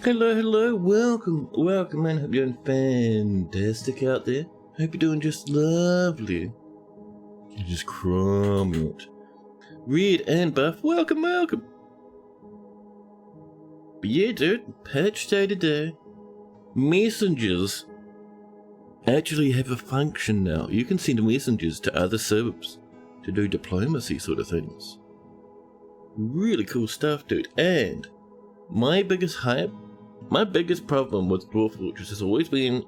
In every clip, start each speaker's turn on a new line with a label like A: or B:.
A: Hello, hello, welcome man. Hope you're doing fantastic out there. Hope you're doing just lovely. You just crumble it. Red and Buff, welcome. But yeah, dude, patch day today. Messengers actually have a function now. You can send messengers to other subs to do diplomacy sort of things. Really cool stuff, dude. And my biggest problem with Dwarf Fortress has always been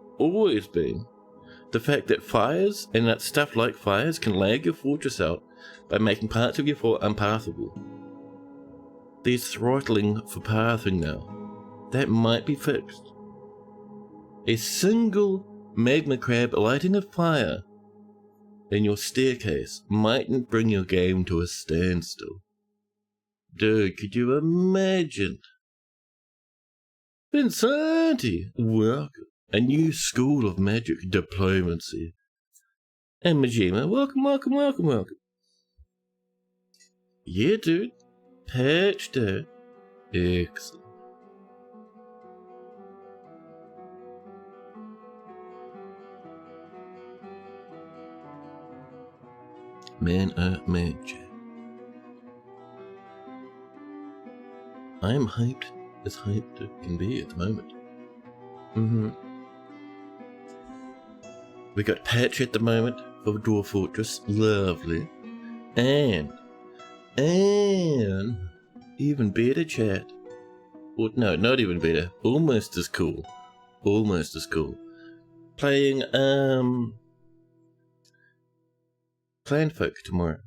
A: the fact that fires and that stuff like fires can lag your fortress out by making parts of your fort unpathable. There's throttling for pathing now. That might be fixed. A single magma crab lighting a fire in your staircase mightn't bring your game to a standstill. Dude, could you imagine? Vincenti, welcome. A new school of magic diplomacy. And Majima, welcome. Yeah, dude. Patch day. Excellent. Man, chat. I am hyped as hyped it can be at the moment. We got patch at the moment for Dwarf Fortress, lovely. And even better chat. Well, no, not even better. Almost as cool. Playing Clanfolk tomorrow,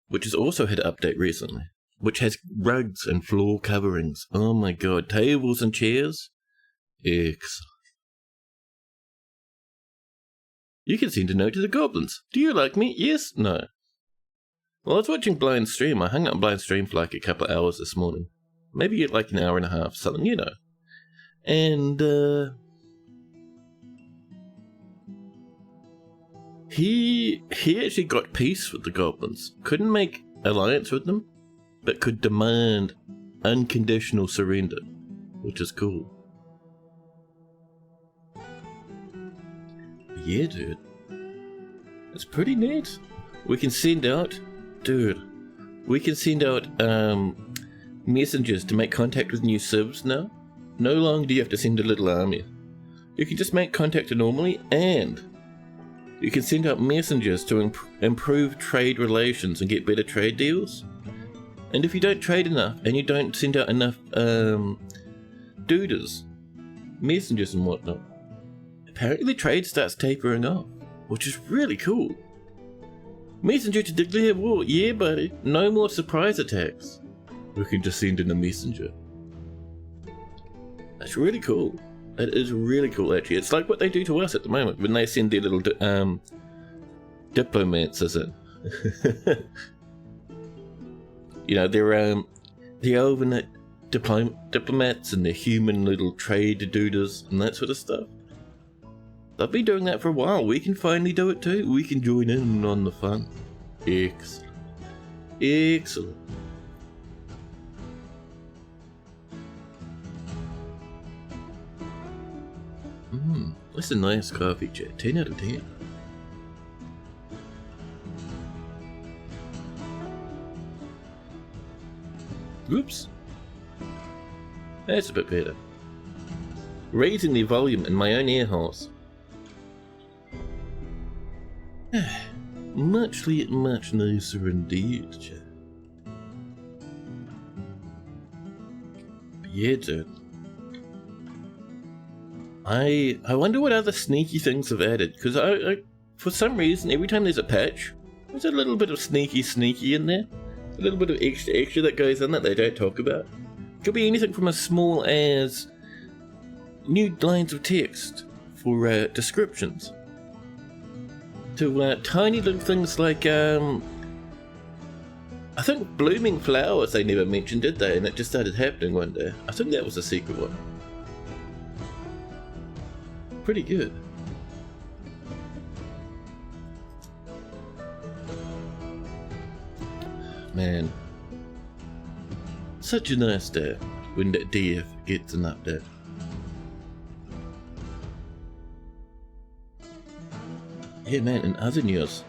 A: which has also had an update recently, which has rugs and floor coverings. Oh my god, tables and chairs. Excellent. You can send a note to the goblins. Do you like me? Yes? No? Well, I was watching Blind Stream. I hung up Blind Stream for like a couple of hours this morning. Maybe like an hour and a half, something, you know. And, he actually got peace with the goblins. Couldn't make alliance with them, but could demand unconditional surrender, which is cool. Yeah, dude. It's pretty neat. We can send out... Dude. We can send out, messengers to make contact with new civs now. No longer do you have to send a little army. You can just make contact normally, and you can send out messengers to improve trade relations and get better trade deals. And if you don't trade enough, and you don't send out enough, duders, messengers and whatnot, apparently trade starts tapering off, which is really cool. Messenger to declare war, yeah buddy, no more surprise attacks. We can just send in a messenger. That's really cool. It is really cool actually. It's like what they do to us at the moment when they send their little diplomats as in. You know, they're the overnight diplomats and their human little trade duders and that sort of stuff. They've been doing that for a while. We can finally do it too. We can join in on the fun. Excellent. That's a nice coffee chat. 10 out of 10. Oops. That's a bit better. Raising the volume in my own air holes. Much nicer indeed, chat. Yeah, dude. I wonder what other sneaky things have added, because I for some reason every time there's a patch, there's a little bit of sneaky in there, a little bit of extra that goes in that they don't talk about. Could be anything from as small as new lines of text for descriptions, to tiny little things like I think blooming flowers they never mentioned, did they? And it just started happening one day. I think that was a secret one. Pretty good. Man, such a nice day when that DF gets an update. Yeah, man, in other news,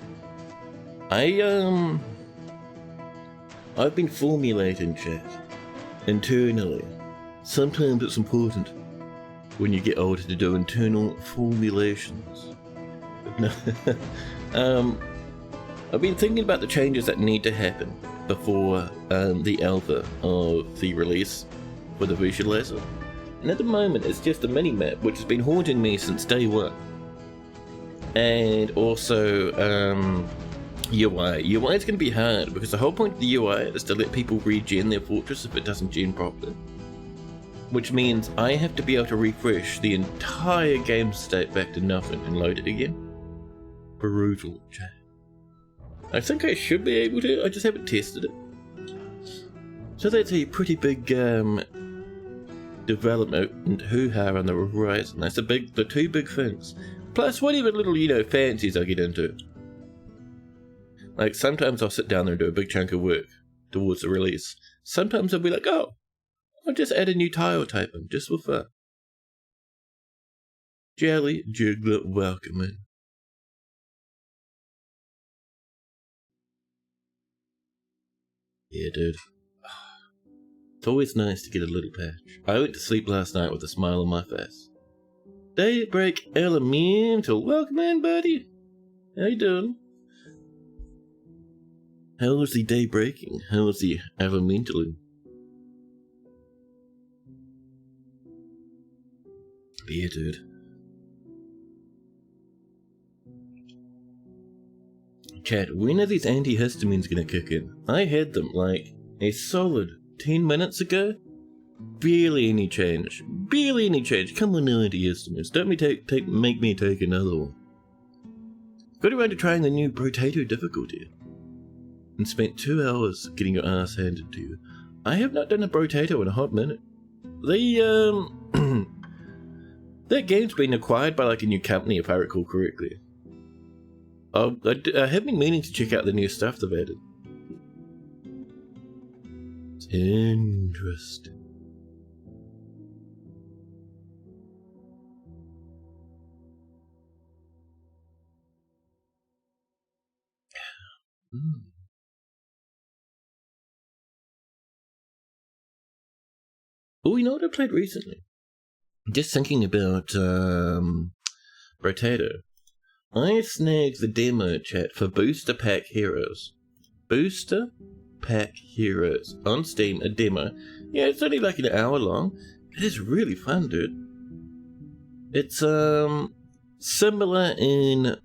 A: I've been formulating, chat, internally. Sometimes it's important when you get older to do internal formulations. I've been thinking about the changes that need to happen before the alpha of the release for the visualizer. And at the moment, it's just a mini-map, which has been haunting me since day one. And also, UI. UI is going to be hard, because the whole point of the UI is to let people regen their fortress if it doesn't gen properly. Which means I have to be able to refresh the entire game state back to nothing and load it again. Brutal, chat. I think I should be able to, I just haven't tested it. So that's a pretty big development and hoo-ha on the horizon. That's the two big things. Plus whatever little, fancies I get into. Like sometimes I'll sit down there and do a big chunk of work towards the release. Sometimes I'll be like, oh, I'll just add a new tile type in, just for fun. Jelly Jiggler, welcome in. Yeah, dude. It's always nice to get a little patch. I went to sleep last night with a smile on my face. Daybreak Elemental, welcome in, buddy. How you doing? How was the day breaking? How was the Elemental? Yeah, dude. Chat, when are these antihistamines gonna kick in? I had them like a solid 10 minutes ago. Barely any change. Barely any change. Come on, no antihistamines. Don't make me take another one. Got around to trying the new potato difficulty. And spent 2 hours getting your ass handed to you. I have not done a potato in a hot minute. That game's been acquired by like a new company, if I recall correctly. I have been meaning to check out the new stuff they've added. It's interesting. Oh, you know what I played recently? Just thinking about Potato. I snagged the demo, chat, for Booster Pack Heroes. Booster Pack Heroes. On Steam, a demo. Yeah, it's only like an hour long. It is really fun, dude. It's similar in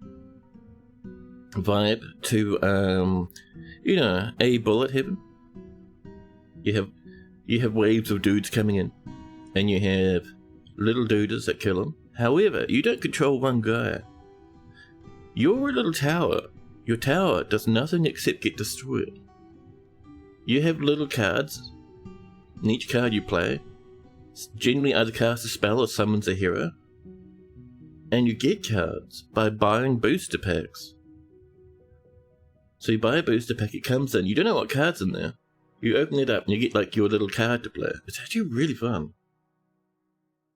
A: vibe to a bullet heaven. You have waves of dudes coming in, and you have little dudes that kill them. However, you don't control one guy. You're a little tower. Your tower does nothing except get destroyed. You have little cards. And each card you play generally either casts a spell or summons a hero. And you get cards by buying booster packs. So you buy a booster pack, it comes in. You don't know what card's in there. You open it up and you get like your little card to play. It's actually really fun.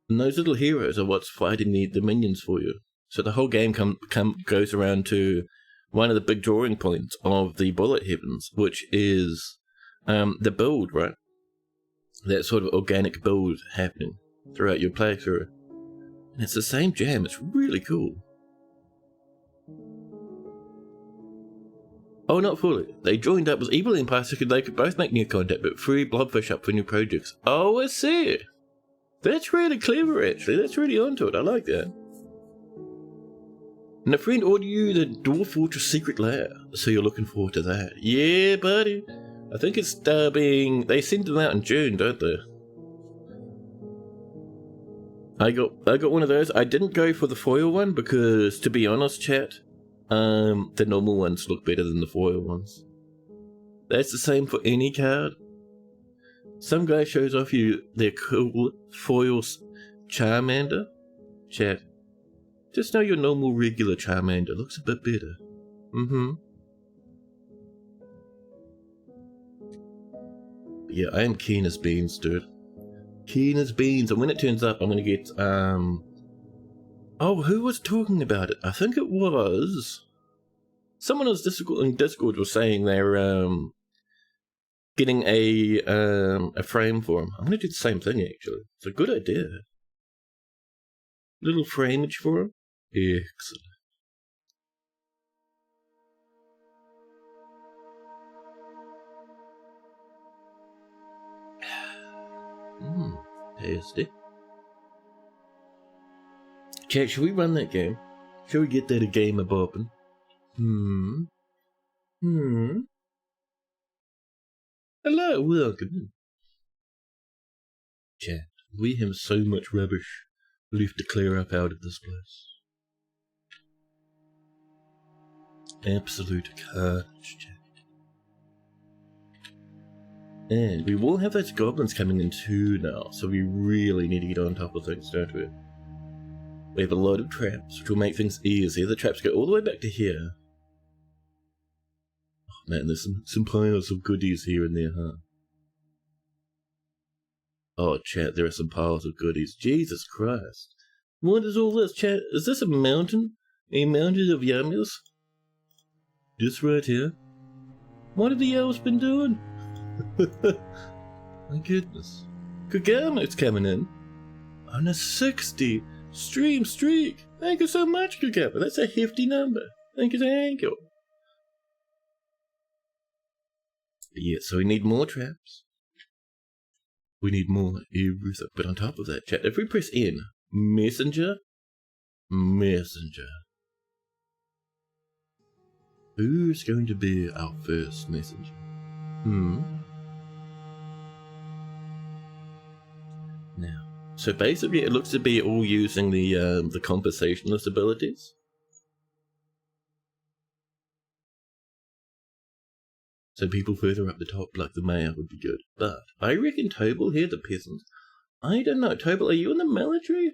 A: And those little heroes are what's fighting the minions for you. So the whole game goes around to one of the big drawing points of the Bullet Heavens, which is the build, right? That sort of organic build happening throughout your playthrough. And it's the same jam, it's really cool. Oh, not fully. They joined up with Evil Empire so they could both make new content, but free Blobfish up for new projects. Oh, I see. That's really clever, actually. That's really onto it. I like that. And a friend ordered you the Dwarf Fortress Secret Lair, so you're looking forward to that. Yeah, buddy. I think it's they send them out in June, don't they? I got one of those. I didn't go for the foil one because, to be honest, chat, the normal ones look better than the foil ones. That's the same for any card. Some guy shows off you their cool foil Charmander. Chat, just know your normal regular Charmander looks a bit better. Yeah, I am keen as beans, dude. Keen as beans. And when it turns up, I'm gonna get Oh, who was talking about it? I think it was someone else in Discord was saying they're getting a frame for him. I'm gonna do the same thing actually. It's a good idea. Little frameage for him. Excellent. Tasty. Chat, should we run that game? Should we get that a game of bopping? Hello, welcome in. Chat, we have so much rubbish left to clear up out of this place. Absolute carnage, chat. And we will have those goblins coming in too now, so we really need to get on top of things, don't we? We have a load of traps, which will make things easier. The traps go all the way back to here. Oh man, there's some piles of goodies here and there, huh? Oh, chat, there are some piles of goodies. Jesus Christ. What is all this, chat? Is this a mountain? A mountain of yummies? Just right here? What have the elves been doing? My goodness. Kagama's coming in on a 60 stream streak. Thank you so much, Kagama. That's a hefty number. Thank you. Yeah, so we need more traps. We need more everything. But on top of that, chat, if we press N, messenger. Who's going to be our first messenger? Now, so basically it looks to be all using the conversationalist abilities. So people further up the top, like the mayor, would be good. But I reckon Tobal here, the peasant. I don't know. Tobal, are you in the military?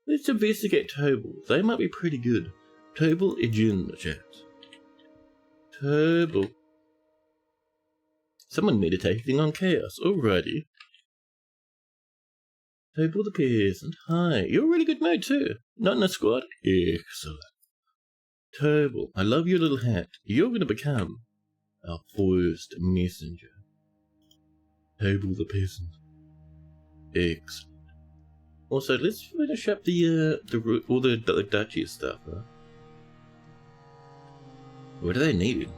A: Let's investigate Tobal. They might be pretty good. Tobal is in the chat. Tobal. Someone meditating on chaos. Alrighty. Tobal the peasant. Hi. You're a really good mate too. Not in a squad? Excellent. Tobal, I love your little hat. You're going to become our first messenger. Tobal the peasant. Excellent. Also, let's finish up all the duchy stuff, huh? What do they need?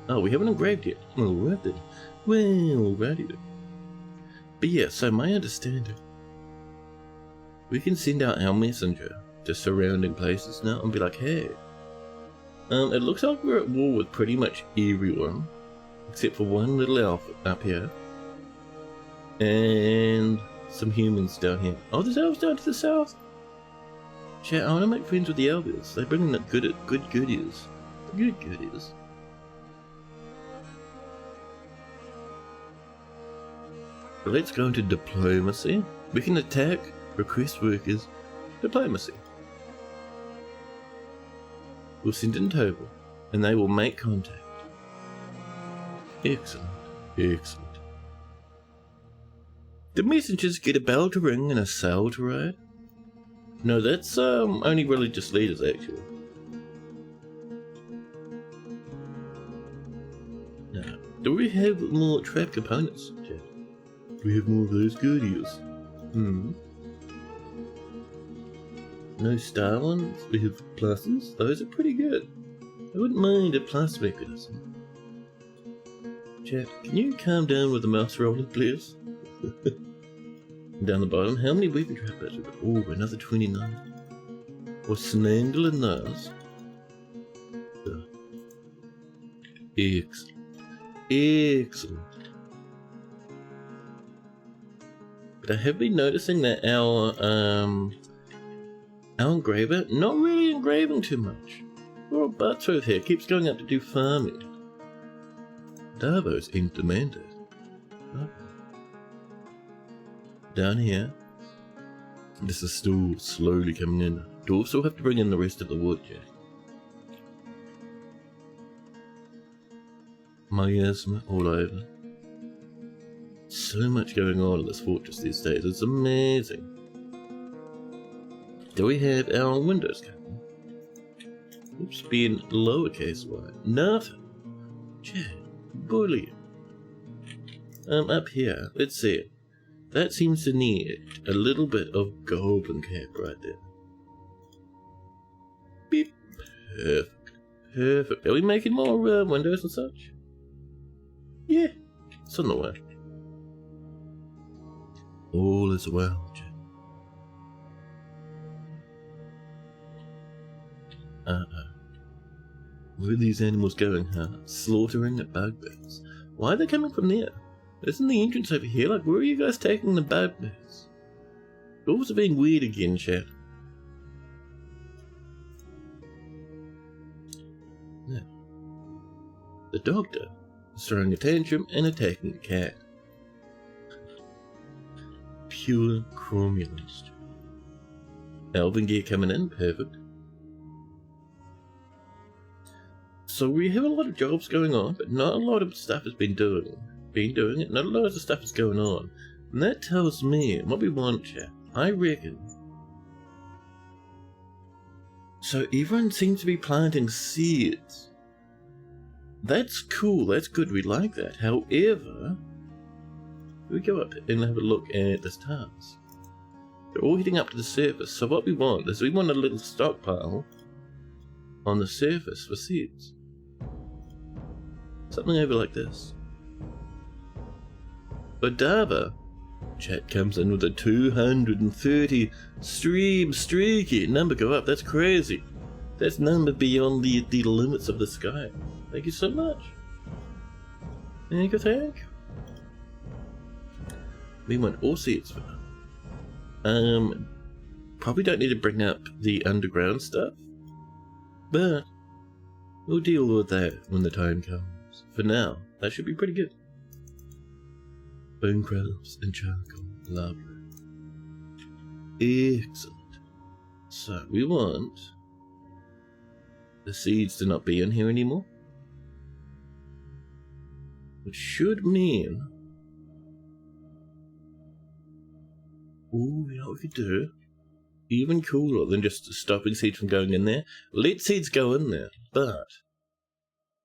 A: Oh, we haven't engraved yet. Alright then. Well, alrighty then. But yeah, so my understanding, we can send out our messenger to surrounding places now and be like, hey, it looks like we're at war with pretty much everyone, except for one little elf up here, and some humans down here. Oh, there's elves down to the south? Chat, I want to make friends with the elves. They bring in the good goodies. Good goodies. But let's go into diplomacy. We can attack, request workers, diplomacy. We'll send in Tobal, and they will make contact. Excellent. The messengers get a bell to ring and a sail to ride? No, that's only religious leaders actually. Now, do we have more trap components, Jack? Do we have more of those goodies? No star ones? We have pluses? Those are pretty good. I wouldn't mind a plus mechanism. Chat, can you calm down with the mouse rolling, please? Down the bottom, how many weapon trap bats we got? Oh, another 29. We're snangling those. Excellent. But I have been noticing that our engraver, not really engraving too much. Poor Buttsworth here keeps going up to do farming. Darvo's in demand. Oh. Down here, this is still slowly coming in. Dwarfs will have to bring in the rest of the wood, Jack. Miasma all over. So much going on in this fortress these days, it's amazing. Do we have our windows covered? Oops, being lowercase y. Nothing. Chat. Brilliant. Up here, let's see. That seems to need a little bit of goblin cap right there. Beep. Perfect. Perfect. Are we making more windows and such? Yeah, it's on the way. All is well, Jack. Where are these animals going, huh? Slaughtering the bugbears. Why are they coming from there? Isn't the entrance over here? Like, where are you guys taking the bugbears? Dwarves are being weird again, chat. Now, the doctor is throwing a tantrum and attacking the cat. Pure cromulence. Elven gear coming in, perfect. So we have a lot of jobs going on, but not a lot of stuff has been doing it. Not a lot of the stuff is going on. And that tells me what we want, chat. I reckon. So everyone seems to be planting seeds. That's cool, that's good, we like that. However, we go up and have a look at this task. They're all heading up to the surface, so what we want is we want a little stockpile on the surface for seeds. Something over like this. Odava, chat comes in with a 230 streaky number go up. That's crazy. That's number beyond the limits of the sky. Thank you so much. Thank you. We want all seeds for now. Probably don't need to bring up the underground stuff, but we'll deal with that when the time comes. For now, that should be pretty good. Bone crabs and charcoal, lovely. Excellent. So we want the seeds to not be in here anymore, which should mean, ooh, you know what we could do? Even cooler than just stopping seeds from going in there. Let seeds go in there, but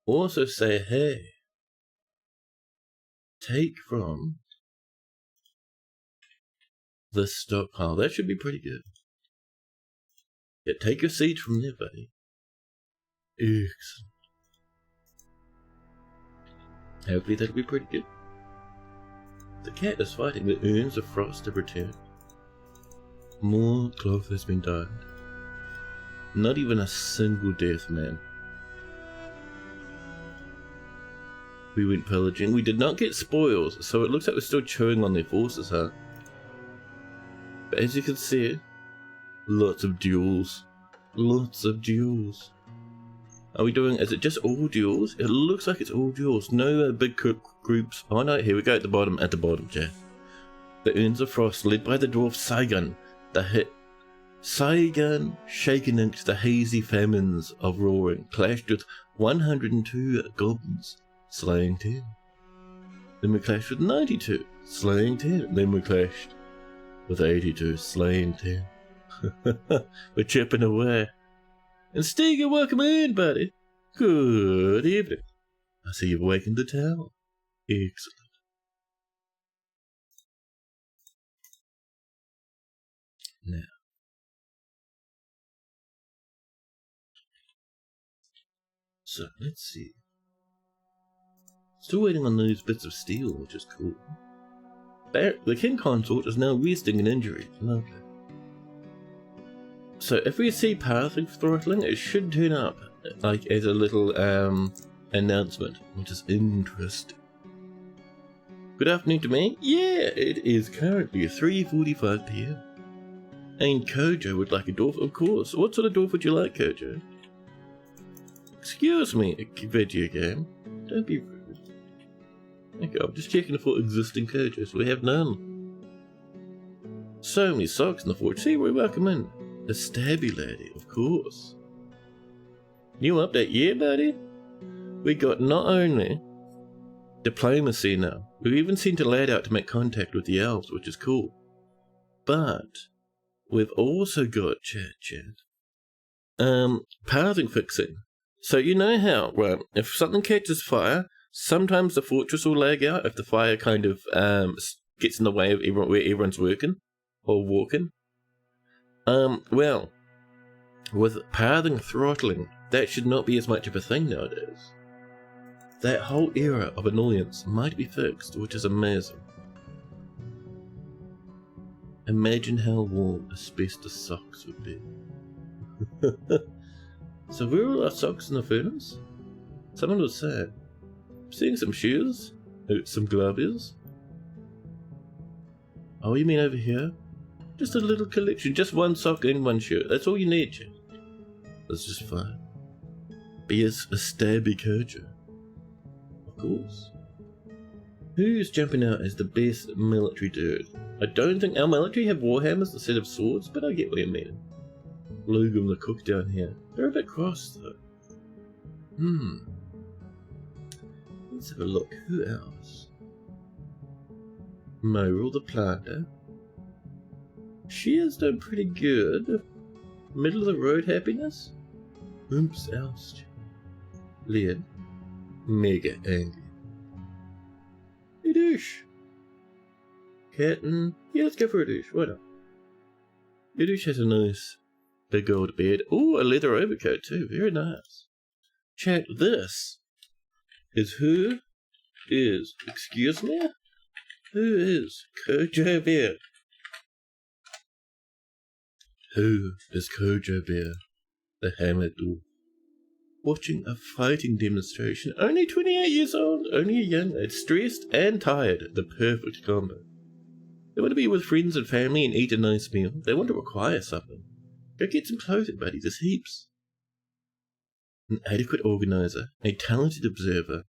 A: also say, hey, take from the stockpile. That should be pretty good. Yeah, take your seeds from there, buddy. Excellent. Hopefully that'll be pretty good. The cat is fighting. The urns of frost have returned. More cloth has been dyed. Not even a single death, man. We went pillaging. We did not get spoils, so it looks like we're still chewing on their forces, huh? But as you can see, lots of duels. Lots of duels. Are we doing, is it just all duels? It looks like it's all duels. No big groups. Oh no, here we go at the bottom, Jack. The Urns of Frost, led by the dwarf Saigun. The hit Saigun, shaken into the hazy famines of roaring, clashed with 102 goblins, slaying 10. Then we clashed with 92, slaying 10. Then we clashed with 82, slaying 10. We're chipping away. And Stiga, welcome in, buddy. Good evening. I see you've awakened the tower. Excellent. Now, so let's see. Still waiting on those bits of steel, which is cool. The king consort is now resting an injury. Lovely. So if we see passive throttling, it should turn up like as a little announcement, which is interesting. Good afternoon to me. Yeah, it is currently 3:45 PM. And Kojo would like a dwarf, of course. What sort of dwarf would you like, Kojo? Excuse me, video game. Don't be rude. Okay, I'm just checking for existing Kojos. We have none. So many socks in the forge. See, we're welcome in. The stabby lady, of course. New update, yeah, buddy? We got not only diplomacy now, we've even sent a lad out to make contact with the elves, which is cool. But we've also got pathing fixing. So you know how, right, if something catches fire, sometimes the fortress will lag out if the fire kind of gets in the way of where everyone's working or walking. Well, with pathing throttling, that should not be as much of a thing nowadays. That whole era of annoyance might be fixed, which is amazing. Imagine how warm asbestos socks would be. So where are all our socks in the furnace? Someone was saying. Seeing some shoes? Some gloves? Oh, you mean over here? Just a little collection, just one sock and one shirt. That's all you need, Chad. That's just fine. Be a stabby coacher. Of course. Who's jumping out as the best military dude? I don't think our military have warhammers instead of swords, but I get what you mean. Logan the cook down here. They're a bit cross though. Let's have a look. Who else? Moral the planter. She has done pretty good. Middle of the road happiness? Oops else. Leon. Mega angry. Hey douche. Captain. Yeah, let's go for a douche. Why not? Your douche has a nice big old bed. Ooh, a leather overcoat too. Very nice. Chat, this is who is, excuse me? Who is Kojo Bear? Who is Kojo Bear, the hammer dwarf? Watching a fighting demonstration, only 28 years old, only a young lad, stressed and tired, the perfect combo. They want to be with friends and family and eat a nice meal. They want to acquire something. Go get some clothing, buddy, there's heaps. An adequate organizer, a talented observer,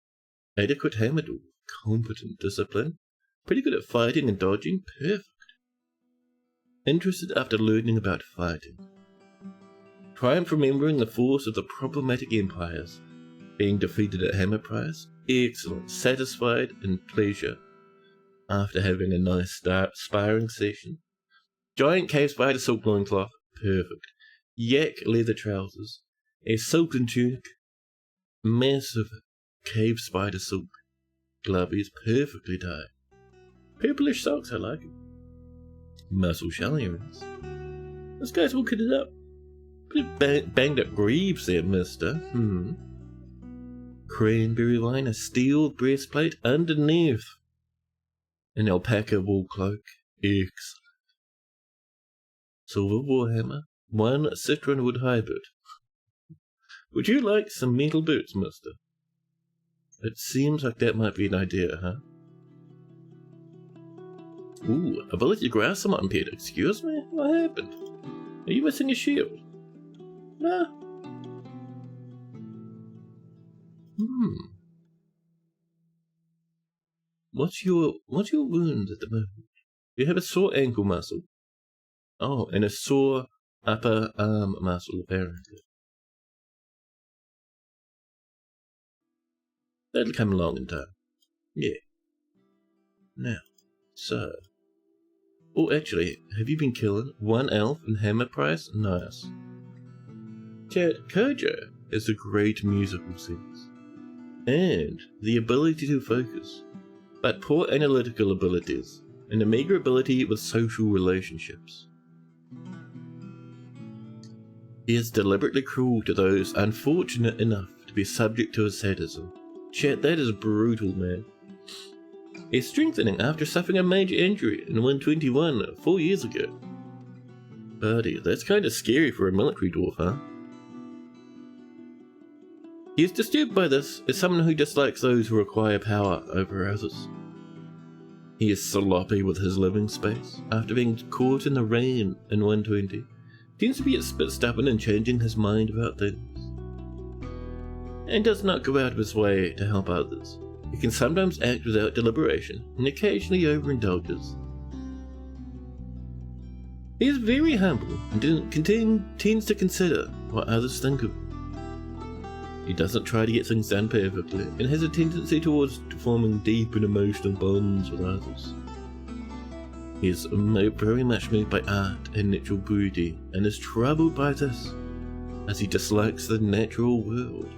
A: adequate hammer dwarf, competent discipline, pretty good at fighting and dodging, perfect. Interested after learning about fighting. Triumph remembering the force of the problematic empires, being defeated at Hammerprice, excellent, satisfied and pleasure after having a nice sparring session. Giant cave spider silk loincloth, perfect. Yak leather trousers, a silken tunic, massive cave spider silk glovies, perfectly tied. Purplish socks, I like it. Muscle shell earrings. This guy's all kitted up. Pretty banged up greaves there, mister. Cranberry wine, a steel breastplate underneath. An alpaca wool cloak. Excellent. Silver warhammer. One citron wood hybrid. Would you like some metal boots, mister? It seems like that might be an idea, huh? Ooh, ability to grasp someone, Peter. Excuse me? What happened? Are you missing a shield? Nah. What's your wound at the moment? You have a sore ankle muscle. Oh, and a sore upper arm muscle, apparently. That'll come along in time. Yeah. Now, so. Oh, actually, have you been killing one elf in Hammerprice? Nice. Chat, Kojo has a great musical sense. And the ability to focus. But poor analytical abilities. And a meager ability with social relationships. He is deliberately cruel to those unfortunate enough to be subject to his sadism. Chat, that is brutal, man. He's strengthening after suffering a major injury in 121 4 years ago. Buddy, that's kind of scary for a military dwarf, huh? He is disturbed by this as someone who dislikes those who acquire power over others. He is sloppy with his living space after being caught in the rain in 120. Tends to be a bit stubborn and changing his mind about things. And does not go out of his way to help others. He can sometimes act without deliberation, and occasionally overindulges. He is very humble, and tends to consider what others think of him. He doesn't try to get things done perfectly, and has a tendency towards forming deep and emotional bonds with others. He is very much moved by art and natural beauty, and is troubled by this, as he dislikes the natural world.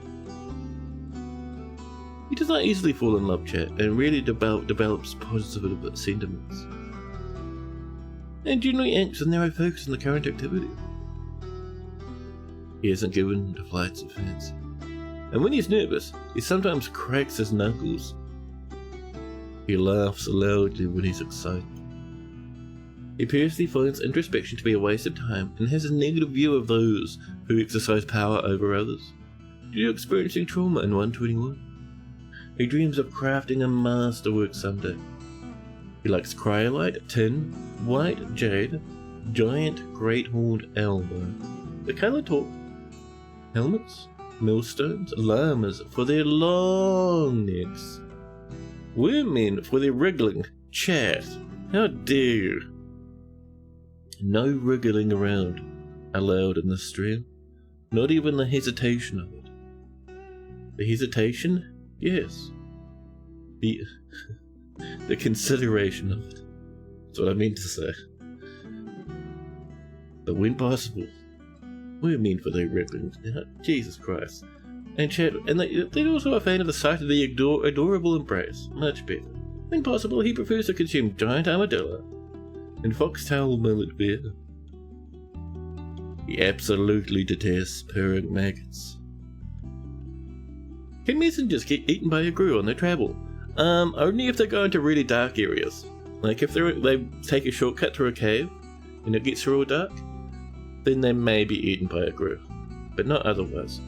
A: He does not easily fall in love, chat, and really develops positive sentiments, and generally acts with narrow focus on the current activity. He isn't given to flights of fancy, and when he's nervous, he sometimes cracks his knuckles. He laughs loudly when he's excited. He personally finds introspection to be a waste of time and has a negative view of those who exercise power over others, due to experiencing trauma in 121. He dreams of crafting a masterwork someday. He likes cryolite, tin, white jade, giant great horned elbow, the colour talk, helmets, millstones, llamas for their long necks, women for their wriggling. Chat, how dare you? No wriggling around allowed in this stream, not even the hesitation of it. The hesitation? Yes. The consideration of it. That's what I mean to say. But when possible, we're mean for the wrigglings. Jesus Christ. And chat, and they're also a fan of the sight of the adorable embrace. Much better. When possible, he prefers to consume giant armadillo and foxtail mullet beer. He absolutely detests purring maggots. Can messengers get eaten by a grue on their travel? Only if they're going to really dark areas. Like if they take a shortcut through a cave and it gets real dark, then they may be eaten by a grue, but not otherwise.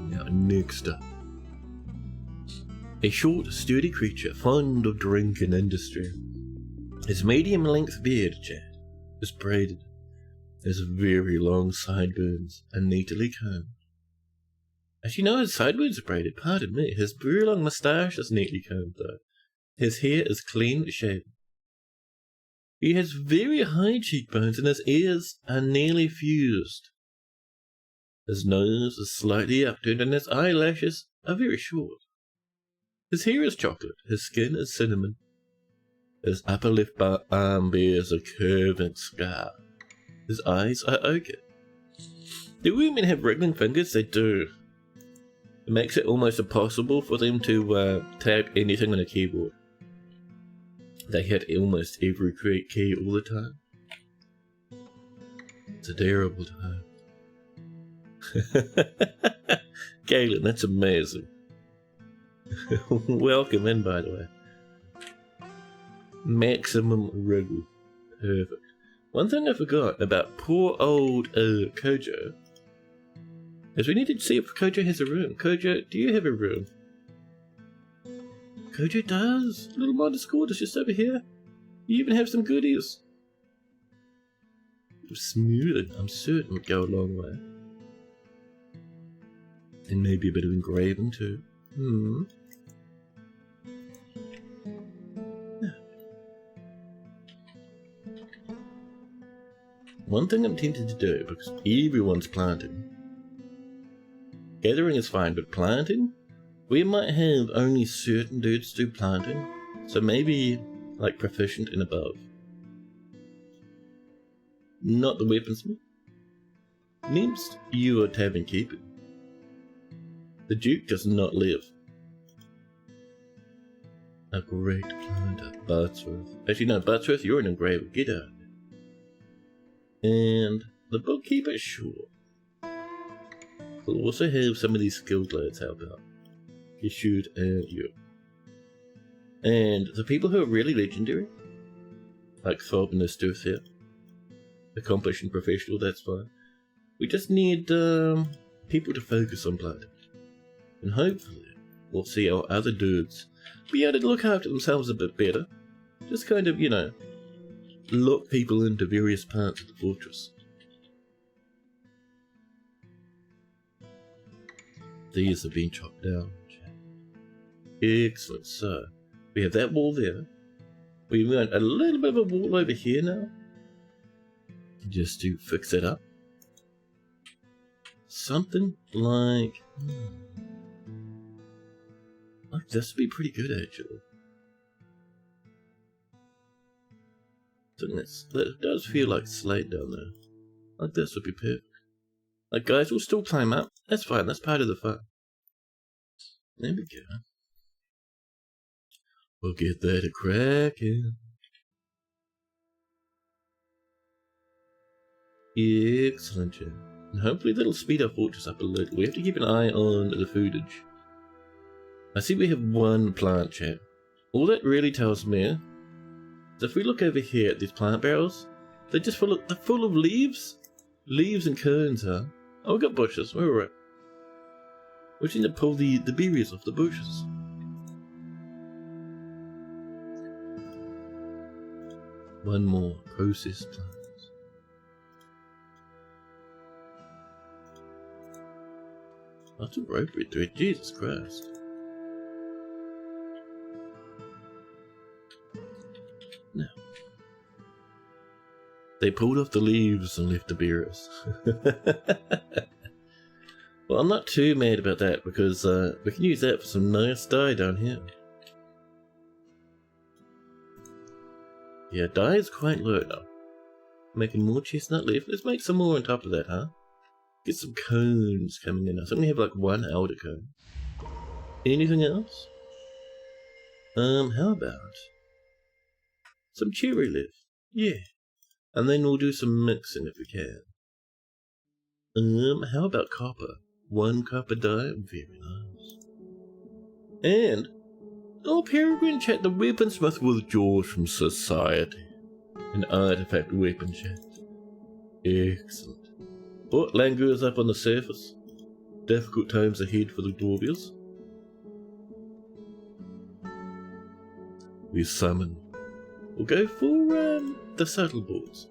A: Now next up. A short, sturdy creature fond of drink and industry. His medium-length beard, chat, is braided. His very long sideburns are neatly combed. Actually, no, his sideburns are braided, pardon me. His very long moustache is neatly combed, though. His hair is clean shaven. He has very high cheekbones and his ears are nearly fused. His nose is slightly upturned and his eyelashes are very short. His hair is chocolate, his skin is cinnamon. His upper left arm bears a curving scar. His eyes are ochre. Do women have wriggling fingers? They do. It makes it almost impossible for them to tap anything on a keyboard. They hit almost every key all the time. It's a terrible time. Galen, that's amazing. Welcome in, by the way. Maximum wriggle. Perfect. One thing I forgot about poor old Kojo is we need to see if Kojo has a room. Kojo, do you have a room? Kojo does. Little modest quarters just over here. You even have some goodies. Smoothing, I'm certain, would go a long way. And maybe a bit of engraving too. One thing I'm tempted to do, because everyone's planting. Gathering is fine, but planting? We might have only certain dudes do planting, so maybe like proficient and above. Not the weaponsmith. Next, you are tavern keeper. The Duke does not live. A great planter, Buttsworth. Actually, no, Buttsworth, you're an engraver. Get out. And the bookkeeper, sure. We'll also have some of these skilled lads help out. Issued and you. And the people who are really legendary, like Thob and Stuff here, accomplished and professional, that's fine. We just need people to focus on planting. And hopefully, we'll see our other dudes be able to look after themselves a bit better. Just kind of, lock people into various parts of the fortress. These have been chopped down. Excellent. So, we have that wall there. We want a little bit of a wall over here now. Just to fix it up. something like this would be pretty good actually. That does feel like slate down there. Like this would be perfect. Like guys, we'll still climb up. That's fine, that's part of the fun. There we go. We'll get that a cracking. Excellent, Jim. And hopefully that'll speed our fortress up a little. We have to keep an eye on the foodage. I see we have one plant, chat. All that really tells me is if we look over here at these plant barrels, they're just full of leaves. Leaves and cones, huh? Oh, we've got bushes. We're alright. We just need to pull the berries off the bushes. One more processed plant. Lots of rope through it, Jesus Christ. Now, they pulled off the leaves and left the berries. Well, I'm not too mad about that because we can use that for some nice dye down here. Yeah, dye is quite low now. Making more chestnut leaf. Let's make some more on top of that, huh? Get some cones coming in. I think we have like one elder cone. Anything else? How about some cherry leaf? Yeah. And then we'll do some mixing if we can. How about copper? One copper dye? Very nice. And, oh, Peregrine chat, the weaponsmith withdraws from society. An artifact weapon chat. Excellent. Oh, Langur is up on the surface. Difficult times ahead for the Dwarvials. We summon. We'll go for the subtle boards.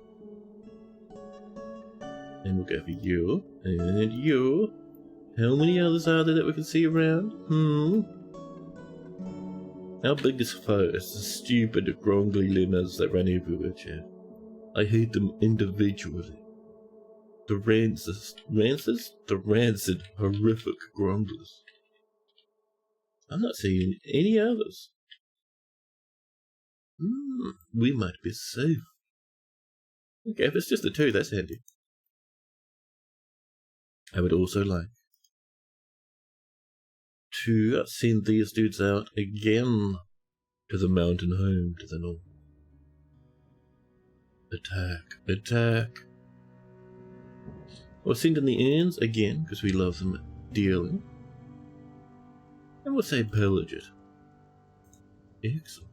A: And we'll go for you, and you. How many others are there that we can see around? Our biggest foe is the stupid, grongly lemurs that run everywhere, chat. I hate them individually. The rancid, horrific grumblers. I'm not seeing any others. We might be safe. Okay, if it's just the two, that's handy. I would also like to send these dudes out again to the mountain home to the north. Attack. We'll send in the urns again, because we love them dearly. And we'll say pillage it. Excellent.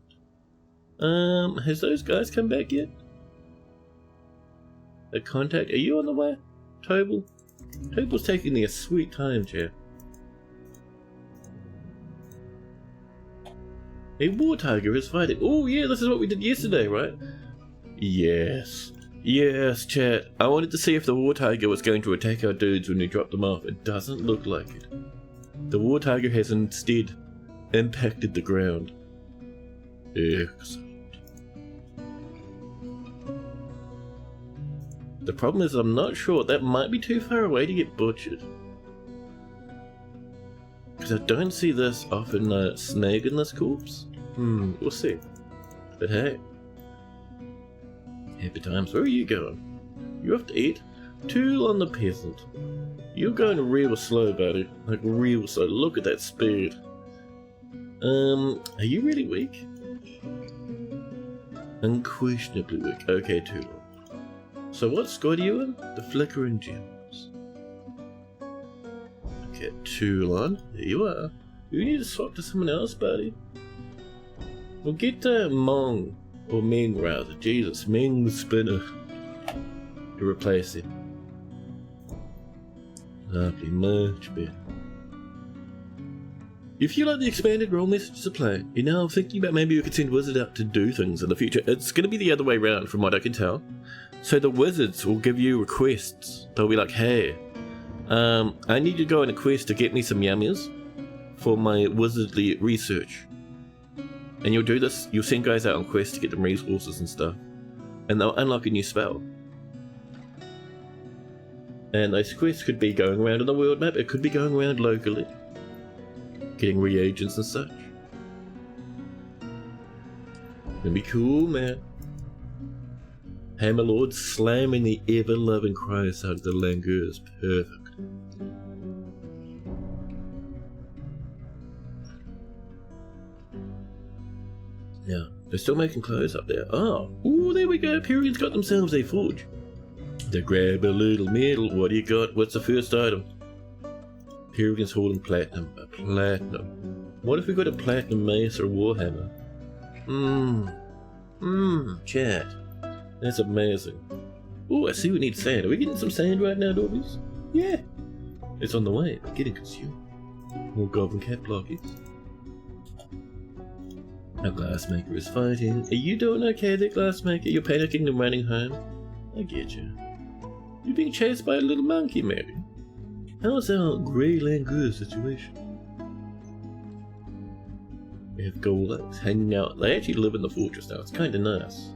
A: Has those guys come back yet? A contact, are you on the way? Tobal? Tobal's taking their sweet time, chat. A war tiger is fighting. Oh yeah, this is what we did yesterday, right? Yes, chat. I wanted to see if the war tiger was going to attack our dudes when we dropped them off. It doesn't look like it. The war tiger has instead impacted the ground. Excellent. The problem is I'm not sure. That might be too far away to get butchered. Because I don't see this often snagging this corpse. We'll see. But hey. Happy times. Where are you going? You have to eat? Tool on the peasant. You're going real slow, buddy. Like real slow. Look at that speed. Are you really weak? Unquestionably weak. Okay, Tool. So what squad are you in? The Flickering Gems. Okay, Toulon. There you are. You need to swap to someone else, buddy. We'll get Mong. Or Ming, rather. Jesus, Ming the Spinner. To replace him. Lovely, much better. If you like the expanded role messages to play, you're now thinking about maybe you could send Wizard out to do things in the future. It's going to be the other way around from what I can tell. So the wizards will give you requests. They'll be like, hey, I need you to go on a quest to get me some yummies for my wizardly research. And you'll do this, you'll send guys out on quests to get them resources and stuff. And they'll unlock a new spell. And those quests could be going around on the world map, it could be going around locally. Getting reagents and such. It'd be cool, man. Hammerlord slamming the ever-loving Christ out of the Langurs. Perfect. Yeah, they're still making clothes up there. Oh, ooh, there we go. Pyrian's got themselves a forge. They grab a little metal. What do you got? What's the first item? Pyrian's holding platinum. A platinum. What if we got a platinum mace or a warhammer? Chat. That's amazing. Oh, I see we need sand. Are we getting some sand right now, Dorbies? Yeah. It's on the way, but getting consumed. More goblin cat blockies. Our glassmaker is fighting. Are you doing okay there, glassmaker? You're panicking and running home? I get you. You're being chased by a little monkey, maybe? How's our grey langur situation? We have Golaks hanging out. They actually live in the fortress now. It's kind of nice.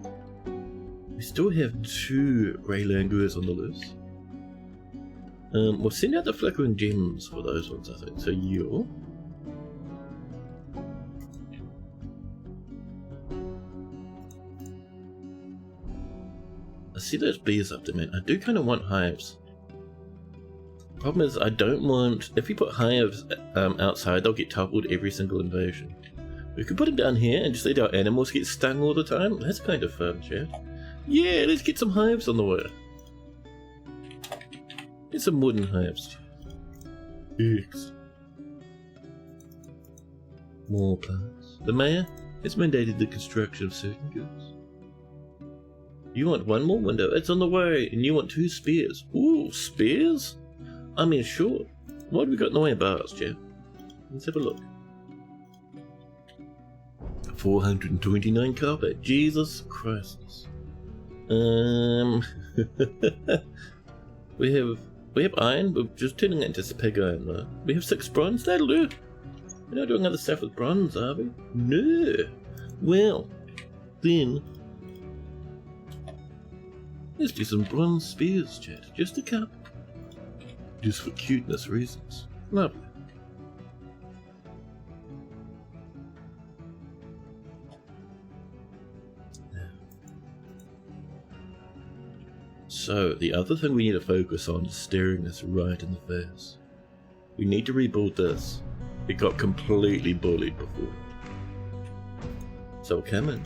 A: We still have 2 grey langurs on the list. We'll send out the flickering gems for those ones, I think. So you're... I see those bees up there, man. I do kind of want hives. Problem is, I don't want... If we put hives outside, they'll get toppled every single invasion. We could put them down here and just let our animals get stung all the time. That's kind of fun, chat. Yeah, let's get some hives on the way. Get some wooden hives. X. More plants. The mayor has mandated the construction of certain goods. You want one more window? It's on the way. And you want 2 spears. Ooh, spears? I mean, sure. What have we got in the way of bars, Jeff? Let's have a look. 429 carpet. Jesus Christ. We have iron. We're just turning it into pig iron though. We have 6 bronze. That'll do. We're not doing other stuff with bronze, are we? No. Well, then let's do some bronze spears, chat. Just a couple. Just for cuteness reasons. Lovely. So, the other thing we need to focus on is staring us right in the face. We need to rebuild this. It got completely bullied before. So come in.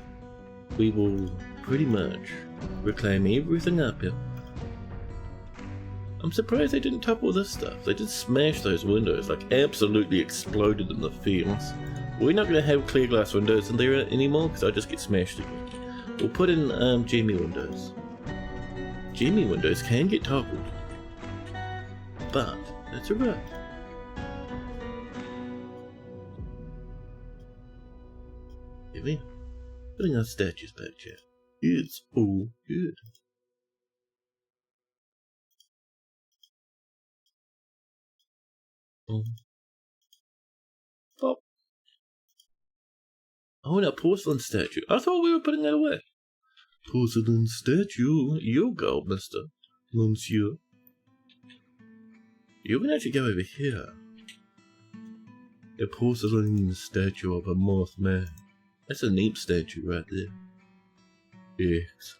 A: We will pretty much reclaim everything up here. I'm surprised they didn't topple this stuff. They just smashed those windows, like absolutely exploded them the fields. We're not going to have clear glass windows in there anymore because I just get smashed again. We'll put in Jamie windows. Jamie windows can get toppled, but that's alright. Here we are. Putting our statues back, chat. It's all good. Pop. Oh, and a porcelain statue. I thought we were putting that away. Porcelain statue. Your gold, Mr. Monsieur. You can actually go over here. A porcelain statue of a Mothman. That's a neat statue right there. Yes.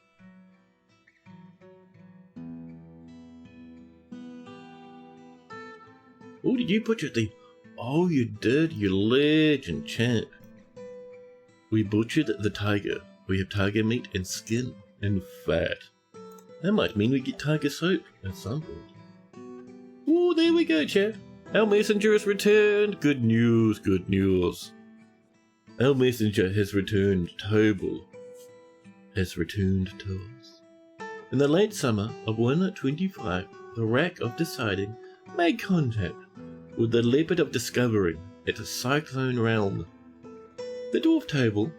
A: Oh, did you butcher the... Oh, you did, you legend champ. We butchered the tiger. We have tiger meat and skin and fat. That might mean we get tiger soap at some point. Oh, there we go, chat. Our messenger has returned. Good news, good news. Our messenger has returned. Tobal has returned to us. In the late summer of 125, the Rack of Deciding made contact with the Leopard of Discovery at the Cyclone Realm. The dwarf table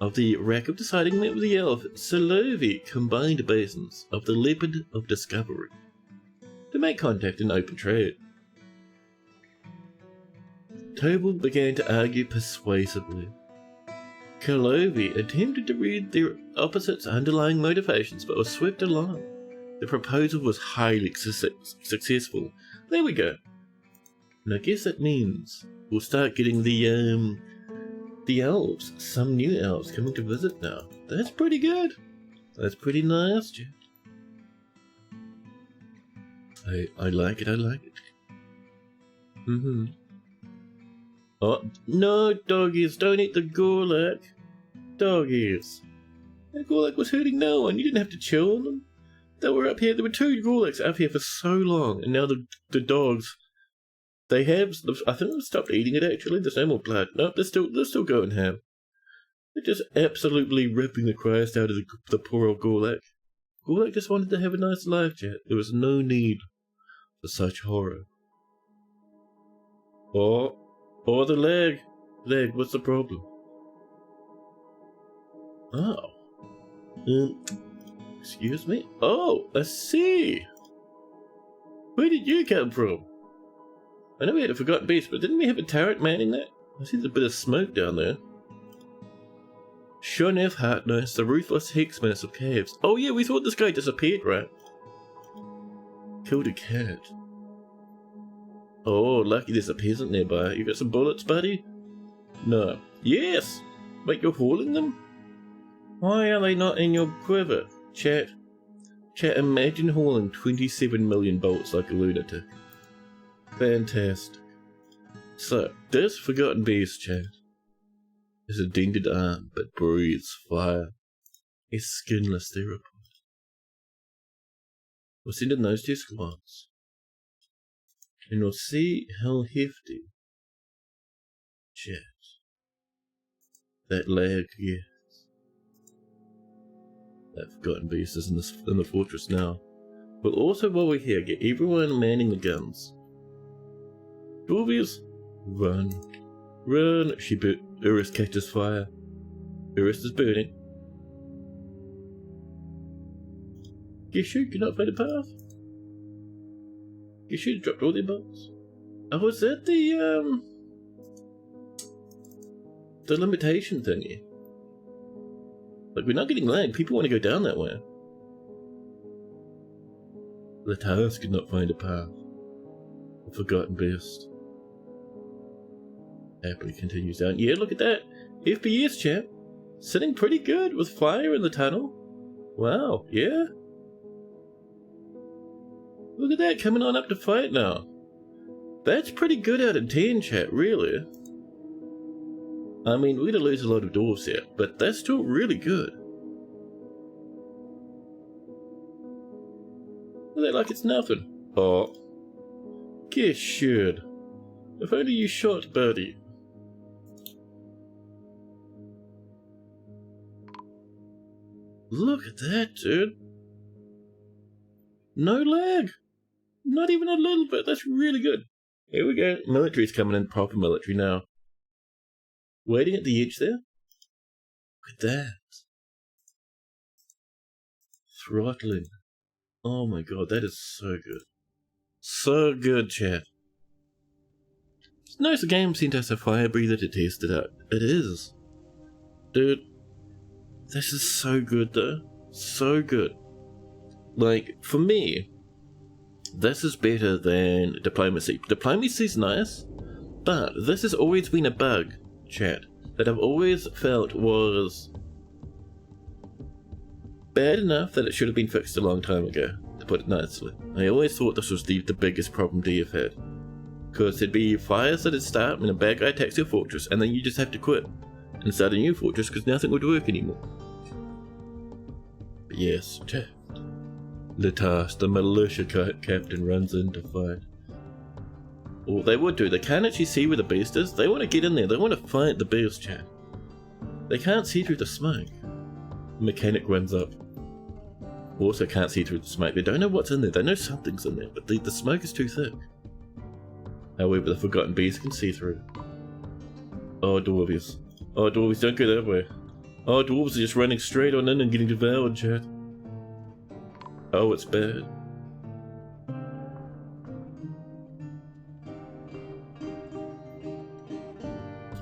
A: of the Rack of Deciding met with the elf Solovi combined basins of the Leopard of Discovery to make contact and open trade. Tobal began to argue persuasively. Kalovi attempted to read their opposites' underlying motivations but was swept along. The proposal was highly successful. There we go. And I guess that means we'll start getting the elves, some new elves coming to visit now. That's pretty good. That's pretty nice, Jack. I like it, I like it. Oh, no, doggies, don't eat the Gorlak. Doggies. That Gorlak was hurting no one. You didn't have to chew on them. They were up here. There were 2 Gorlaks up here for so long, and now the dogs, they have, I think they've stopped eating it actually. There's no more blood. Nope, they're still going ham. They're just absolutely ripping the Christ out of the poor old Gorlak. Gorlak just wanted to have a nice life, chat. There was no need for such horror. Oh, the leg. Leg, what's the problem? Oh. Excuse me? Oh, I see. Where did you come from? I know we had a forgotten beast, but didn't we have a turret manning that? I see there's a bit of smoke down there. Shonef Hartness, the ruthless hexmaster of caves. Oh yeah, we thought this guy disappeared, right? Killed a cat. Oh, lucky there's a peasant nearby. You got some bullets, buddy? No. Yes! Wait, you're hauling them? Why are they not in your quiver? Chat, imagine hauling 27 million bolts like a lunatic. Fantastic. So, this forgotten beast, chat, is a dented arm but breathes fire. A skinless theropod. We'll send in those 2 squads. And we'll see how hefty, chat, that lag gets. That forgotten beast is in the fortress now. We'll also, while we're here, get everyone manning the guns. Dwarvies, run. Run! Urus catches fire. Urus is burning. Gishu cannot find a path. Gishu dropped all their bolts. Oh, is that the limitation thingy? Like, we're not getting lag. People want to go down that way. The task could not find a path. The forgotten beast. Happily continues down. Yeah, look at that. FPS, champ. Sitting pretty good with fire in the tunnel. Wow, yeah. Look at that, coming on up to fight now. That's pretty good out of 10, chat, really. I mean, we're going to lose a lot of dwarves here, but that's still really good. Look at that like it's nothing. Oh. Guess should. If only you shot, buddy. Look at that, dude. No lag. Not even a little bit. That's really good. Here we go. Military's coming in, proper military now. Waiting at the edge there. Look at that. Throttling. Oh my god, that is so good. So good, chat. It's nice the game sent us a fire breather to test it out. It is. Dude, this is so good though. So good. Like, for me, this is better than diplomacy. Diplomacy's nice, but this has always been a bug, chat, that I've always felt was bad enough that it should have been fixed a long time ago, to put it nicely. I always thought this was the biggest problem DF had. Because there'd be fires that'd start when a bad guy attacks your fortress, and then you just have to quit and start a new fortress because nothing would work anymore. But yes, chat. Letas, the militia captain, runs in to fight. Well, they would do. They can't actually see where the beast is. They want to get in there. They want to fight the beast, chat. They can't see through the smoke. The mechanic runs up. Also can't see through the smoke. They don't know what's in there. They know something's in there, but the smoke is too thick. However, the forgotten beast can see through. Oh, dwarvies. Oh, dwarvies, don't go that way. Oh, dwarves are just running straight on in and getting devoured, chat. Oh, it's bad.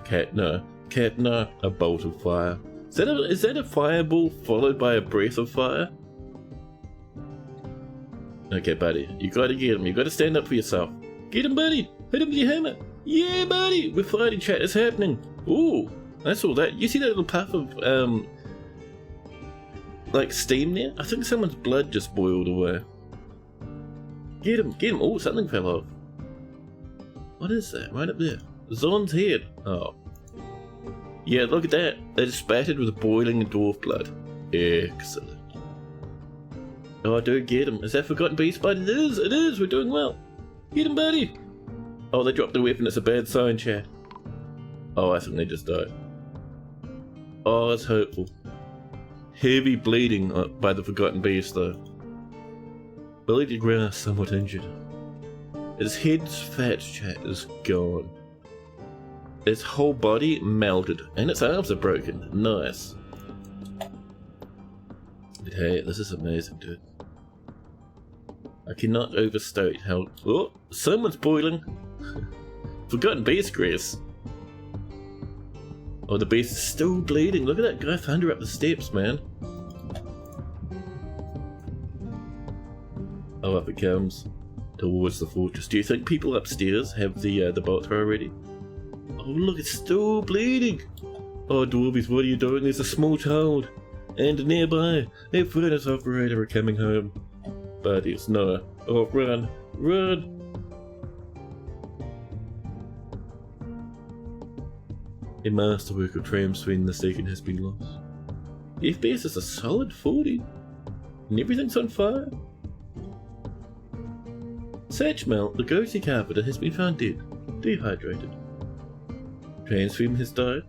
A: Cat, no. A bolt of fire. Is that a fireball followed by a breath of fire? Okay, buddy. You gotta get him. You gotta stand up for yourself. Get him, buddy. Hit him with your hammer. Yeah, buddy. We're fighting, chat. It's happening. Ooh, I saw that. You see that little puff of, like steam there? I think someone's blood just boiled away. Get him. Get him. Oh, something fell off. What is that? Right up there. Zon's head. Oh. Yeah, look at that. That is spattered with boiling dwarf blood. Excellent. Oh, dude, get him. Is that Forgotten Beast, bud? It is. It is. We're doing well. Get him, buddy. Oh, they dropped the weapon. It's a bad sign, chat. Oh, I think they just died. Oh, it's hopeful. Heavy bleeding by the Forgotten Beast, though. Billy de Grass somewhat injured. His head's fat, chat, is gone. Its whole body melted, and its arms are broken. Nice. But hey, this is amazing, dude. I cannot overstate how... Oh, someone's boiling. Forgotten Beast grease. Oh, the beast is still bleeding. Look at that guy thunder up the steps, man. Oh, up it comes. Towards the fortress. Do you think people upstairs have the bolt thrower ready? Oh, look, it's still bleeding. Oh, dwarvies, what are you doing? There's a small child. And nearby, a furnace operator are coming home. Buddies, no. Oh, run. Run. A masterwork of transferring the second has been lost. The FPS is a solid 40. And everything's on fire. Satchmel, the ghostly carpenter, has been found dead. Dehydrated. Transfem has died.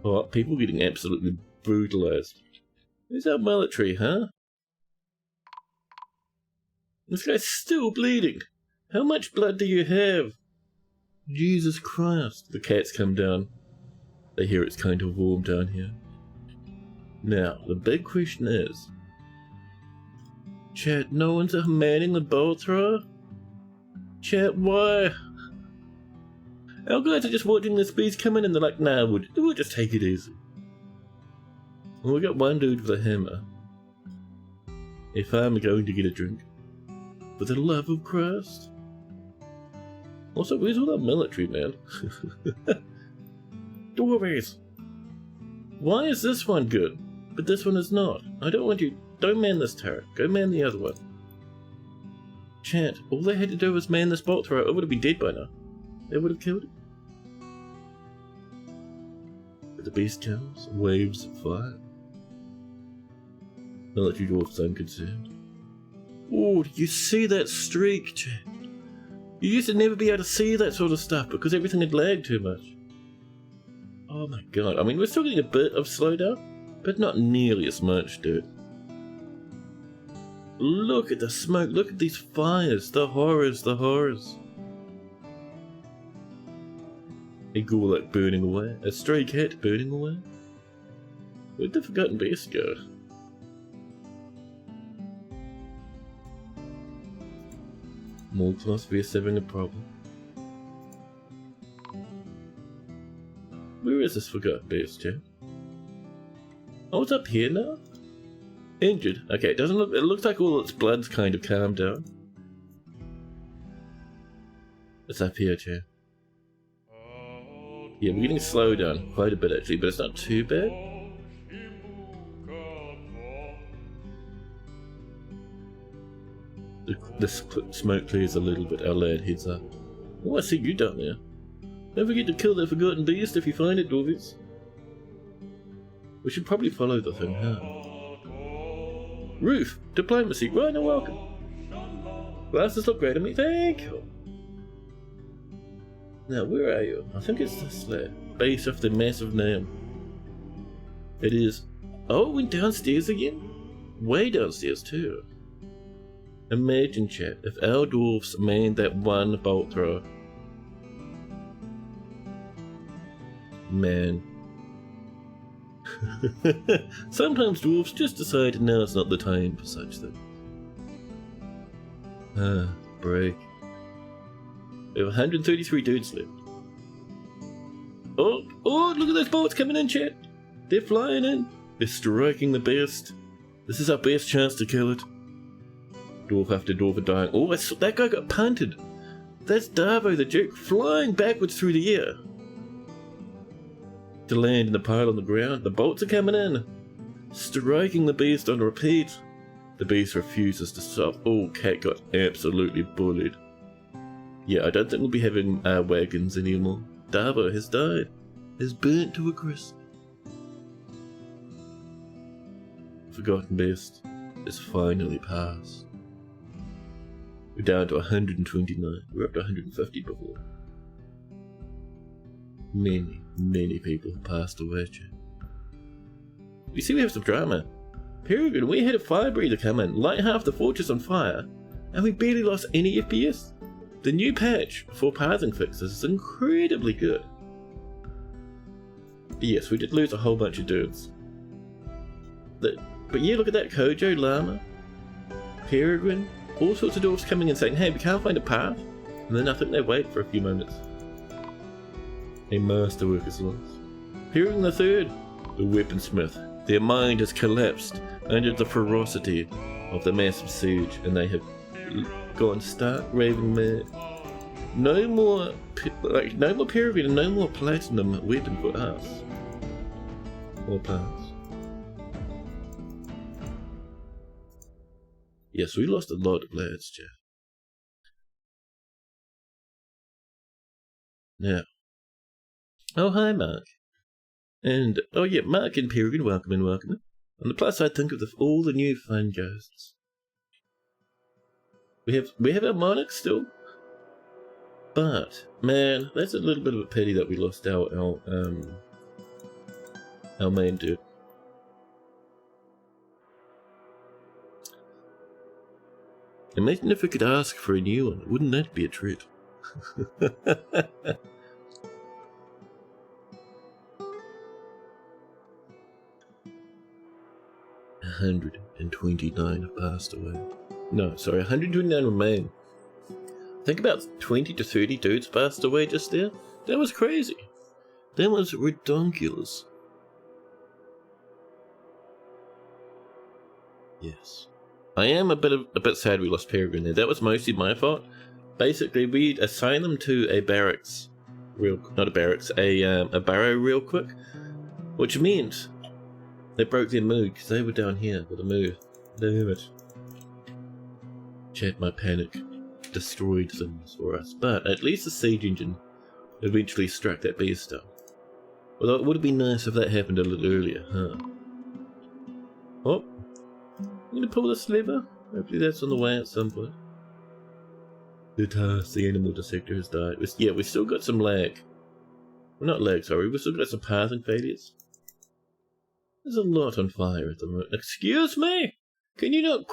A: Oh, people getting absolutely brutalized. Where's our military, huh? This guy's still bleeding. How much blood do you have? Jesus Christ. The cats come down. They hear it's kind of warm down here. Now, the big question is... Chat, no one's manning the bolt thrower? Chat, why? Our guys are just watching this beast come in and they're like, nah, we'll just take it easy. Well, we got one dude with a hammer. If I'm going to get a drink. For the love of Christ. Also, where's all that military, man? Dwarves! Why is this one good, but this one is not? I don't want you... Don't man this turret. Go man the other one. Chat, all they had to do was man this bolt thrower. It would have been dead by now. They would have killed it. But the beast comes, waves of fire. Military dwarfs unconcerned. Oh, did you see that streak, chat? You used to never be able to see that sort of stuff because everything had lagged too much. Oh my god. I mean, we're still getting a bit of slowdown, but not nearly as much, dude. Look at the smoke, look at these fires, the horrors, the horrors. A ghoul burning away, a stray cat burning away. Where'd the Forgotten Beast go? Morgs must be having a problem. Where is this Forgotten Beast, Jim? Oh, it's up here now? Injured. Okay, it doesn't look... It looks like all its blood's kind of calmed down. It's up here, Jim. Yeah, we're getting slowed down quite a bit actually, but it's not too bad. The smoke clears a little bit, our lad heads up. Oh, I see you down there. Don't forget to kill that Forgotten Beast if you find it, Dwarvies. We should probably follow the thing, huh? Roof! Diplomacy! Rhino, welcome! Glasses look great on me, thank you! Now, where are you? I think it's this lad, based off the massive name. It is... Oh, it went downstairs again? Way downstairs, too. Imagine, chat, if our dwarfs manned that one bolt thrower. Man. Sometimes dwarfs just decide now it's not the time for such things. Ah, break. We have 133 dudes left. Oh, look at those bolts coming in, chat. They're flying in. They're striking the beast. This is our best chance to kill it. Dwarf after dwarf are dying. Oh, that guy got punted. That's Darvo the jerk flying backwards through the air to land in a pile on the ground. The bolts are coming in, striking the beast on repeat. The beast refuses to stop. Oh, Cat got absolutely bullied. Yeah, I don't think we'll be having wagons anymore. Darvo has died. Is burnt to a crisp. Forgotten Beast is finally passed. We're down to 129. We were up to 150 before. Many people have passed away. You see, we have some drama. Peregrine, we had a fire breather come in, light half the fortress on fire, and we barely lost any FPS. The new patch for pathing fixes is incredibly good. Yes, we did lose a whole bunch of dudes. But yeah, look at that. Kojo, Llama, Peregrine, all sorts of dwarves coming and saying, hey, we can't find a path. And then I think they wait for a few moments. A masterwork is lost. Peregrine the Third, the weaponsmith. Their mind has collapsed under the ferocity of the massive siege, and they have gone stark raving mad. No more Peregrine and no more platinum weapon for us. Or parts. Yes, we lost a lot of lads, Jeff. Now. Oh, hi, Mark. And, oh yeah, Mark and Peregrine, welcome in. On the plus side, think of all the new fun ghosts. We have our monarch still. But, man, that's a little bit of a pity that we lost our main dude. Imagine if we could ask for a new one. Wouldn't that be a treat? 129 have passed away. No, sorry, 129 remain. I think about 20 to 30 dudes passed away just there. That was crazy. That was redonkulous. Yes. I am a bit sad we lost Peregrine there. That was mostly my fault. Basically, we assigned them to a barracks, a barrow real quick, which meant they broke their mood because they were down here with a move. Damn it. Chat, my panic destroyed things for us, but at least the siege engine eventually struck that beast down. Although it would have been nice if that happened a little earlier, huh? Oh. I'm gonna pull this lever. Hopefully that's on the way at some point. The animal dissector has died. We still got some lag. Well, not lag, sorry. We've still got some pathing failures. There's a lot on fire at the moment. Excuse me? Can you not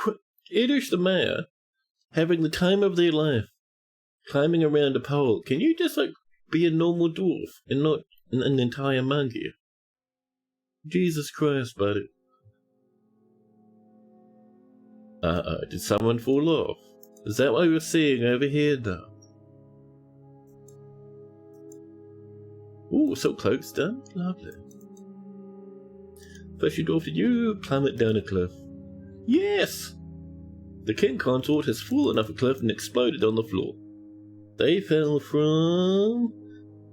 A: Edish the mayor, having the time of their life, climbing around a pole, can you just, be a normal dwarf and not an entire monkey? Jesus Christ, buddy. Did someone fall off? Is that what we're seeing over here now? Ooh, so cloak's done? Lovely. Fleshy dwarf, did you plummet down a cliff? Yes! The king consort has fallen off a cliff and exploded on the floor. They fell from...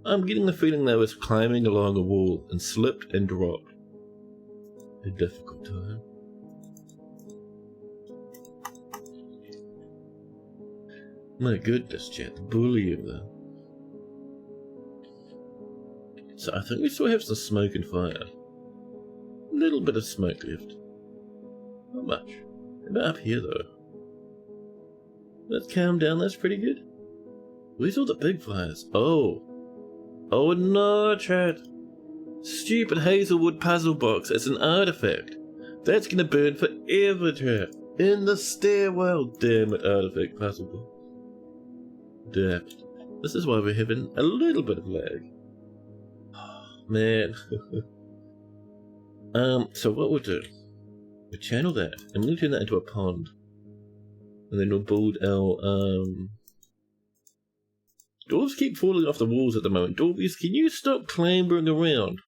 A: I'm getting the feeling they was climbing along a wall and slipped and dropped. A difficult time. My goodness, chat, the bullying there. So I think we still have some smoke and fire. A little bit of smoke left. Not much. About up here though. Let's calm down, that's pretty good. Where's all the big fires? Oh. Oh no, chat. Stupid Hazelwood puzzle box as an artifact. That's gonna burn forever, chat. In the stairwell. Damn it, artifact puzzle box. Damn. This is why we're having a little bit of lag. Oh, man. So what we'll do, we'll channel that, and we'll turn that into a pond. And then we'll build our, Dwarves keep falling off the walls at the moment. Dwarvies, can you stop clambering around?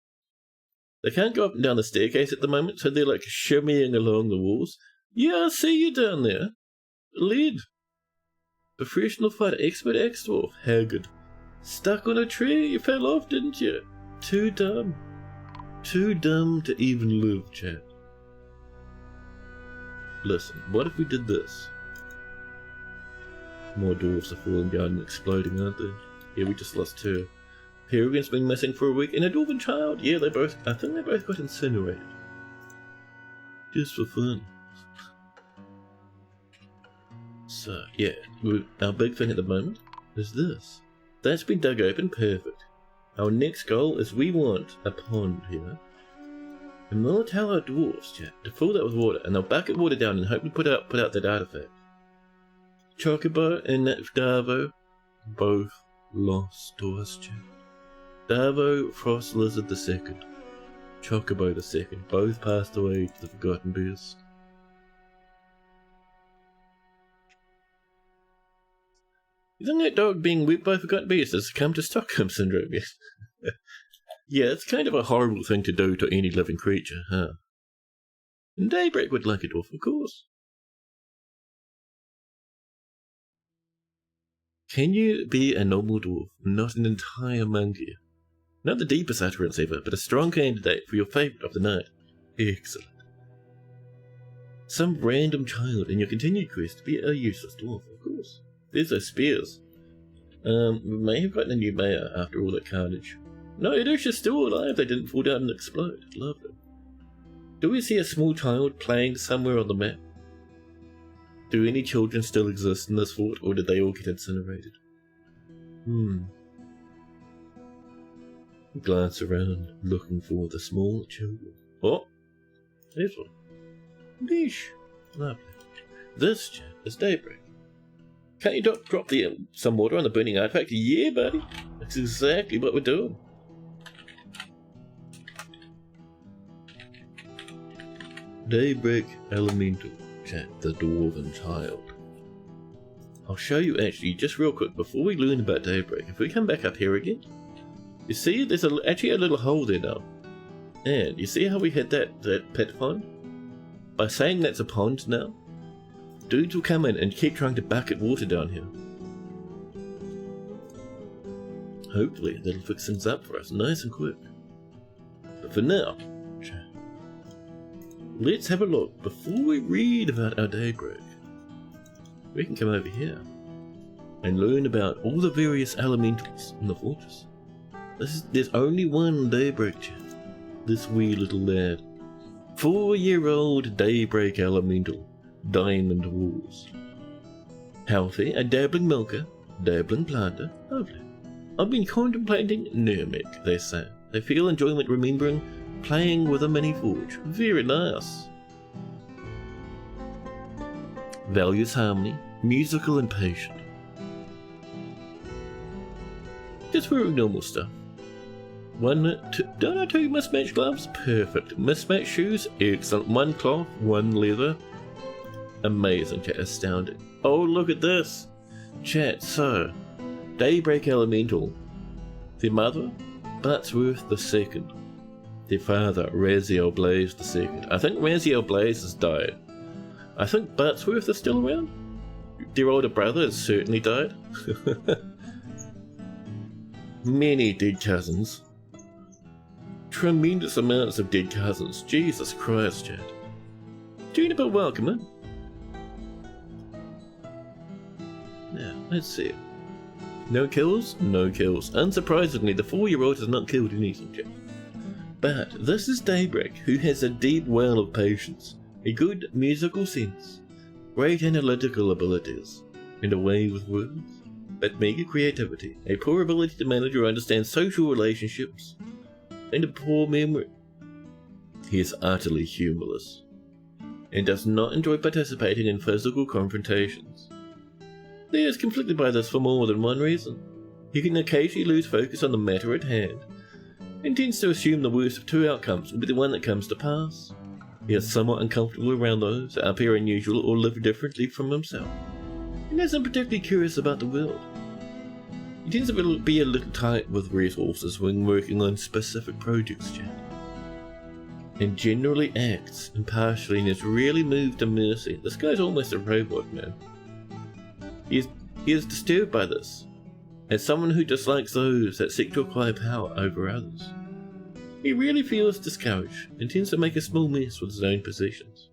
A: They can't go up and down the staircase at the moment, so they're shimmying along the walls. Yeah, I see you down there. Lead. Professional fighter, expert ex-dwarf, haggard. Stuck on a tree, you fell off, didn't you? Too dumb. Too dumb to even live, chat. Listen, what if we did this? More dwarves are falling down and exploding, aren't they? Yeah, we just lost 2. Peregrine's been missing for a week, and a dwarven child. Yeah, I think they both got incinerated. Just for fun. So, yeah, our big thing at the moment is this. That's been dug open, perfect. Our next goal is we want a pond here. And we'll tell our dwarves, chat, to fill that with water, and they'll bucket water down and hopefully put out that artifact. Chocobo and Darvo, both lost to us, chat. Darvo, Frost Lizard the second. Chocobo the second, both passed away to the Forgotten Beast. You think that dog being whipped by Forgotten Beast has come to Stockholm Syndrome yet? Yeah, it's kind of a horrible thing to do to any living creature, huh? And Daybreak would like it off, of course. Can you be a normal dwarf, not an entire monkey? Not the deepest utterance ever, but a strong candidate for your favourite of the night. Excellent. Some random child in your continued quest to be a useless dwarf, of course. There's those spears. We may have gotten a new mayor after all that carnage. No, Edusha's still alive. They didn't fall down and explode. Loved it. Do we see a small child playing somewhere on the map? Do any children still exist in this fort, or did they all get incinerated? Glance around, looking for the small children. Oh, there's one. Niche. Lovely. This chat is Daybreak. Can't you drop some water on the burning artifact? Yeah, buddy. That's exactly what we're doing. Daybreak Elemental, chat, the Dwarven Child. I'll show you actually, just real quick, before we learn about Daybreak, if we come back up here again, you see there's actually a little hole there now. And you see how we hit that pit pond? By saying that's a pond now, dudes will come in and keep trying to bucket water down here. Hopefully that'll fix things up for us nice and quick. But for now, let's have a look. Before we read about our Daybreak, we can come over here and learn about all the various elementals in the fortress. There's only one Daybreak chat. This wee little lad. 4-year-old Daybreak Elemental. Diamond Walls. Healthy, a dabbling milker, dabbling planter. Lovely. I've been contemplating Nermic, they say. They feel enjoyment remembering playing with a mini forge. Very nice. Values harmony, musical and patient. Just wearing normal stuff. Don't I tell you mismatched gloves? Perfect. Mismatched shoes? Excellent. 1 cloth, 1 leather. Amazing, chat. Astounding. Oh, look at this. Chat, so, Daybreak Elemental. Their mother, Buttsworth II. Their father, Raziel Blaze II. I think Raziel Blaze has died. I think Buttsworth is still around. Their older brother has certainly died. Many dead cousins. Tremendous amounts of dead cousins. Jesus Christ, chat. Juniper, welcome in. Now, let's see. No kills? No kills. Unsurprisingly, the 4-year-old has not killed anything, chat. But this is Daybreak, who has a deep well of patience, a good musical sense, great analytical abilities, and a way with words, but mega creativity, a poor ability to manage or understand social relationships, and a poor memory. He is utterly humorless, and does not enjoy participating in physical confrontations. He is conflicted by this for more than one reason. He can occasionally lose focus on the matter at hand, and tends to assume the worst of 2 outcomes will be the one that comes to pass. He is somewhat uncomfortable around those that appear unusual or live differently from himself, and isn't particularly curious about the world. He tends to be a little tight with resources when working on specific projects, chat, and generally acts impartially and is rarely moved to mercy. This guy's almost a robot, man. He is disturbed by this, as someone who dislikes those that seek to acquire power over others. He really feels discouraged and tends to make a small mess with his own possessions.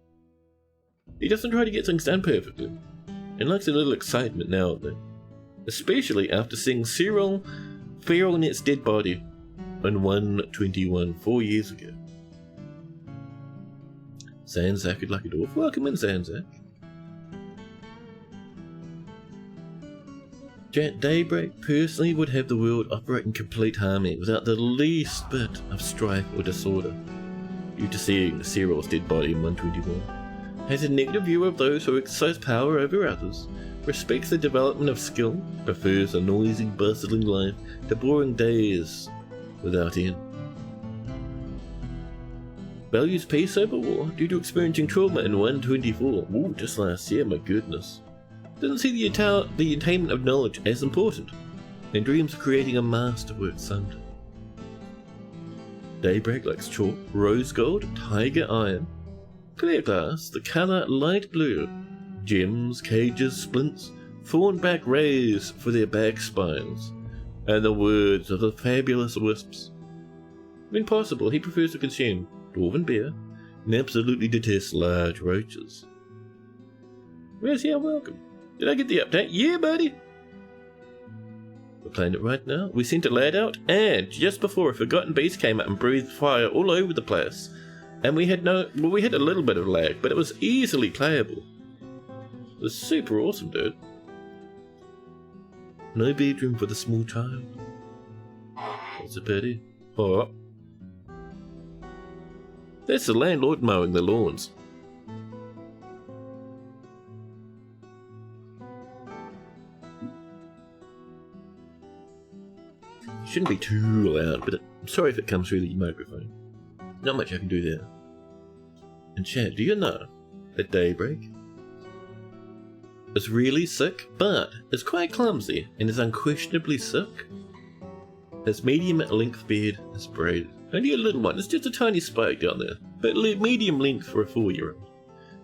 A: He doesn't try to get things done perfectly, and likes a little excitement now and then, especially after seeing Cyril Feralnet's dead body on 121 4 years ago. Zanzak would like a dwarf. Welcome in, Zanzak. Jack Daybreak personally would have the world operate in complete harmony without the least bit of strife or disorder. Due to seeing Cyril's dead body in 121, has a negative view of those who exercise power over others, respects the development of skill, prefers a noisy, bustling life to boring days without end. Values peace over war due to experiencing trauma in 124. Ooh, just last year, my goodness. Doesn't see the attainment of knowledge as important, and dreams of creating a masterwork someday. Daybreak likes chalk, rose gold, tiger iron, clear glass, the colour light blue, gems, cages, splints, thornback rays for their back spines, and the words of the fabulous wisps. When possible, he prefers to consume dwarven beer, and absolutely detests large roaches. Where's here? Welcome. Did I get the update? Yeah, buddy! We're playing it right now. We sent a lad out, and just before a forgotten beast came up and breathed fire all over the place, and we had a little bit of lag, but it was easily playable. It was super awesome, dude. No bedroom for the small child. That's a pity. Oh. That's the landlord mowing the lawns. Shouldn't be too loud, but I'm sorry if it comes through the microphone. Not much I can do there. And chat, do you know that Daybreak is really sick, but is quite clumsy and is unquestionably sick? His medium length beard is braided. Only a little one, it's just a tiny spike down there, but medium length for a 4-year-old.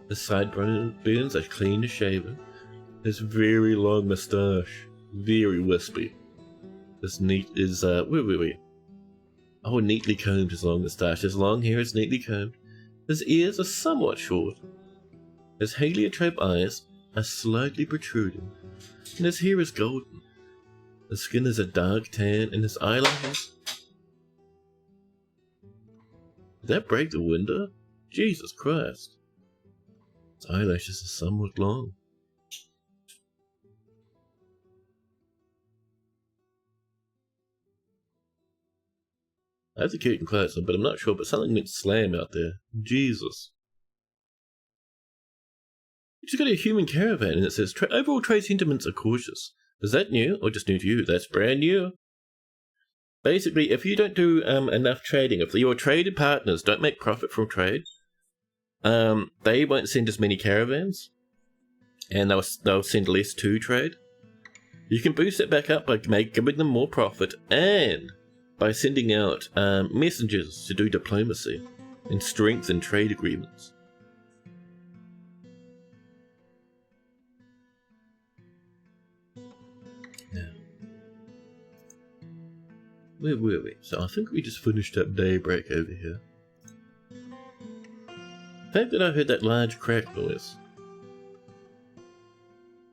A: His sideburns are clean as shaven. His very long moustache, very wispy. His neatly combed his long moustache. His long hair is neatly combed. His ears are somewhat short. His heliotrope eyes are slightly protruding, and his hair is golden. His skin is a dark tan, and his eyelashes... Did that break the window? Jesus Christ. His eyelashes are somewhat long. I have the curtain closed on, but I'm not sure, but something went slam out there. Jesus. You just got a human caravan and it says, overall trade sentiments are cautious. Is that new, or just new to you? That's brand new. Basically, if you don't do enough trading, if your traded partners don't make profit from trade, they won't send as many caravans, and they'll send less to trade. You can boost it back up by giving them more profit, and by sending out messengers to do diplomacy and strengthen trade agreements. Now, where were we? So I think we just finished up Daybreak over here. The fact that I heard that large crack noise,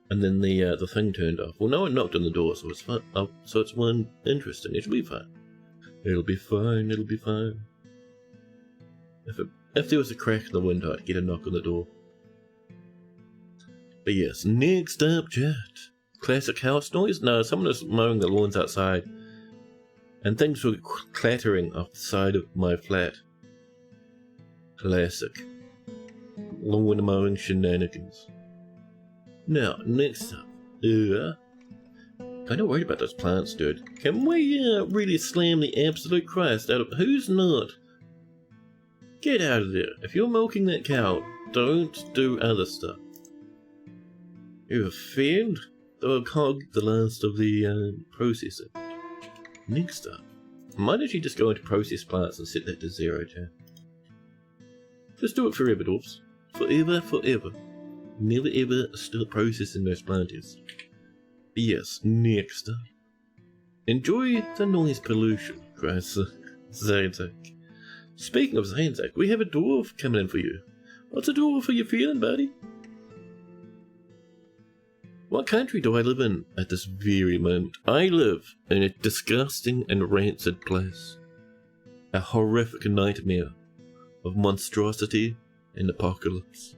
A: and then the thing turned off. Well, no one knocked on the door, so it's fine. Oh, so it's one interesting. It'll be fine. It'll be fine, it'll be fine. If there was a crack in the window, I'd get a knock on the door. But yes, next up, chat. Classic house noise? No, someone was mowing the lawns outside, and things were clattering off the side of my flat. Classic. Lawn mowing shenanigans. Now, next up. Kinda worried about those plants, dude. Can we really slam the absolute Christ out of... Who's not? Get out of there. If you're milking that cow, don't do other stuff. You're a fiend? They'll cog the last of the processing. Next up. Why don't you just go into process plants and set that to 0, chat? Just do it forever, dwarfs. Forever, forever. Never ever stop processing those planters. Yes, next up. Enjoy the noise pollution, cries Zanzak. Speaking of Zanzak, we have a dwarf coming in for you. What's a dwarf are you feeling, buddy? What country do I live in at this very moment? I live in a disgusting and rancid place. A horrific nightmare of monstrosity and apocalypse.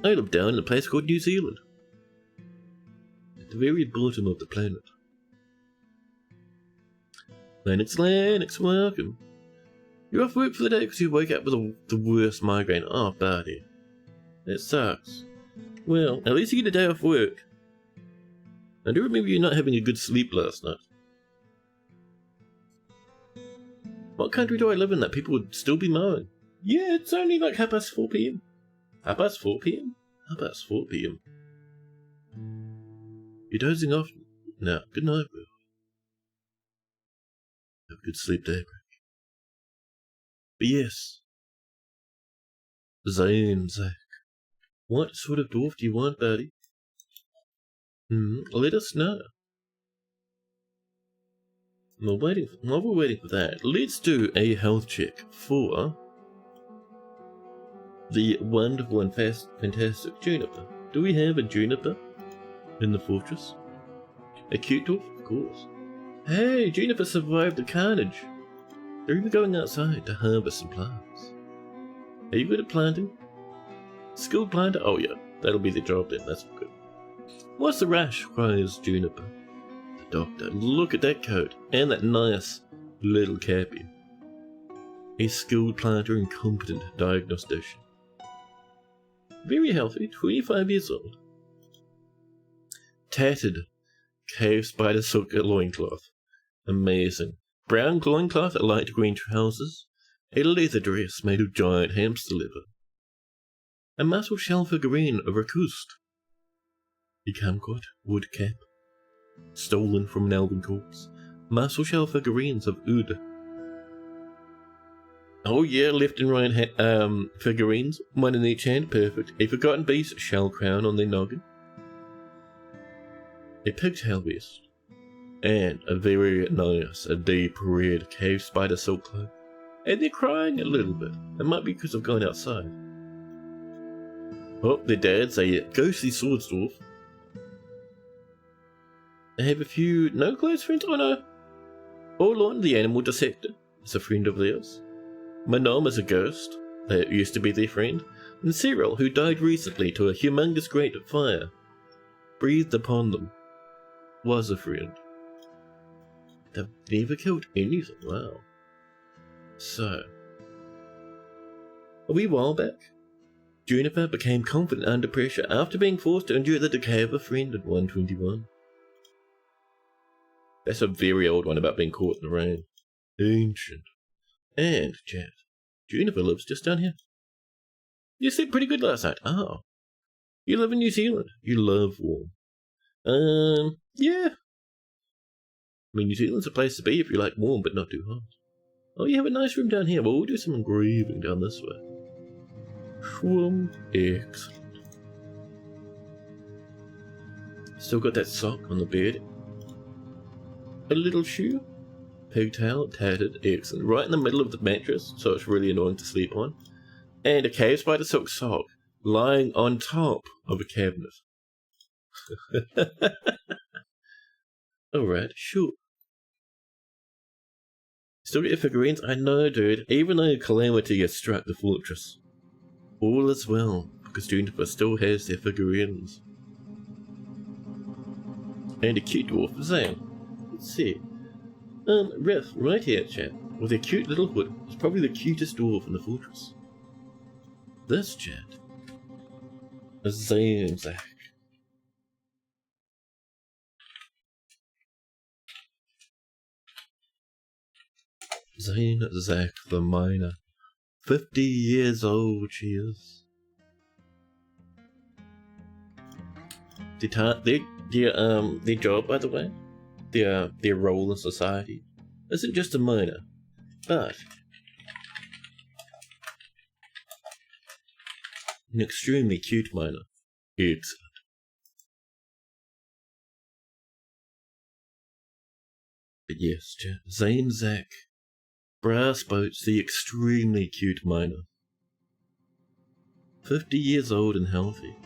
A: I live down in a place called New Zealand. At the very bottom of the planet. Lennox, welcome. You're off work for the day because you wake up with the worst migraine. Oh, buddy. That sucks. Well, at least you get a day off work. I do remember you not having a good sleep last night. What country do I live in that people would still be mowing? Yeah, it's only like 4:30 PM. 4:30 PM? 4:30 PM. You're dozing off now. Good night, bro. Have a good sleep, Daybreak. But yes. Zanzak. What sort of dwarf do you want, buddy? Let us know. While we're waiting for that, let's do a health check for the wonderful and fantastic Juniper. Do we have a Juniper in the fortress? A cute dwarf? Of course. Hey, Juniper survived the carnage. They're even going outside to harvest some plants. Are you good at planting? Skilled planter? Oh yeah, that'll be the job then, that's good. What's the rush? Cries Juniper. The doctor. Look at that coat, and that nice little cappy. A skilled planter and competent diagnostician. Very healthy, 25 years old. Tattered cave spider silk loincloth. Amazing. Brown loincloth, light green trousers, a leather dress made of giant hamster liver. A muscle shell figurine of Rakust. A camcot wood cap, stolen from an elven corpse. Muscle shell figurines of Ood. Oh yeah, left and right figurines, one in each hand, perfect. A forgotten beast shell crown on their noggin. A pigtail vest. And a very nice, a deep red cave spider silk cloak. And they're crying a little bit. It might be because I've gone outside. Oh, their dad's a ghostly sword dwarf. They have a few no close friends. Oh no. Orlon, the animal dissector, is a friend of theirs. Manom is a ghost. That used to be their friend. And Cyril, who died recently to a humongous grate of fire, breathed upon them, was a friend. They've never killed anything. Wow. So, a wee while back, Juniper became confident under pressure after being forced to endure the decay of a friend at 121. That's a very old one about being caught in the rain. Ancient. And, chat, Juniper lives just down here. You slept pretty good last night. Oh. You live in New Zealand. You love warm. Yeah. I mean, New Zealand's a place to be if you like warm but not too hot. Oh, you have a nice room down here. Well, we'll do some engraving down this way. Excellent. Still got that sock on the bed. A little shoe. Pigtail, tattered, excellent. Right in the middle of the mattress, so it's really annoying to sleep on. And a cave spider silk sock lying on top of a cabinet. Alright, sure. Still get your figurines? I know, dude. Even though calamity has struck the fortress, all is well, because Juniper still has their figurines. And a cute dwarf, Zane. Let's see. Riff, right here, chat, with a cute little hood, is probably the cutest dwarf in the fortress. This chat is Zanzak. Zanzak the miner. 50 years old she is. Their job, by the way, their role in society isn't just a miner, but an extremely cute miner. Excellent. But yes, Zane Zack, Brass Boats, the extremely cute miner. 50 years old and healthy.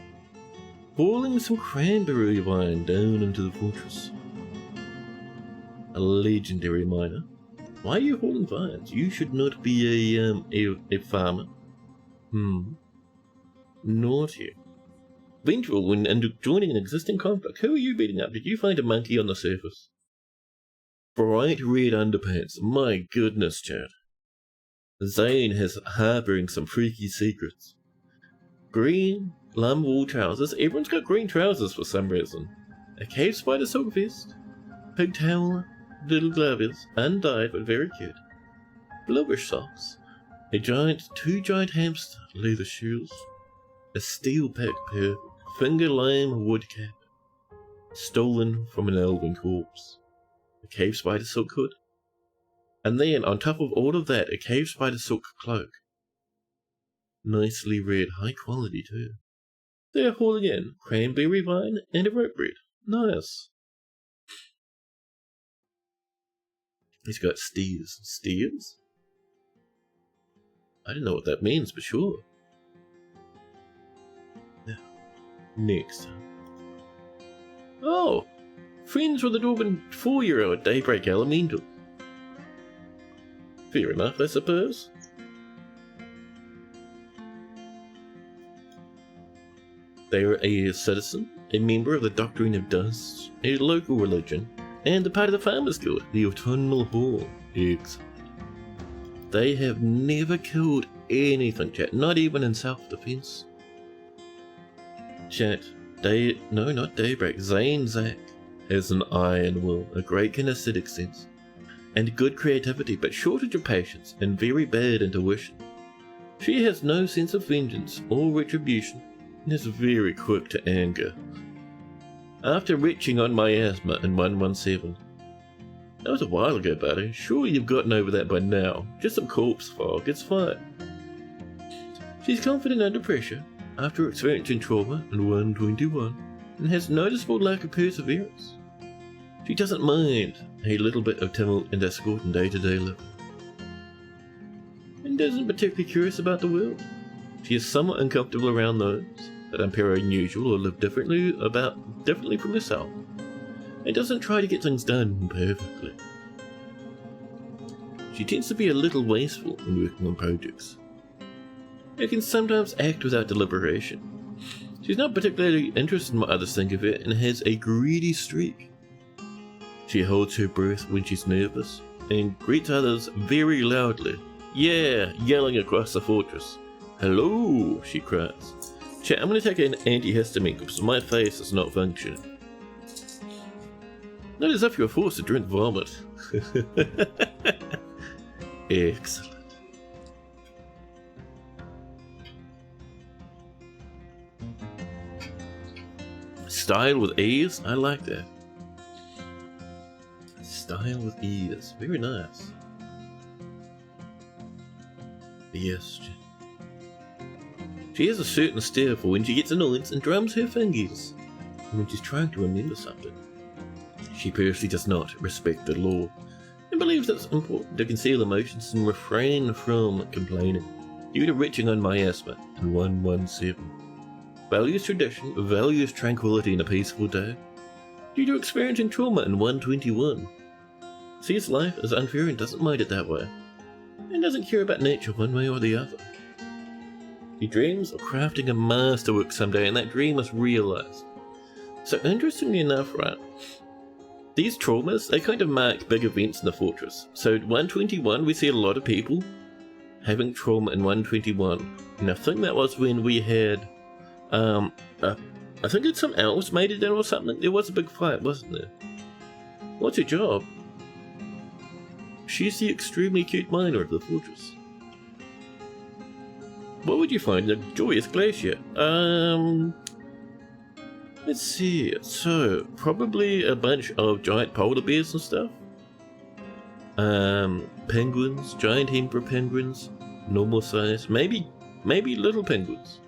A: Hauling some cranberry wine down into the fortress. A legendary miner. Why are you hauling vines? You should not be a farmer. Naughty. Vengeful and joining an existing conflict. Who are you beating up? Did you find a monkey on the surface? Bright red underpants. My goodness, Chad. Zane has harboring some freaky secrets. Green lamb wool trousers. Everyone's got green trousers for some reason. A cave spider silk vest. Pigtail little gloves. Undyed but very cute. Bluish socks. Two giant hamster leather shoes. A steel-packed pair. Finger lime wood cap. Stolen from an elven corpse. A cave spider silk hood. And then, on top of all of that, a cave spider silk cloak. Nicely read, high quality too. They're hauling in cranberry wine and a rope bread. Nice. He's got steers. Steers? I don't know what that means, but sure. Now, next. Oh! Friends with the Dwarven 4-year-old Daybreak Elemental. Fair enough, I suppose. They are a citizen, a member of the Doctrine of Dust, a local religion, and a part of the Farmers Guild, the Autumnal Hall. Excellent. They have never killed anything, chat, not even in self-defense. Chat, not Daybreak, Zane Zack has an iron will, a great kinesthetic sense, and good creativity, but shortage of patience and very bad intuition. She has no sense of vengeance or retribution, and is very quick to anger. After reaching on my asthma in 117. That was a while ago, buddy. Sure you've gotten over that by now. Just some corpse fog, it's fine. She's confident under pressure, after experiencing trauma in 121, and has noticeable lack of perseverance. She doesn't mind a little bit of tumult and discord in day-to-day living. And isn't particularly curious about the world. She is somewhat uncomfortable around those that appear unusual or live differently from herself, and doesn't try to get things done perfectly. She tends to be a little wasteful when working on projects. It can sometimes act without deliberation. She's not particularly interested in what others think of it and has a greedy streak. She holds her breath when she's nervous and greets others very loudly. Yeah, yelling across the fortress. Hello, she cries. Chat, I'm going to take an antihistamine because my face is not functioning. Not as if you're forced to drink vomit. Excellent. Style with ease? I like that. Style with ease. Very nice. Yes. She has a certain stare for when she gets annoyed and drums her fingers when she's trying to remember something. She personally does not respect the law and believes it's important to conceal emotions and refrain from complaining due to reaching on miasma in 117. Values tradition, values tranquility in a peaceful day due to experiencing trauma in 121. Sees life as unfair and doesn't mind it that way, and doesn't care about nature one way or the other. He dreams of crafting a masterwork someday, and that dream is realized. So interestingly enough, right, these traumas, they kind of mark big events in the fortress. So 121, we see a lot of people having trauma in 121. And I think that was when we had, I think it's some elves made it in or something. There was a big fight, wasn't there? What's your job? She's the extremely cute miner of the fortress. What would you find in a joyous glacier? Let's see. So, probably a bunch of giant polar bears and stuff. Penguins, giant emperor penguins, normal size. Maybe little penguins.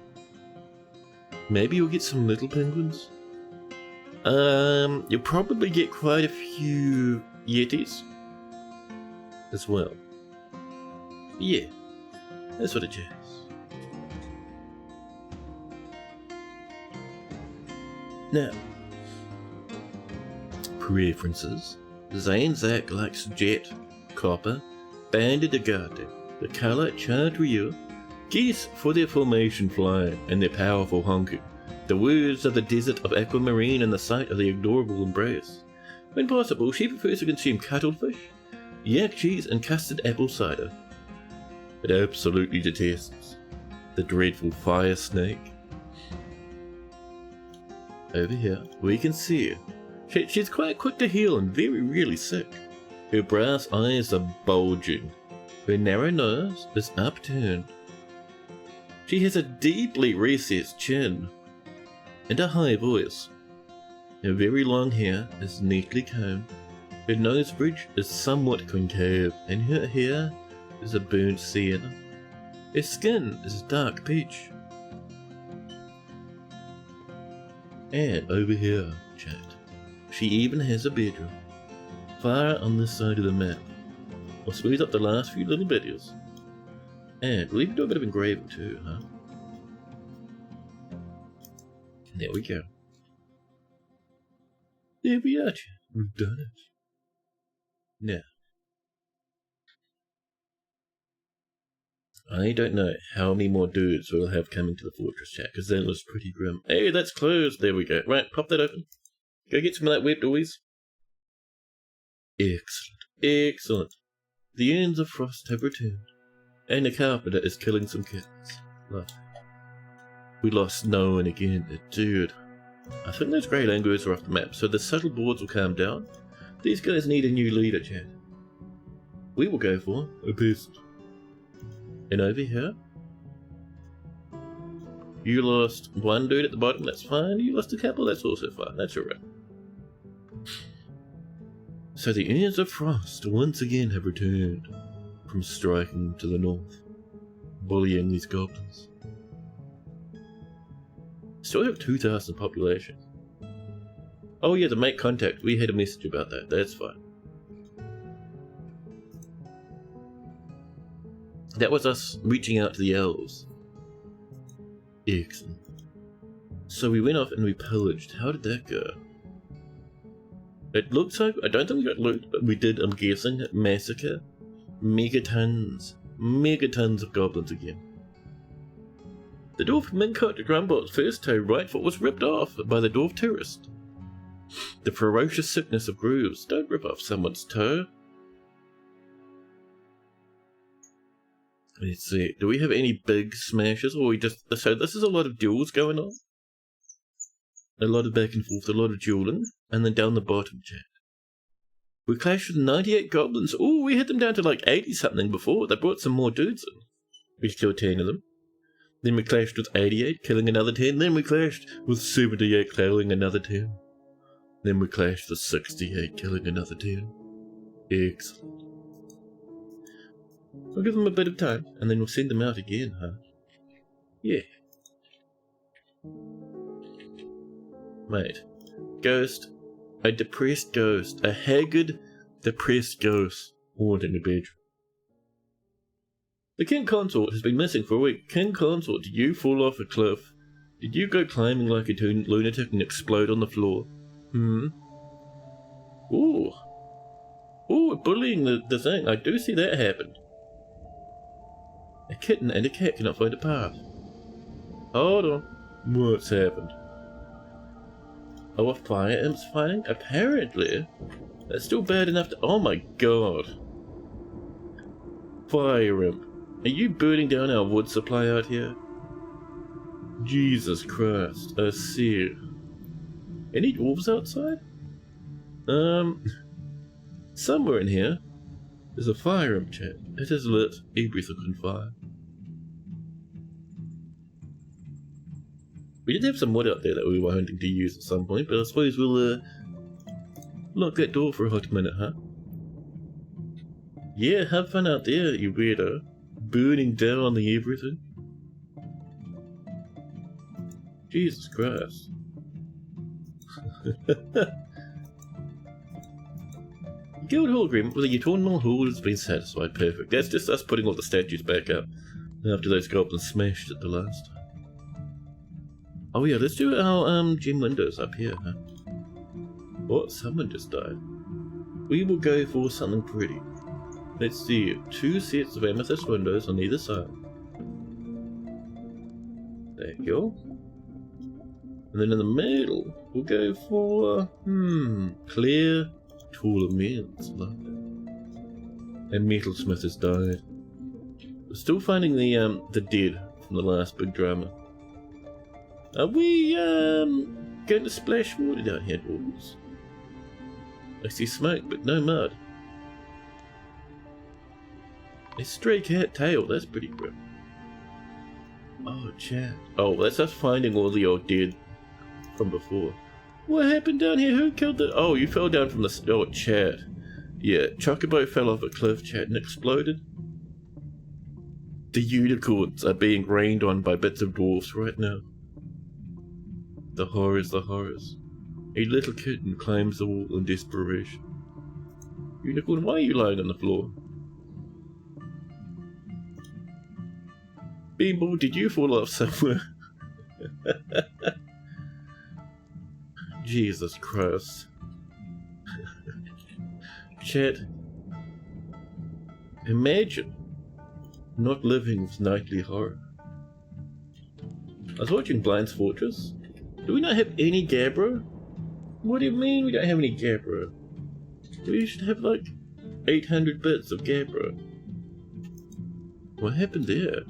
A: Maybe you'll get some little penguins. You'll probably get quite a few Yetis as well. Yeah, that's what it is. Now, preferences. Zanzak likes jet, copper, banded agate, the color chartreuse, geese for their formation flying and their powerful honking, the words of the desert of aquamarine and the sight of the adorable embrace. When possible, she prefers to consume cuttlefish, yak cheese and custard apple cider. It absolutely detests the dreadful fire snake. Over here, we can see her. She's quite quick to heal and very really sick. Her brass eyes are bulging. Her narrow nose is upturned. She has a deeply recessed chin and a high voice. Her very long hair is neatly combed. Her nose bridge is somewhat concave and her hair is a burnt sienna. Her skin is dark peach. And over here, chat, she even has a bedroom, far on this side of the map. I'll smooth up the last few little bits. And we'll even do a bit of engraving too, huh? There we go. There we are, chat. We've done it. Now, I don't know how many more dudes we'll have coming to the fortress, chat, because that was pretty grim. Hey, that's closed. There we go. Right, pop that open. Go get some of that web, boys. Excellent. Excellent. The ends of frost have returned, and the carpenter is killing some kittens. Lovely. We lost snow and again, dude. I think those grey languors are off the map, so the subtle boards will calm down. These guys need a new leader, chat. We will go for a peasant. And over here, you lost one dude at the bottom, that's fine. You lost a couple, that's also fine. That's alright. So the ends of frost once again have returned from striking to the north, bullying these goblins. Still have 2,000 population. Oh yeah, to make contact, we had a message about that, that's fine. That was us reaching out to the elves. Excellent. So we went off and we pillaged. How did that go? It looks like, I don't think we got loot, but we did, I'm guessing, massacre. Megatons of goblins again. The dwarf Minkot Grumbot's first toe right foot was ripped off by the dwarf tourist. The ferocious sickness of grooves. Don't rip off someone's toe. Let's see, do we have any big smashes, or we just, so this is a lot of duels going on. A lot of back and forth, a lot of dueling, and then down the bottom, chat. We clashed with 98 goblins. Oh, we hit them down to like 80 something before. They brought some more dudes in. We killed 10 of them. Then we clashed with 88, killing another 10. Then we clashed with 78, killing another 10. Then we clashed with 68, killing another 10. Excellent. We'll give them a bit of time, and then we'll send them out again, huh? Yeah. Mate. Ghost. A depressed ghost. A haggard, depressed ghost haunting a bedroom. The King Consort has been missing for a week. King Consort, did you fall off a cliff? Did you go climbing like a lunatic and explode on the floor? Ooh. Ooh, bullying the thing. I do see that happen. A kitten and a cat cannot find a path. Hold on. What's happened? Oh, a fire imp's fighting? Apparently. That's still bad enough to... Oh my god. Fire imp. Are you burning down our wood supply out here? Jesus Christ. A seer. Any dwarves outside? Somewhere in here. There's a fire imp, chat. It has lit everything on fire. We did have some wood out there that we were hoping to use at some point, but I suppose we'll lock that door for a hot minute, huh? Yeah, have fun out there, you weirdo. Burning down the everything. Jesus Christ. You Guildhall agreement with the Eternal Hall has been satisfied. Perfect. That's just us putting all the statues back up after those goblins smashed it the last time. Oh yeah, let's do our gem windows up here, huh? What? Someone just died. We will go for something pretty. Let's see, 2 sets of amethyst windows on either side. There you go. And then in the middle, we'll go for, clear tall amends. Love it. And Metalsmith has died. We're still finding the dead from the last big drama. Are we, going to splash water down here, dwarves? I see smoke, but no mud. A stray cat tail, that's pretty grim. Oh, chat. Oh, that's us finding all the old dead from before. What happened down here? Who killed the... Oh, you fell down from the... Oh, chat. Yeah, Chocobo fell off a cliff, chat, and exploded. The unicorns are being rained on by bits of dwarfs right now. The horrors, the horrors. A little kitten climbs the wall in desperation. Unicorn, why are you lying on the floor? Beanball, did you fall off somewhere? Jesus Christ. Chat. Imagine not living with nightly horror. I was watching Dwarf Fortress. Do we not have any Gabbro? What do you mean we don't have any Gabbro? We should have like 800 bits of Gabbro. What happened there?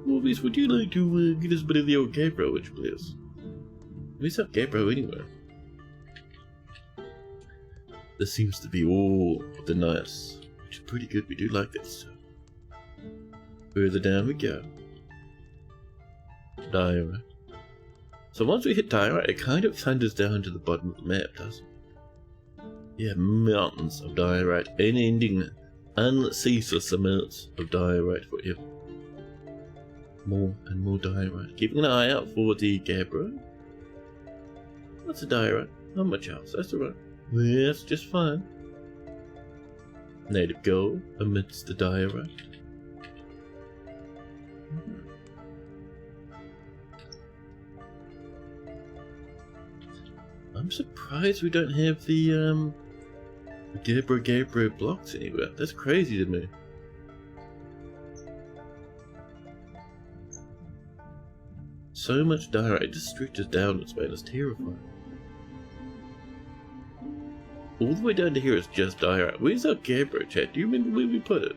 A: Wolvies, would you like to get us a bit of the old Gabbro, which please? Where's that Gabbro anyway? This seems to be all of the nice, which is pretty good. We do like that stuff. Further down we go. Diorite. So once we hit Diorite, it kind of thunders down to the bottom of the map, doesn't it? Yeah, mountains of Diorite, unending, unceaseless amounts of Diorite forever. More and more Diorite. Keeping an eye out for the Gabbro. What's a Diorite? Not much else, that's alright. That's just fine. Native gold amidst the Diorite. I'm surprised we don't have the Gabbro blocks anywhere. That's crazy to me. So much diorite, it just stretches downwards, man. It's terrifying. All the way down to here is just diorite. Where's our Gabbro, chat? Do you remember where we put it?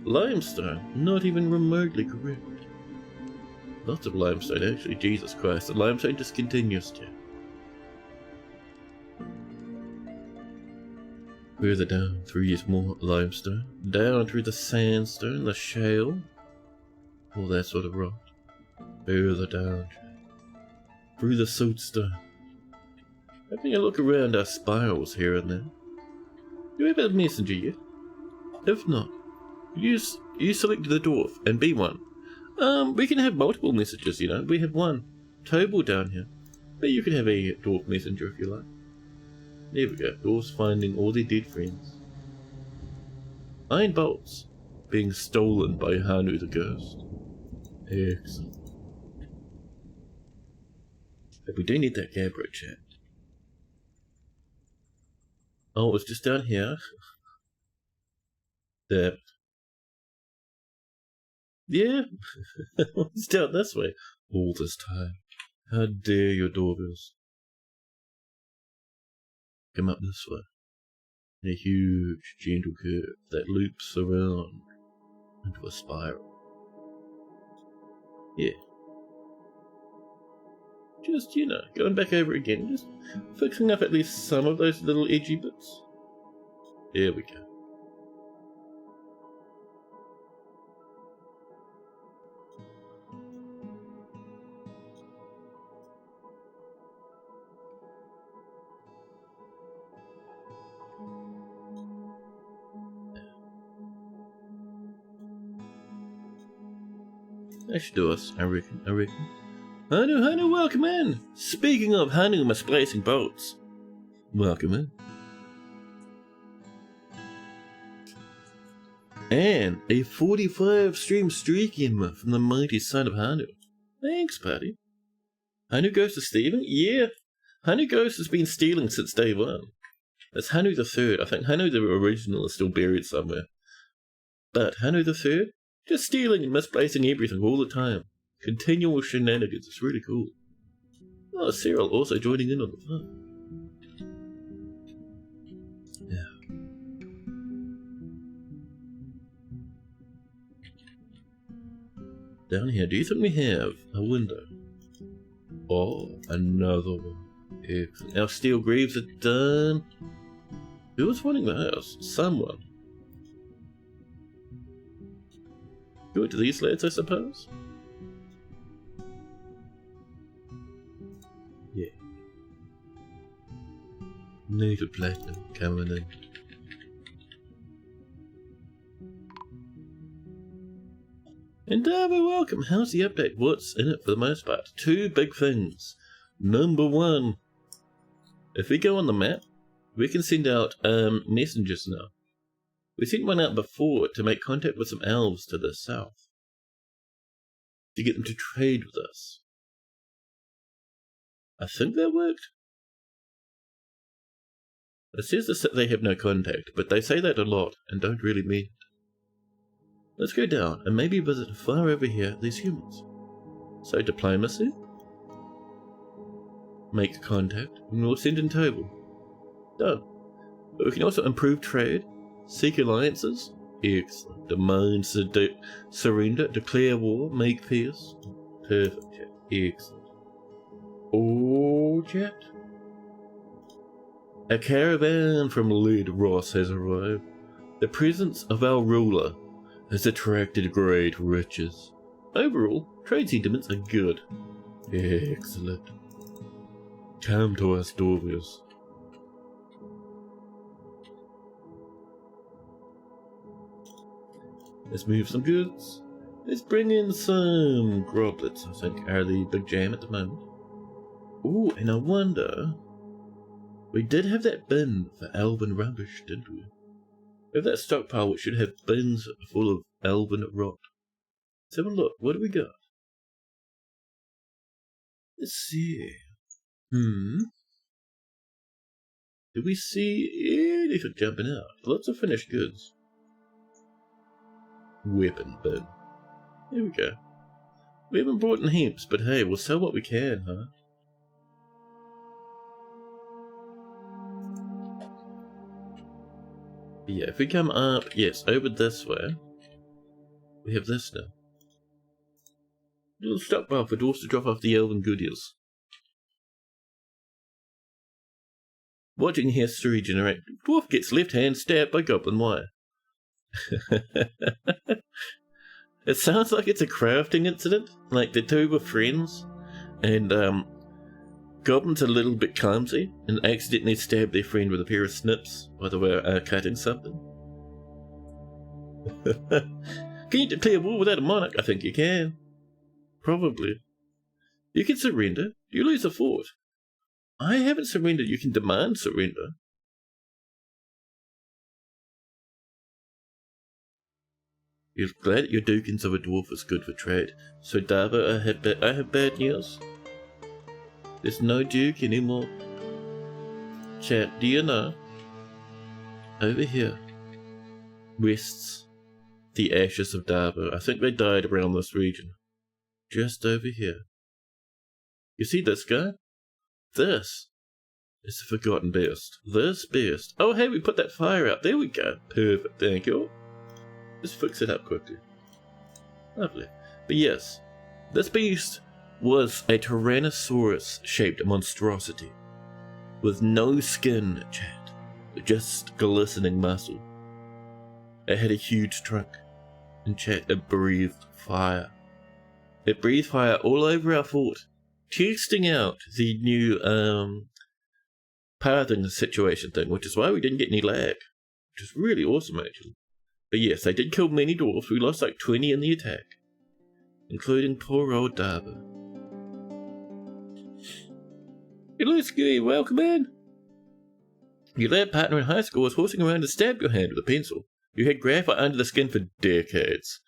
A: Limestone. Not even remotely correct. Lots of limestone, actually. Jesus Christ. The limestone just continues, chat. Further down through yet more limestone. Down through the sandstone, the shale. All that sort of rock. Further down. Through the siltstone. Having a look around our spirals here and there. Do we have a messenger yet? If not, you select the dwarf and be one. We can have multiple messages, you know. We have one. Tobal down here. But you can have a dwarf messenger if you like. There we go. Dwarfs finding all their dead friends. Iron bolts being stolen by Hanu the Ghost. Excellent. But we do need that Gabbro, chat. Oh, it's just down here. There. Yeah. It's down this way. All this time. How dare your doorbells. Come up this way. A huge, gentle curve that loops around into a spiral. Yeah. Just, you know, going back over again, just fixing up at least some of those little edgy bits. There we go. That should do us, I reckon. Hanu, welcome in! Speaking of Hanu misplacing bolts, welcome in. And a 45 stream streak emma from the mighty son of Hanu. Thanks, buddy. Hanu Ghost is stealing? Yeah. Hanu Ghost has been stealing since day one. It's Hanu the Third. I think Hanu the original is still buried somewhere. But Hanu the Third, just stealing and misplacing everything all the time. Continual shenanigans. It's really cool. Oh, Cyril also joining in on the fun. Yeah. Down here, do you think we have a window? Oh, another one. Excellent. Our steel greaves are done. Who was wanting the house? Someone. Good to these lads, I suppose? Yeah. Native platinum coming in. And welcome. How's the update? What's in it for the most part? Two big things. Number one, if we go on the map, we can send out messengers now. We sent one out before to make contact with some elves to the south. To get them to trade with us. I think that worked. It says that they have no contact, but they say that a lot and don't really mean it. Let's go down and maybe visit far over here these humans. So diplomacy. Make contact and we'll send in table. Done. But we can also improve trade, seek alliances. Excellent. Demand surrender, declare war, make peace. Perfect, chat. Excellent. Oh, chat. A caravan from Lid Ross has arrived. The presence of our ruler has attracted great riches. Overall, trade sentiments are good. Excellent. Come to us, Dwarves. Let's move some goods. Let's bring in some groblets, I think, are the big jam at the moment. Ooh, and I wonder... We did have that bin for elven rubbish, didn't we? We have that stockpile which should have bins full of elven rot. Let's have a look. What do we got? Let's see. Do we see anything jumping out? Lots of finished goods. Weapon bin. Here we go. We haven't brought in heaps, but hey, we'll sell what we can, huh? Yeah, if we come up, yes, over this way, we have this now. Little stockpile for dwarfs to drop off the elven goodies. Watching history generate. Dwarf gets left hand stabbed by goblin wire. It sounds like it's a crafting incident. Like the two were friends, and Goblin's a little bit clumsy and accidentally stabbed their friend with a pair of snips while they were cutting something. Can you declare war without a monarch? I think you can. Probably. You can surrender. You lose a fort. I haven't surrendered. You can demand surrender. You're glad that your Dukins of a dwarf is good for trade. So Dava, I have bad news. There's no Duke anymore. Chat, do you know? Over here rests the ashes of Dava. I think they died around this region. Just over here. You see this guy? This is the forgotten beast. This beast. Oh hey, we put that fire out. There we go. Perfect, thank you. Just fix it up quickly. Lovely. But yes, this beast was a Tyrannosaurus-shaped monstrosity. With no skin, chat. Just glistening muscle. It had a huge trunk. And chat, it breathed fire. It breathed fire all over our fort. Testing out the new, pathing situation thing, which is why we didn't get any lag. Which is really awesome, actually. But yes, they did kill many dwarves. We lost like 20 in the attack. Including poor old Dava. Hello, Skewy, welcome in. Your lab partner in high school was horsing around and stabbed your hand with a pencil. You had graphite under the skin for decades.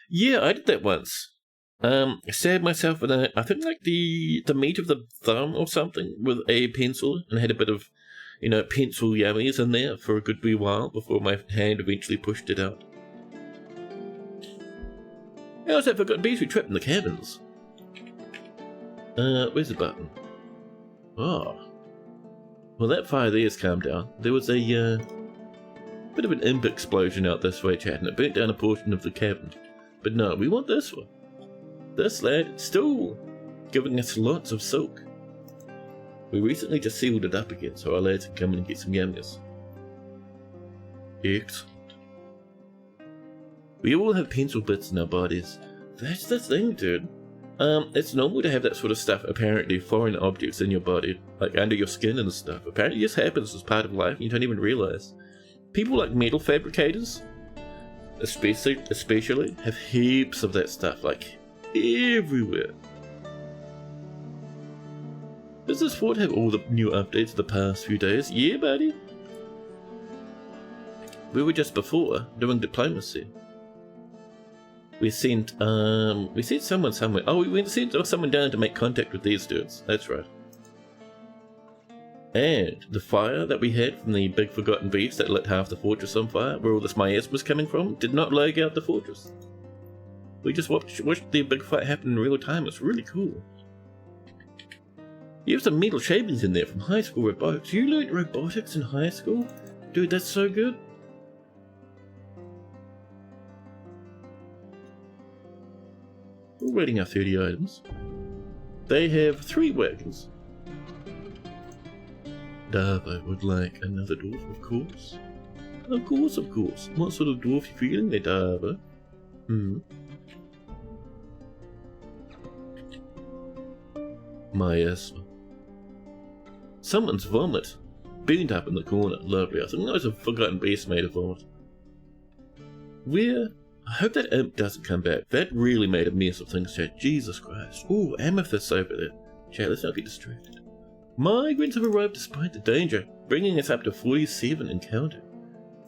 A: Yeah, I did that once. I stabbed myself with I think like the meat of the thumb or something with a pencil, and had a bit of, pencil yummies in there for a good wee while before my hand eventually pushed it out. I also forgot bees we trapped in the cabins. Where's the button? Oh. Well, that fire there has calmed down. There was a bit of an imp explosion out this way, chat, and it burnt down a portion of the cabin. But no, we want this one. This lad still giving us lots of silk. We recently just sealed it up again, so our lads can come in and get some yummies. Excellent. We all have pencil bits in our bodies. That's the thing, dude. It's normal to have that sort of stuff, apparently, foreign objects in your body, like under your skin and stuff. Apparently it just happens as part of life and you don't even realize. People like metal fabricators, especially, have heaps of that stuff, like, everywhere. Does this fort have all the new updates of the past few days? Yeah, buddy. We were just before doing diplomacy. We sent someone somewhere. Oh, we sent someone down to make contact with these dudes. That's right. And the fire that we had from the big forgotten beast that lit half the fortress on fire, where all this miasma was coming from, did not lag out the fortress. We just watched the big fight happen in real time. It's really cool. You have some metal shavings in there from high school robotics. You learned robotics in high school? Dude, that's so good. We're rating our 30 items. They have 3 wagons. Darvo would like another dwarf, of course. Of course. What sort of dwarf you feeling there, Darvo? Miasma. Someone's vomit. Burnt up in the corner. Lovely. I think that was a forgotten beast made of vomit. I hope that imp doesn't come back. That really made a mess of things, chat. Jesus Christ. Ooh, amethysts over there. Chat, let's not get distracted. Migrants have arrived despite the danger, bringing us up to 47 encountered.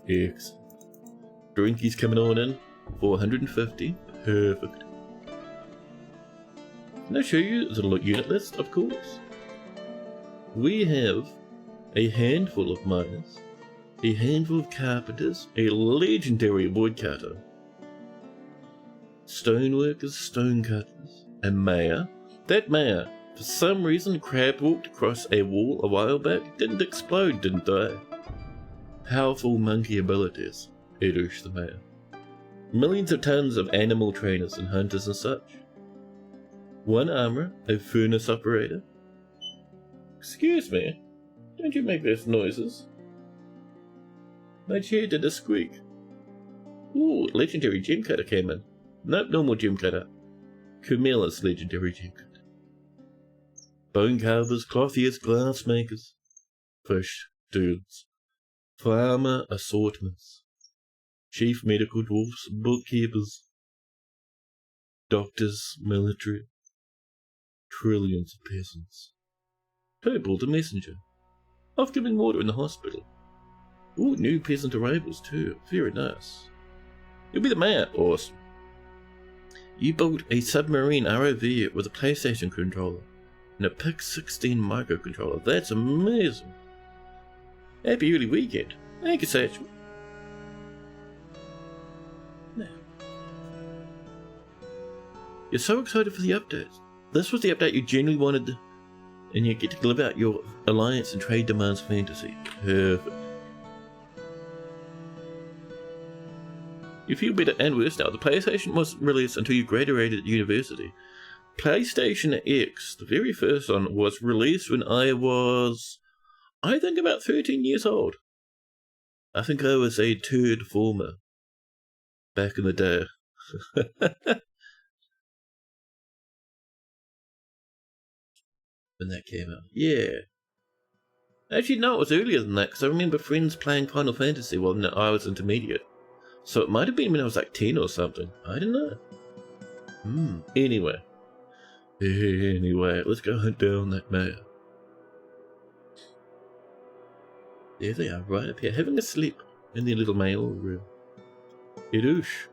A: Excellent. Drinkies coming on in. 450. Perfect. Can I show you the unit list? Of course. We have a handful of miners, a handful of carpenters, a legendary woodcutter, stoneworkers, stonecutters, a mayor. That mayor, for some reason, crab walked across a wall a while back, didn't explode, didn't die. Powerful monkey abilities, Erush the mayor. Millions of tons of animal trainers and hunters and such. 1 armorer, a furnace operator. Excuse me, don't you make those noises? My chair did a squeak. Ooh, legendary gem cutter came in. Nope, normal gem cutter. Kumila's legendary gem cutter. Bone carvers, clothiers, glass makers. Fish dudes. Farmer assortments. Chief medical dwarfs, bookkeepers. Doctors, military. Trillions of peasants. Purple the messenger. Off giving water in the hospital. Ooh, new peasant arrivals too. Very nice. You'll be the mayor. Awesome. You built a submarine ROV with a PlayStation controller and a PIC-16 microcontroller. That's amazing. Happy early weekend. Thank you, Satchel. Now, you're so excited for the updates. This was the update you genuinely wanted, and you get to live out your alliance and trade demands fantasy. Perfect. You feel better and worse now. The PlayStation wasn't released until you graduated at university. PlayStation X, the very first one, was released when I was, I think, about 13 years old. I think I was a turd former back in the day. When that came out. Yeah. Actually, no, it was earlier than that, because I remember friends playing Final Fantasy while I was intermediate. So it might have been when I was like 10 or something. I don't know. Anyway, let's go hunt down that mayor. There they are, right up here, having a sleep in their little mail room. Idush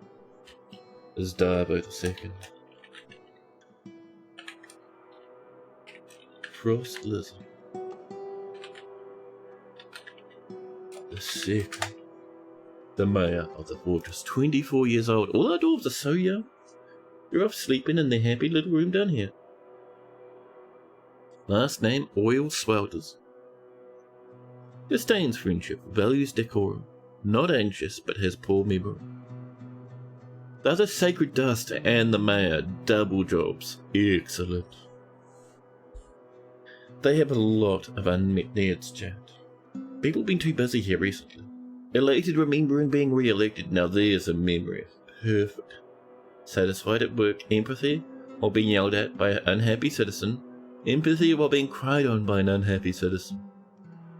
A: is Darbo the second. Frost Lizard the second. The mayor of the fortress, 24 years old. All our dwarves are so young. They're off sleeping in their happy little room down here. Last name, Oil Swelters. Disdains friendship, values decorum. Not anxious, but has poor memory. The other sacred dust and the mayor, double jobs. Excellent. They have a lot of unmet needs, chat. People have been too busy here recently. Elated remembering being re-elected, now there's a memory. Perfect. Satisfied at work, empathy while being yelled at by an unhappy citizen. Empathy while being cried on by an unhappy citizen.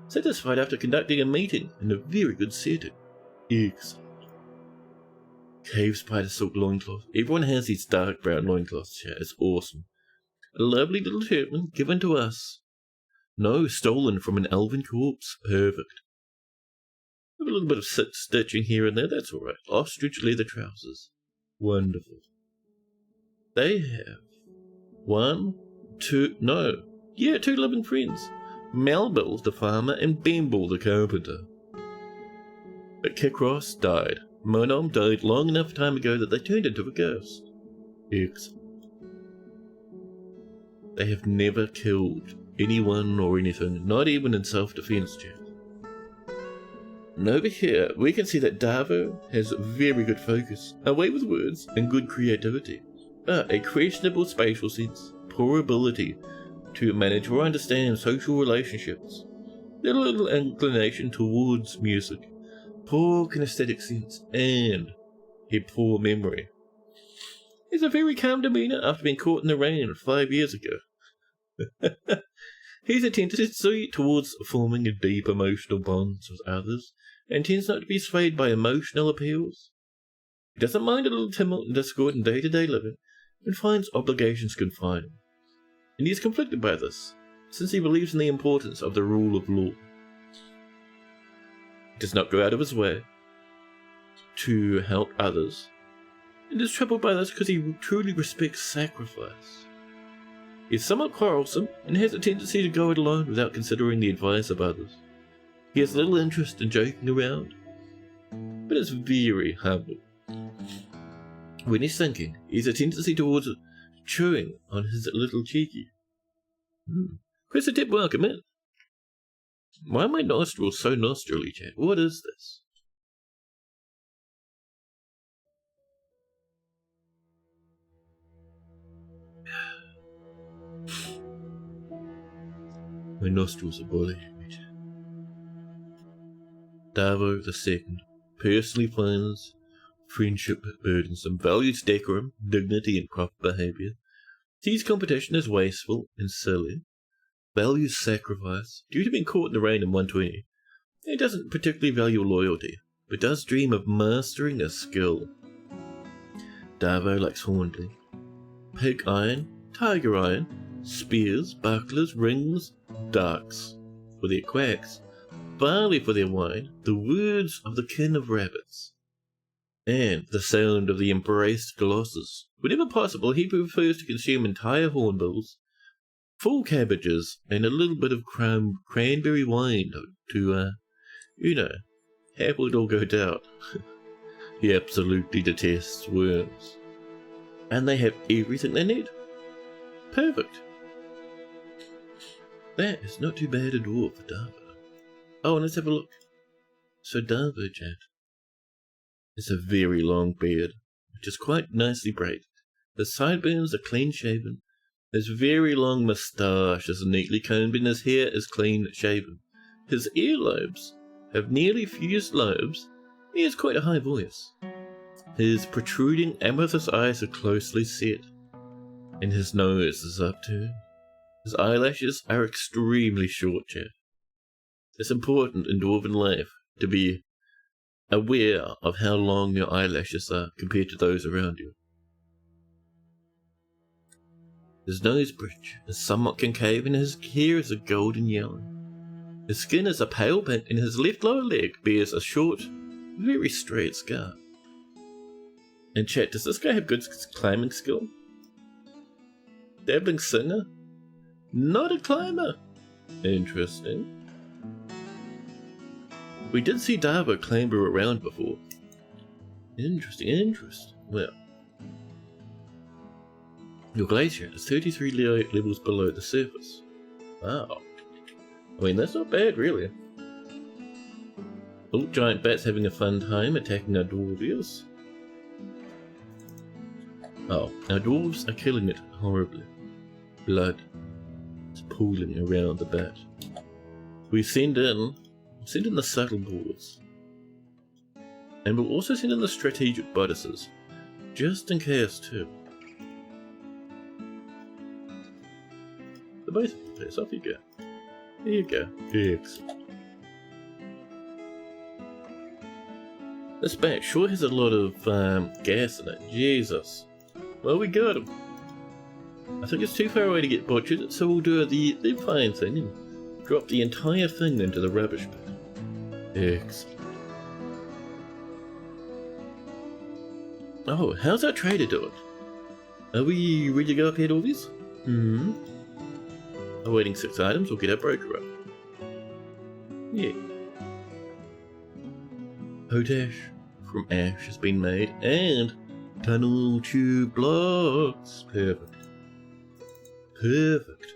A: Satisfied after conducting a meeting in a very good setting. Excellent. Cave spider silk loincloth. Everyone has these dark brown loincloths here. It's awesome. A lovely little turban given to us. No, stolen from an elven corpse. Perfect. Have a little bit of stitching here and there, that's alright. Ostrich leather trousers. Wonderful. They have two living friends. Melville the farmer and Bimble the carpenter. But Kikros died. Monom died long enough time ago that they turned into a ghost. Excellent. They have never killed anyone or anything, not even in self-defense, chat. And over here, we can see that Davo has very good focus, a way with words, and good creativity, but a questionable spatial sense, poor ability to manage or understand social relationships, little inclination towards music, poor kinesthetic sense, and a poor memory. He's a very calm demeanour after being caught in the rain 5 years ago. He's a tendency towards forming a deep emotional bonds with others, and tends not to be swayed by emotional appeals. He doesn't mind a little tumult and discord in day-to-day living, and finds obligations confining. And he is conflicted by this, since he believes in the importance of the rule of law. He does not go out of his way to help others, and is troubled by this because he truly respects sacrifice. He is somewhat quarrelsome, and has a tendency to go it alone without considering the advice of others. He has little interest in joking around, but is very humble. When he's thinking, he has a tendency towards chewing on his little cheeky. Chris, a tip, welcome in. Why are my nostrils so nostrily, chat? What is this? My nostrils are bothering me, chat. Davo the second personally finds friendship burdensome, values decorum, dignity, and proper behaviour, sees competition as wasteful and silly, values sacrifice, due to being caught in the rain in 120. He doesn't particularly value loyalty, but does dream of mastering a skill. Davo likes Hornby, pig iron, tiger iron, spears, bucklers, rings, darks for their quacks, barley for their wine, the words of the kin of rabbits, and the sound of the embraced glosses. Whenever possible, he prefers to consume entire hornbills, full cabbages, and a little bit of cranberry wine to have it all go down. He absolutely detests worms. And they have everything they need. Perfect. That is not too bad at all for Davo. Oh, and let's have a look. So Davo, chat, is a very long beard, which is quite nicely braided. The sideburns are clean shaven. His very long moustache is neatly combed and his hair is clean shaven. His earlobes have nearly fused lobes. He has quite a high voice. His protruding amethyst eyes are closely set, and his nose is upturned. His eyelashes are extremely short, chat. It's important in dwarven life to be aware of how long your eyelashes are compared to those around you. His nose bridge is somewhat concave and his hair is a golden yellow. His skin is a pale pink and his left lower leg bears a short, very straight scar. And chat, does this guy have good climbing skill? Dabbling singer? Not a climber. Interesting. We did see Darbo clamber around before. Interesting. Well. Your glacier is 33 levels below the surface. Wow. I mean, that's not bad, really. Oh, giant bats having a fun time attacking our dwarves. Oh, our dwarves are killing it horribly. Blood is pooling around the bat. We send in the subtle boards. And we'll also send in the strategic bodices. Just in case, too. The both of the place, off you go. There you go. Excellent. This bat sure has a lot of gas in it. Jesus. Well, we got him. I think it's too far away to get butchered, so we'll do the fine thing and drop the entire thing into the rubbish pit. Excellent. Oh, how's our trader doing? Are we ready to go up here, Orvies? Awaiting 6 items, we'll get our broker up. Yeah. Potash from ash has been made, and tunnel tube blocks. Perfect. Perfect.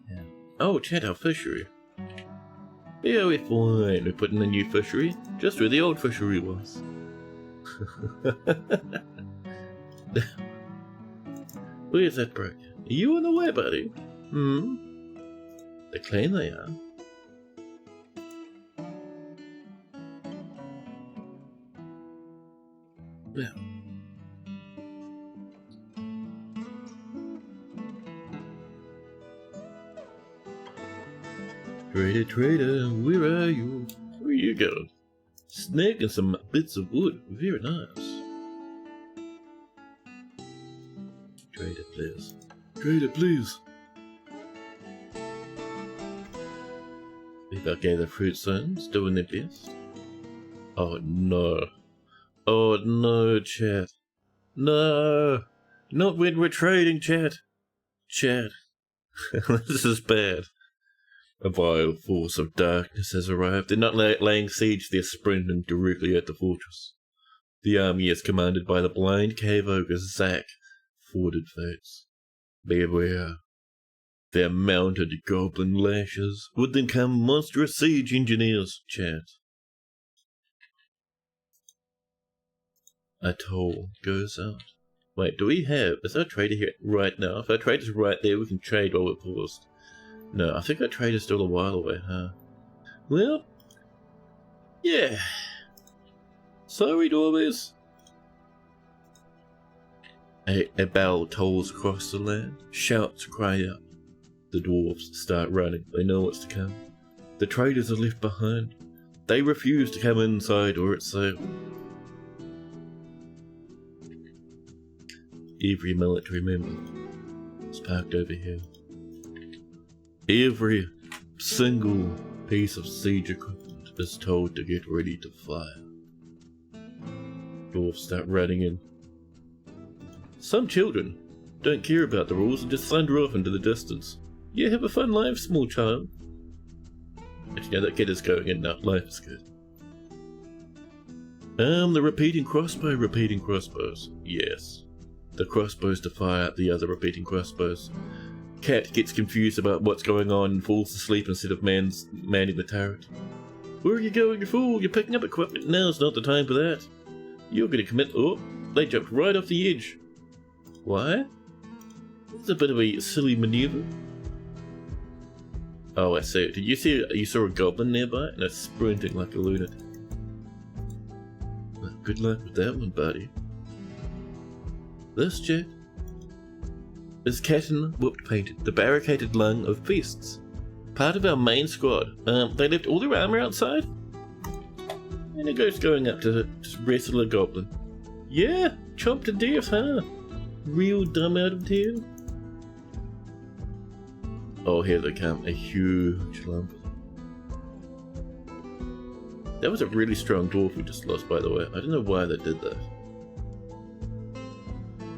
A: Yeah. Oh, chat, our fishery. Yeah, we're fine. We're putting a new fishery just where the old fishery was. Where's that broker? Are you on the way, buddy? They claim they are. Well. Trader, where are you? Where you going? Snagging some bits of wood. Very nice. Trader, please. Trader, please. We've got gathered fruit zones, doing their best. Oh no. Oh no, chat. No. Not when we're trading, chat. Chat. This is bad. A vile force of darkness has arrived. They're not laying siege, they're sprinting directly at the fortress. The army is commanded by the blind cave ogre Zack, Forded Fates. Beware. Their mounted goblin lashes would then come monstrous siege engineers, chat. A toll goes out. Wait, do we have... Is our trader here right now? If our trader's right there, we can trade while we're paused. No, I think our trader's still a while away, huh? Well... Yeah. Sorry, dwarves. A bell tolls across the land. Shouts cry out. The dwarves start running. They know what's to come. The traders are left behind. They refuse to come inside or it's safe. Every military member is parked over here. Every single piece of siege equipment is told to get ready to fire. Dwarves start running in. Some children don't care about the rules and just thunder off into the distance. Yeah, have a fun life, small child. Actually, no, that kid is going in now. Life is good. The repeating crossbows. Yes. The crossbows to fire at the other repeating crossbows. Cat gets confused about what's going on and falls asleep instead of manning the turret. Where are you going, you fool? You're picking up equipment. Now's not the time for that. You're going to commit... Oh, they jumped right off the edge. Why? It's a bit of a silly maneuver. Oh, I see. Did you see... You saw a goblin nearby? And it's sprinting like a lunatic. Well, good luck with that one, buddy. This jet is Caton Whipped Painted, the barricaded lung of beasts. Part of our main squad. They left all their armor outside? And it goes going up to wrestle a goblin. Yeah, chopped to death, huh? Real dumb out of here. Oh, here they come. A huge lump. That was a really strong dwarf we just lost, by the way. I don't know why they did that.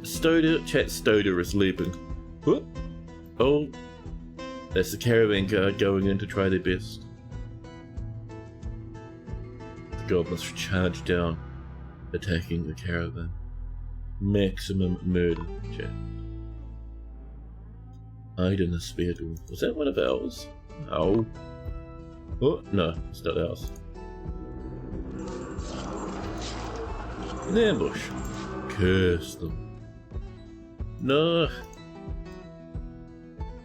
A: Stoder, chat Stoder is leaping. Whoop. Oh, that's the caravan guard going in to try their best. The goblins charge down, attacking the caravan. Maximum murder, chat. Hide in the spear dwarf. Was that one of ours? Oh. Oh, no, it's not ours. An ambush. Curse them. No.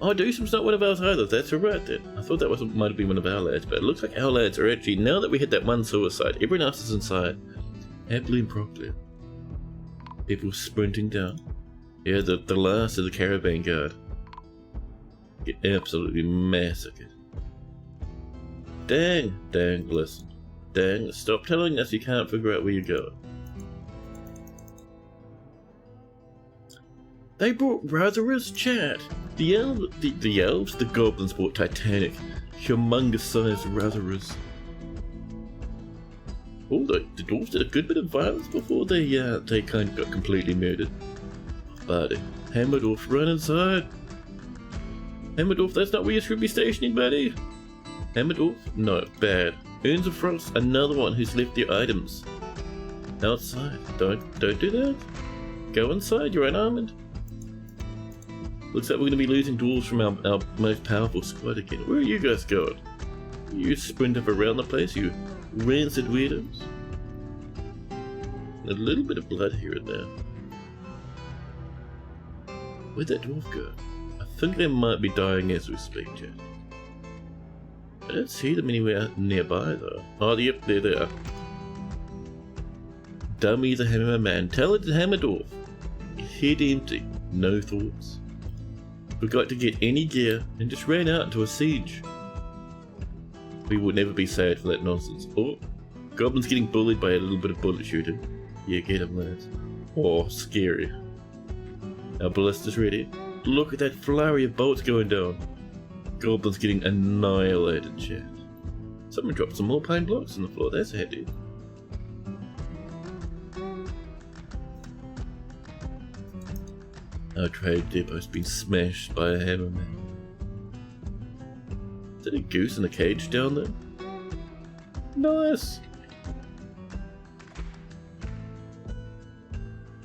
A: Oh, Dewsom's not one of ours either. That's alright then. I thought that might have been one of our lads, but it looks like our lads are actually, now that we hit that one suicide, everyone else is inside. Happily and properly. People sprinting down. Yeah, the last of the caravan guard. Get absolutely massacred. Dang, listen. Dang, stop telling us you can't figure out where you're going. They brought Ratherers, chat. The elves, the goblins brought titanic, humongous sized Ratherers. Oh, the dwarves did a good bit of violence before they kind of got completely murdered. Buddy, Hammerdorf, run inside. Hammerdorf, that's not where you should be stationing, buddy. Hammerdorf, no, bad. Urns of Frost, another one who's left their items outside. Don't do that. Go inside, you're unarmed. Looks like we're going to be losing dwarves from our most powerful squad again. Where are you guys going? You sprint up around the place, you rancid weirdos. A little bit of blood here and there. Where'd that dwarf go? I think they might be dying as we speak, chat. I don't see them anywhere nearby though. Oh, yep, they're there. Dummy the Hammer Man. Tell it to Hammerdorf. Head empty. No thoughts. Forgot to get any gear and just ran out into a siege. We would never be sad for that nonsense. Oh, goblins getting bullied by a little bit of bullet shooting. Yeah, get him, lads. Oh, scary. Our ballista's ready. Look at that flurry of bolts going down. Goblins getting annihilated, chat. Someone dropped some more pine blocks on the floor. That's handy. Our trade depot's been smashed by a hammerman. Is that a goose in a cage down there? Nice!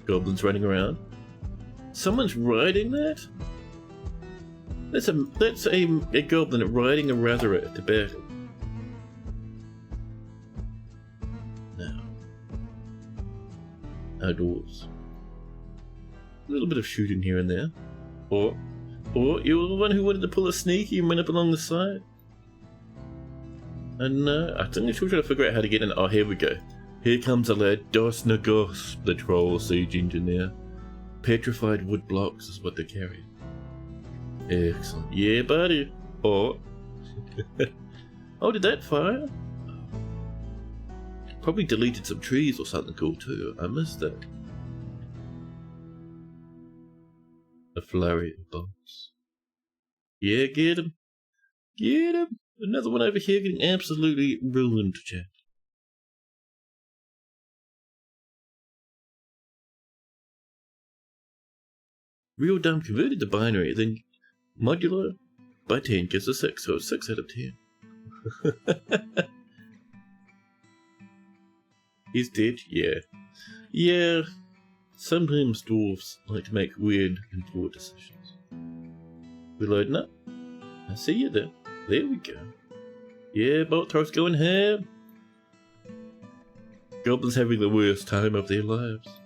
A: Goblins running around. Someone's riding that? That's a goblin riding a Rather to battle. Now. Our dwarves. A little bit of shooting here and there. Or you were the one who wanted to pull a sneaky and went up along the side. And I think we're still trying to figure out how to get in. Oh, here we go. Here comes a lad, Dos Nagos, the troll siege engineer. Petrified wood blocks is what they're carrying. Excellent. Yeah, buddy. Oh. Oh, did that fire? Probably deleted some trees or something cool too. I missed that. A flurry of bolts. Yeah, get him. Get him. Another one over here getting absolutely ruined, chat. Real dumb converted to binary, then modular by 10 gives a 6, so it's 6 out of 10. He's dead? Yeah. Yeah. Sometimes dwarves like to make weird and poor decisions. We're loading up. I see you there. There we go. Yeah, bolt throws going ham. Goblins having the worst time of their lives.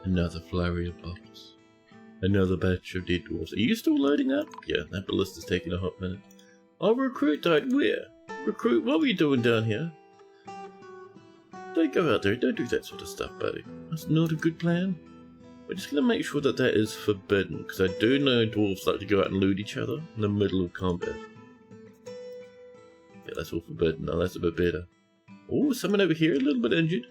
A: Another flurry of bolts. Another batch of dead dwarves. Are you still loading up? Yeah, that ballista's taking a hot minute. Oh, Recruit died. Where? Recruit, what were you doing down here? Don't go out there. Don't do that sort of stuff, buddy. That's not a good plan. We're just going to make sure that that is forbidden, because I do know dwarves like to go out and loot each other in the middle of combat. Yeah, that's all forbidden. Now that's a bit better. Oh, someone over here a little bit injured.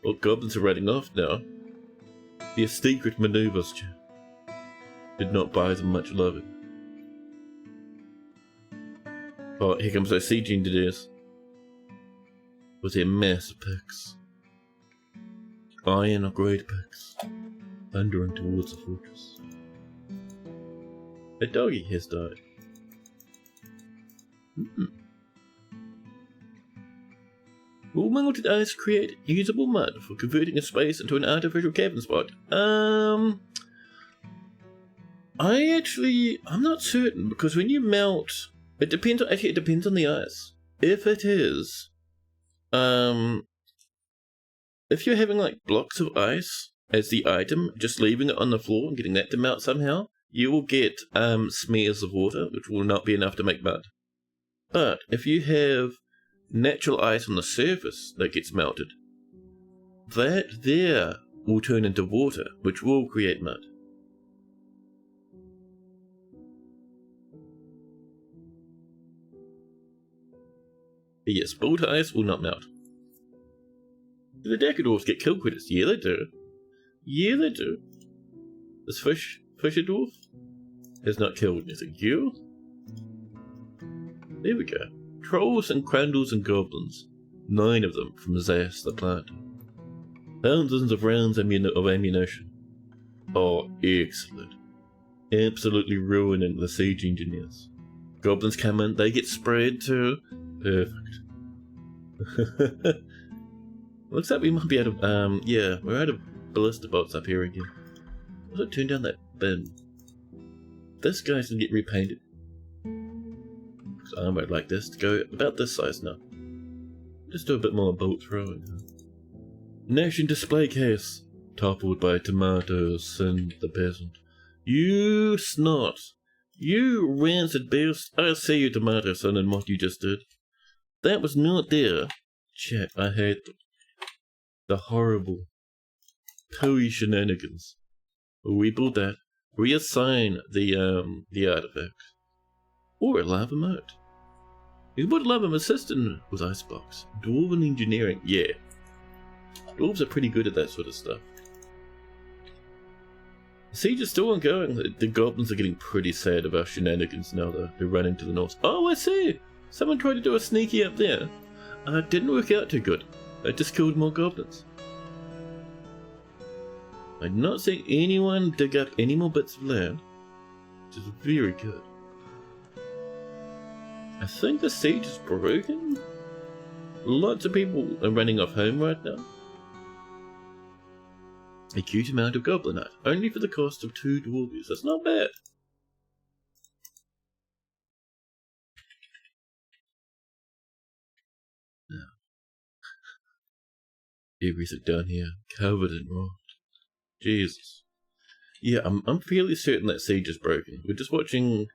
A: Oh, goblins are running off now. Their secret maneuvers, chat, did not buy them much loving. Oh, here comes those siege engineers with their massive picks. Iron or great picks, thundering towards the fortress. A doggy has died. Will melted ice create usable mud for converting a space into an artificial cabin spot? I'm not certain, because when you melt, it depends on the ice. If it is, if you're having like blocks of ice as the item, just leaving it on the floor and getting that to melt somehow, you will get smears of water, which will not be enough to make mud. But if you have natural ice on the surface that gets melted, that there will turn into water, which will create mud. But yes, built ice will not melt. Do the Decadorfs get kill critters? Yeah, they do. Yeah, they do. This Fisher Dwarf has not killed anything. You? There we go. Trolls and crandles and goblins. 9 of them from Zas the plant. Thousands of rounds of ammunition. Oh, excellent. Absolutely ruining the siege engineers. Goblins come in, they get sprayed too. Perfect. Looks like we might be out of, yeah, we're out of ballista bolts up here again. Let's turn down that bin. This guy's gonna get repainted. Because I might like this to go about this size now. Just do a bit more bolt throwing. Nation display case. Toppled by tomatoes and the peasant. You snot. You rancid beast. I see you, tomato son, and what you just did. That was not there. Chat, I hate them. The horrible, pooey shenanigans. We build that. Reassign the artifact. Or a lava moat. You can put a lava assistant with icebox. Dwarven engineering, yeah. Dwarves are pretty good at that sort of stuff. The siege is still ongoing. The goblins are getting pretty sad about shenanigans now though. They're running to the north. Oh, I see! Someone tried to do a sneaky up there. It didn't work out too good. I just killed more goblins. I'm not seeing anyone dig up any more bits of land, which is very good. I think the siege is broken. Lots of people are running off home right now. A cute amount of goblinite, only for the cost of 2 dwarvies. That's not bad. Now, everything down here covered in rot. Jesus. Yeah, I'm fairly certain that siege is broken. We're just watching.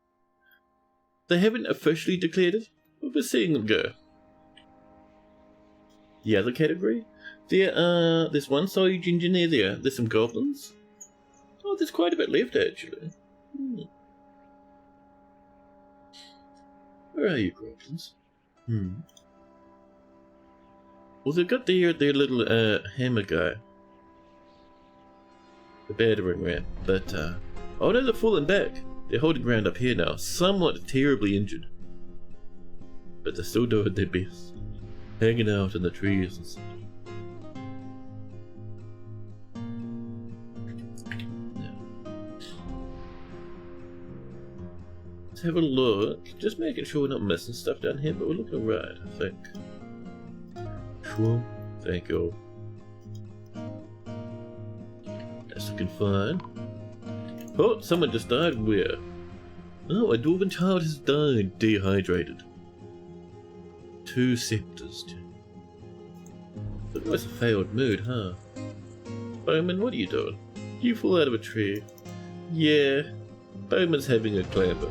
A: They haven't officially declared it, but we're seeing them go. The other category? There's one siege engineer there. There's some goblins. Oh, there's quite a bit left actually. Where are you, goblins? Well, they've got their little hammer guy. The battering ram, but oh no, they're falling back. They're holding ground up here now, somewhat terribly injured. But they're still doing their best. Hanging out in the trees and stuff. Let's have a look. Just making sure we're not missing stuff down here, but we're looking alright, I think. Sure. Thank you. That's looking fine. Oh, someone just died. Where? Oh, a dwarven child has died. Dehydrated. 2 scepters. That was a failed mood, huh? Bowman, what are you doing? You fall out of a tree. Yeah, Bowman's having a clamber.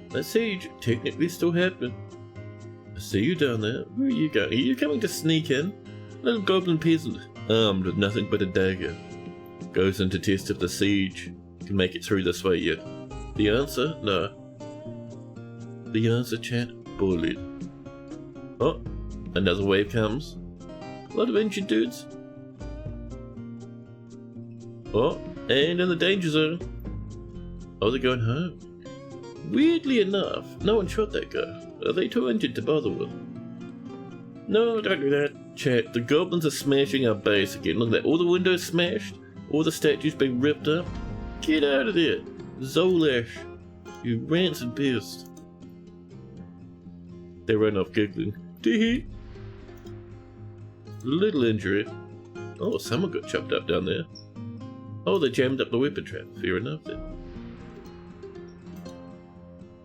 A: That siege technically still happening. I see you down there. Where are you going? Are you coming to sneak in? Little goblin peasant, armed with nothing but a dagger, goes in to test if the siege can make it through this way yet. The answer? No. The answer, chat? Bullied. Oh, Another wave comes. A lot of injured dudes. Oh, and in the danger zone. Oh, they're going home. Weirdly enough, no one shot that guy. Are they too injured to bother with? No, don't do that. Chat, the goblins are smashing our base again. Look at that. All the windows smashed. All the statues being ripped up. Get out of there. Zolash. You rancid beast. They run off giggling. Tee-hee. Little injury. Oh, someone got chopped up down there. Oh, they jammed up the weapon trap. Fair enough then.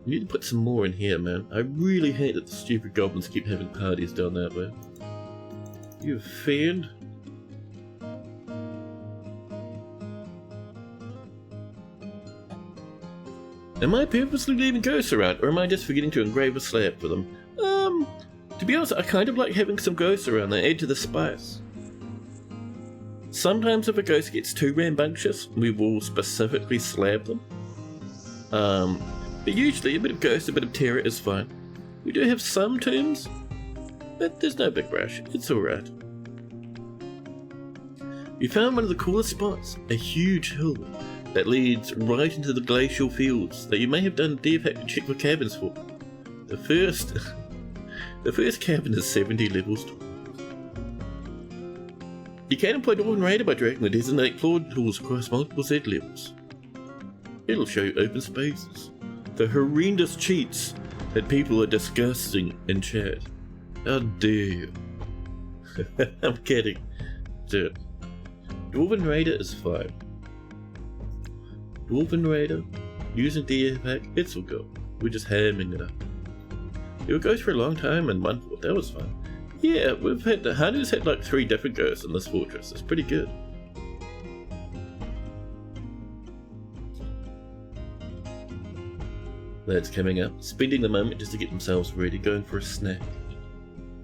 A: We need to put some more in here, man. I really hate that the stupid goblins keep having parties down that way. You fiend. Am I purposely leaving ghosts around, or am I just forgetting to engrave a slab for them? To be honest, I kind of like having some ghosts around. They add to the spice. Sometimes if a ghost gets too rambunctious, we will specifically slab them. But usually a bit of ghost, a bit of terror is fine. We do have some tombs, but there's no big rush. It's alright. We found one of the coolest spots, a huge hill that leads right into the glacial fields that you may have done a deer pack to check for cabins for. The first cabin is 70 levels tall. You can employ Dwarf Raider by dragging the designated claw tools across multiple Z levels. It'll show you open spaces. The horrendous cheats that people are discussing in chat. How dare you? I'm kidding. Dude. Dwarven Raider is fine. Dwarven Raider, using DA pack, it's all go. We're just hamming it up. It would go for a long time and 1/4, that was fun. Yeah, we've had the Hanu's had like 3 different ghosts in this fortress. It's pretty good. Lads coming up, spending the moment just to get themselves ready, going for a snack.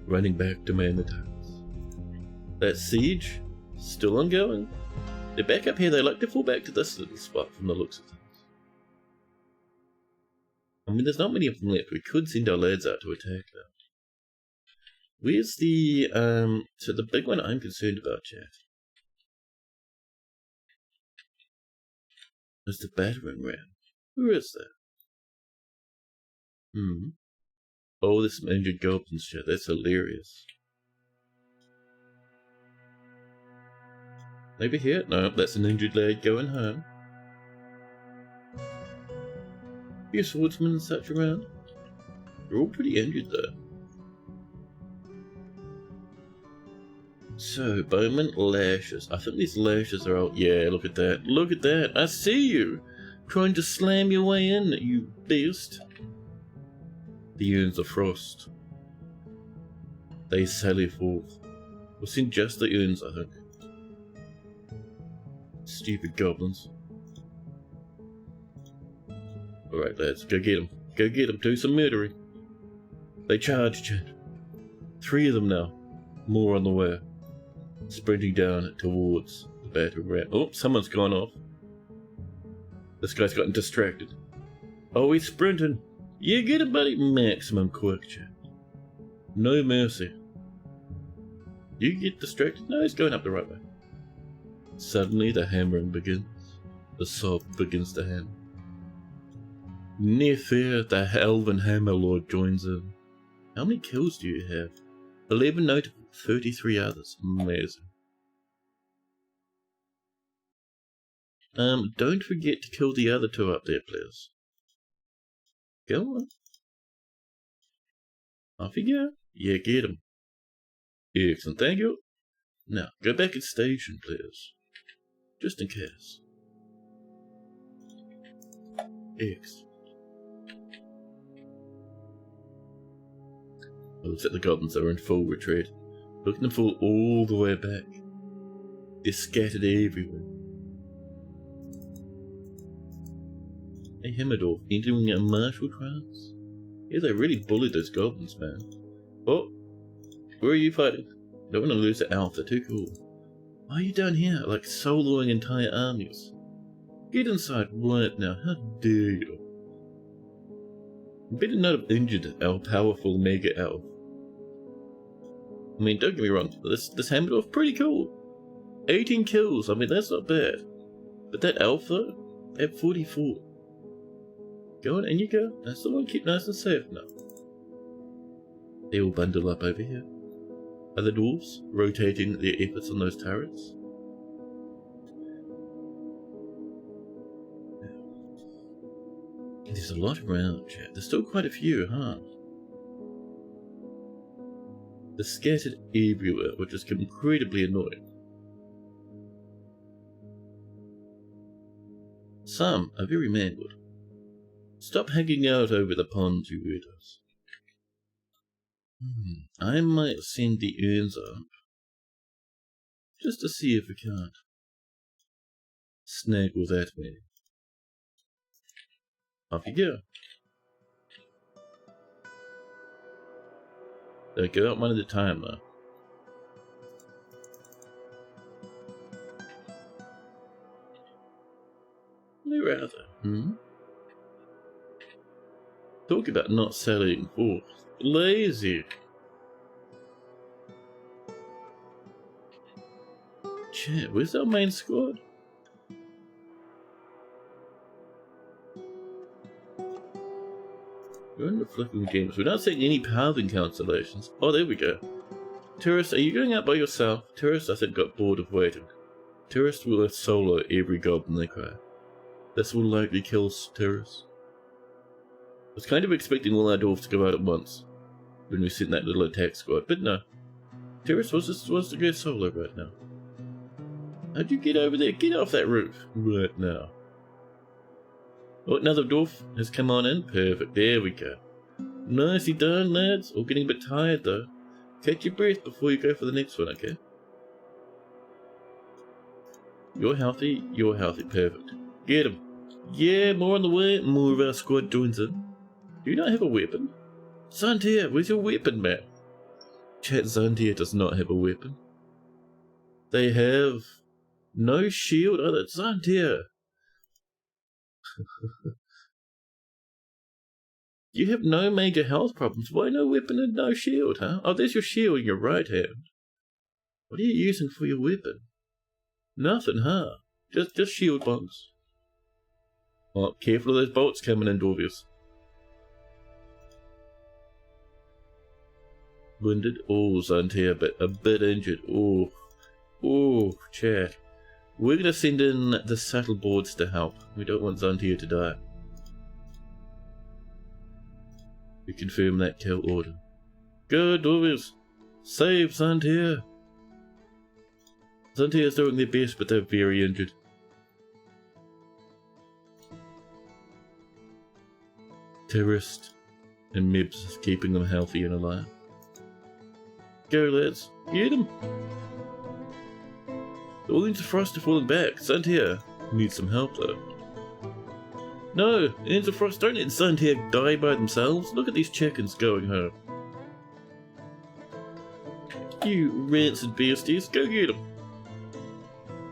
A: Running back to man the tales. That siege, still ongoing. They're back up here, they like to fall back to this little spot from the looks of things. I mean, there's not many of them left. We could send our lads out to attack them. Where's the, so the big one I'm concerned about, chat, is the battering ram. Where is that? Oh, there's some injured goblins, chat. That's hilarious. Maybe here? No, that's an injured lad going home. Few swordsmen and such around. They're all pretty injured though. So, bowman lashes. I think these lashes are out. Yeah, look at that. Look at that. I see you. Trying to slam your way in, you beast. The urns of frost. They sally forth. We'll send just the urns, I think. Stupid goblins. Alright lads, go get them. Go get them, do some murdering. They charge, chat. 3 of them now. More on the way. Sprinting down towards the battering ram. Oh, someone's gone off. This guy's gotten distracted. Oh, he's sprinting. Yeah, get him, buddy. Maximum quick, chat. No mercy. You get distracted? No, he's going up the right way. Suddenly the hammering begins. The sob begins to hammer. Near fear, the elven hammer lord joins in. How many kills do you have? 11 notable, 33 others. Amazing. Don't forget to kill the other 2 up there, please. Go on. Off you go. Yeah, get him. Excellent, thank you. Now, go back at station, please. Just in case. Excellent. Well, looks like the goblins are in full retreat. Look at them fall all the way back. They're scattered everywhere. A Hemmerdorf entering a martial trance? Yeah, they really bullied those goblins, man. Oh, where are you fighting? Don't want to lose the elf, they're too cool. Why are you down here, like soloing entire armies? Get inside right now, how dare you? You better not have injured our powerful mega elf. I mean, don't get me wrong, this Hammerprice, pretty cool. 18 kills, I mean, that's not bad. But that alpha, at 44. Go on, in you go. That's the one, keep nice and safe now. They all bundle up over here. Are the dwarves rotating their efforts on those turrets? There's a lot around, chat. There's still quite a few, huh? They're scattered everywhere, which is incredibly annoying. Some are very mangled. Stop hanging out over the pond, you weirdos. I might send the urns up, just to see if we can't snaggle that way. Off you go. They'll go out one at a time though. Where are they? Talk about not selling forth. Lazy. Chat, where's our main squad? We're in the flickering games. We're not seeing any pathing constellations. Oh, there we go. Tourist, are you going out by yourself? Tourist, I think, got bored of waiting. Tourist will solo every goblin they cry. This will likely kill Tourist. I was kind of expecting all our dwarves to go out at once when we sent that little attack squad, but no. Tourist wants to go solo right now. How'd you get over there? Get off that roof right now. Oh, another dwarf has come on in. Perfect. There we go. Nicely done, lads. All getting a bit tired, though. Catch your breath before you go for the next one, okay? You're healthy. You're healthy. Perfect. Get him. Yeah, more on the way. More of our squad joins in. Do you not have a weapon? Zantier, where's your weapon, man? Chat, Zantier does not have a weapon. They have no shield. Oh, that's Zantier. You have no major health problems. Why no weapon and no shield, huh? Oh, there's your shield in your right hand. What are you using for your weapon? Nothing, huh? Just shield bombs. Oh, careful of those bolts coming in, Dwarvius. Wounded. Oh, Zantier, but a bit injured. Oh, chat. We're going to send in the subtle boards to help. We don't want Zantier to die. We confirm that kill order. Good, Dwarvius. Save Zantier. Zantier's doing their best, but they're very injured. Terrorist and Mibs is keeping them healthy and alive. Go, lads. Get him. All into Frost are falling back. Zantier needs some help, though. No, Ends of Frost, don't let Zantier die by themselves. Look at these chickens going home. You rancid beasties, go get them.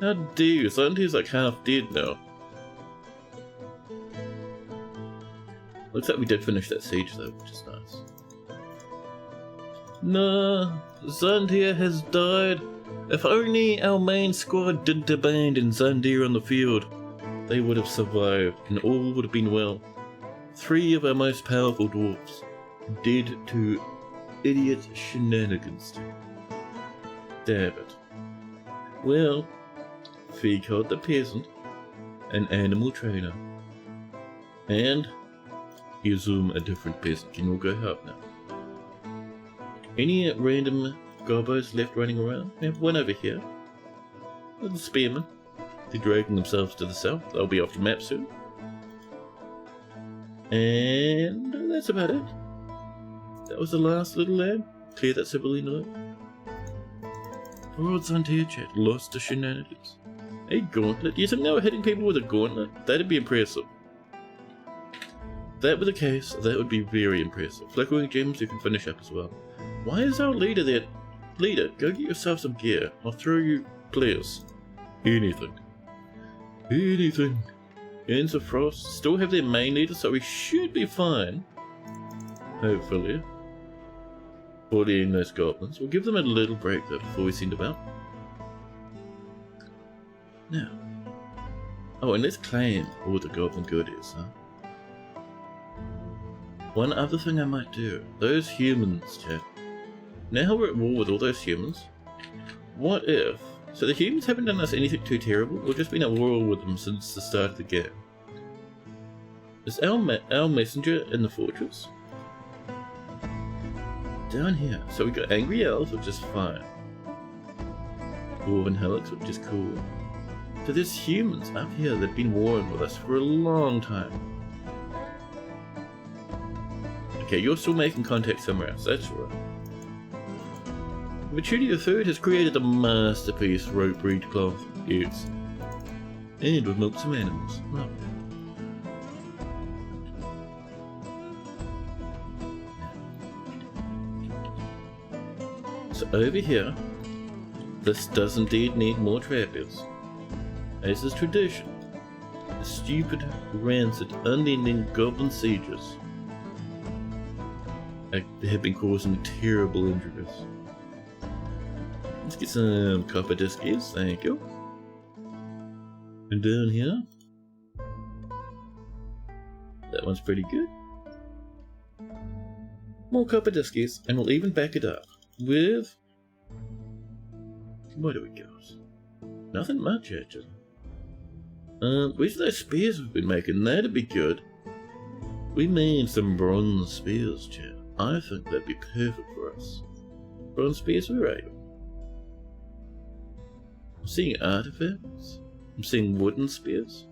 A: How dare you? Zantier's like half dead now. Looks like we did finish that siege, though, which is nice. Nah, Zantier has died. If only our main squad didn't abandon Zantier on the field, they would have survived and all would have been well. 3 of our most powerful dwarves dead to idiot shenanigans. Damn it. Well, Feecod the peasant, an animal trainer, and Izum a different peasant can all go help now. Any random gobbos left running around? We have one over here. Little spearmen. They're dragging themselves to the south. They'll be off the map soon. And that's about it. That was the last little lad. Clear that civilian line. Poor old Zantier chat lost to shenanigans. A gauntlet? You think they were hitting people with a gauntlet? That'd be impressive. If that were the case, that would be very impressive. Flickering gems you can finish up as well. Why is our leader there? Leader, go get yourself some gear. I'll throw you players. Anything. Anything. Ends of Frost still have their main leader, so we should be fine. Hopefully. bullying those goblins. We'll give them a little break though before we send them out. Now. Oh, and let's claim all the goblin goodies, huh? One other thing I might do. Those humans, chat. Now we're at war with all those humans. What if... So the humans haven't done us anything too terrible. We've just been at war with them since the start of the game. Is our messenger in the fortress? Down here. So we got angry elves, which is fine. Dwarven helix, which is cool. So there's humans up here that have been warring with us for a long time. Okay, you're still making contact somewhere else, that's right. Maturity III has created a masterpiece rope reed cloth. Yes. And we've milked some animals. Oh. So over here, this does indeed need more trappers. As is tradition, the stupid, rancid, unending goblin sieges have been causing terrible injuries. Let's get some copper discs, thank you. And down here, that one's pretty good. More copper discs, and we'll even back it up with... What do we got? Nothing much actually. Where's those spears we've been making? That'd be good. We made some bronze spears, chat. I think that'd be perfect for us. Bronze spears, where are you? I'm seeing artifacts. I'm seeing wooden spears.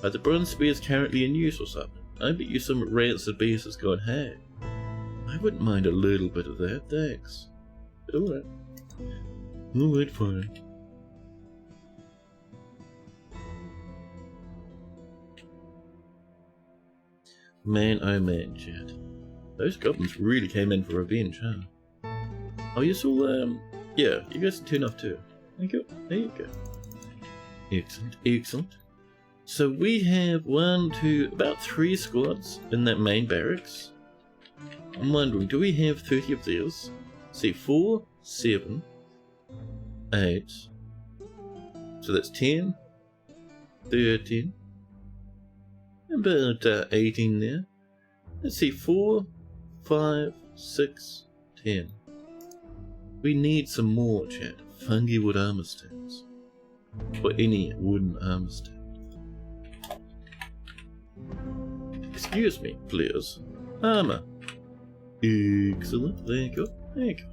A: Are the bronze spears currently in use or something? I bet you some rancid beast has gone, hey. I wouldn't mind a little bit of that, thanks. Alright. Alright, fine. Man, oh man, chat. Those goblins really came in for revenge, huh? Oh, you saw, yeah, you guys can turn off too. Thank you. There you go. Excellent, excellent. So we have about 3 squads in that main barracks. I'm wondering, do we have 30 of these? See, 4, 7, 8. So that's 10, 13. About 18 there. Let's see, 4, 5, 6, 10. We need some more, chat. Fungi wood armor stands. Or any wooden armor stand. Excuse me, please. Armor. Excellent. Thank you. Thank you.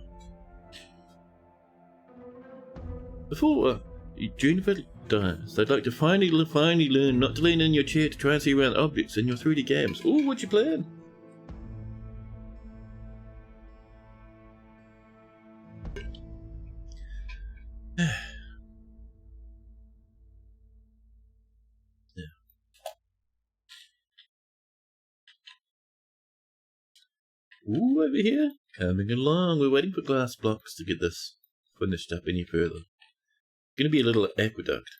A: Before Juniper dies, I'd like to finally learn not to lean in your chair to try and see around objects in your 3D games. Ooh, what's your plan? Yeah. Ooh, over here. Coming along. We're waiting for glass blocks to get this finished up any further. Gonna be a little aqueduct.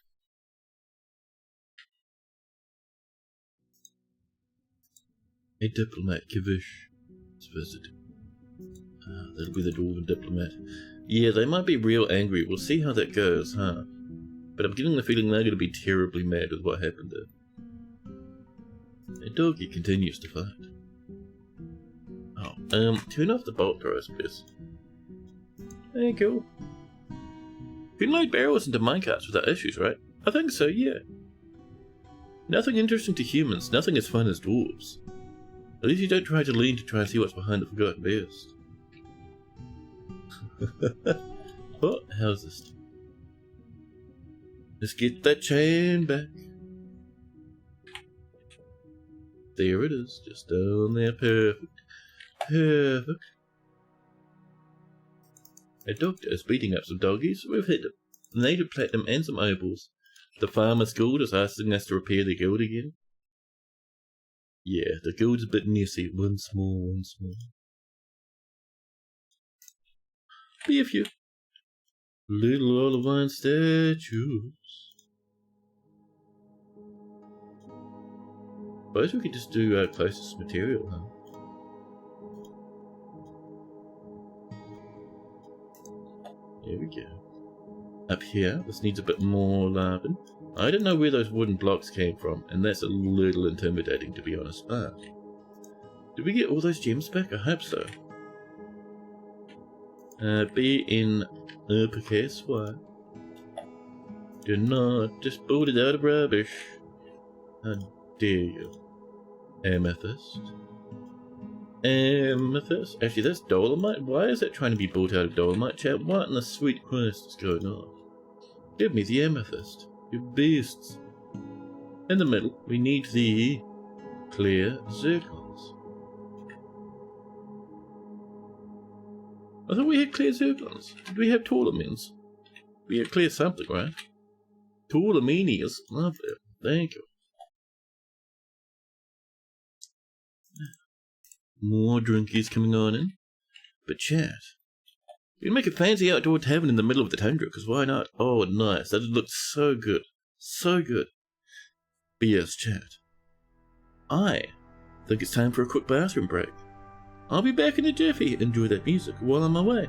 A: A diplomat, Kivish. Let's visit. That'll be the Dwarven diplomat. Yeah, they might be real angry. We'll see how that goes, huh? But I'm getting the feeling they're gonna be terribly mad with what happened there. A doggy continues to fight. Oh, turn off the bolt throwers, please. Thank you. You can load barrels into minecarts without issues, right? I think so, yeah. Nothing interesting to humans, nothing as fun as dwarves. At least you don't try to lean to try and see what's behind the forgotten beast. What? How's this? Let's get that chain back. There it is, just down there, perfect. Perfect. A doctor is beating up some doggies. We've hit native platinum and some opals. The farmer's guild is asking us to repair the guild again. Yeah, the guild's a bit messy. Once more. Be a few. Little olive wine statues. Suppose we could just do closest material, huh? There we go. Up here, this needs a bit more larping. I don't know where those wooden blocks came from, and that's a little intimidating, to be honest. But did we get all those gems back? I hope so. Be in uppercase. What? Do not dispose it out of rubbish. How dare you? Amethyst. Amethyst? Actually, that's dolomite. Why is that trying to be built out of dolomite, chat? What in the sweet Christ is going on? Give me the amethyst, you beasts. In the middle, we need the clear zircons. I thought we had clear zircons. Did we have taulamines? We had clear something, right? Taulaminius. Love it. Thank you. More drinkies coming on in. But chat, we can make a fancy outdoor tavern in the middle of the tundra, because why not? Oh, nice. That would look so good. So good. But yes, chat, I think it's time for a quick bathroom break. I'll be back in a jiffy. Enjoy that music while I'm away.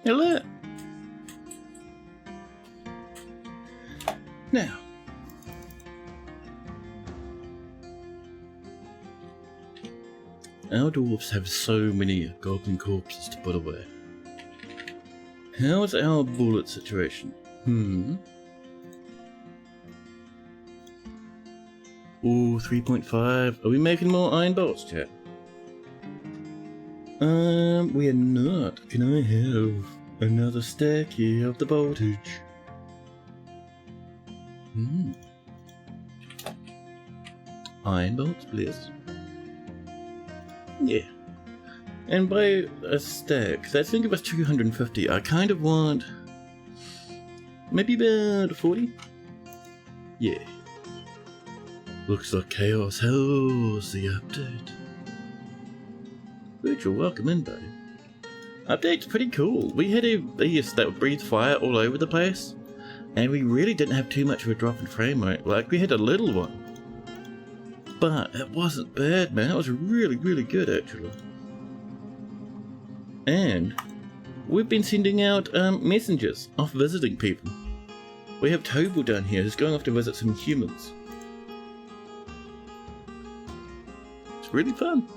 A: Hello. Now, our dwarves have so many goblin corpses to put away. How's our bullet situation? Ooh, 3.5. Are we making more iron bolts, chat? We are not. Can I have another stack here of the voltage? Iron bolts, please. Yeah. And by a stack, I think it was 250. I kind of want maybe about 40? Yeah. Looks like chaos. How's the update? Virtual, welcome in, buddy. Update's pretty cool. We had a beast that breathed fire all over the place, and we really didn't have too much of a drop in frame rate. Like, we had a little one. But it wasn't bad, man. It was really, really good, actually. And we've been sending out messengers off visiting people. We have Tobal down here who's going off to visit some humans. It's really fun.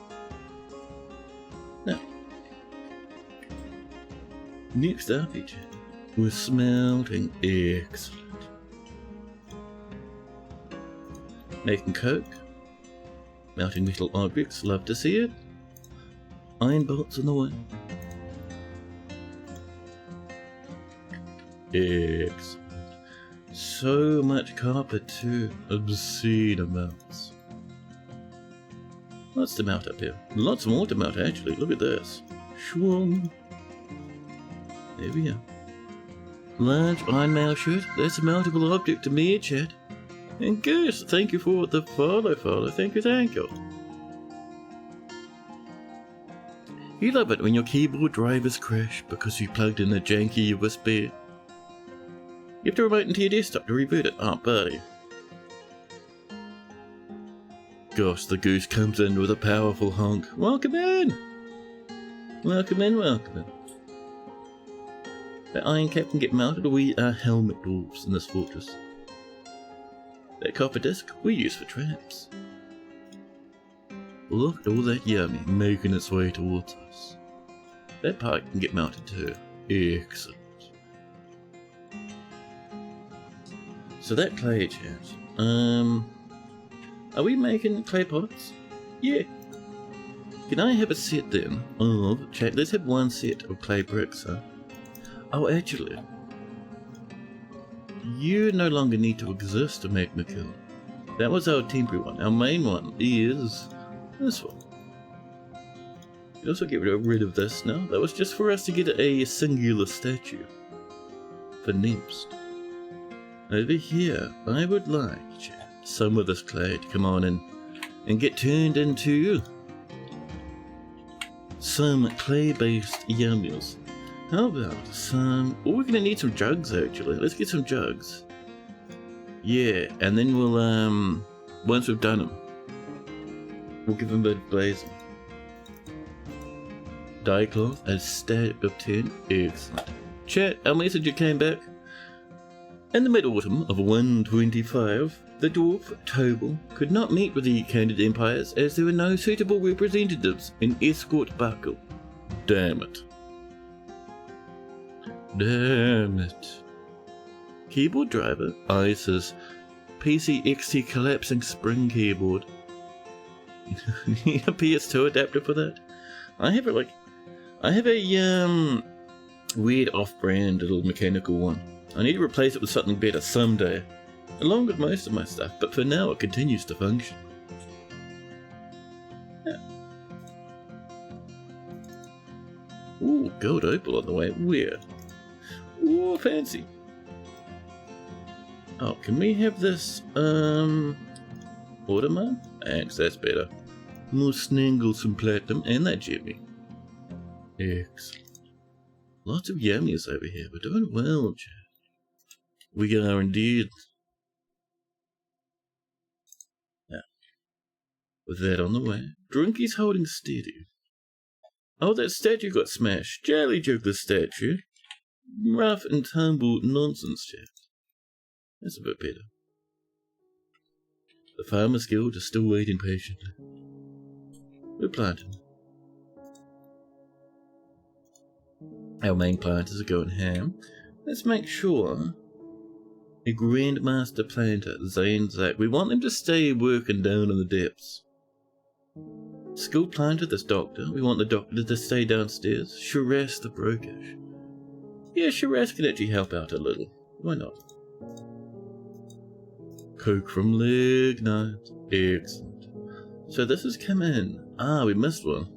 A: Now, next up, we're smelting. Excellent. Making coke. Melting metal objects. Love to see it. Iron bolts on the way. Excellent. So much copper too. Obscene amounts. Lots to melt up here. Lots more to melt actually. Look at this. Shwung. There we go. Large iron mail chute. That's a meltable object to me, chat. And Goose, thank you for the follow. Thank you. You love it when your keyboard drivers crash because you plugged in a janky USB. You have to remote into your desktop to reboot it. Oh, buddy. Gosh, the Goose comes in with a powerful honk. Welcome in! Welcome in. That iron cap can get melted. We are helmet dwarves in this fortress. That copper disc we use for traps. Look at all that yummy making its way towards us. That part can get melted too. Excellent. So that clay chat. Are we making clay pots? Yeah. Can I have a set then of chat? Let's have one set of clay bricks, huh? Oh, actually, you no longer need to exist to make me kill. That was our temporary one. Our main one is this one. You also get rid of this now. That was just for us to get a singular statue for next. Over here, I would like some of this clay to come on and get turned into some clay-based yummies. How about some... Oh, we're gonna need some jugs, actually. Let's get some jugs. Yeah, and then we'll, once we've done them, we'll give them a bit of blazing. Dye cloth, a stack of 10. Excellent. Chat, our messenger came back. In the mid-autumn of 125, the dwarf, Tobal, could not meet with the Candid Empires as there were no suitable representatives in Escort Buckle. Damn it. Damn it. Keyboard driver, ISIS, PC XT collapsing spring keyboard. Need a PS2 adapter for that? I have a weird off-brand little mechanical one. I need to replace it with something better someday, along with most of my stuff, but for now it continues to function. Yeah. Ooh, gold opal on the way. Where? Ooh, fancy. Oh, can we have this, Audemars? Thanks, that's better. More snangle, some platinum, and that jimmy. Excellent. Lots of yummies over here. We're doing well, chat. We are indeed. Now, with that on the way, Drinky's holding steady. Oh, that statue got smashed. Jelly jug the statue. rough and tumble nonsense chat. That's a bit better. The Farmers Guild is still waiting patiently. We're planting. Our main planters are going ham. Let's make sure a Grandmaster planter, Zane Zach. We want them to stay working down in the depths. School planter, this doctor. We want the doctor to stay downstairs. Shiraz the brokish. Yeah, Shiraz can actually help out a little. Why not? Coke from Lignite. Excellent. So this has come in. Ah, we missed one.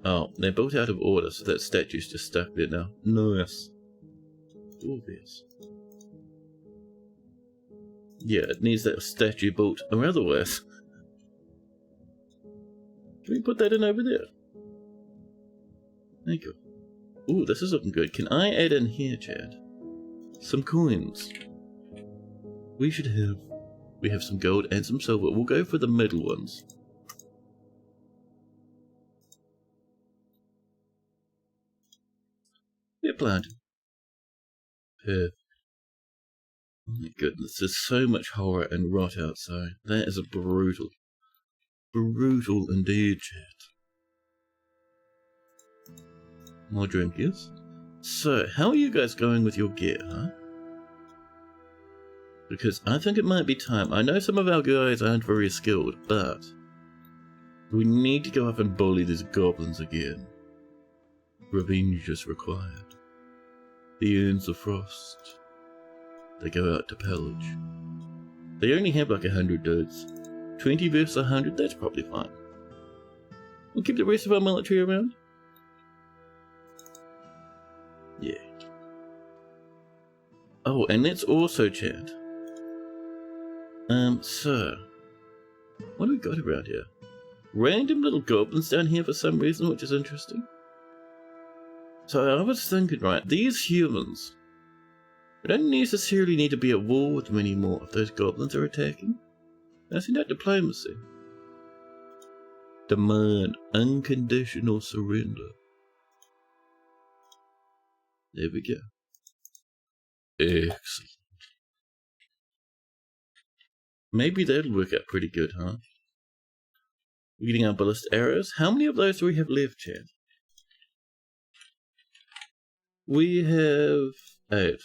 A: Oh, they're built out of order, so that statue's just stuck there now. Nice. Obvious. Yeah, it needs that statue built, or otherwise. Can we put that in over there? There you go. Ooh, this is looking good. Can I add in here, Chad? Some coins. We have some gold and some silver. We'll go for the middle ones. We're planted. Perfect. Oh my goodness, there's so much horror and rot outside. That is a brutal indeed, chat. More drink, yes? So, how are you guys going with your gear, huh? Because I think it might be time. I know some of our guys aren't very skilled, but we need to go up and bully these goblins again. Revenge is required. The Urns of Frost. They go out to pillage. They only have like 100 dudes. 20 versus 100, that's probably fine. We'll keep the rest of our military around. Yeah. Oh, and let's also chat. So, what do we got around here? Random little goblins down here for some reason, which is interesting. So I was thinking, right, these humans, we don't necessarily need to be at war with them anymore if those goblins are attacking. I think that diplomacy. Demand unconditional surrender. There we go. Excellent. Maybe that'll work out pretty good, huh? We're getting our ballista arrows. How many of those do we have left, Chad? We have 8.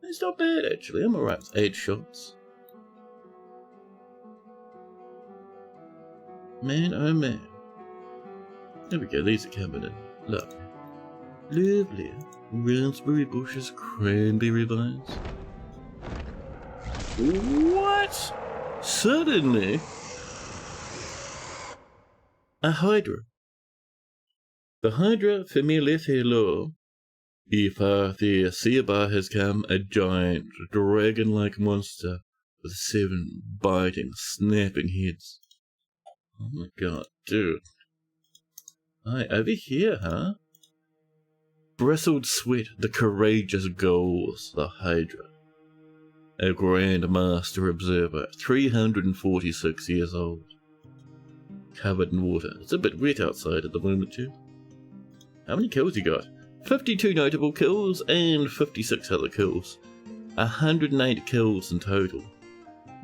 A: It's not bad, actually. I'm alright with 8 shots. Man, oh man. There we go, these are coming in. Lovely. Lovely. Raspberry bushes, cranberry vines. What? Suddenly? A Hydra. The Hydra familiar hello. If the Seabar has come, a giant, dragon-like monster with 7 biting, snapping heads. Oh my god, dude. Hi, over here, huh? Bristled Sweat, the courageous Ghouls, the Hydra. A Grand Master Observer, 346 years old. Covered in water. It's a bit wet outside at the moment, too. How many kills you got? 52 notable kills and 56 other kills. 108 kills in total.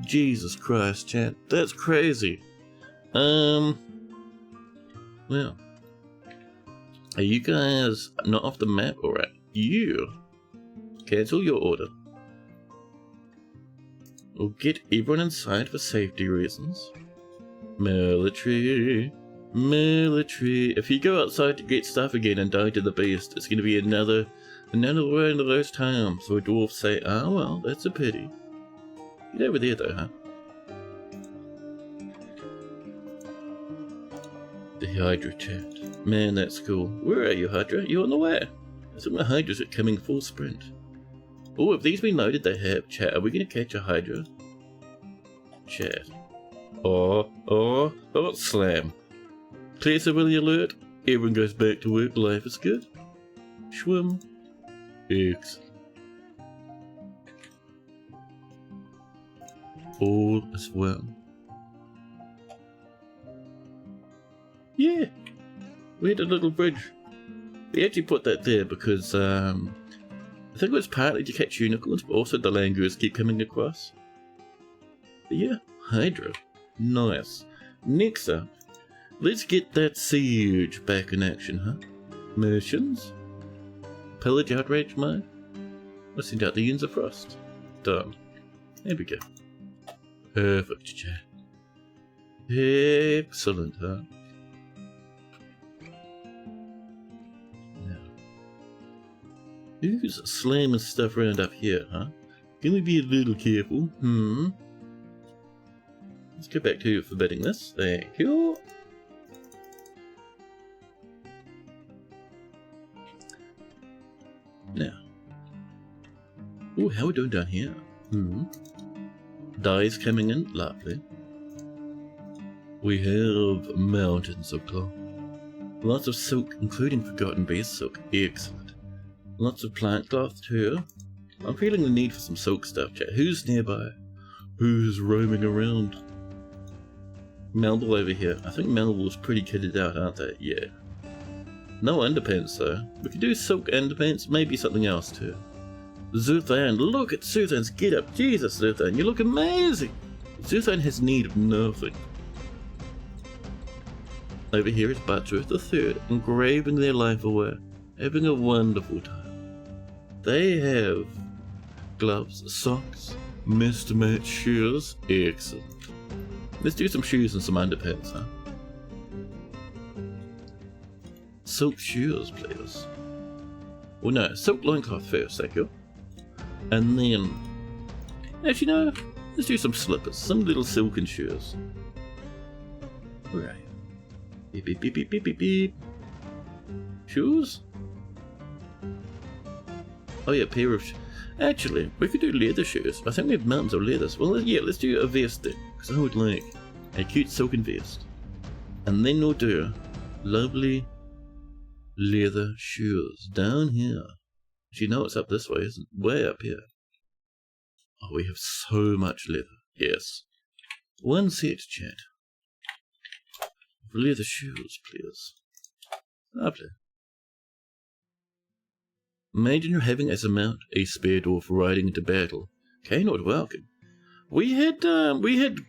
A: Jesus Christ, chat. That's crazy. Well. Are you guys not off the map? Alright. You. Cancel your order. We'll get everyone inside for safety reasons. Military. If you go outside to get stuff again and die to the beast, it's going to be another one of those times where dwarves say, "Ah, well, that's a pity." Get over there, though, huh? The Hydra chat. Man, that's cool. Where are you, Hydra? You on the way? Some of the Hydras are coming full sprint. Oh, have these been loaded? They have. Chat, are we going to catch a Hydra? Chat. Oh, slam. Clear civilian alert. Everyone goes back to work. Life is good. Schwim. X. All is well. Yeah. We had a little bridge. We actually put that there because I think it was partly to catch unicorns, but also the langurs keep coming across. But yeah, Hydra. Nice. Next up, let's get that siege back in action, huh? Missions? Pillage outrage mode? Let's send out the Ends of Frost. Done. There we go. Perfect, chat. Excellent, huh? Now, who's slamming stuff around up here, huh? Can we be a little careful? Let's go back to forbidding this. Thank you. Now. Oh, how are we doing down here? Dyes coming in. Lovely. We have mountains of cloth. Lots of silk, including forgotten beast silk. Excellent. Lots of plant cloth too. I'm feeling the need for some silk stuff, chat. Who's nearby? Who's roaming around? Melville over here. I think Melville's pretty kitted out, aren't they? Yeah. No underpants though. We could do silk underpants, maybe something else too. Zuthan, look at Zuthan's get up. Jesus, Zuthan, you look amazing. Zuthan has need of nothing. Over here is Butchworth III, engraving their life away, having a wonderful time. They have gloves, socks, mist match shoes. Excellent. Let's do some shoes and some underpants, huh? Silk shoes, please. Well, no, silk loincloth first, thank you. And then, actually, no, let's do some slippers, some little silken shoes. Right. Beep, beep, beep, beep, beep, beep, beep. Shoes? Oh, yeah, pair of actually, we could do leather shoes. I think we have mountains of leathers. Well, yeah, let's do a vest then, because I would like a cute silken vest. And then we'll do lovely leather shoes down here. You know it's up this way, isn't it? Way up here. Oh, we have so much leather. Yes. One set, chat. Leather shoes, please. Lovely. Imagine having as a mount a spear dwarf riding into battle. Not welcome. We had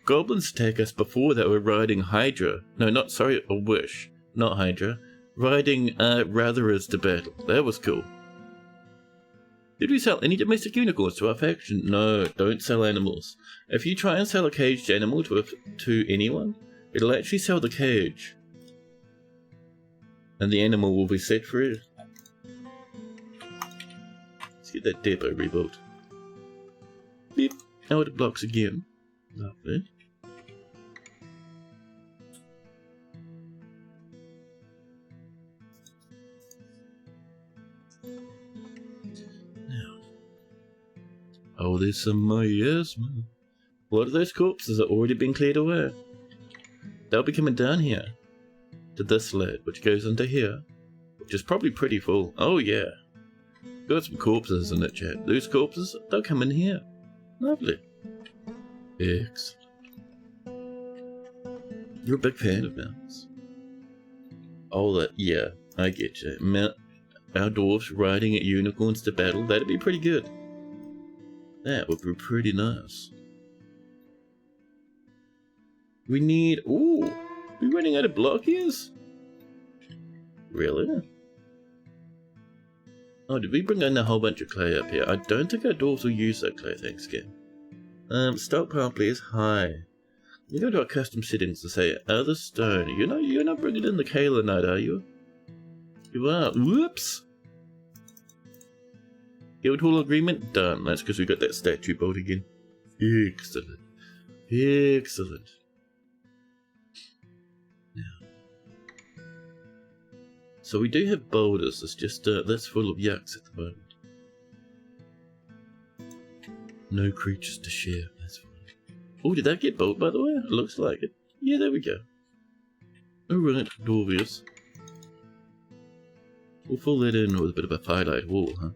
A: goblins attack us before that were riding Hydra. No, not sorry, a wish, not Hydra. Riding Ratherers to battle. That was cool. Did we sell any domestic unicorns to our faction? No, don't sell animals. If you try and sell a caged animal to anyone, it'll actually sell the cage. And the animal will be set free. Let's get that depot rebuilt. Beep. Outer blocks again. Lovely. Now. Oh, there's some miasma. What are those corpses that already been cleared away? They'll be coming down here. To this lid, which goes into here. Which is probably pretty full. Oh yeah. Got some corpses in it, chat. Those corpses, they'll come in here. Lovely. Excellent. You're a big fan of mountains. Oh, that, yeah, I get you. Our dwarves riding at unicorns to battle, that'd be pretty good. That would be pretty nice. We need, ooh, we running out of blockies? Really? Oh, did we bring in a whole bunch of clay up here? I don't think our dwarves will use that clay, thanks again. Stockpile please, high. You go to our custom settings to say other stone. You're not bringing in the kaolinite, are you? You are. Whoops! Guildhall agreement? Done. That's because we got that statue built again. Excellent. Excellent. Now. So we do have boulders, it's just that's full of yucks at the moment. No creatures to share, that's fine. Oh, did that get built by the way? It looks like it. Yeah, there we go. Alright, Dorvius. We'll fill that in with a bit of a firelight wall, huh?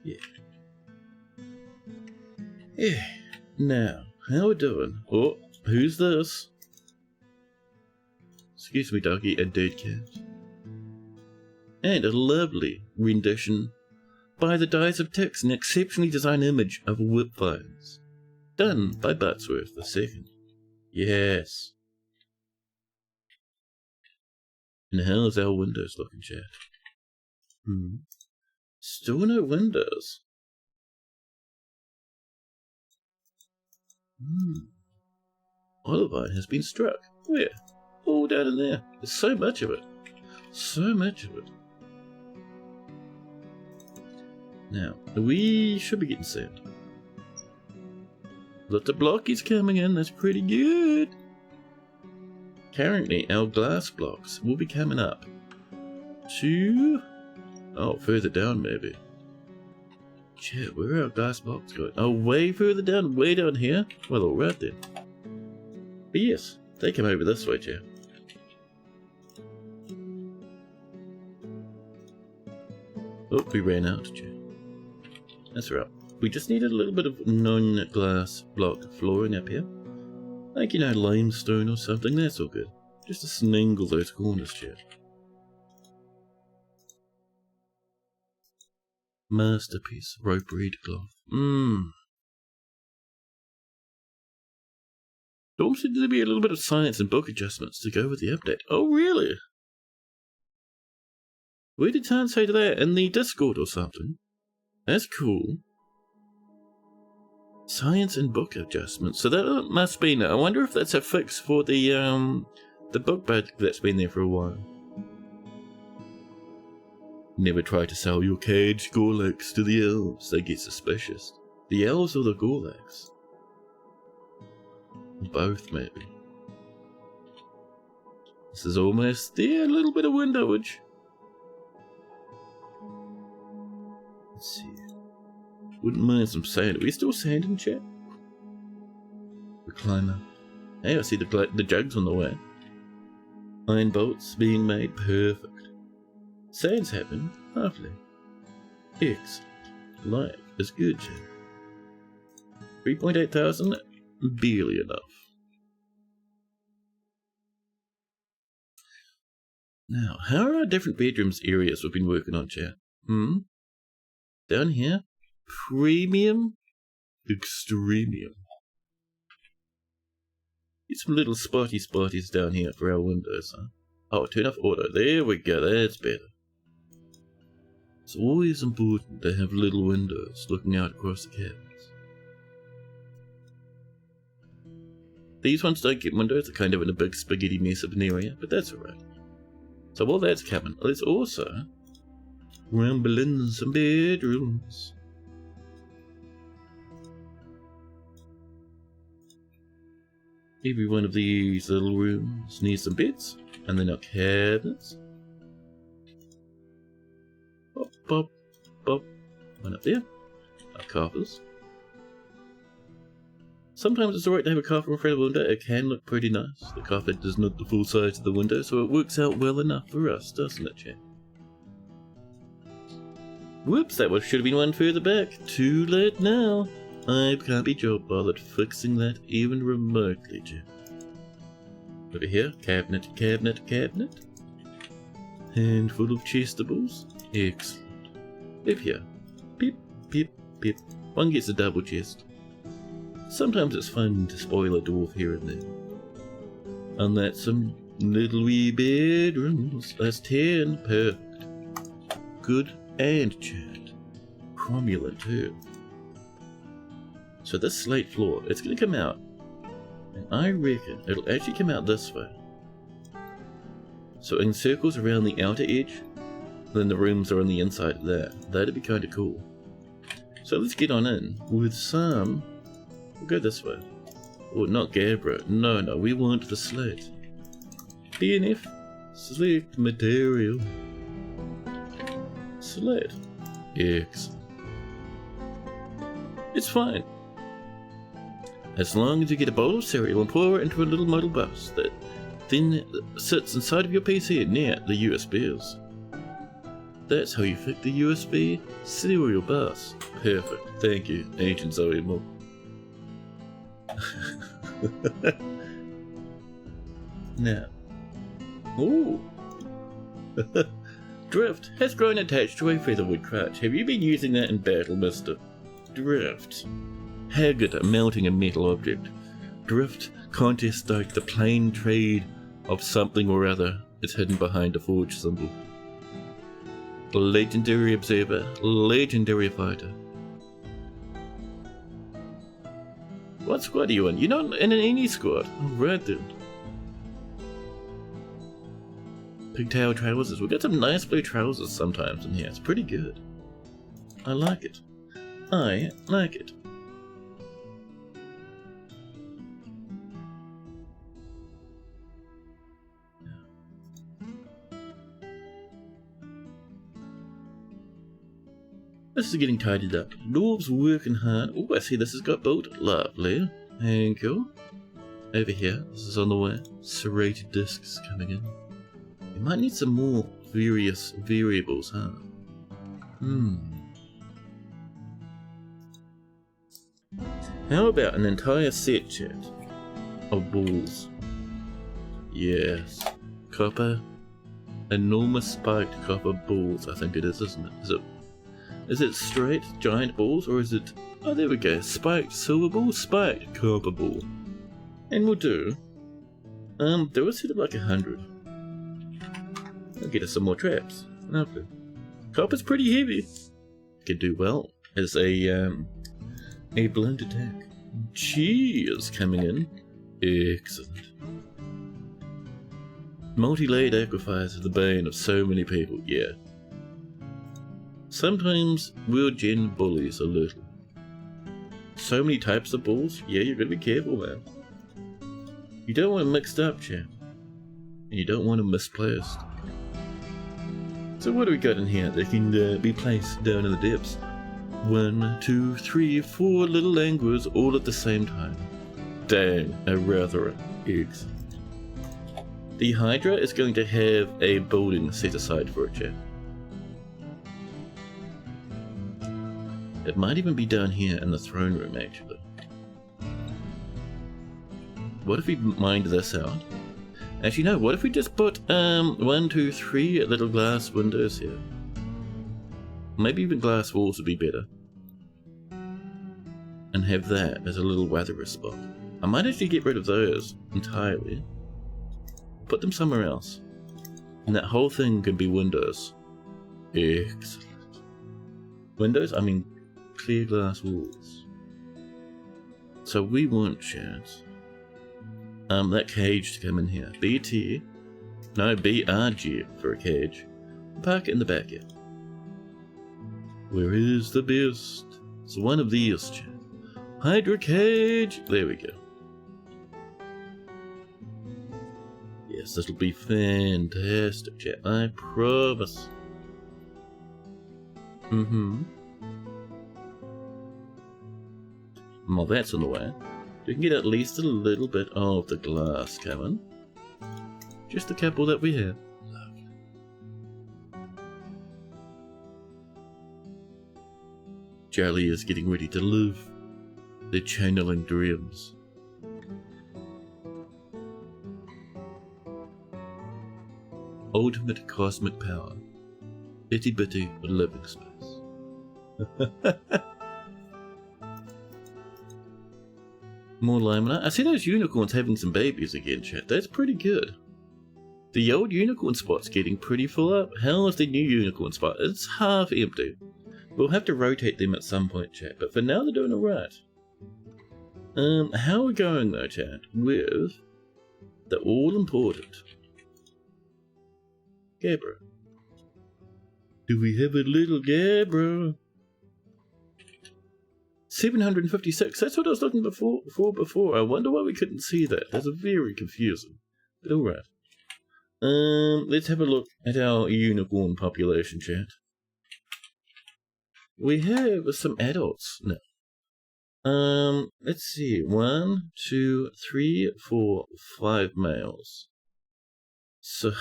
A: Yeah. Yeah. Now, how we doing? Oh, who's this? Excuse me, doggy, a dead cat. And a lovely rendition by the Dies of Tix, an exceptionally designed image of whip vines. Done by Buttsworth II. Yes. And how's our windows looking, chat? Still no windows. Olivine has been struck. Where? All down in there. There's so much of it. So much of it. Now, we should be getting sand. Lots of blockies coming in. That's pretty good. Currently, our glass blocks will be coming up to... oh, further down maybe. Chat, where are our glass blocks going? Oh, way further down, way down here? Well, alright then. But yes, they come over this way, chat. Oh, we ran out, chat. That's right. We just needed a little bit of non-glass block flooring up here. Like, you know, limestone or something, that's all good. Just to snangle those corners, chat. Masterpiece, rope reed cloth. There also seems to be a little bit of science and book adjustments to go with the update. Oh, really? Where did Tan say to that? In the Discord or something? That's cool. Science and book adjustments. So that must be... I wonder if that's a fix for the book bug that's been there for a while. Never try to sell your caged Gorlax to the elves. They get suspicious. The elves or the Gorlax? Both, maybe. This is almost there. A little bit of windowage. Let's see. Wouldn't mind some sand. Are we still sanding, chat? We climb up. Hey, I see the jugs on the way. Iron bolts being made. Perfect. Sand's happening. Lovely. Excellent. Life is good, chat. 3.8 thousand. Barely enough. Now, how are our different bedrooms areas we've been working on, chat? Down here? Premium? Extremium. Get some little spotties down here for our windows, huh? Oh, turn off auto. There we go, that's better. It's always important to have little windows looking out across the cabins. These ones don't get windows, they're kind of in a big spaghetti mess of an area, but that's alright. So while that's coming, let's also rumble in some bedrooms. Every one of these little rooms needs some beds, and then our cabinets. Pop, pop, pop. One up there. Our coffers. Sometimes it's alright to have a coffer in front of a window. It can look pretty nice. The coffer is not the full size of the window, so it works out well enough for us, doesn't it, chat? Whoops, that should have been one further back. Too late now. I can't be job bothered fixing that even remotely, chat. Over here, cabinet, cabinet, cabinet. Handful of chestables. Excellent. Over here. Pip, pip, pip. One gets a double chest. Sometimes it's fun to spoil a dwarf here and there. And that's some little wee bedrooms. That's 10. Perfect. Good and chat. Cromulent too. So this slate floor, it's going to come out. And I reckon it'll actually come out this way. So in circles around the outer edge, then the rooms are on the inside of that. That'd be kind of cool. So let's get on in with some... We'll go this way. Oh, not Gabbro. No, we want the slate. DNF. Select material. Slate. Excellent. It's fine. As long as you get a bowl of cereal and pour it into a little model bus that then sits inside of your PC near the USBs. That's how you fit the USB cereal bus. Perfect. Thank you, Agent Zoe Moore. Now, Ooh. Drift has grown attached to a featherwood crutch. Have you been using that in battle, mister? Drift. Haggard, melting a metal object. Drift contest like the plain trade of something or other is hidden behind a forge symbol. Legendary observer, legendary fighter. What squad are you in? You're not in any squad. Oh, right then. Pigtail trousers. We've got some nice blue trousers sometimes in here. It's pretty good. I like it. I like it. This is getting tidied up. Dwarves working hard. Oh, I see this has got built. Lovely. Thank you. Over here, this is on the way. Serrated discs coming in. We might need some more various variables, huh? How about an entire set, chat, of balls? Yes. Copper. Enormous spiked copper balls, I think it is, isn't it? Is it straight giant balls, or is it... Oh, there we go. Spiked silver ball, spiked copper ball. And we'll do... do a set of like 100. That'll get us some more traps. Lovely. Copper's pretty heavy. Could do well as a blunt attack. Cheers coming in. Excellent. Multi-layered aquifers are the bane of so many people, yeah. Sometimes we'll gen bullies a little. So many types of balls, yeah, you've got to be careful, man. You don't want them mixed up, champ. And you don't want them misplaced. So what do we got in here that can be placed down in the depths? 1, 2, 3, 4 little anglers all at the same time. Dang, a rather excellent. The Hydra is going to have a building set aside for it, champ. It might even be down here in the throne room, actually. What if we mined this out? Actually, no, what if we just put 1, 2, 3 little glass windows here? Maybe even glass walls would be better. And have that as a little weather spot. I might actually get rid of those entirely. Put them somewhere else. And that whole thing can be windows. Excellent. Windows? I mean clear glass walls. So we want, chance. That cage to come in here. BT. No, BRG for a cage. Park it in the back here. Where is the best? It's one of these, chat. Hydra cage. There we go. Yes, this'll be fantastic, chat. I promise. Well, that's on the way. We can get at least a little bit of the glass coming. Just a couple that we have. Lovely. Charlie is getting ready to live. They're channeling dreams. Ultimate cosmic power. Itty bitty living space. More laminate. I see those unicorns having some babies again, chat. That's pretty good. The old unicorn spot's getting pretty full up. How is the new unicorn spot? It's half empty. We'll have to rotate them at some point, chat. But for now, they're doing alright. How are we going though, chat? With the all-important Gabra. Do we have a little Gabra? 756. That's what I was looking for before. I wonder why we couldn't see that. That's very confusing. But alright. Let's have a look at our unicorn population, chat. We have some adults now. Let's see. 1, 2, 3, 4, 5 males. So,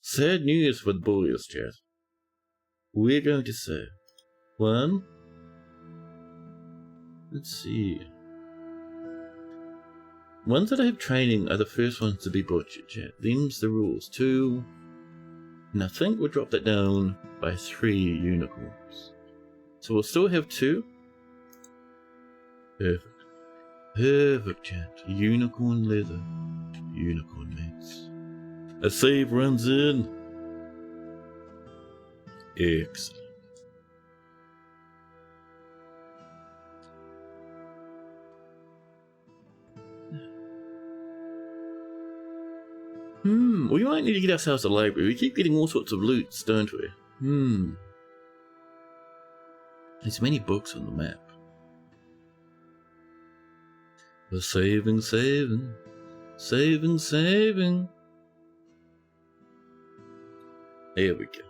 A: sad news for the boys, chat. We're going to say 1. Let's see. ones that have training are the first ones to be butchered, chat. Them's the rules. 2. And I think we'll drop that down by 3 unicorns. So we'll still have 2. Perfect. Perfect, chat. Unicorn leather. Unicorn meats. A save runs in. Excellent. We might need to get ourselves a library. We keep getting all sorts of loots, don't we? There's many books on the map. We're saving. There we go.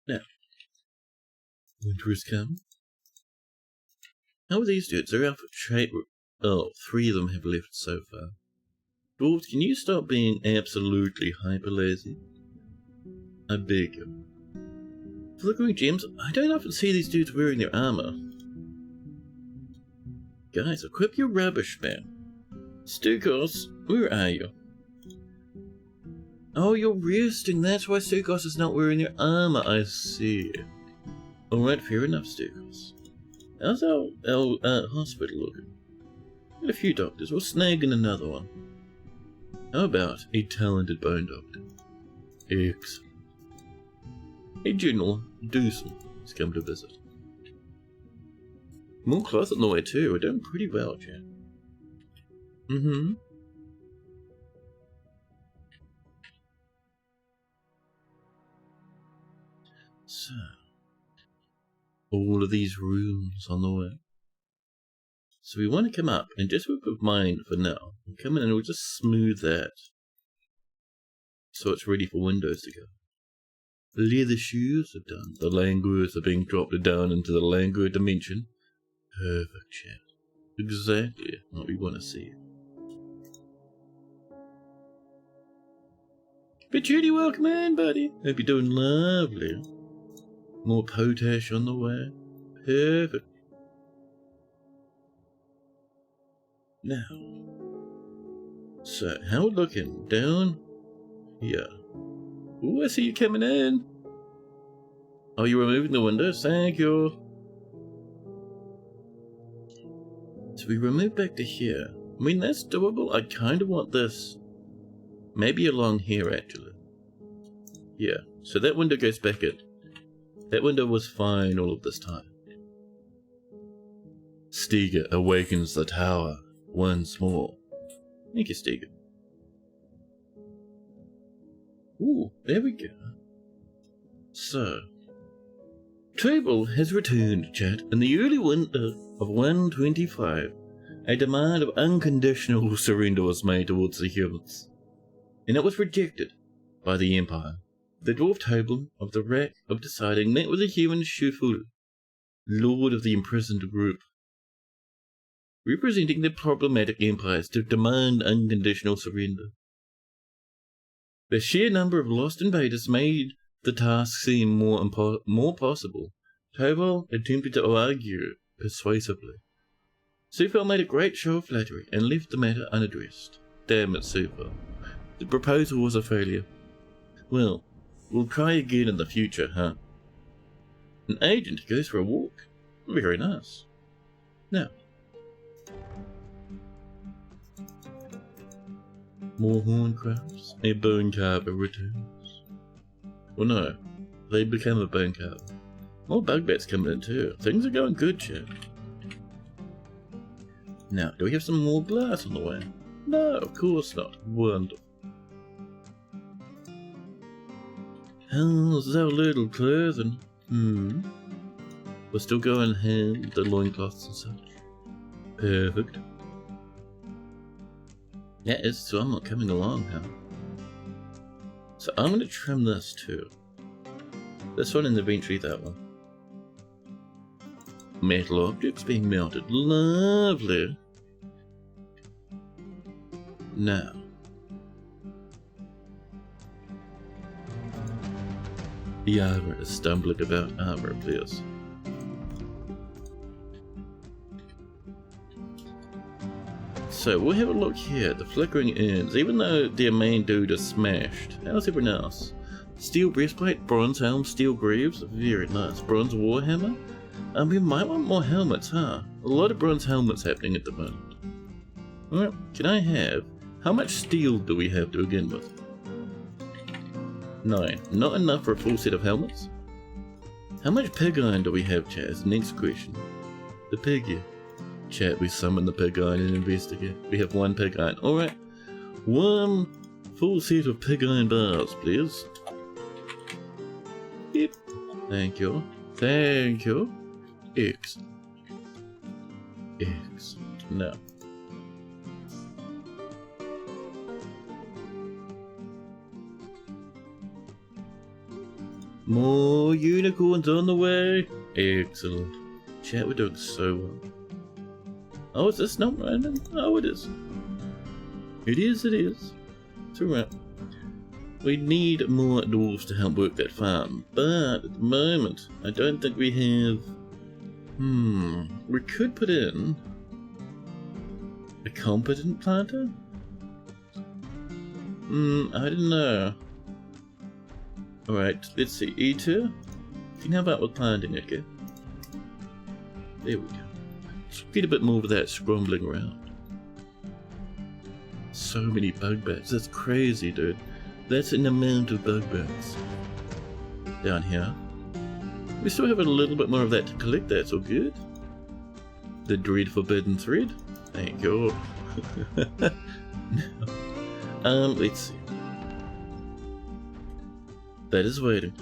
A: Now, winter has come. How are these dudes? They're out for trade. Oh, 3 of them have left so far. Dwarves, can you stop being absolutely hyper lazy? I beg you. Flickering gems? I don't often see these dudes wearing their armor. Guys, equip your rubbish, man. Stukos, where are you? Oh, you're resting. That's why Stukos is not wearing their armor. I see. Alright, fair enough, Stukos. How's our hospital looking? Got a few doctors. We'll snag in another one. How about a talented bone doctor? Excellent. Hey, General Doosan has come to visit. More cloth on the way too. We're doing pretty well, Jack. So, all of these rooms on the way. So we want to come up, and just with mine for now, we'll come in and we'll just smooth that. So it's ready for windows to go. The leather shoes are done. The langurs are being dropped down into the langur dimension. Perfect, chat. Exactly what we want to see. Patchouli, welcome in, buddy. Hope you're doing lovely. More potash on the way. Perfect. Now, so how we looking? Down here. Ooh, I see you coming in. Oh, you're removing the windows? Thank you. So we remove back to here. I mean, that's doable. I kind of want this. Maybe along here, actually. Yeah, so that window goes back in. That window was fine all of this time. Stiga awakens the tower once more. Thank you, Stiga. Ooh, there we go. So, Tribal has returned, chat. In the early winter of 125, a demand of unconditional surrender was made towards the humans, and it was rejected by the Empire. The dwarf table of the Rack of Deciding met with the human Shuful, lord of the imprisoned group, representing the problematic empires to demand unconditional surrender. The sheer number of lost invaders made the task seem more possible. Tobal attempted to argue persuasively. Sufel made a great show of flattery and left the matter unaddressed. Damn it, Sufel. The proposal was a failure. Well, we'll try again in the future, huh? An agent goes for a walk. Very nice. Now, more horncrafts. A bone carver returns. Well, no, they become a bone carver. More bug bats coming in too. Things are going good, chat. Now, do we have some more glass on the way? No, of course not. Wonderful. How's our little clothing? We're still going hand the loincloths and such. Perfect. Yeah, it's somewhat coming along, huh? So I'm going to trim this too. This one and eventually that one. Metal objects being melted. Lovely. Now, The armor is stumbling about armor, please. So we'll have a look here. The flickering urns, even though their main dude is smashed. How's everyone else? Steel breastplate, bronze helm, steel greaves, very nice. Bronze warhammer. We might want more helmets, huh? A lot of bronze helmets happening at the moment. Alright, can I have... How much steel do we have to begin with? 9. Not enough for a full set of helmets? How much pig iron do we have, Chaz? Next question. The pig here. Chat, we summon the pig iron and investigate. We have 1 pig iron. Alright. 1 full set of pig iron bars, please. Yep. Thank you. Thank you. Excellent. Excellent. Now. More unicorns on the way. Excellent. Chat, we're doing so well. Oh, is this not random? Oh, it is. It is, it is. It's alright. We need more dwarves to help work that farm, but at the moment, I don't think we have... we could put in... a competent planter? I don't know. Alright, let's see. E2? You can help out with planting, okay? There we go. Let's get a bit more of that scrambling around. So many bug bats. That's crazy, dude. That's an amount of bug bats. Down here. We still have a little bit more of that to collect. That's all good. The dread forbidden thread. Thank you. Let's see. That is waiting.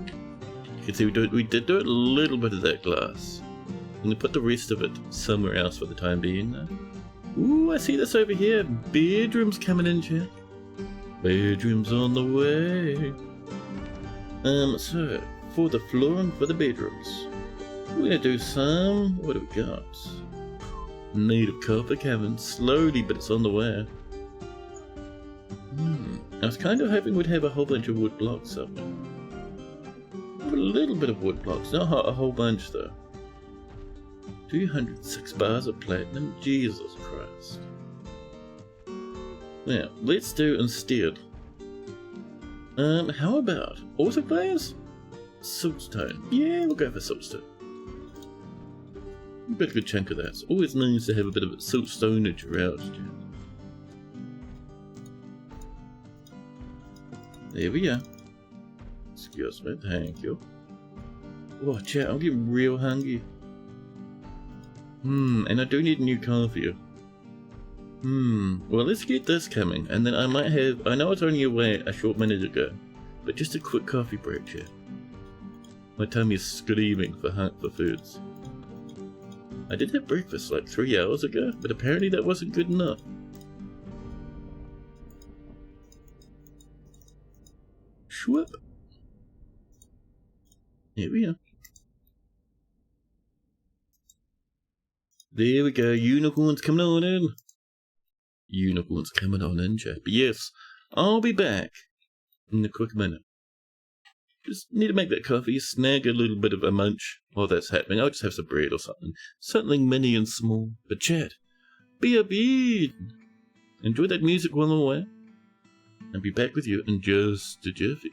A: You can see we did do a little bit of that glass. I'm going to put the rest of it somewhere else for the time being though. Ooh, I see this over here. Bedrooms coming in, chat. Bedrooms on the way. So, for the flooring for the bedrooms, we're going to do some... What do we got? Made of copper cabin. Slowly, but it's on the way. I was kind of hoping we'd have a whole bunch of wood blocks up there. A little bit of wood blocks, not a whole bunch though. 206 bars of platinum, Jesus Christ. Now, let's do instead. How about autoclaves? Siltstone. Yeah, we'll go for siltstone. A bit of a good chunk of that. It's always nice to have a bit of siltstonage around. There we are. Excuse me, thank you. Oh, chat, I'm getting real hungry. And I do need a new car for you. Well, let's get this coming, and then I might have... I know it's only away a short minute ago, but just a quick coffee break, chat. My tummy is screaming for foods. I did have breakfast like 3 hours ago, but apparently that wasn't good enough. Schwip. Here we are. There we go, unicorns coming on in. Unicorns coming on in, chat. But yes, I'll be back in a quick minute. Just need to make that coffee, snag a little bit of a munch while that's happening. I'll just have some bread or something. Something mini and small. But chat, be a bee. Enjoy that music while I'm away. I'll be back with you in just a jiffy.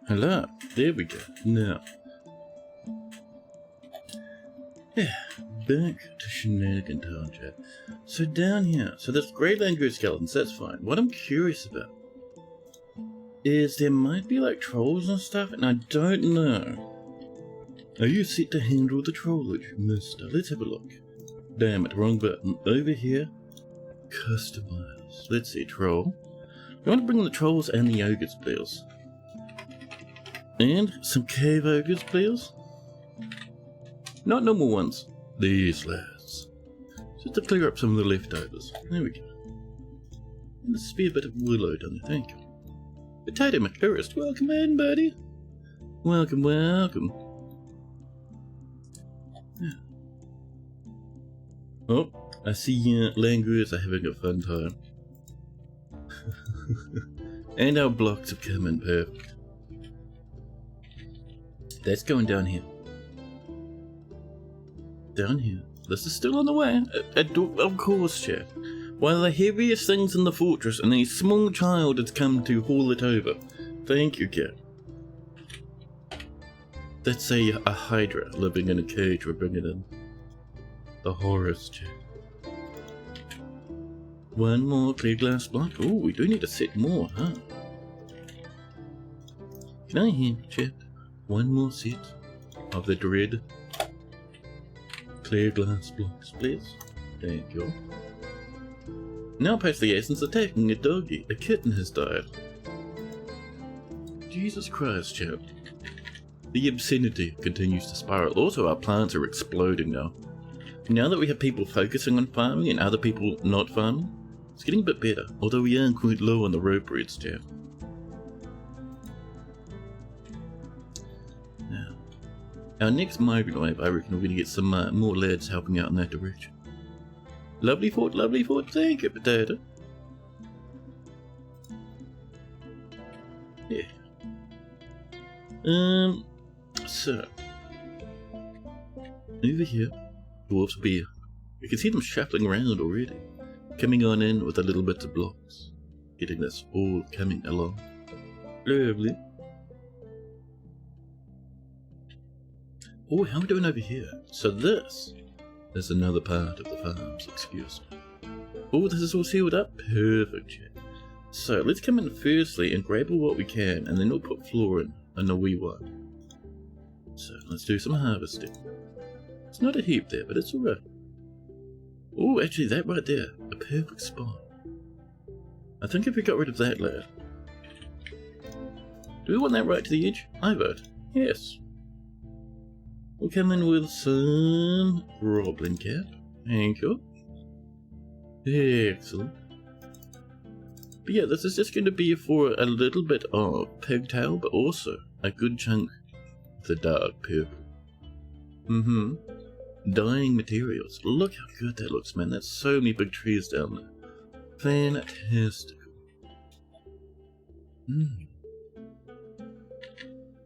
A: Hello. There we go. Now. Yeah. Back to Shenanigan Town, chat. So down here. So there's Great Langur skeletons. That's fine. What I'm curious about is there might be like trolls and stuff, and I don't know. Are you set to handle the trollage, mister? Let's have a look. Damn it, wrong button. Over here, customize. Let's see, troll. We want to bring the trolls and the ogres, please. And some cave ogres, please. Not normal ones. These lads. Just to clear up some of the leftovers. There we go. And a spare bit of willow down there, thank you. Potato McTourist, welcome in, buddy. Welcome, welcome. Yeah. Oh, I see Langurs are having a fun time. And our blocks have come in perfect. That's going down here. Down here. This is still on the way. Of course, chat. One of the heaviest things in the fortress, and a small child has come to haul it over. Thank you, cat. That's a hydra living in a cage. We're bringing in. The horrors, chat. One more clear glass block. Oh, we do need to set more, huh? Can I have, chat, one more set of the dread clear glass blocks, please? Thank you. Now past the essence attacking a doggy. A kitten has died. Jesus Christ, chap. The obscenity continues to spiral. Also, our plants are exploding now. Now that we have people focusing on farming and other people not farming, it's getting a bit better. Although we are quite low on the rope breeds, chap. Now, our next migrant wave, I reckon we're going to get some more lads helping out in that direction. Lovely fort, thank you, potato. Yeah. So. Over here, Dwarf's beer. We can see them shuffling around already. Coming on in with a little bit of blocks. Getting this all coming along. Lovely. Oh, how are we doing over here? So this is another part of the farms, excuse me. Oh, this is all sealed up? Perfect, chat. So, let's come in firstly and grab all what we can, and then we'll put floor in the wee one. So, let's do some harvesting. It's not a heap there, but it's alright. Oh, actually, that right there, a perfect spot. I think if we got rid of that lad. Do we want that right to the edge? I vote. Yes. We'll come in with some Roblin cap. Thank you. Excellent. But yeah, this is just going to be for a little bit of pigtail, but also a good chunk of the dark purple. Dyeing materials. Look how good that looks, man. That's so many big trees down there. Fantastic.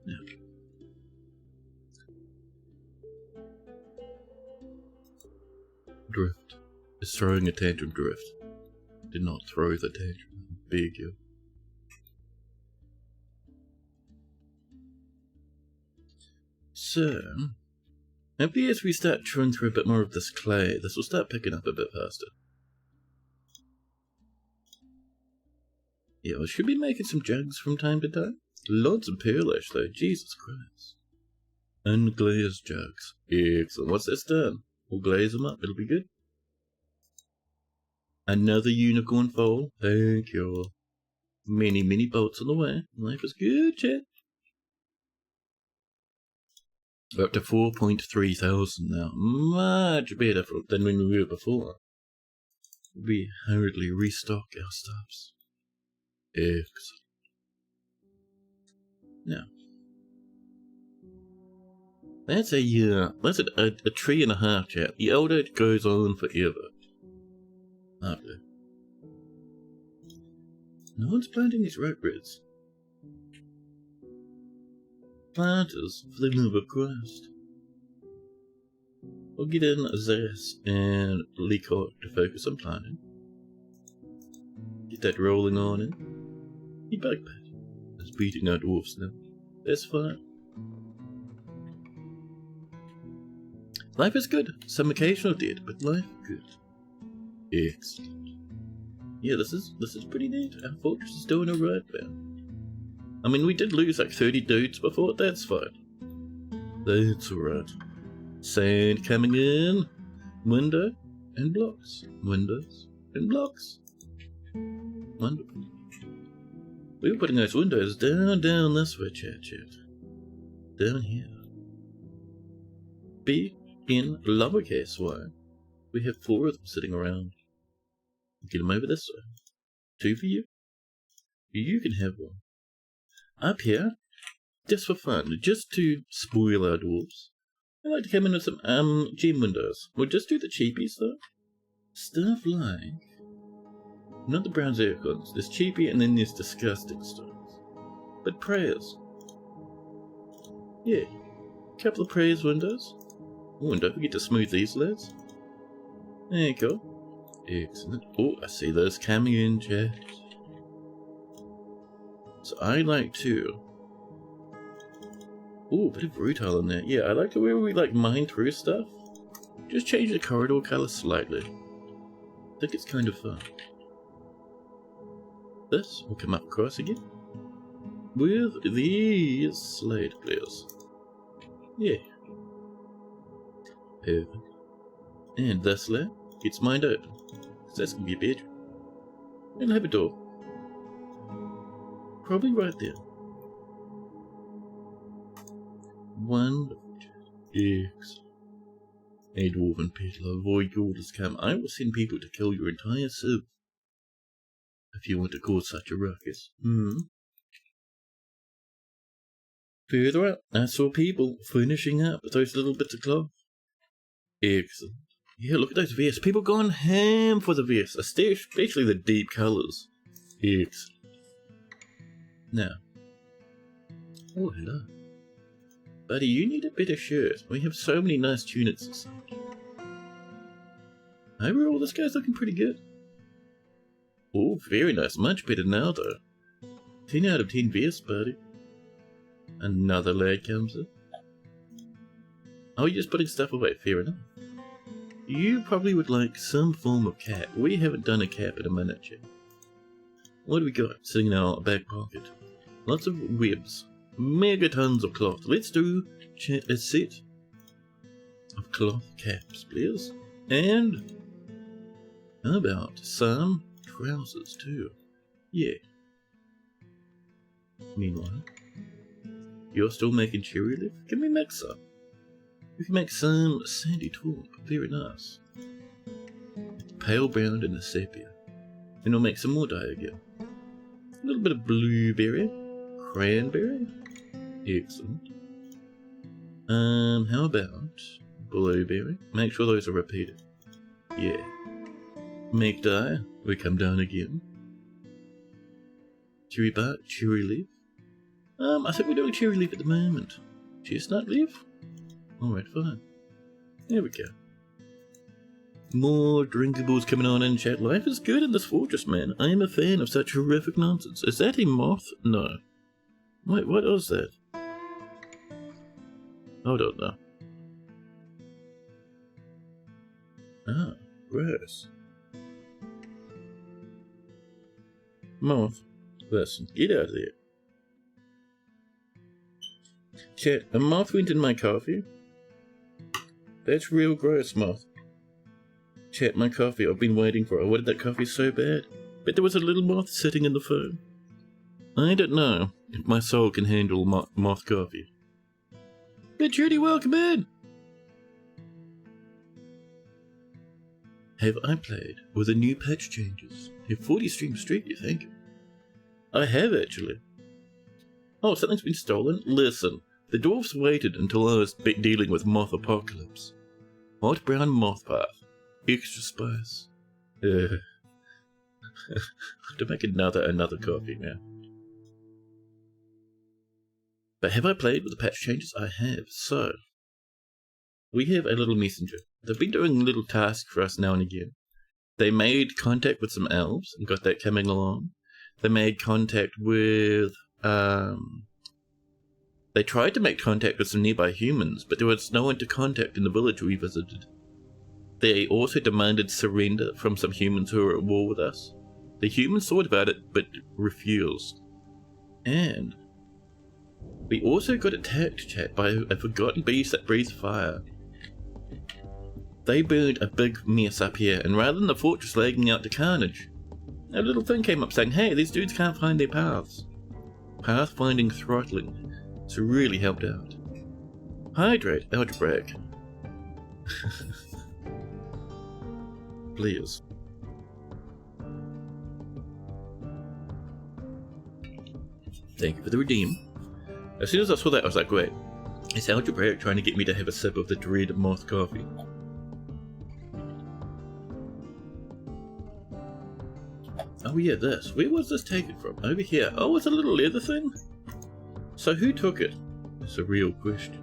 A: Yeah. Drift is throwing a tantrum. Drift did not throw the tantrum. Beg you. So, maybe as we start chewing through a bit more of this clay, this will start picking up a bit faster. Yeah, I should be making some jugs from time to time. Lots of pearlish though, Jesus Christ. Unglazed jugs. Excellent. What's this done? We'll glaze them up, it'll be good. Another unicorn foal. Thank you. Many boats on the way. Life is good, chat. We're up to 4.3 thousand now. Much better than when we were before. We hurriedly restock our stuffs. Excellent. Now. That's a tree and a half, chat. The older it goes on forever. Lovely. No one's planting these rope beds. Planters, for the love of Christ. We'll get in Zas and Leacock to focus on planting. Get that rolling on in. He bug bat. That's beating our dwarfs now. That's fine. Life is good. Some occasional dead, but life good. Excellent. Yeah, this is pretty neat. Our fortress is doing alright, man. I mean, we did lose like 30 dudes before. That's fine. That's alright. Sand coming in. Window and blocks. Windows and blocks. Wonderful. We were putting those windows down this way, chat. Down here. Big in lowercase y. We have 4 of them sitting around. Get them over this way. 2 for you. You can have 1. Up here, just for fun, just to spoil our dwarves, I like to come in with some gem windows. We'll just do the cheapies though. Stuff like, not the brown zircons. There's cheapy and then there's disgusting stones. But prayers. Yeah, couple of prayers windows. Oh, and don't forget to smooth these lads. There you go. Excellent. Oh, I see those coming in, chat. So I like to... Ooh, a bit of rutile in there. Yeah, I like the way we like mine through stuff. Just change the corridor color slightly. I think it's kind of fun. This will come up across again. With these slate players. Yeah. Perfect. And this layer gets mined open. Because that's going to be a bedroom. And I'll have a door. Probably right there. Wonderful. Excellent. A dwarven peddler, avoid orders come. I will send people to kill your entire soup. If you want to cause such a ruckus. Further up, I saw people finishing up those little bits of cloth. Excellent. Yeah, look at those vests. People gone ham for the vests, especially the deep colours. Excellent. Now. Oh, hello. Buddy, you need a better shirt. We have so many nice tunics and such. Overall, this guy's looking pretty good. Oh, very nice. Much better now, though. 10 out of 10 vest, buddy. Another lad comes in. Oh, you're just putting stuff away. Fair enough. You probably would like some form of cap. We haven't done a cap in a minute yet. What do we got sitting in our back pocket? Lots of webs. Megatons of cloth. Let's do a set of cloth caps, please. And how about some trousers too? Yeah. Meanwhile, you're still making cherry leaf? Can we make some? We can make some sandy taupe. Very nice. Pale brown and a sepia. And we'll make some more dye again. A little bit of blueberry. Cranberry. Excellent. How about blueberry? Make sure those are repeated. Yeah. Make dye. We come down again. Cherry bark, cherry leaf. I think we're doing cherry leaf at the moment. Chestnut leaf? Alright, fine. There we go. More drinkables coming on in chat. Life is good in this fortress, man. I am a fan of such horrific nonsense. Is that a moth? No. Wait, what was that? I don't know. Ah, gross. Moth. Listen, get out of there. Chat, a moth went in my coffee. That's real gross, moth. Chat, my coffee, I've been waiting for it. I wanted that coffee so bad. But there was a little moth sitting in the foam. I don't know if my soul can handle moth coffee. But Judy, welcome in! Have I played with the new patch changes? Have 40 stream streak, you think? I have, actually. Oh, something's been stolen? Listen, the dwarfs waited until I was dealing with moth apocalypse. Hot brown moth path. Extra spice. To make another coffee now. But have I played with the patch changes? I have. So, we have a little messenger. They've been doing little tasks for us now and again. They made contact with some elves and got that coming along. They made contact with, they tried to make contact with some nearby humans, but there was no one to contact in the village we visited. They also demanded surrender from some humans who were at war with us. The humans thought about it, but refused. And we also got attacked, chat, by a forgotten beast that breathes fire. They burned a big mess up here, and rather than the fortress lagging out to carnage, a little thing came up saying, hey, these dudes can't find their paths. Pathfinding throttling. So really helped out. Hydrate, algebraic. Please. Thank you for the redeem. As soon as I saw that, I was like, wait, it's algebraic trying to get me to have a sip of the dread moth coffee. Oh yeah, this. Where was this taken from? Over here. Oh, it's a little leather thing? So who took it? It's a real question.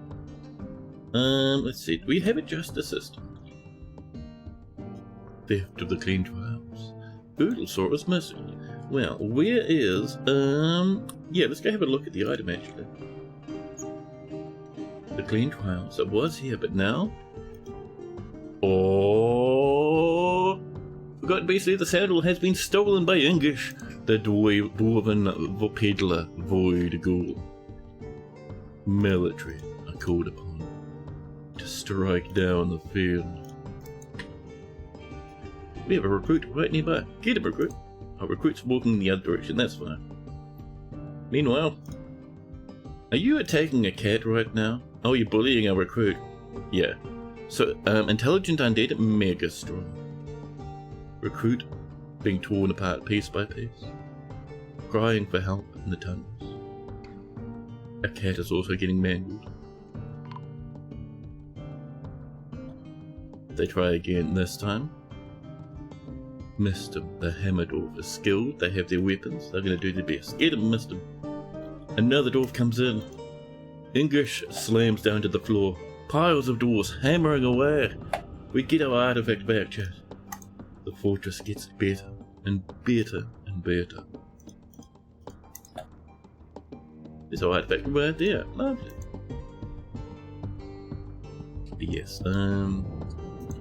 A: Let's see. Do we have a justice system? Theft of the clean trials. Boodlesaur is missing. Well, where is... yeah, let's go have a look at the item, actually. The clean trials. It was here, but now... Oh... Forgotten basically the sandal has been stolen by English, the dwarven peddler void ghoul. Military are called upon to strike down the field. We have a recruit right nearby. Get him, recruit. Our recruit's walking in the other direction, that's fine. Meanwhile, are you attacking a cat right now? Oh, you're bullying our recruit. Yeah. So, intelligent undead, mega strong. Recruit being torn apart piece by piece. Crying for help in the tunnels. A cat is also getting mangled. They try again this time. Missed him. The hammer dwarf is skilled. They have their weapons. They're going to do their best. Get him, missed him. Another dwarf comes in. English slams down to the floor. Piles of dwarves hammering away. We get our artifact back, chat. The fortress gets better and better and better. There's our artifact right there. Lovely. Yes,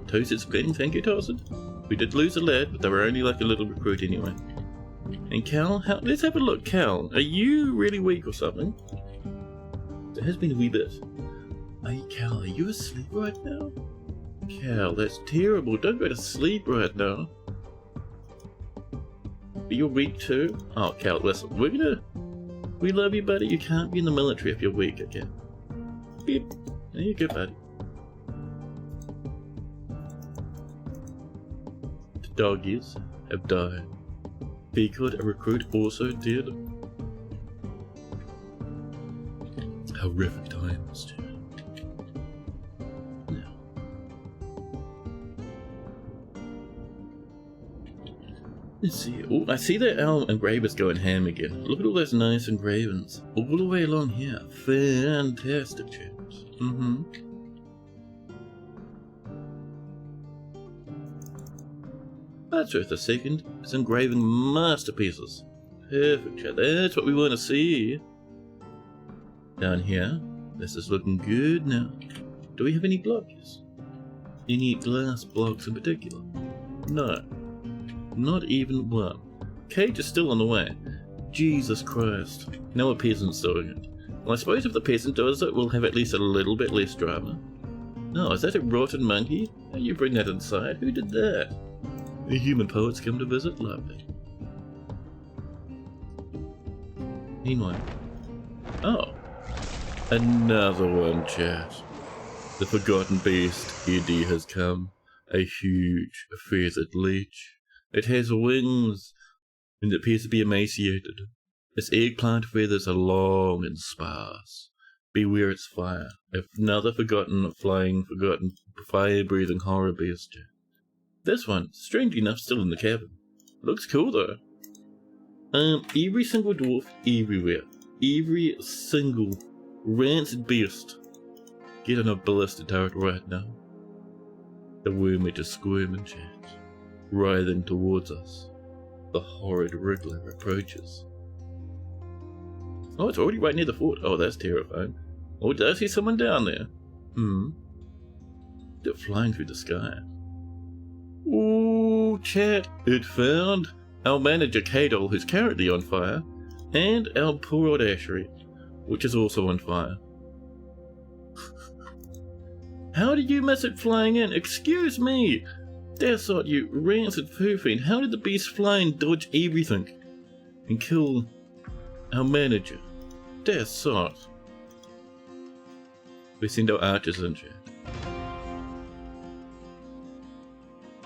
A: Toasted splitting, thank you, Toasted. We did lose a lad, but they were only like a little recruit anyway. And Cal, let's have a look. Cal, are you really weak or something? There has been a wee bit. Hey Cal, are you asleep right now? Cal, that's terrible. Don't go to sleep right now. But you're weak too? Oh, Cal, listen, we love you, buddy. You can't be in the military if you're weak, okay? Beep. There you go, buddy. The doggies have died. Because a recruit also did. Horrific times, too. Let's see. Oh, I see that our engraver's going ham again. Look at all those nice engravings. All the way along here. Fantastic, chaps. That's worth a second. It's engraving masterpieces. Perfect, chat. That's what we want to see. Down here. This is looking good now. Do we have any blocks? Any glass blocks in particular? No. Not even one. Cage is still on the way. Jesus Christ. Now a peasant's doing it. Well, I suppose if the peasant does it, we'll have at least a little bit less drama. Oh, is that a rotten monkey? How you bring that inside? Who did that? The human poets come to visit? Lovely. Meanwhile. Oh. Another one, chat. The forgotten beast, Eddie, has come. A huge, feathered leech. It has wings, and it appears to be emaciated. Its eggplant feathers are long and sparse. Beware its fire. Another forgotten, fire-breathing horror beast. This one, strangely enough, still in the cabin. Looks cool though. Every single dwarf, everywhere. Every single rancid beast. Get on a ballistic turret right now. The worm is just squirming, chat. writhing towards us. The horrid wriggler approaches. Oh, it's already right near the fort. Oh, that's terrifying. Oh, did I see someone down there? They're flying through the sky. Ooh, chat. It found our manager Kadol, who's currently on fire, and our poor old Ashery, which is also on fire. How did you miss it flying in? Excuse me! Desot, you rancid fur fiend. How did the beast fly and dodge everything and kill our manager? Desot. We send our archers in, chat.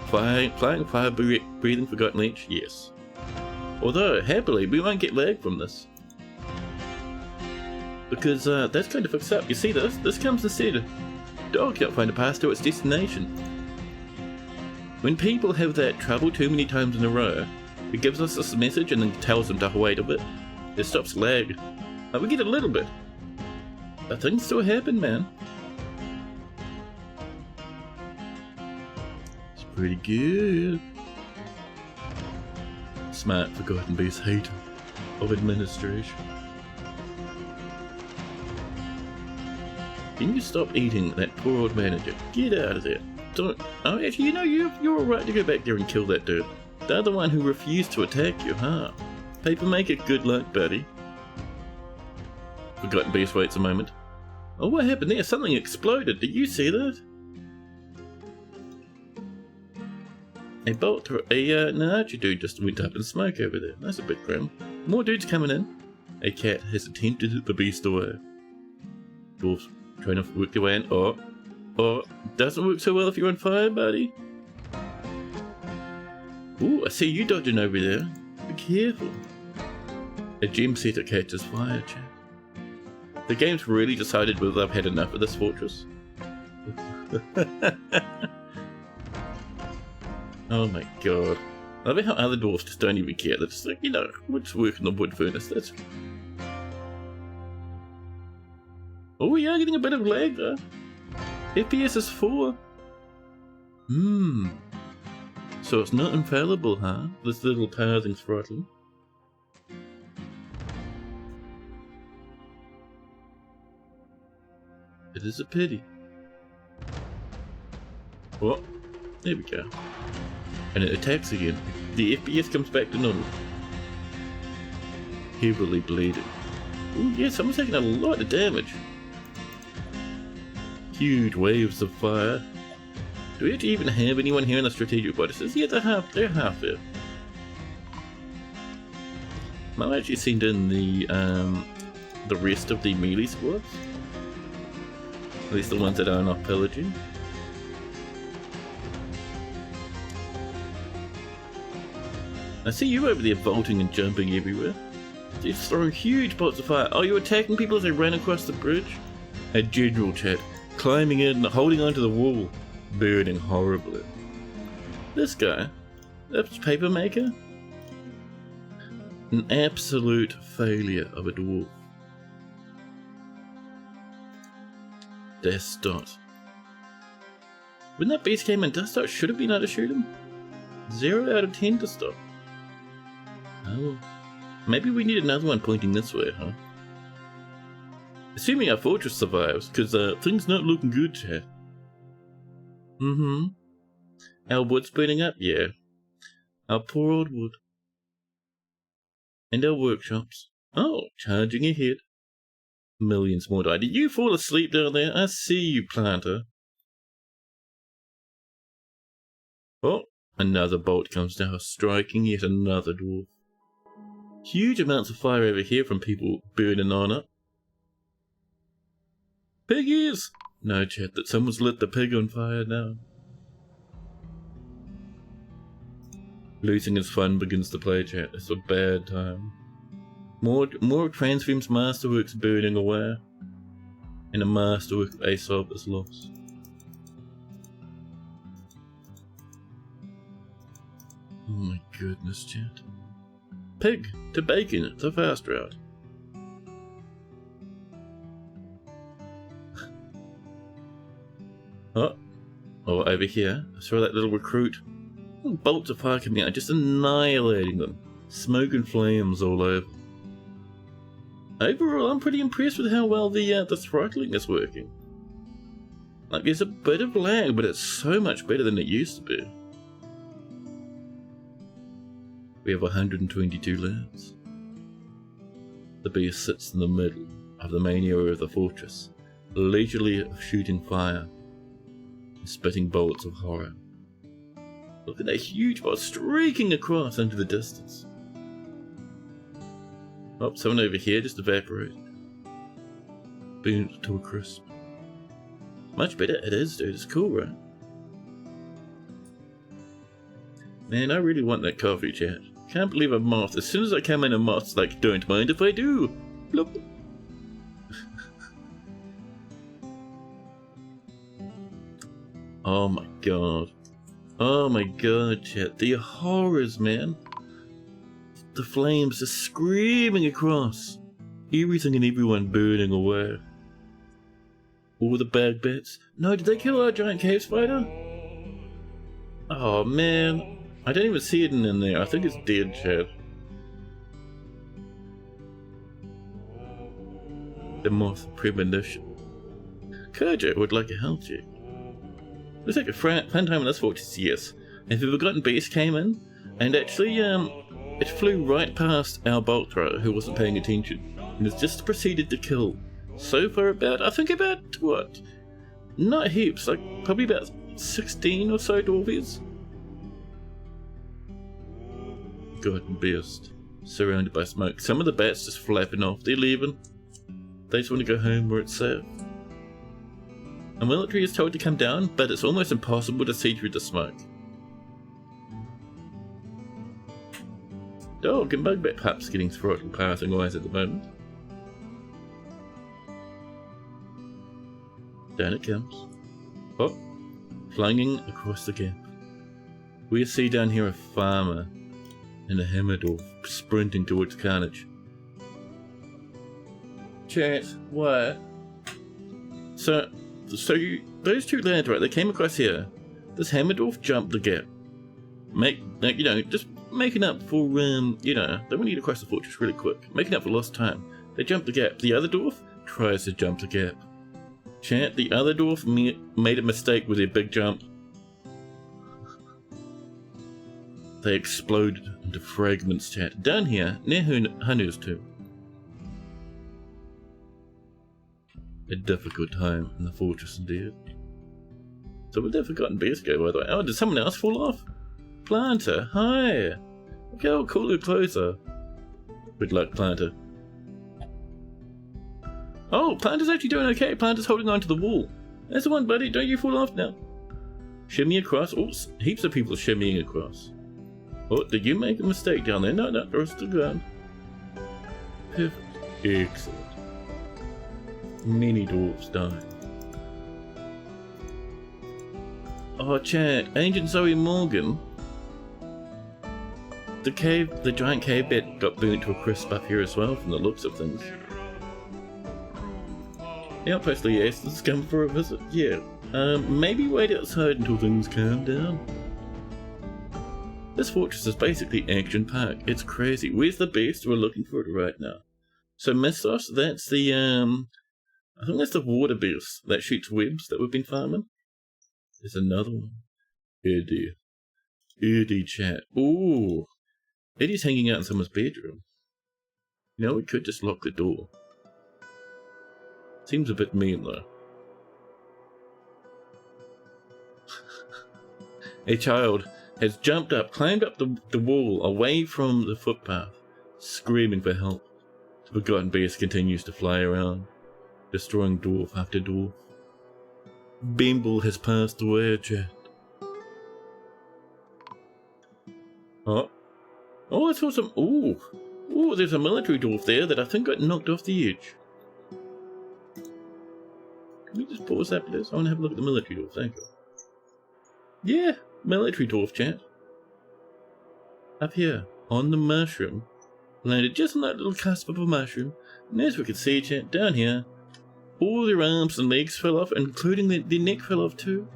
A: Flying fire, breathing forgotten leech? Yes. Although, happily, we won't get lag from this. Because that's going to fix up. You see this? This comes instead. Dog can't find a path to its destination. When people have that trouble too many times in a row, it gives us this message and then tells them to wait a bit. It stops lag. We get a little bit. But things still happen, man. It's pretty good. Smart forgotten beast hater of administration. Can you stop eating that poor old manager? Get out of there. Don't. Oh, actually, you know, you're alright to go back there and kill that dude. The other one who refused to attack you, huh? Papermaker, good luck, buddy. Forgotten beast waits a moment. Oh, what happened there? Something exploded. Did you see that? A bolt or an archer dude just went up in smoke over there. That's a bit grim. More dudes coming in. A cat has attempted the beast away. Dwarfs trying to work their way in. Oh, doesn't work so well if you're on fire, buddy. Ooh, I see you dodging over there. Be careful. A gem setter catches fire, chat. The game's really decided whether I've had enough of this fortress. Oh my god. I love how other dwarfs just don't even care. They're just like, you know, we'll just work in the wood furnace. That's... Oh, we are getting a bit of lag though. FPS is 4. So it's not infallible, huh? This little pathing throttling. It is a pity. Oh, there we go. And it attacks again. The FPS comes back to normal. Heavily bleeding. Ooh, yeah, someone's taking a lot of damage. Huge waves of fire. Do we actually even have anyone here in the strategic bodices? Yeah, they're half there. Might actually send in the rest of the melee squads. At least the ones that are not pillaging. I see you over there vaulting and jumping everywhere. Just throwing huge bolts of fire. Oh, you're attacking people as they ran across the bridge? A general, chat. Climbing in and holding onto the wall. Burning horribly. This guy. That's Papermaker. An absolute failure of a dwarf. Destot. When that beast came in, Destot should have been able to shoot him. 0 out of 10 to stop. Oh, maybe we need another one pointing this way, huh? Assuming our fortress survives, because things not looking good, chat. Our wood's burning up, yeah. Our poor old wood. And our workshops. Oh, charging ahead. Millions more die. Did you fall asleep down there? I see you, planter. Oh, another bolt comes down, striking yet another dwarf. Huge amounts of fire over here from people burning on it. Piggies! No, chat, that someone's lit the pig on fire now. Losing his fun begins to play, chat. It's a bad time. More Transfem's masterworks burning away. And a masterwork of Aesop is lost. Oh my goodness, chat. Pig to bacon, the fast route. Oh, over here. I saw that little recruit Bolts of fire coming out, just annihilating them. Smoke and flames all over. Overall, I'm pretty impressed with how well the throttling is working. Like, there's a bit of lag, but it's so much better than it used to be. We have 122 lads. The beast sits in the middle of the main area of the fortress, leisurely shooting fire and spitting bolts of horror. Look at that huge bolt streaking across into the distance. Oh, someone over here just evaporated. Burnt to a crisp. Much better it is, dude. It's cool, right? Man, I really want that coffee, chat. Can't believe a moth. As soon as I come in, a moth's like, don't mind if I do. Bloop. Oh my god. Oh my god, chat. The horrors, man. The flames are screaming across. Everything and everyone burning away. All the bad bits. No, did they kill our giant cave spider? Oh man. I don't even see it in there. I think it's dead, chat. The moth premonition. Kojo would like a health check. Looks like a fun time in this fortress, yes. And the Forgotten Beast came in, and actually, it flew right past our bolt thrower who wasn't paying attention, and has just proceeded to kill. So far I think about, what? Not heaps, like probably about 16 or so dwarfies. Forgotten Beast, surrounded by smoke. Some of the bats just flapping off, they're leaving. They just want to go home where it's safe. A military is told to come down, but it's almost impossible to see through the smoke. Dog and bugbat pups getting throttled passing wise at the moment. Down it comes. Oh, flinging across the gap. We see down here a farmer and a Hammerdorf sprinting towards carnage. Chat, what? So those two lads, right, they came across here. This Hammerdorf jumped the gap. Just making up for, they want to get across the fortress really quick. Making up for lost time. They jumped the gap. The other dwarf tries to jump the gap. Chat, the other dwarf made a mistake with their big jump. They exploded into fragments, chat. Down here, near Hanu's tomb. A difficult time in the fortress indeed. So where'd that Forgotten Beast go, by the way? Oh, did someone else fall off? Planter, hi! Look how cool your clothes are. Good luck, Planter. Oh, Planter's actually doing okay. Planter's holding on to the wall. That's the one, buddy. Don't you fall off now. Shimmy across. Oh, heaps of people shimmying across. Oh, did you make a mistake down there? No, they're still going. Perfect. Excellent. Many dwarves dying. Oh, chat. Ancient Zoe Morgan. The giant cave bed got burnt to a crisp up here as well, from the looks of things. The outpost Lias has come for a visit. Yeah. Maybe wait outside until things calm down. This fortress is basically action packed. It's crazy. Where's the beast? We're looking for it right now. So Mistos, that's the I think that's the water beast that shoots webs that we've been farming. There's another one. Eddie chat. Ooh. Eddie's hanging out in someone's bedroom. You know, we could just lock the door. Seems a bit mean though. A child has jumped up, climbed up the wall away from the footpath, screaming for help. The Forgotten Beast continues to fly around, destroying dwarf after dwarf. Bimble has passed away, chat. Oh, I saw some. Ooh, there's a military dwarf there that I think got knocked off the edge. Can we just pause that, please? I want to have a look at the military dwarf. Thank you. Yeah, military dwarf, chat. Up here, on the mushroom. Landed just on that little cusp of a mushroom. And as we can see, chat, down here, all their arms and legs fell off, including their neck fell off too.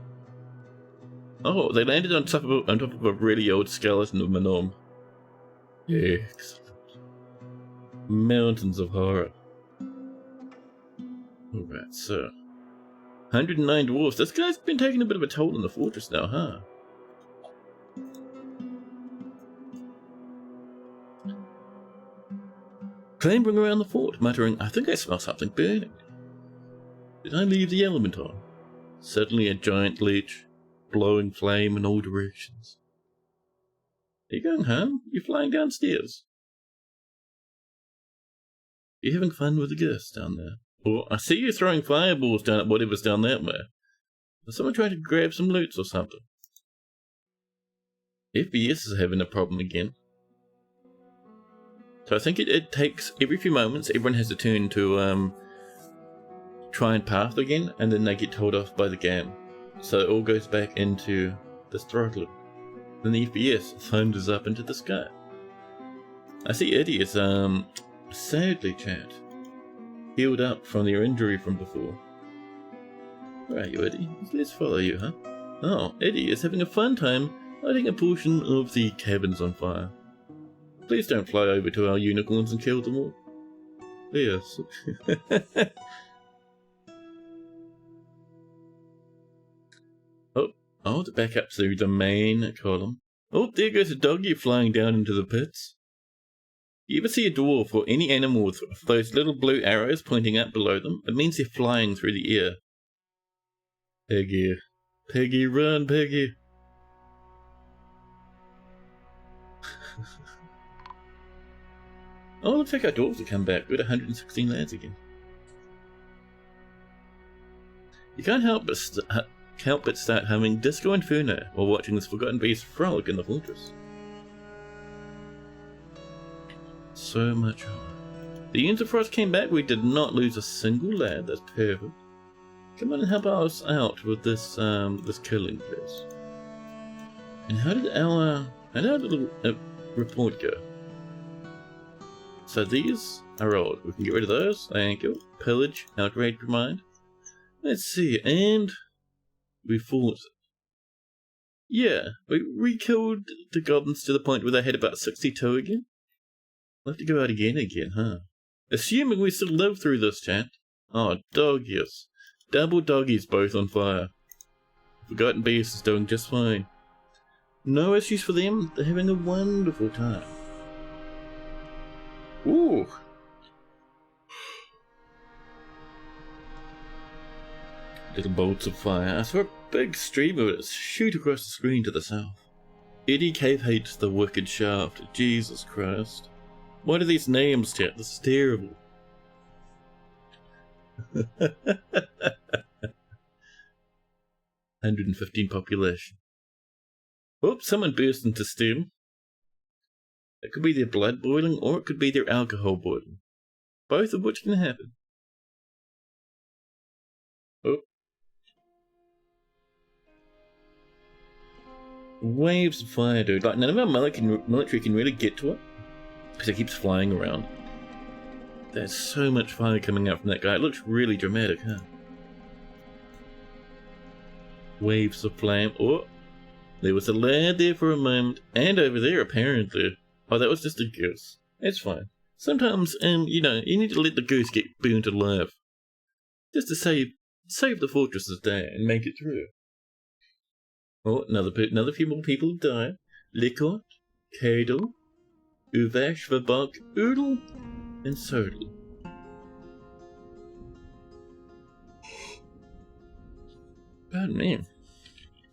A: Oh, they landed on top of a really old skeleton of Manom. Excellent. Mountains of horror. Alright, so 109 dwarfs. This guy's been taking a bit of a toll on the fortress now, huh? Clambering around the fort, muttering, I think I smell something burning. Did I leave the element on? Suddenly a giant leech, blowing flame in all directions. Are you going home? You're flying downstairs. You're having fun with the ghosts down there. Or I see you throwing fireballs down at whatever's down that way. Is someone trying to grab some loot or something? FPS is having a problem again. So I think it takes every few moments, everyone has to turn to try and path again, and then they get told off by the game. So it all goes back into this throttling. Then the FPS thunders up into the sky. I see Eddie is sadly, chat, healed up from their injury from before. Where are you, Eddie? Let's follow you, huh? Oh, Eddie is having a fun time lighting a portion of the cabins on fire. Please don't fly over to our unicorns and kill them all. Yes. Oh, to back up through the main column. Oh, there goes a doggy flying down into the pits. You ever see a dwarf or any animal with those little blue arrows pointing up below them? It means they're flying through the air. Peggy. Peggy, run, Peggy. Oh, looks like our dwarves have come back. We're at 116 lads again. You can't help but start humming Disco Inferno while watching this Forgotten Beast frolic in the fortress. So much horror. The Enterprise came back. We did not lose a single lad. That's perfect. Come on and help us out with this this killing, please. And how did our little report go? So these are old. We can get rid of those. Thank you. Pillage, outrage, remind. Let's see, and we fought. Yeah, we killed the goblins to the point where they had about 62 again. We'll have to go out again, huh? Assuming we still live through this, chat. Oh, doggies. Double doggies both on fire. Forgotten Beast is doing just fine. No issues for them. They're having a wonderful time. Ooh. Little bolts of fire. I saw a big stream of it shoot across the screen to the south. Eddie Cave hates the wicked shaft. Jesus Christ. What are these names, chat? This is terrible. 115 population. Oops, someone burst into steam. It could be their blood boiling, or it could be their alcohol boiling. Both of which can happen. Oh. Waves of fire, dude. Like, none of our military can really get to it, because it keeps flying around. There's so much fire coming out from that guy. It looks really dramatic, huh? Waves of flame. Oh, there was a lad there for a moment, and over there apparently. Oh, that was just a goose. It's fine. Sometimes, you know, you need to let the goose get burnt alive, just to save the fortress's day and make it through. Oh, another few more people have died. Likot, Kadel, Uvash, Vabok, Oodle, and Sodal. Pardon me.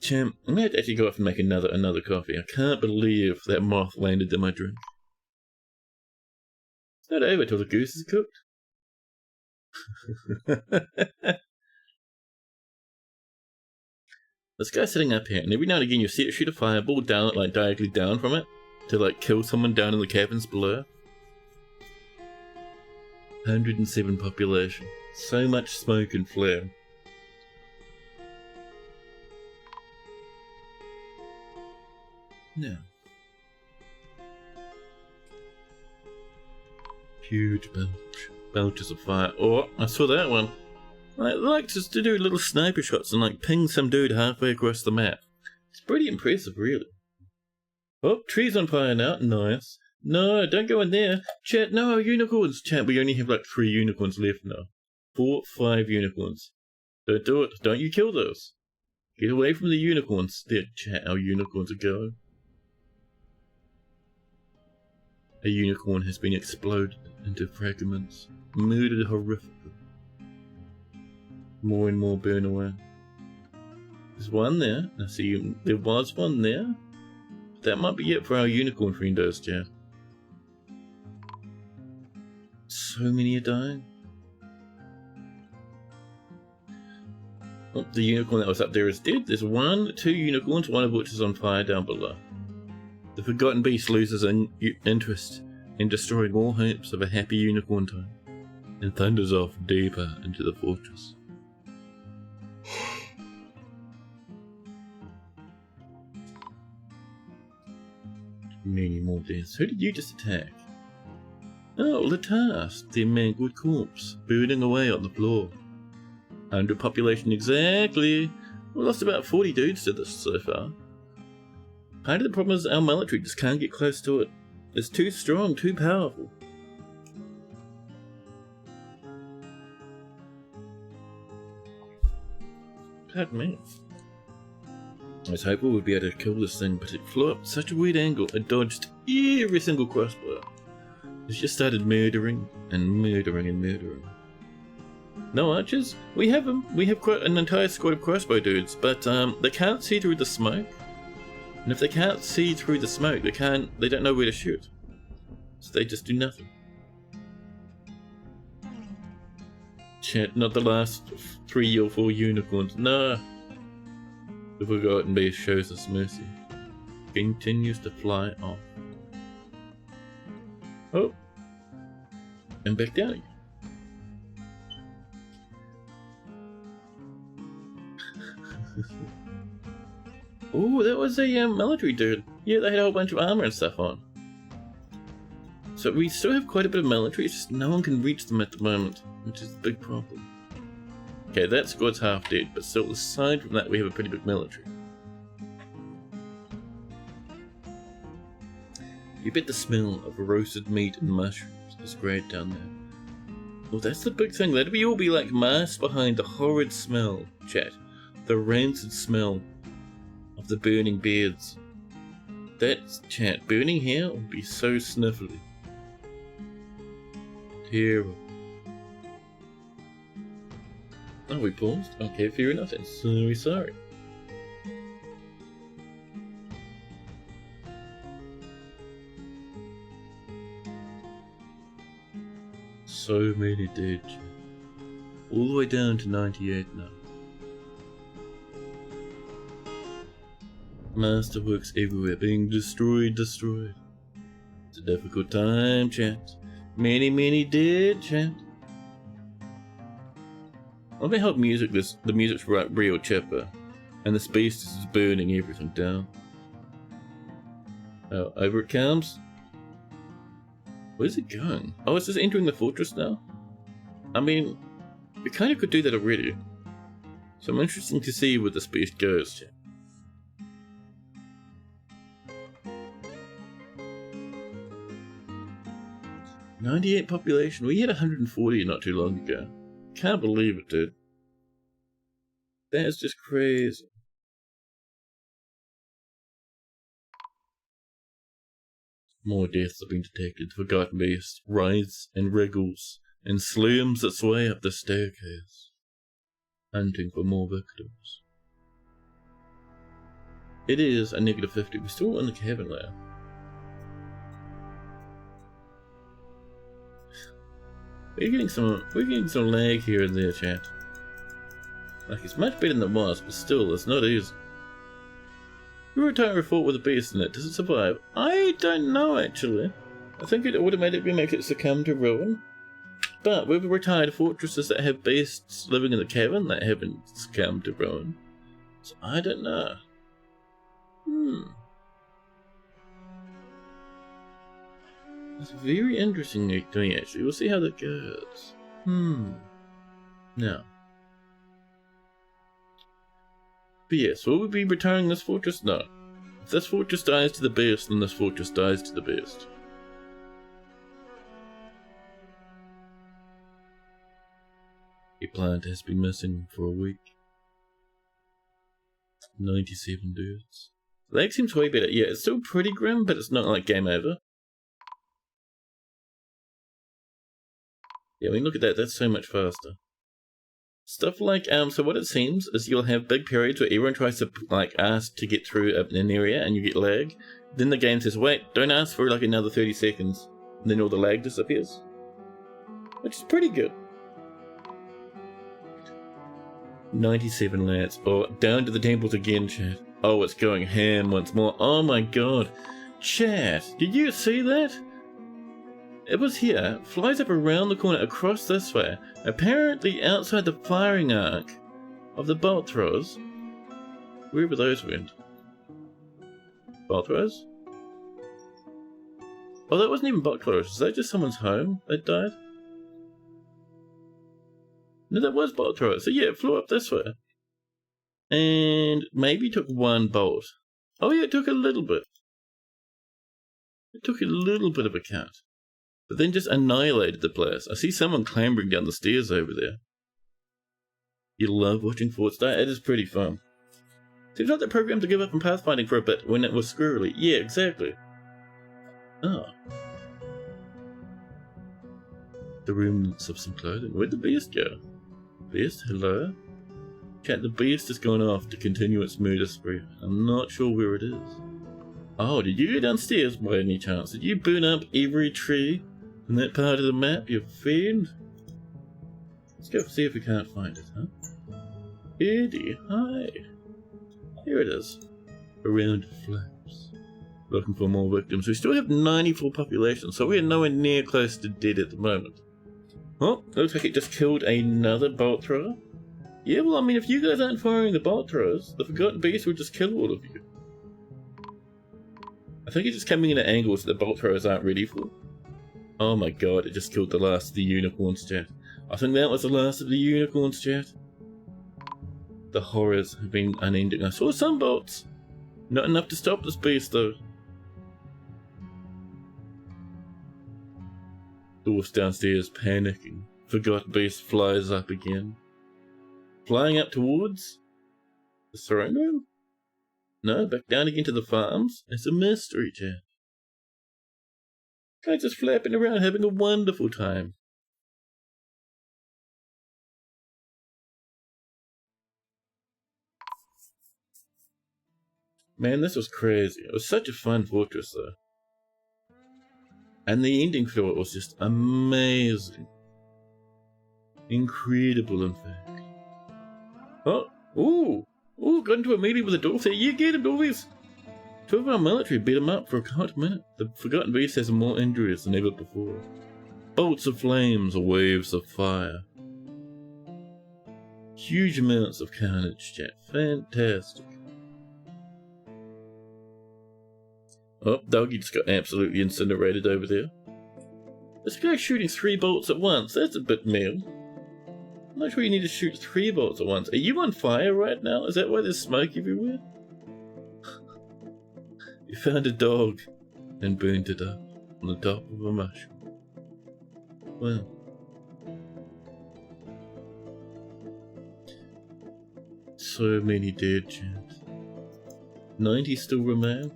A: Champ, I'm going to actually go off and make another coffee. I can't believe that moth landed in my drink. It's not over till the goose is cooked. This guy's sitting up here, and every now and again you see it shoot a fireball down, like diagonally down from it, to like kill someone down in the caverns below. 107 population. So much smoke and flare. Now, huge belches of fire. Oh, I saw that one. I like just to do little sniper shots and like ping some dude halfway across the map. It's pretty impressive, really. Oh, tree's on fire now. Nice. No, don't go in there. Chat, no, unicorns. Chat, we only have like 3 unicorns left now. 4, 5 unicorns. Don't do it. Don't you kill those. Get away from the unicorns. There, chat, our unicorns are going. A unicorn has been exploded into fragments. Murdered horrifically. More and more burn away. There's one there. I see there was one there. That might be it for our unicorn friendos, chat. So many are dying. Oh, the unicorn that was up there is dead. There's 1, 2 unicorns, one of which is on fire down below. The Forgotten Beast loses interest in destroying all hopes of a happy unicorn time and thunders off deeper into the fortress. Many more deaths. Who did you just attack? Oh, Latast, the mangled corpse, burning away on the floor. 100 population exactly. We lost about 40 dudes to this so far. Part of the problem is our military just can't get close to it. It's too strong, too powerful. Pardon me. I was hoping we'd be able to kill this thing, but it flew up such a weird angle, it dodged every single crossbow. It just started murdering and murdering and murdering. No archers? We have them. We have quite an entire squad of crossbow dudes, but they can't see through the smoke. And if they can't see through the smoke, they don't know where to shoot. So they just do nothing. Chat, not the last 3 or 4 unicorns. No. The Forgotten Beast shows us mercy. Continues to fly off. Oh. And back down again. Oh, that was a military dude. Yeah, they had a whole bunch of armor and stuff on. So we still have quite a bit of military, it's just no one can reach them at the moment, which is a big problem. Okay, that squad's half dead, but still, aside from that, we have a pretty big military. You bet the smell of roasted meat and mushrooms is great down there. Well, that's the big thing. That'd all be like masked behind the horrid smell, chat. The rancid smell of the burning beds. That's, chat, burning here would be so sniffly. Terrible. Oh, we paused? Okay, fair enough then. So sorry. So many dead. All the way down to 98 now. Masterworks everywhere being destroyed. It's a difficult time, chat. Many dead, chat. Let me help music. The music's real chipper, and this beast is burning everything down. Oh, over it comes. Where's it going? Oh, it's just entering the fortress now? I mean, we kind of could do that already. So I'm interested to see where this beast goes, chat. "98 population. We had 140 not too long ago. Can't believe it, dude. That's just crazy." More deaths have been detected. Forgotten Beast writhes and wriggles and slams its way up the staircase, hunting for more victims. It is a -50. We're still in the cabin layer. We're getting some lag here and there, chat. Like, it's much better than it was, but still, it's not easy. Every time we fought with a beast in it, does it survive? I don't know, actually. I think it automatically makes it succumb to ruin. But with retired fortresses that have beasts living in the cavern, that haven't succumbed to ruin. So I don't know. That's very interesting to me, actually. We'll see how that goes. Now. But yes, will we be returning this fortress? No. If this fortress dies to the beast, then this fortress dies to the beast. A plant has been missing for a week. 97 dudes. That seems way better. Yeah, it's still pretty grim, but it's not like game over. Yeah, I mean, look at that. That's so much faster. Stuff like, so what it seems is you'll have big periods where everyone tries to, like, ask to get through an area and you get lag. Then the game says, wait, don't ask for like another 30 seconds. And then all the lag disappears. Which is pretty good. 97 lads. Oh, down to the temples again, chat. Oh, it's going ham once more. Oh my god. Chat, did you see that? It was here, flies up around the corner across this way, apparently outside the firing arc of the bolt throwers. Wherever those went. Bolt throwers? Oh, that wasn't even bolt throwers. Is that just someone's home that died? No, that was bolt throwers. So yeah, it flew up this way. And maybe took one bolt. Oh yeah, it took a little bit. It took a little bit of a cut. But then just annihilated the place. I see someone clambering down the stairs over there. You love watching forts die? It is pretty fun. Seems like they're programmed to give up on pathfinding for a bit when it was squirrely. Yeah, exactly. Oh. The remnants of some clothing. Where'd the beast go? Beast, hello? Chat, the beast has gone off to continue its murder spree. I'm not sure where it is. Oh, did you go downstairs by any chance? Did you burn up every tree in that part of the map, you fiend? Let's go see if we can't find it, huh? Eddie, hi. Here it is. Around flaps. Looking for more victims. We still have 94 population, so we are nowhere near close to dead at the moment. Oh, looks like it just killed another bolt thrower. Yeah, well, I mean, if you guys aren't firing the bolt throwers, the Forgotten Beast will just kill all of you. I think it's just coming in at angles that the bolt throwers aren't ready for. Oh my god, it just killed the last of the unicorns, chat. I think that was the last of the unicorns, chat. The horrors have been unending. I saw some bolts. Not enough to stop this beast, though. Dwarf's downstairs panicking. Forgotten Beast flies up again. Flying up towards the throne room? No, back down again to the farms. It's a mystery, chat. Guys just flapping around having a wonderful time. Man, this was crazy. It was such a fun fortress, though. And the ending for it was just amazing. Incredible, in fact. Oh, ooh, got into a melee with a dwarf there. You get him, dwarfies! 2 of our military beat him up for a hot minute. The Forgotten Beast has more injuries than ever before. Bolts of flames or waves of fire. Huge amounts of carnage, chat. Fantastic. Oh, Doggy just got absolutely incinerated over there. This guy's shooting 3 bolts at once. That's a bit mean. I'm not sure you need to shoot 3 bolts at once. Are you on fire right now? Is that why there's smoke everywhere? You found a dog and burned it up on the top of a mushroom. Well. So many dead, chat. 90 still remain.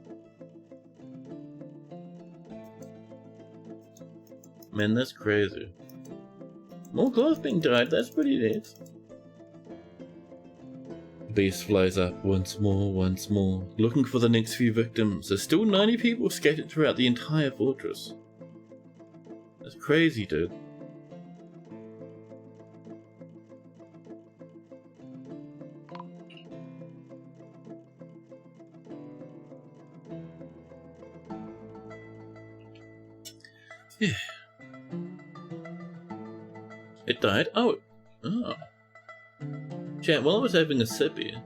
A: Man, that's crazy. More cloth being dyed, that's pretty neat. Beast flies up once more, looking for the next few victims. There's still 90 people scattered throughout the entire fortress. That's crazy, dude. Yeah. It died? Oh. Chat, while I was having a sip here.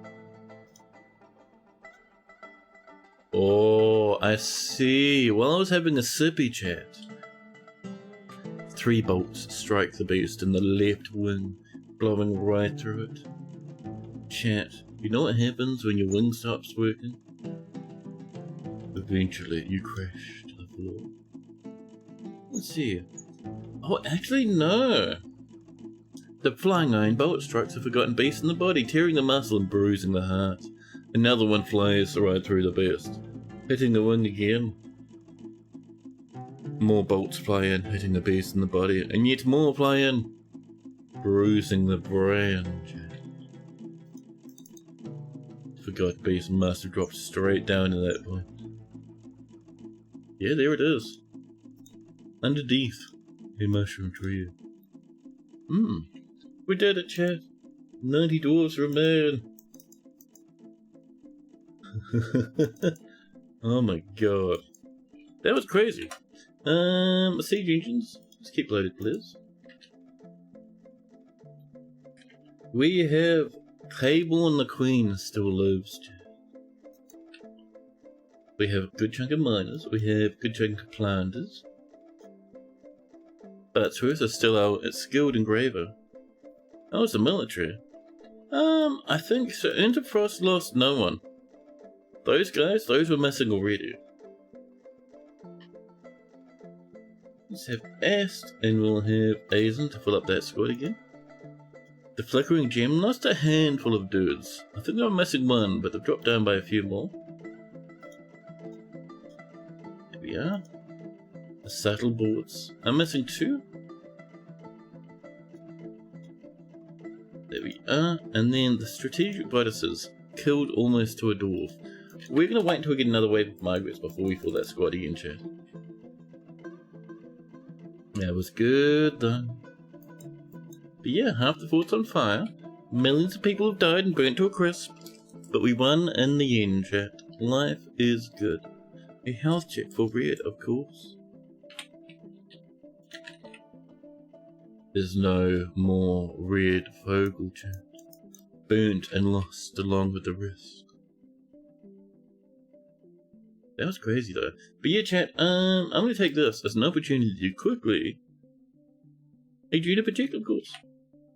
A: Oh, I see. While I was having a sippy, chat. 3 bolts strike the beast in the left wing, blowing right through it. Chat, You know what happens when your wing stops working? Eventually, you crash to the floor. Let's see. Oh, actually, no. The flying iron bolt strikes a forgotten beast in the body, tearing the muscle and bruising the heart. Another one flies right through the beast, hitting the wing again. More bolts fly in, hitting the beast in the body, and yet more fly in, bruising the brain. Forgotten beast must have dropped straight down at that point. Yeah, there it is. Underneath a mushroom tree. We did it, chat. 90 dwarves remain. Oh my god. That was crazy. Siege engines. Let's keep loaded, please. We have Cable and the Queen still lives. We have a good chunk of miners. We have a good chunk of planters. But Truth is still our skilled engraver. Oh, it's the military. I think so. Interfrost lost no one. Those guys, those were missing already. Let's have Ast, and we'll have Azen to fill up that squad again. The Flickering Gem lost a handful of dudes. I think they were missing one, but they've dropped down by a few more. There we are. The Subtle Boards. I'm missing 2. There we are. And then the Strategic Bodices killed almost to a dwarf. We're going to wait until we get another wave of migrants before we fill that squad again, chat. That was good though. But yeah, half the fort's on fire. Millions of people have died and burnt to a crisp. But we won in the end, chat. Life is good. A health check for Red, of course. There's no more Red Vogel, chat. Burnt and lost along with the rest. That was crazy though. But yeah, chat, I'm gonna take this as an opportunity to quickly a Juniper check, of course.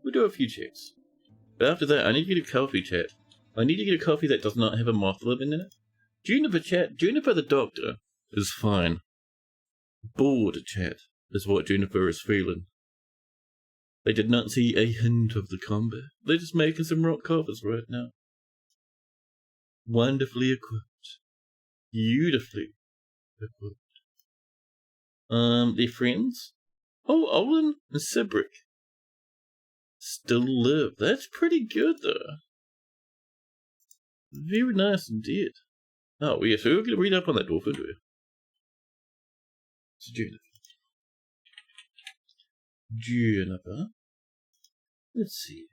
A: We'll do a few checks. But after that, I need to get a coffee, chat. I need to get a coffee that does not have a moth living in it. Juniper, chat. Juniper the doctor is fine. Bored, chat, is what Juniper is feeling. They did not see a hint of the combat. They're just making some rock coffers right now. Wonderfully equipped. Beautifully equipped. Their friends? Oh, Olin and Sibrick still live. That's pretty good though. Very nice indeed. Oh yeah, so we're gonna read up on that dwarf, aren't we? It's Juniper. Let's see.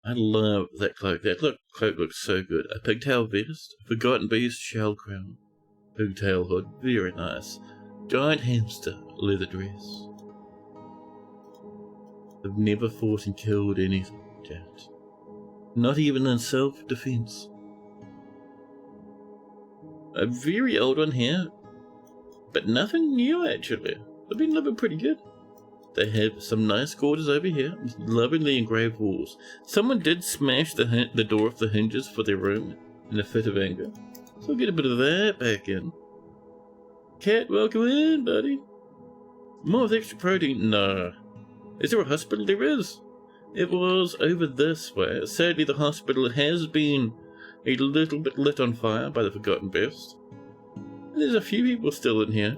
A: I love that cloak. That cloak looks so good. A pigtail vest, forgotten beast shell crown, pigtail hood, very nice. Giant hamster leather dress. I've never fought and killed anything, chat. Not even in self-defense. A very old one here, but nothing new actually. They've been living pretty good. They have some nice quarters over here with lovingly engraved walls. Someone did smash the door off the hinges for their room in a fit of anger, so I'll get a bit of that back in. Cat, welcome in, buddy. More with extra protein? No. Is there a hospital? There is. It was over this way. Sadly, the hospital has been a little bit lit on fire by the Forgotten Beast. And there's a few people still in here.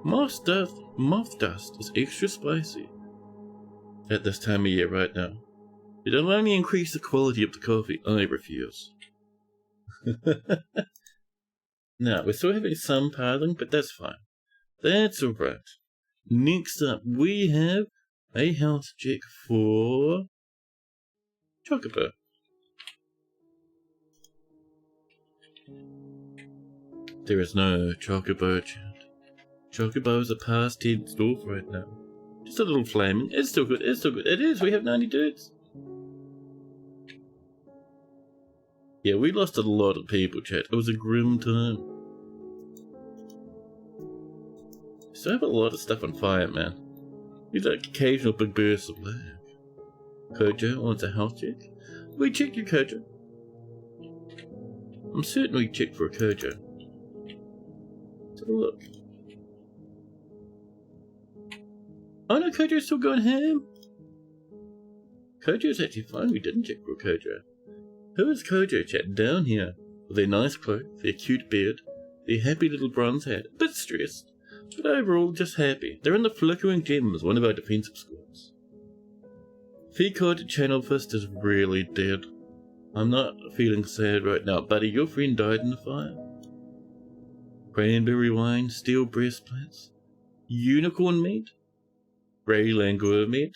A: Moth dust is extra spicy at this time of year right now. It'll only increase the quality of the coffee. I refuse. Now, we're still having some piling, but that's fine. That's alright. Next up, we have a health check for Chocobo. There is no Chocobo, chat. Chocobo is a past tense dwarf right now. Just a little flaming. It's still good. It's still good. It is. We have 90 dudes. Yeah, we lost a lot of people, chat. It was a grim time. Still have a lot of stuff on fire, man. These like occasional big bursts of lag. Kojo wants a health check. We checked your Kojo. I'm certain we checked for a Kojo. Let's have a look. Oh no, Kojo's still going ham. Kojo's actually fine. We didn't check for a Kojo. Who is Kojo chat down here? With their nice cloak, their cute beard, their happy little bronze hat. A bit stressed, but overall just happy. They're in the Flickering Gems, one of our defensive squads. Ficod Channel Fist is really dead. I'm not feeling sad right now, buddy. Your friend died in the fire. Cranberry wine, steel breastplates, unicorn meat, grey langur meat.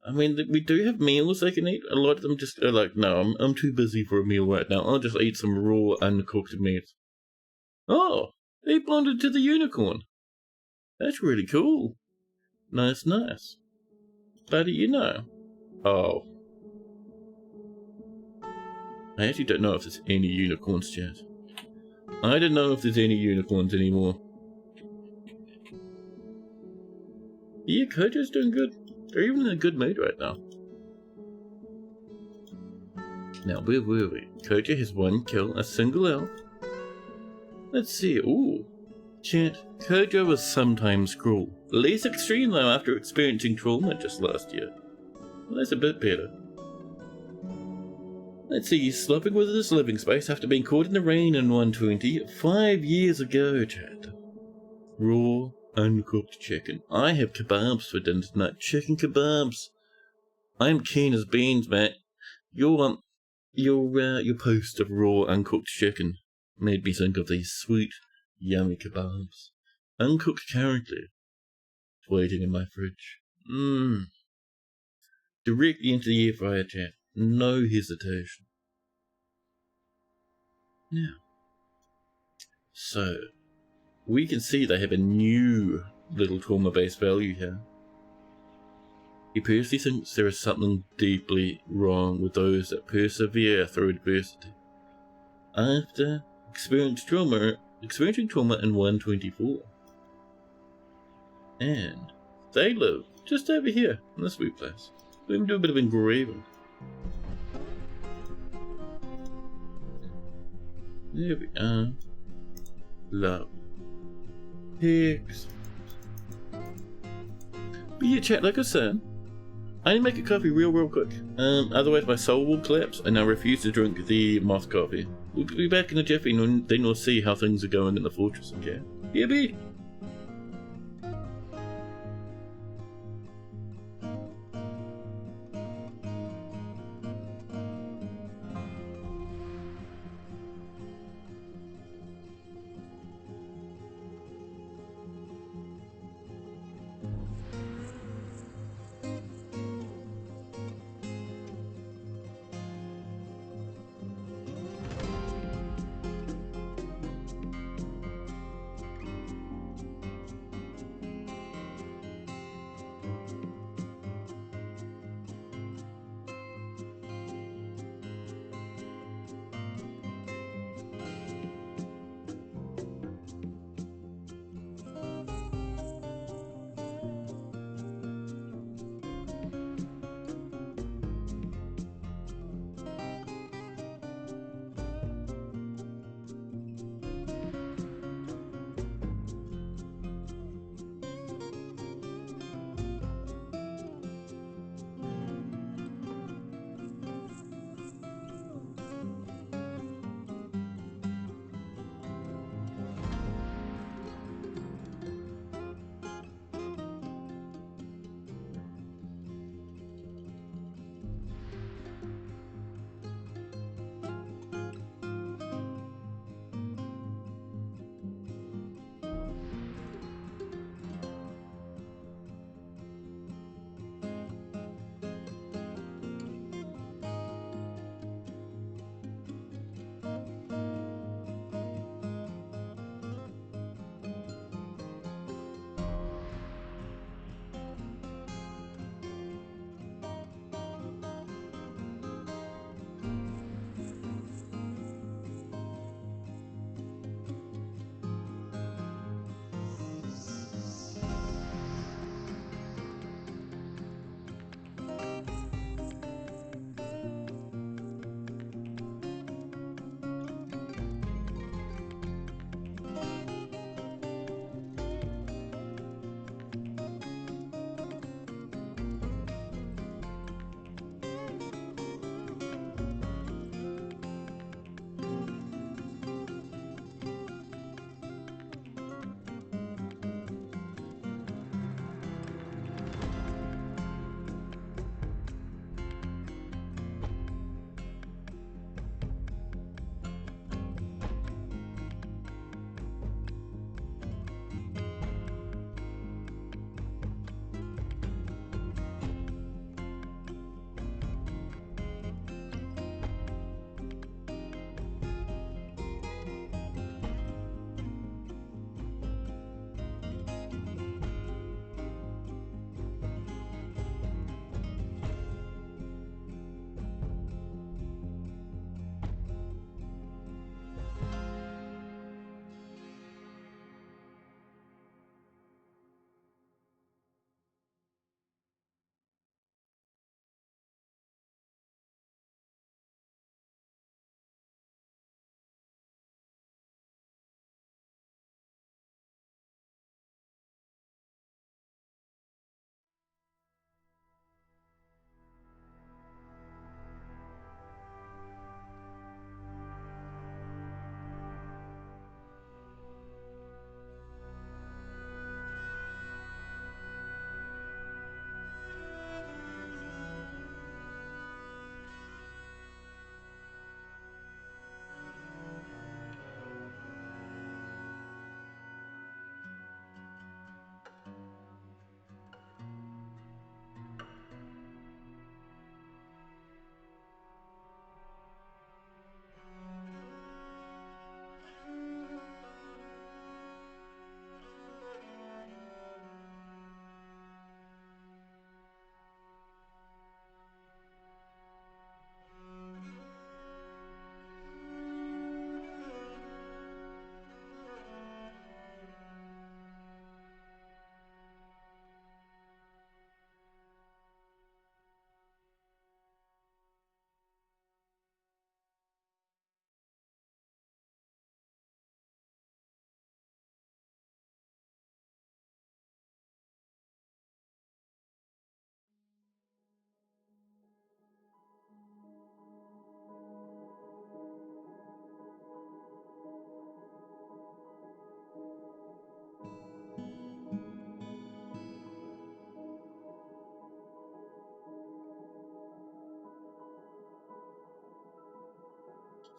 A: I mean, we do have meals they can eat. A lot of them just are like, no, I'm too busy for a meal right now. I'll just eat some raw, uncooked meat. Oh, he bonded to the unicorn. That's really cool. Nice, nice. Buddy, you know. Oh. I actually don't know if there's any unicorns, chat. I don't know if there's any unicorns anymore. Yeah, Kojo's doing good. They're even in a good mood right now. Now, where were we? Kojo has 1 kill, a single elf. Let's see. Ooh. Chat, Kojo was sometimes cruel. Less extreme though after experiencing trauma just last year. Well, that's a bit better. Let's see, he's slopping with his living space after being caught in the rain in 120 5 years ago, chat. Raw, uncooked chicken. I have kebabs for dinner tonight. Chicken kebabs. I'm keen as beans, mate. Your post of raw, uncooked chicken made me think of these sweet, yummy kebabs. Uncooked currently. Waiting in my fridge. Directly into the air fryer, chat. No hesitation. Now, so we can see they have a new little trauma-based value here. He personally thinks there is something deeply wrong with those that persevere through adversity. After experiencing trauma in 124. And they live just over here in this wee place. We can do a bit of engraving. There we are. Love. Pigs. But yeah, chat, like I said, I need to make a coffee real quick. Otherwise my soul will collapse and I refuse to drink the moth coffee. We'll be back in a jiffy and then we'll see how things are going in the fortress, okay? Yeah, B.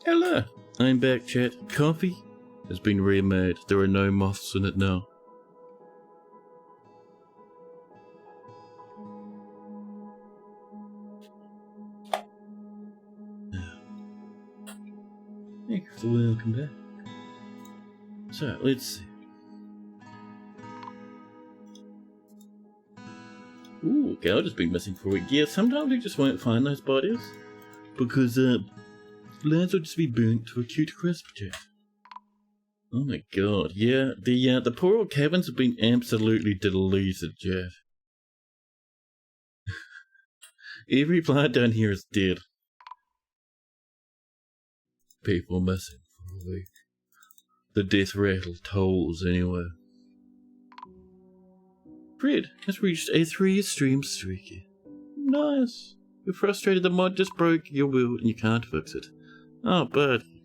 A: Hello, I'm back, chat. Coffee has been remade. There are no moths in it now. Thank you for the welcome back. So, let's see. Ooh, Geld has been missing for a week. Yeah, sometimes we just won't find those bodies because lands will just be burnt to a cute crisp, chat. Oh my god, yeah, the poor old cabins have been absolutely deleted, Jeff. Every plant down here is dead. People missing for a week. The death rattle tolls anyway. Fred has reached a 3-stream streaky. Nice. You're frustrated the mod just broke your build and you can't fix it. Oh, buddy.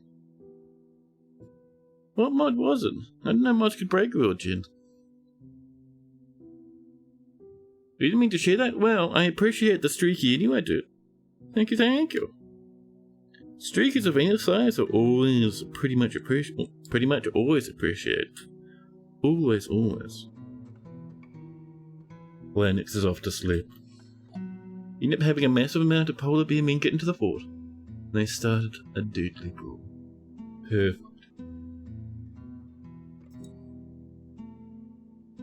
A: What mod was it? I didn't know mods could break a build, Jen. You didn't mean to share that? Well, I appreciate the streaky anyway, dude. Thank you, thank you. Streakies of any size are always pretty much always appreciated. Always, always. Lennox is off to sleep. You end up having a massive amount of polar bear men get into the fort. They started a deadly brawl. Perfect.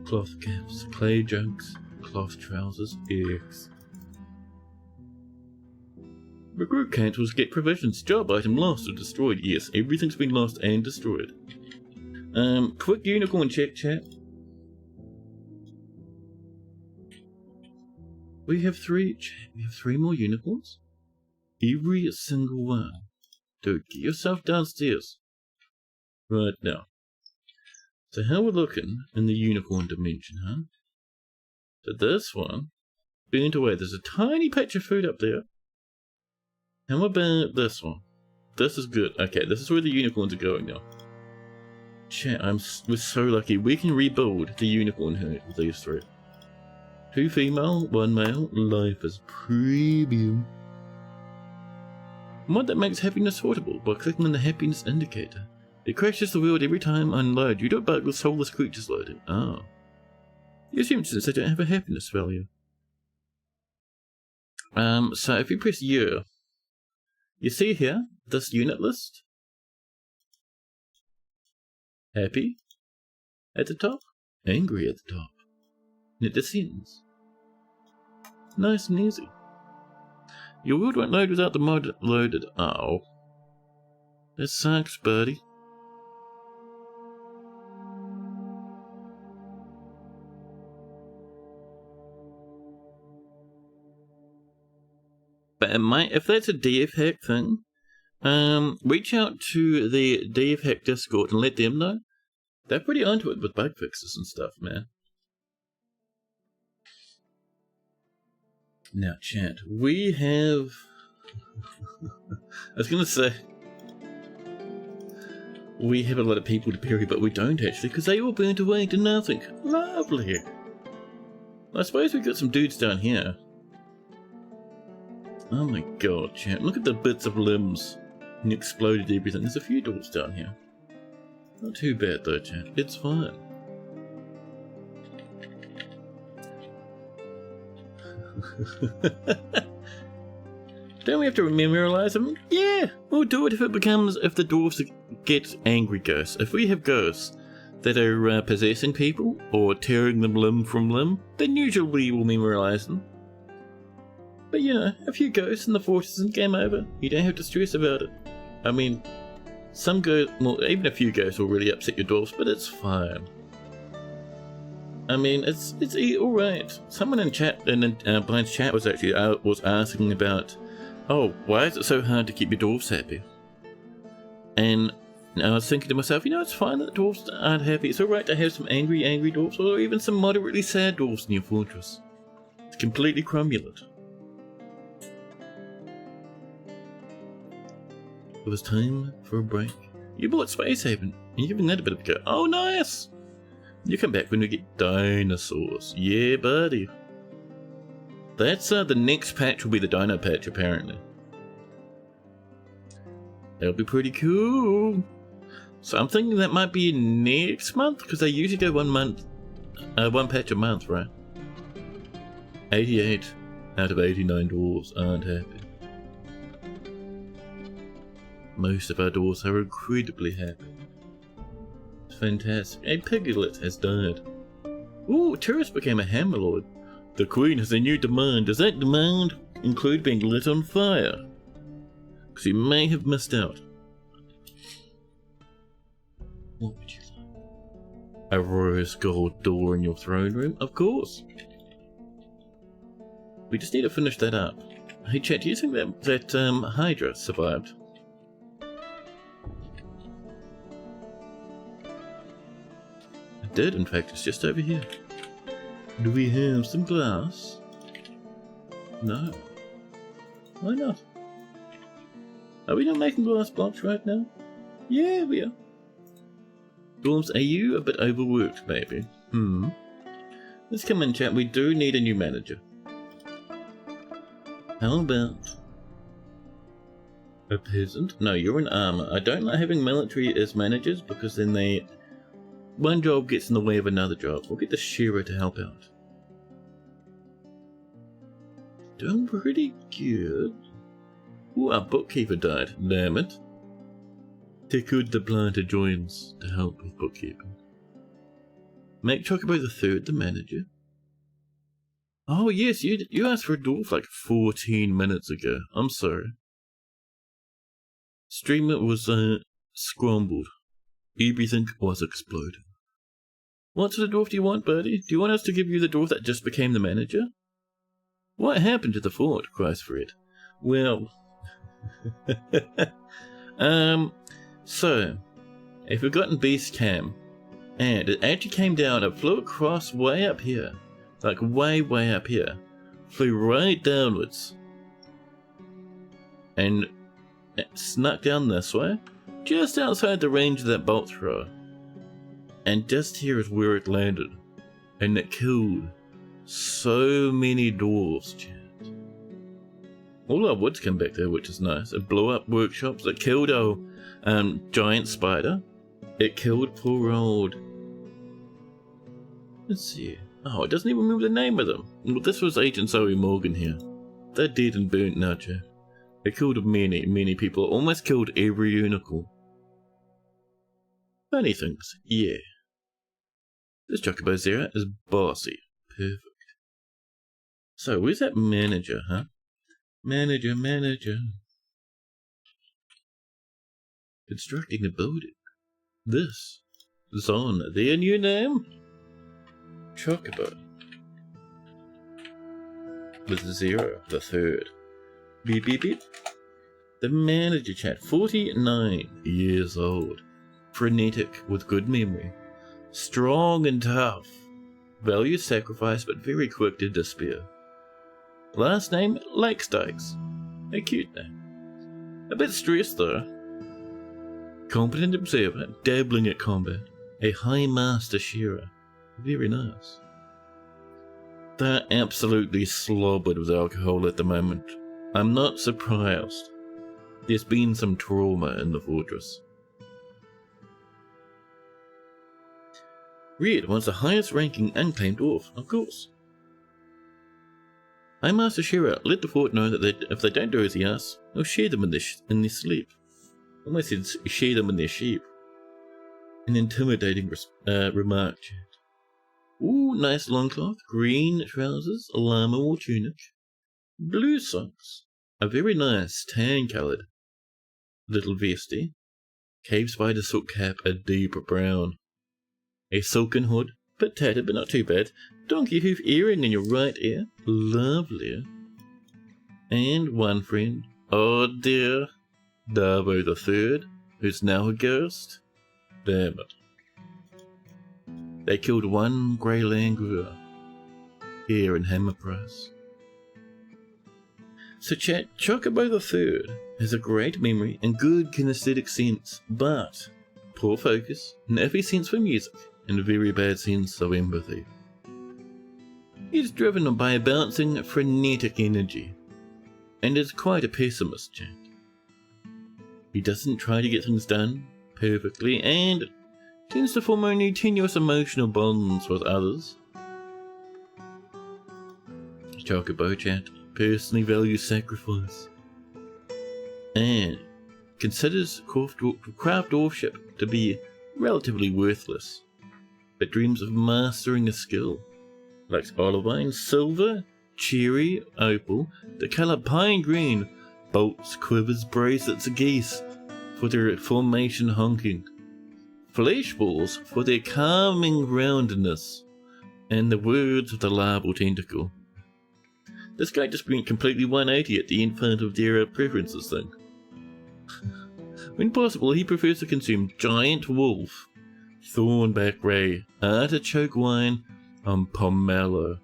A: Cloth caps, clay jugs, cloth trousers, eggs. Recruit cancels, get provisions, job item lost or destroyed. Yes, everything's been lost and destroyed. Quick unicorn check, chat. We have three more unicorns. Every single one. Dude, get yourself downstairs. Right now. So how we're looking in the unicorn dimension, huh? So this one, burnt away. There's a tiny patch of food up there. How about this one? This is good. Okay, this is where the unicorns are going now. Chat, we're so lucky. We can rebuild the unicorn herd with these three. 2 female, 1 male. Life is premium. Mod that makes happiness sortable by clicking on the happiness indicator. It crashes the world every time I unload. You don't bug with soulless creatures loading. Oh. You assume since they don't have a happiness value. So if you press U, you see here, this unit list. Happy at the top, angry at the top. And it descends. Nice and easy. Your world won't load without the mod loaded. Oh. That sucks, buddy. But if that's a DF hack thing, reach out to the DF hack Discord and let them know. They're pretty onto it with bug fixes and stuff, man. Now, chat, we have... I was going to say... We have a lot of people to bury, but we don't actually, because they all burnt away to nothing. Lovely. I suppose we've got some dudes down here. Oh my god, chat, look at the bits of limbs and exploded everything. There's a few doors down here. Not too bad though, chat. It's fine. Don't we have to memorialize them? Yeah, we'll do it if the dwarves get angry ghosts. If we have ghosts that are possessing people or tearing them limb from limb, then usually we'll memorialize them. But you know, a few ghosts in the fortress and game over. You don't have to stress about it. I mean, some ghosts, well, even a few ghosts will really upset your dwarves, but it's fine. I mean, it's all right. Someone in chat, in Blind's chat, was actually asking about, oh, why is it so hard to keep your dwarves happy? And I was thinking to myself, you know, it's fine that the dwarves aren't happy. It's all right to have some angry dwarves, or even some moderately sad dwarves in your fortress. It's completely cromulent. It was time for a break. You bought Space Haven, and you're giving that a bit of a go. Oh, nice! You come back when we get dinosaurs. Yeah, buddy. That's, the next patch will be the dino patch, apparently. That'll be pretty cool. So I'm thinking that might be next month, because they usually go 1 month, one patch a month, right? 88 out of 89 dwarves aren't happy. Most of our dwarves are incredibly happy. It's fantastic. A piglet has died. Ooh, tourist became a hammerlord. The queen has a new demand. Does that demand include being lit on fire? Because you may have missed out. What would you like? A rose gold door in your throne room? Of course. We just need to finish that up. Hey chat, do you think that Hydra survived? It did, in fact, it's just over here. Do we have some glass? No. Why not? Are we not making glass blocks right now? Yeah, we are. Dwarves, are you a bit overworked, maybe? Let's come in, chat. We do need a new manager. How about a peasant? No, you're an armor. I don't like having military as managers because then one job gets in the way of another job. We'll get the shearer to help out. Doing pretty good. Ooh, our bookkeeper died. Damn it. Tickled the planter joins to help with bookkeeping. Make Chocobo the Third the manager. Oh yes, you asked for a dwarf like 14 minutes ago. I'm sorry. Streamer was scrambled. Everything was exploding. What sort of dwarf do you want, buddy? Do you want us to give you the dwarf that just became the manager? What happened to the fort? Cries Fred. Well, so a forgotten beast came, and it actually came down. It flew across way up here, like way up here, flew right downwards, and it snuck down this way, just outside the range of that bolt thrower. And just here is where it landed, and it killed so many dwarves, chat. All our wood's come back there, which is nice. It blew up workshops. It killed our giant spider. It killed poor old... Let's see. Oh, it doesn't even remember the name of them. Well, this was Agent Zoe Morgan here. They're dead and burnt now, chat. It killed many people. It almost killed every unicorn. Funny things, yeah. This Chocobo Zera is bossy. Perfect. So, where's that manager, huh? Manager. Constructing a building. This is on their new name? Chocobo. With Zero, the third. Beep beep beep. The manager, chat, 49 years old. Frenetic with good memory. Strong and tough. Values sacrifice but very quick to despair. Last name, Lakestakes. A cute name. A bit stressed though. Competent observer, dabbling at combat. A high master shearer. Very nice. They're absolutely slobbered with alcohol at the moment. I'm not surprised. There's been some trauma in the fortress. Red wants the highest ranking unclaimed dwarf, of course. High Master Shearer, let the fort know that if they don't do as he asks, he'll share them in their sleep. Almost said share them in their sheep. An intimidating remark, chat. Ooh, nice loincloth, green trousers, a llama wool tunic, blue socks, a very nice tan-coloured little vesty, cave spider silk cap, a deep brown, a silken hood, bit tattered but not too bad, donkey hoof earring in your right ear, lovely, and one friend, oh dear, Darbo the Third, who's now a ghost. Damn it. They killed one grey languor here in Hammerprice. So chat, Chocobo the Third has a great memory and good kinesthetic sense, but poor focus, naffy sense for music, and a very bad sense of empathy. He's driven by a bouncing, frenetic energy, and is quite a pessimist, chat. He doesn't try to get things done perfectly and tends to form only tenuous emotional bonds with others. Chocobo chat personally values sacrifice and considers craft dwarfship to be relatively worthless, but dreams of mastering a skill. Likes olivine, silver, cherry, opal, the colour pine green, bolts, quivers, bracelets, geese for their formation honking, flesh balls for their calming roundness, and the words of the larval tentacle. This guy just went completely 180 at the infant of their preferences thing. When possible, he prefers to consume giant wolf, thornback ray, artichoke wine, and pomelo,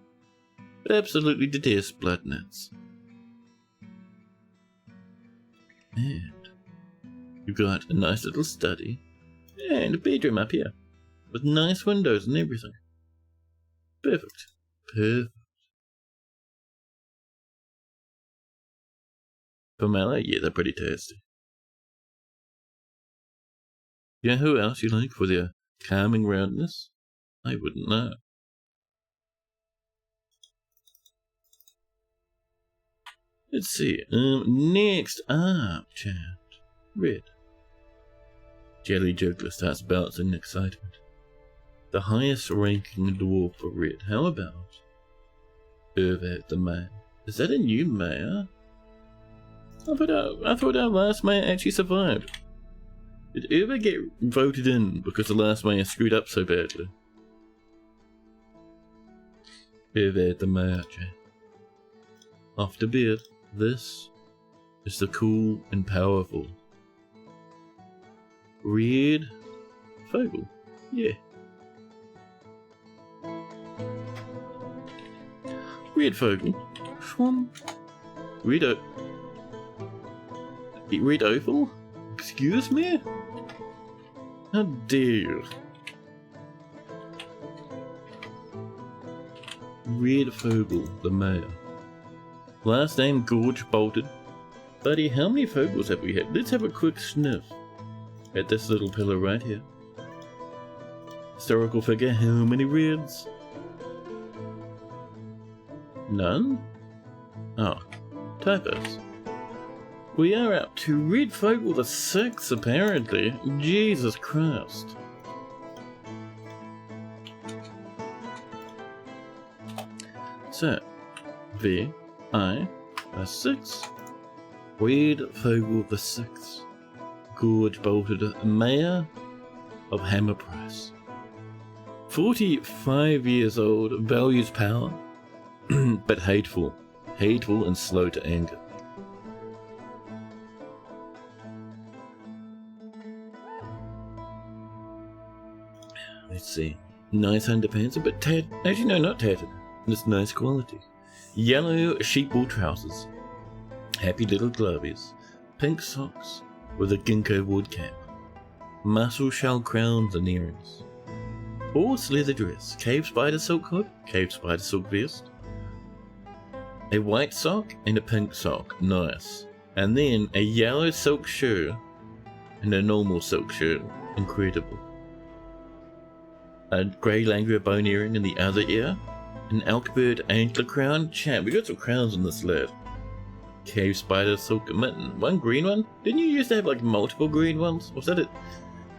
A: but absolutely detests blood nuts. And you've got a nice little study and a bedroom up here with nice windows and everything. Perfect. Pomelo, yeah, they're pretty tasty. Yeah, who else you like for their calming roundness? I wouldn't know. Let's see. Next up, chat. Red. Jelly Juggler starts bouncing in excitement. The highest ranking dwarf for red. How about Urvat the Mayor? Is that a new mayor? I thought our last mayor actually survived. Did Urvat get voted in because the last mayor screwed up so badly? Urvat the Mayor, chat. Off to bed. This is the cool and powerful Red Fogel. Yeah. Red Fogel. Red Oval? Excuse me? How dare you? Red Fogel, the mayor. Last name Gorge Bolted. Buddy, how many Fogels have we had? Let's have a quick sniff at this little pillar right here. Historical figure, how many reds? None? Oh, typos. We are up to Red Fogel the 6th, apparently. Jesus Christ. So, VI6. Red Fogel the 6th. Gorge Bolted, Mayor of Hammerprice. 45 years old, values power, but hateful and slow to anger. Let's see. Nice underpants, but tattered. Actually, no, not tattered. It's nice quality. Yellow sheepwool trousers. Happy little glovies. Pink socks with a ginkgo wood cap. Mussel shell crowns and earrings. Horse leather dress. Cave spider silk hood. Cave spider silk vest. A white sock and a pink sock. Nice. And then a yellow silk shirt and a normal silk shirt. Incredible. A grey Langria bone earring in the other ear. An elkbird antler crown. Chat, we got some crowns on this lad. Cave spider silk mitten. One green one? Didn't you used to have like multiple green ones? Was that it?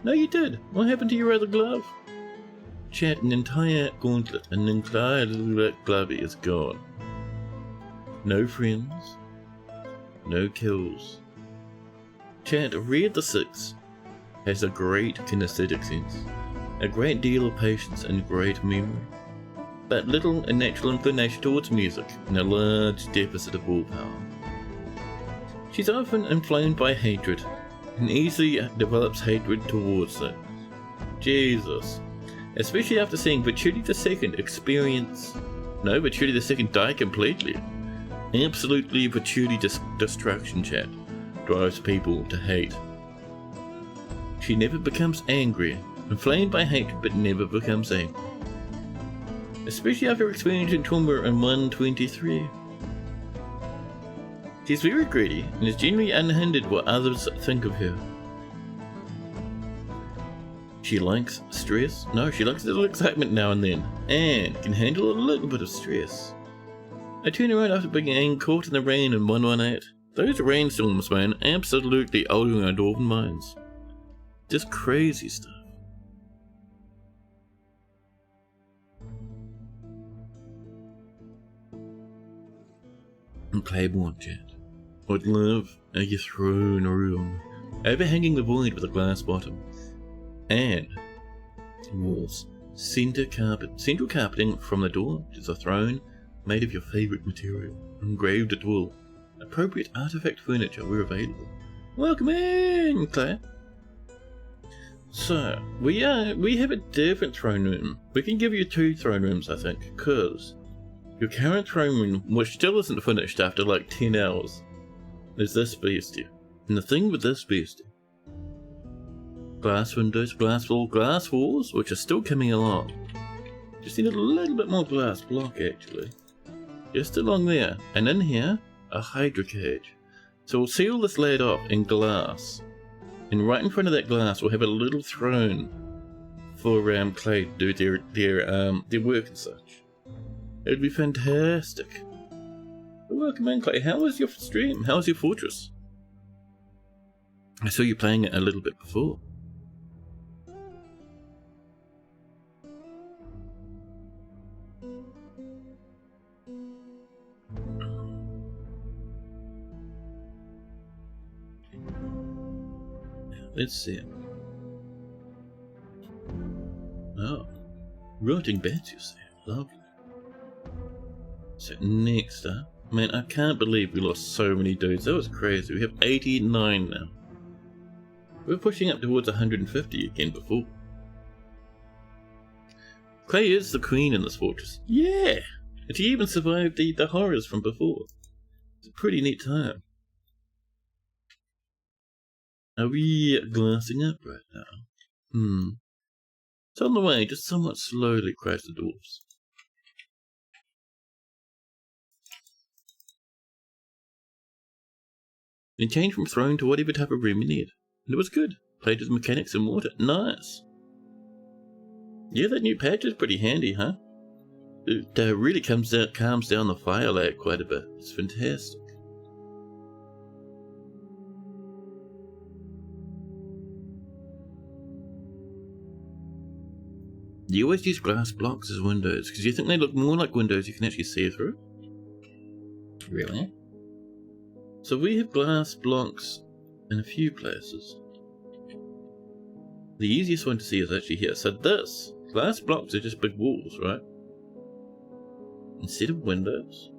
A: No, you did. What happened to your other glove? Chat, an entire gauntlet, an entire little glovey is gone. No friends. No kills. Chat, Red the 6th has a great kinesthetic sense. A great deal of patience and great memory. But little and natural inclination towards music and a large deficit of willpower. She's often inflamed by hatred and easily develops hatred towards things. Jesus. Especially after seeing Vachuli II Vachuli II die completely. Absolutely Vachuli destruction, chat. Drives people to hate. She never becomes angry. Inflamed by hatred but never becomes angry. Especially after experiencing trauma in 123. She's very greedy and is generally unhindered what others think of her. She likes stress. No, she likes a little excitement now and then, and can handle a little bit of stress. I turn around after being caught in the rain in 118. Those rainstorms, man, absolutely altering our dwarven minds. Just crazy stuff. And Claiborne chat. Would love a throne room, overhanging the void with a glass bottom, and walls. Central carpeting from the door to the throne, made of your favourite material, engraved at wool. Appropriate artifact furniture where available. Welcome in, Claire. So we have a different throne room. We can give you 2 throne rooms, I think, because your current throne room, which still isn't finished after like 10 hours, is this beastie. And the thing with this beastie, glass windows, glass walls, which are still coming along. Just need a little bit more glass block actually. Just along there. And in here, a hydra cage. So we'll seal this lid off in glass. And right in front of that glass we'll have a little throne for Clay to do their work and such. It would be fantastic. Welcome in, Clay. How was your stream? How was your fortress? I saw you playing it a little bit before. Let's see. Oh, rotting beds, you say. Lovely. So next up, man, I can't believe we lost so many dudes. That was crazy. We have 89 now. We're pushing up towards 150 again before. Clay is the queen in this fortress. Yeah! And she even survived the horrors from before. It's a pretty neat time. Are we glassing up right now? It's on the way, just somewhat slowly, cries the dwarves. Then change from throne to whatever type of room you need. And it was good. Played with mechanics and water. Nice. Yeah, that new patch is pretty handy, huh? It really calms down the fire lag quite a bit. It's fantastic. You always use glass blocks as windows because you think they look more like windows you can actually see through? Really? So we have glass blocks in a few places. The easiest one to see is actually here. So this, glass blocks are just big walls, right? Instead of windows.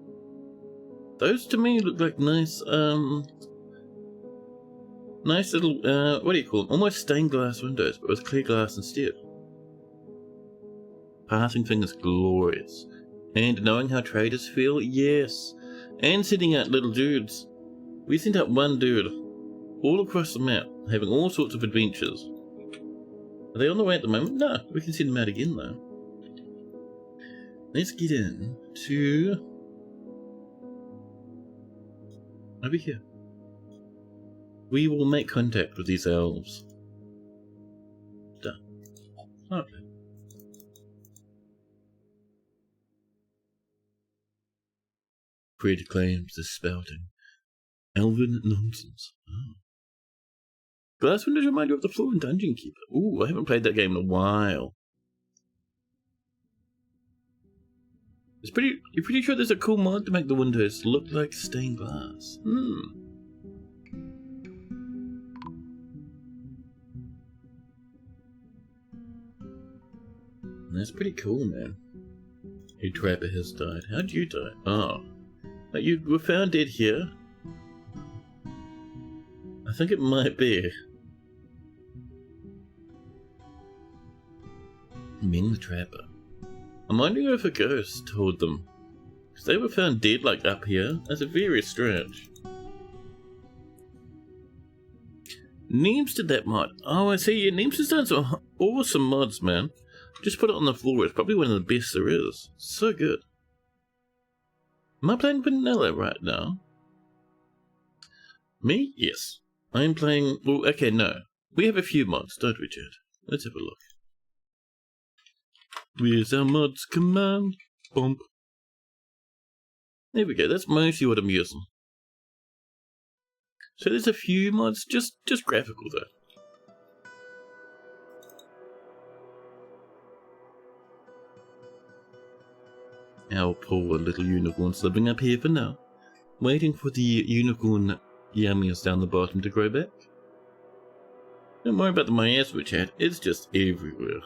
A: Those to me look like nice, nice little, what do you call them? Almost stained glass windows, but with clear glass instead. Passing thing is glorious. And knowing how traders feel, yes. And sending out little dudes. We sent out one dude all across the map, having all sorts of adventures. Are they on the way at the moment? No, we can send them out again though. Let's get in to over here. We will make contact with these elves. Done. Okay. Fred claims this spouting elven nonsense. Oh. Glass windows remind you of the floor in Dungeon Keeper. Ooh, I haven't played that game in a while. You're pretty sure there's a cool mod to make the windows look like stained glass. That's pretty cool, man. Your trapper has died. How'd you die? Oh. You were found dead here. I think it might be Ming the Trapper. I'm wondering if a ghost told them. Because they were found dead like up here. That's very strange. Neems did that mod. Oh, I see. Yeah, Neems has done some awesome mods, man. Just put it on the floor. It's probably one of the best there is. So good. Am I playing vanilla right now? Me? Yes. I'm playing... Well, okay, no. We have a few mods, don't we, Chad? Let's have a look. Where's our mods command? Bump. There we go, that's mostly what I'm using. So there's a few mods, just graphical though. Our poor little unicorn's living up here for now, waiting for the unicorn yummies down the bottom to grow back. Don't worry about the miasma, chat, it's just everywhere.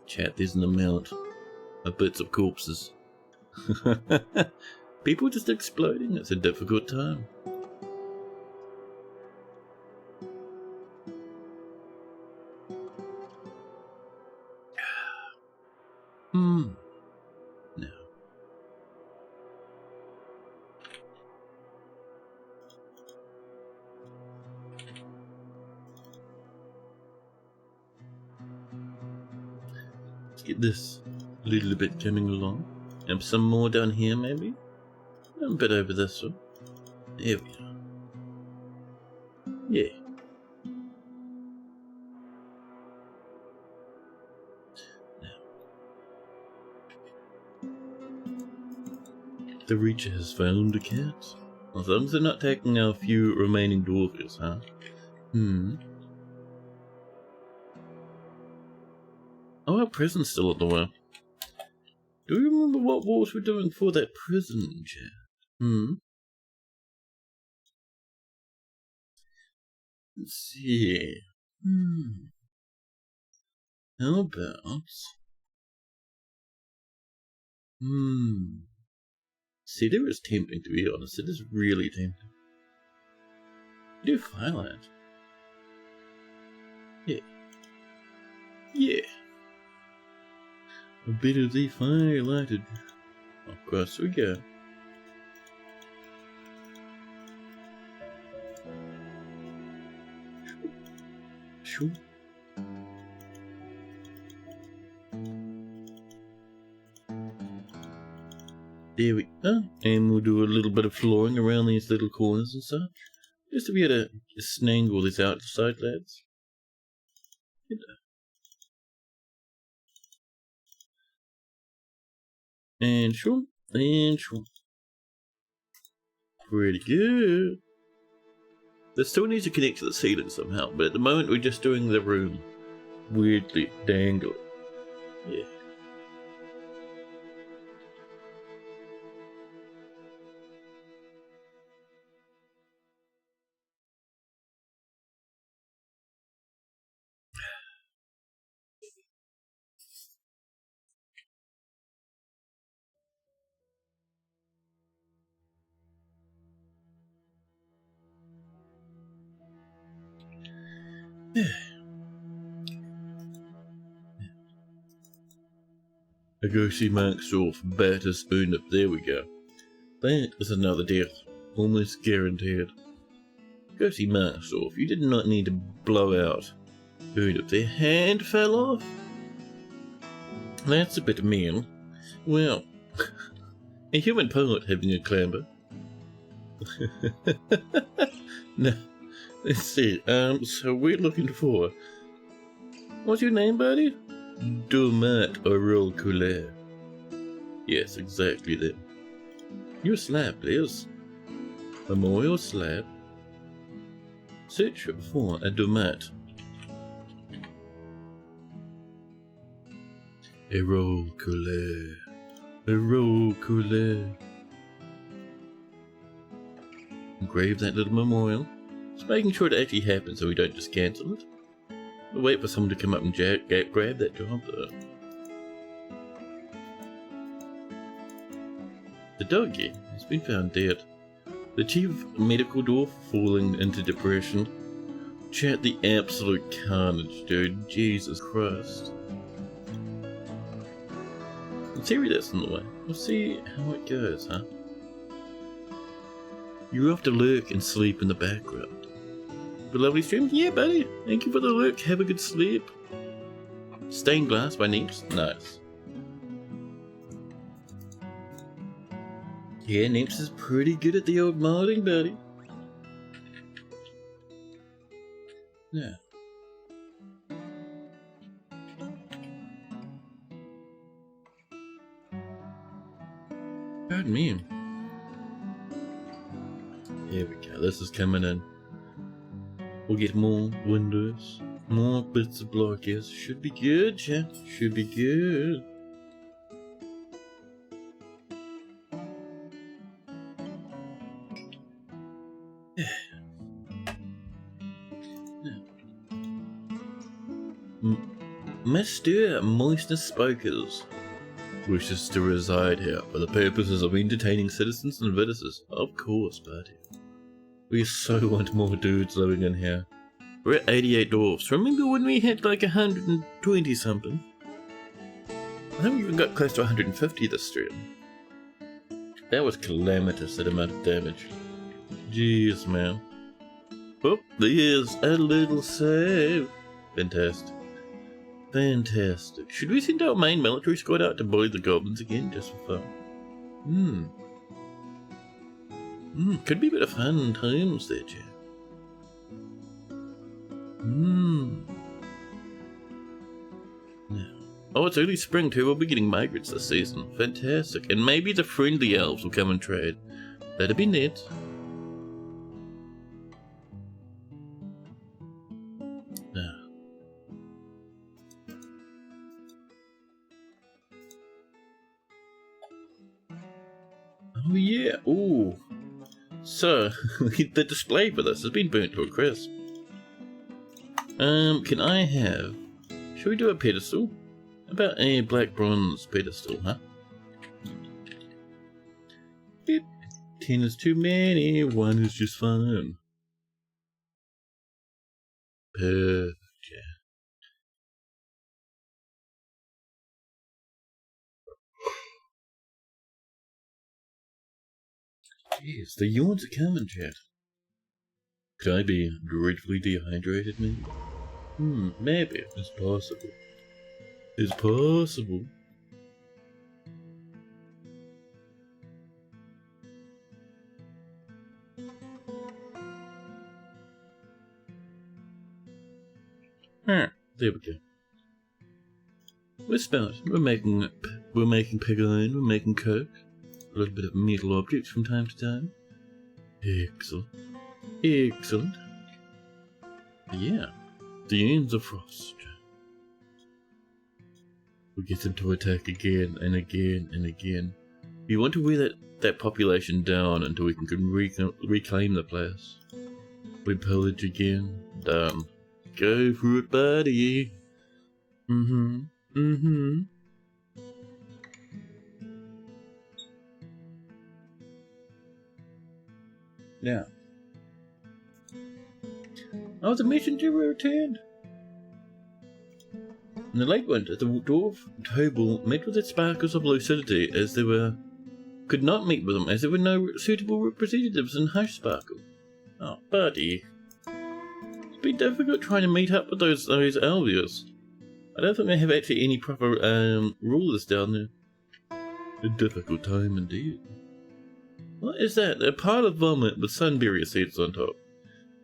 A: Chat, there's an amount of bits of corpses. People just exploding, it's a difficult time. No. Let's get this a little bit coming along. And some more down here, maybe? A bit over this one. There we are. Yeah. The Reacher has found a cat. As long as they're not taking our few remaining dwarfers, huh? Oh, our prison's still on the way. Do you remember what wars we're doing for that prison, Chad? Let's see. How about... See, there is tempting, to be honest. It is really tempting. Do Firelight. Yeah. Yeah. A bit of the firelighted. Across we go. Sure. There we go. And we'll do a little bit of flooring around these little corners and such. Just to be able to snangle these outside lads. And sure. And sure. Pretty good. This still needs to connect to the ceiling somehow, but at the moment we're just doing the room. Weirdly dangling. Yeah. I go see Max off, batter spoon up, there we go. That is another death, almost guaranteed. Go see Max off, you did not need to blow out. Spoon up, their hand fell off? That's a bit mean. Well, a human poet having a clamber. No, let's see, so we're looking for... What's your name, buddy? Domat Aurel Couler. Yes, exactly that. Your slab, please. Memorial slab. Search for a Domat. Aurel Couler. Aurel Couler. Engrave that little memorial. Just making sure it actually happens so we don't just cancel it. We'll wait for someone to come up and grab that job though. The doggy has been found dead. The chief medical dwarf falling into depression. Chat, the absolute carnage, dude. Jesus Christ. Let's see that's in the way. We'll see how it goes, huh? You have to lurk and sleep in the background. The lovely stream? Yeah, buddy. Thank you for the lurk. Have a good sleep. Stained glass by Neeps. Nice. Yeah, Nimps is pretty good at the old modding, buddy. Yeah. Pardon me. Here we go, this is coming in. We'll get more windows, more bits of blockers. Should be good, chat. Should be good. Mr. Moistness Spokers wishes to reside here for the purposes of entertaining citizens and visitors. Of course, buddy. We so want more dudes living in here. We're at 88 dwarfs. Remember when we had like 120 something? I think we even got close to 150 this stream. That was calamitous, that amount of damage. Jeez, man. Oh, there's a little save. Fantastic. Fantastic. Should we send our main military squad out to bully the goblins again, just for fun? Could be a bit of fun times there, Jay. Now. Oh, it's early spring too. We'll be getting migrants this season. Fantastic. And maybe the friendly elves will come and trade. That'd be neat. Now. Oh yeah. Ooh. So, the display for this has been burnt to a crisp. Can I have... Should we do a pedestal? How about a black bronze pedestal, huh? Beep. 10 is too many, 1 is just fine. Perfect, yeah. Jeez, the yawns are coming, chat. Could I be dreadfully dehydrated, maybe? Maybe. It's possible. It's possible. There we go. We're smart. We're making pig iron, we're making coke. A little bit of metal objects from time to time. Excellent. Excellent. Yeah. The ends of frost. We'll get them to attack again and again and again. We want to wear that population down until we can reclaim the place. We pillage again. Done. Go for it, buddy. Now. Oh, the messenger returned. In the late winter, the dwarf table met with its sparkles of lucidity as there were... could not meet with them as there were no suitable representatives in Hush Sparkle. Oh, buddy. It's been difficult trying to meet up with those Alviers. I don't think they have actually any proper rulers down there. A difficult time indeed. What is that? A pile of vomit with sunberry seeds on top.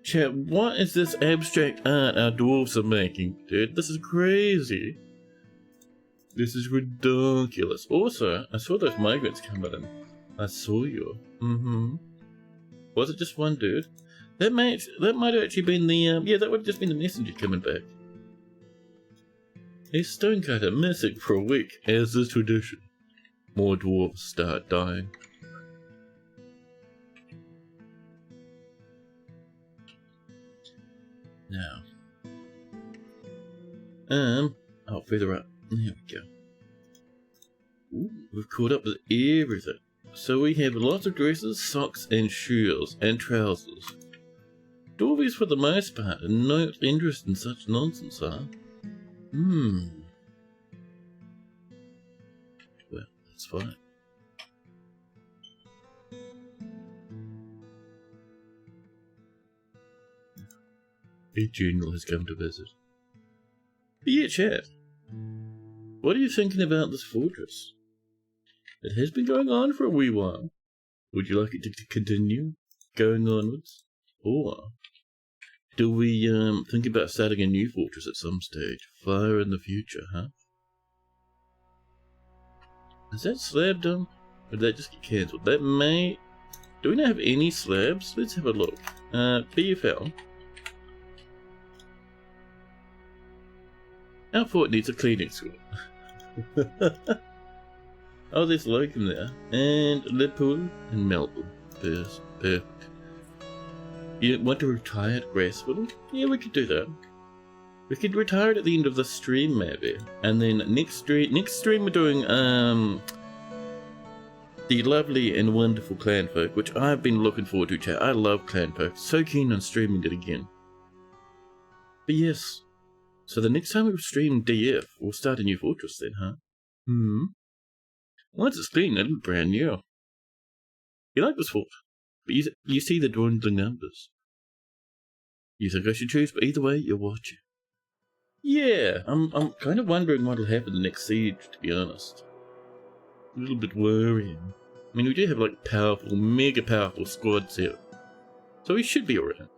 A: Chat, what is this abstract art our dwarves are making? Dude, this is crazy. This is ridiculous. Also, I saw those migrants coming in. I saw you. Was it just one dude? That might have actually been the, yeah, that would have just been the messenger coming back. A stonecutter missing for a week, as is tradition. More dwarves start dying. Now, oh, further up. There we go. Ooh, we've caught up with everything. So we have lots of dresses, socks, and shoes, and trousers. Dwarvies, for the most part, are not interested in such nonsense, huh? Well, that's fine. A general has come to visit. But yeah, chat. What are you thinking about this fortress? It has been going on for a wee while. Would you like it to continue going onwards? Or do we think about starting a new fortress at some stage, far in the future, huh? Is that slab done? Or did that just get cancelled? That may... Do we not have any slabs? Let's have a look. BFL. Our fort needs a cleaning squad. Oh, there's Logan there. And Liverpool and Melbourne. Perfect. You want to retire it gracefully? Yeah, we could do that. We could retire it at the end of the stream, maybe. And then next stream we're doing, the lovely and wonderful Clanfolk, which I've been looking forward to, chat. I love Clanfolk. So keen on streaming it again. But yes. So the next time we stream DF, we'll start a new fortress then, huh? Once it's clean, it'll be brand new. You like this fort, but you see the dwindling numbers. You think I should choose, but either way, you're watching. Yeah, I'm kind of wondering what'll happen the next siege, to be honest. A little bit worrying. I mean, we do have like powerful, mega powerful squads here. So we should be alright.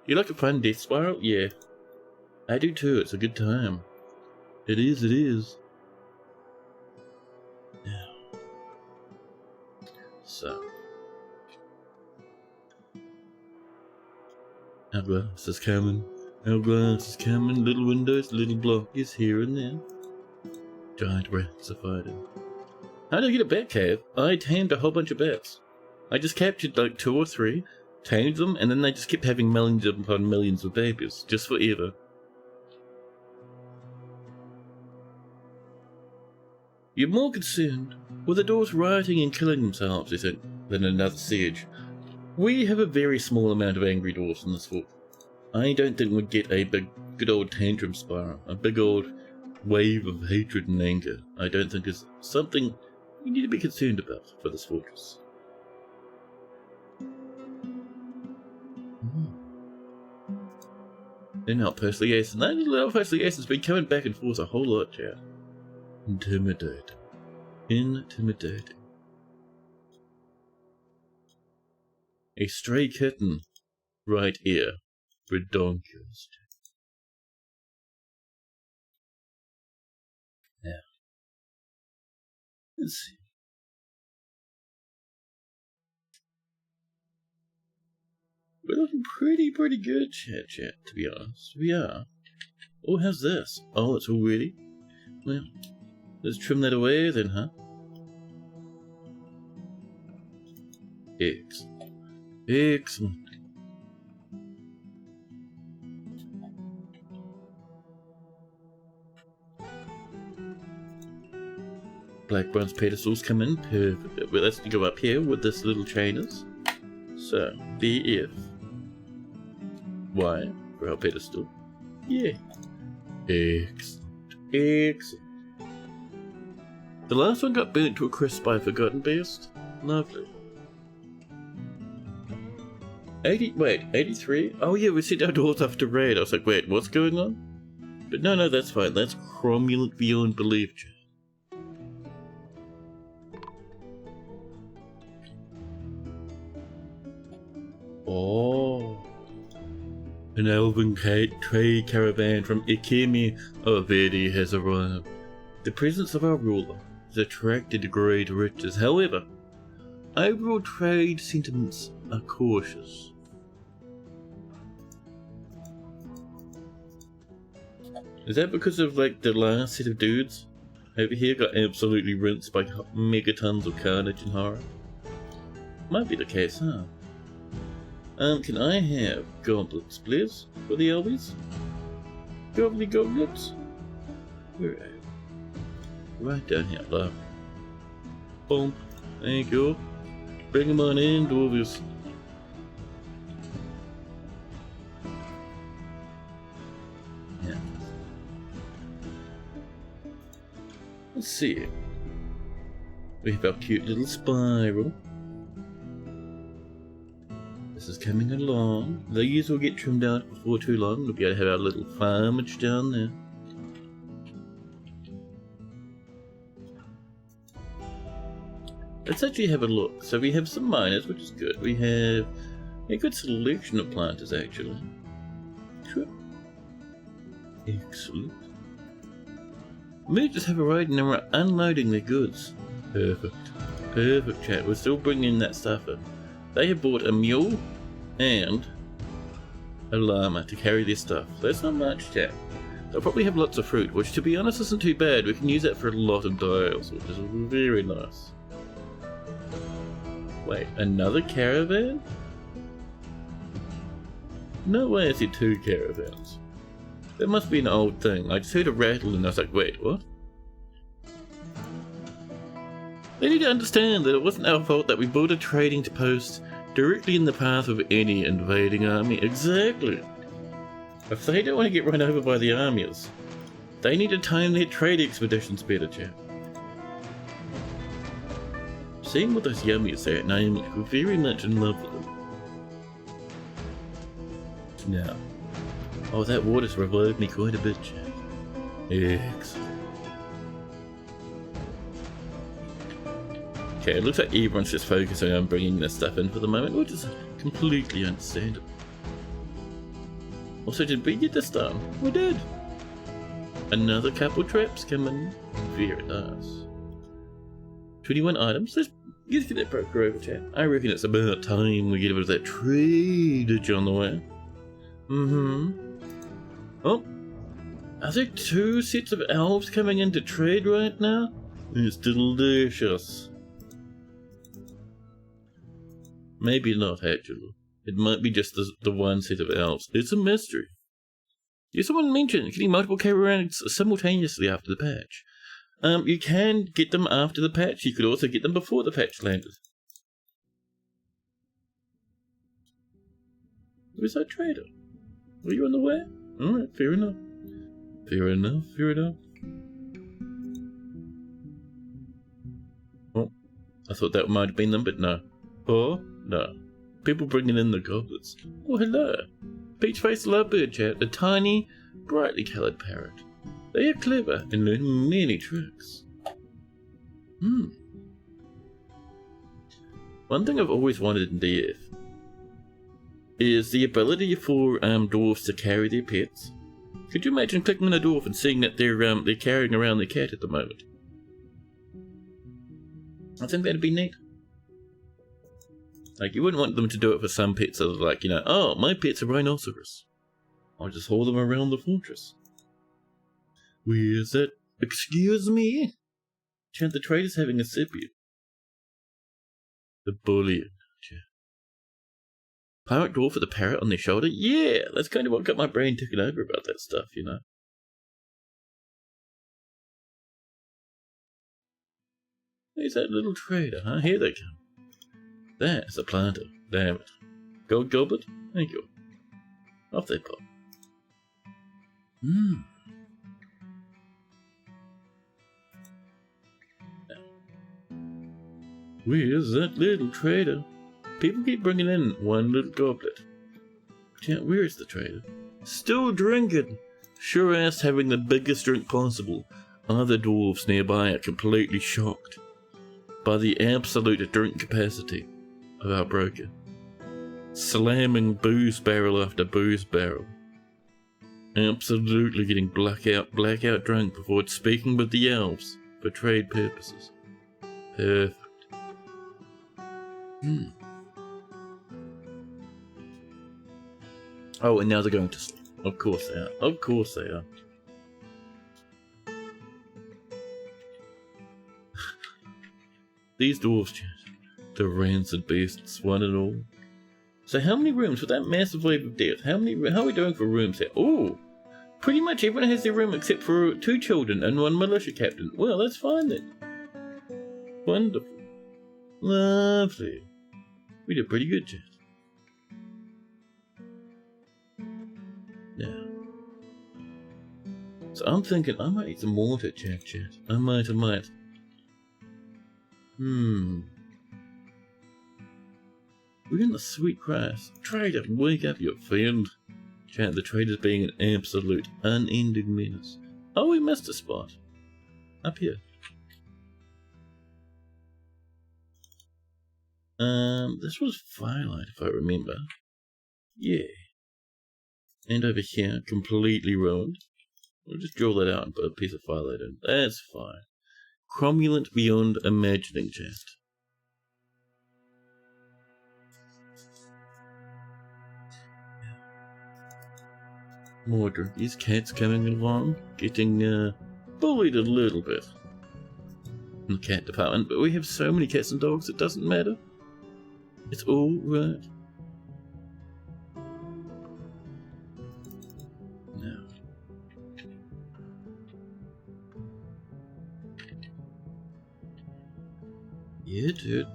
A: You like a fun death spiral? Yeah. I do too, it's a good time. It is. Now. So. Hourglass is coming. Hourglass is coming. Little windows, little blockies here and there. Giant rats are fighting. How did I get a bat cave? I tamed a whole bunch of bats. I just captured like 2 or 3, tamed them, and then they just kept having millions upon millions of babies, just forever. You're more concerned with the Dwarves rioting and killing themselves, you think, than another siege. We have a very small amount of angry Dwarves in this fort. I don't think we'd get a good old tantrum spiral, a big old wave of hatred and anger. I don't think is something we need to be concerned about for this fortress. Then outpost liaison. That little outpost liaison's been coming back and forth a whole lot, chat. Intimidating. A stray kitten right here. Redonkulous. Now, let's see. We're looking pretty good, chat, to be honest. We are. Oh, how's this? Oh, it's already? Well, let's trim that away then, huh? Excellent. Black bronze pedestals come in, perfect. Well, let's go up here with this little chainers. So, BF. Y for our pedestal. Yeah. Excellent. The last one got burnt to a crisp by a forgotten beast. Lovely. 83? Oh yeah, we sent our doors off to raid. I was like, wait, what's going on? But no, that's fine. That's cromulent beyond belief, chat. Oh. An elven trade caravan from Ikemi of Vedi has arrived. The presence of our ruler has attracted great riches. However, overall trade sentiments are cautious. Is that because of like the last set of dudes over here got absolutely rinsed by megatons of carnage and horror? Might be the case, huh? Can I have goblets, please, for the Elvies? Goblets? Where are you? Right down here, love. Boom. Thank you. Bring them on in, Dwarvies. Yeah. Let's see. We have our cute little spiral. This is coming along. These will get trimmed out before too long. We'll be able to have our little farmage down there. Let's actually have a look. So we have some miners, which is good. We have a good selection of planters, actually. Sure. Excellent. We just have a ride and we're unloading their goods. Perfect. Perfect, chat. We're still bringing that stuff in. They have bought a mule and a llama to carry their stuff. That's not much, chat. They'll probably have lots of fruit, which to be honest isn't too bad. We can use that for a lot of dials, which is very nice. Wait, another caravan? No way I see 2 caravans. That must be an old thing. I just heard a rattle and I was like, wait, what? They need to understand that it wasn't our fault that we built a trading post directly in the path of any invading army. Exactly. If they don't want to get run over by the armies, they need to time their trade expeditions better, chap. Seeing what those yummies are, and I am very much in love with them. Now, oh, that water's revived me quite a bit, chap. Excellent. Okay, it looks like everyone's just focusing on bringing this stuff in for the moment, which is completely understandable. Also, did we get this done? We did! Another couple traps coming. Very nice. 21 items. Let's get that broker over, chat. I reckon it's about time we get a bit of that tradage on the way. Oh, are there 2 sets of elves coming in to trade right now? It's delicious. Maybe not, actually. It might be just the one set of elves. It's a mystery. Yeah, someone mentioned getting multiple caravans simultaneously after the patch. You can get them after the patch. You could also get them before the patch landed. Where's that trader? Were you on the way? Alright, fair enough. Fair enough, fair enough. Oh, I thought that might have been them, but no. Oh, no. People bringing in the goblets. Oh, hello. Peach-faced lovebird, chat. A tiny, brightly coloured parrot. They are clever and learn many tricks. One thing I've always wanted in DF is the ability for dwarves to carry their pets. Could you imagine clicking on a dwarf and seeing that they're carrying around their cat at the moment? I think that'd be neat. Like, you wouldn't want them to do it for some pets that are like, you know, oh, my pet's a rhinoceros. I'll just haul them around the fortress. Where's that? Excuse me? Chant, the trader's having a sipio. The bullion. Pirate dwarf with a parrot on their shoulder? Yeah, that's kind of what got my brain ticking over about that stuff, you know. Where's that little trader, huh? Here they come. That's a planter. Damn it. Gold goblet? Thank you. Off they pop. Where's that little trader? People keep bringing in one little goblet. Chat, where is the trader? Still drinking! Sure ass having the biggest drink possible. Other dwarves nearby are completely shocked by the absolute drink capacity of our broker. Slamming booze barrel after booze barrel. Absolutely getting blackout drunk before speaking with the elves for trade purposes. Perfect. Oh, and now they're going to sleep. Of course they are. Of course they are. These dwarves, chat. The rancid beasts, one and all. So how many rooms with that massive wave of death? How are we doing for rooms here? Oh, pretty much everyone has their room except for 2 children and 1 militia captain. Well, that's fine then. Wonderful. Lovely. We did pretty good, chat. Now. So I'm thinking I might eat some water, chat. I might. We're in the sweet grass. Trader, wake up, you fiend. Chat, the trader's being an absolute, unending menace. Oh, we missed a spot. Up here. This was Firelight, if I remember. Yeah. And over here, completely ruined. We'll just draw that out and put a piece of Firelight in. That's fine. Cromulent beyond imagining, chat. More these cats coming along, getting bullied a little bit in the cat department, but we have so many cats and dogs it doesn't matter. It's all right. Now. Yeah, dude.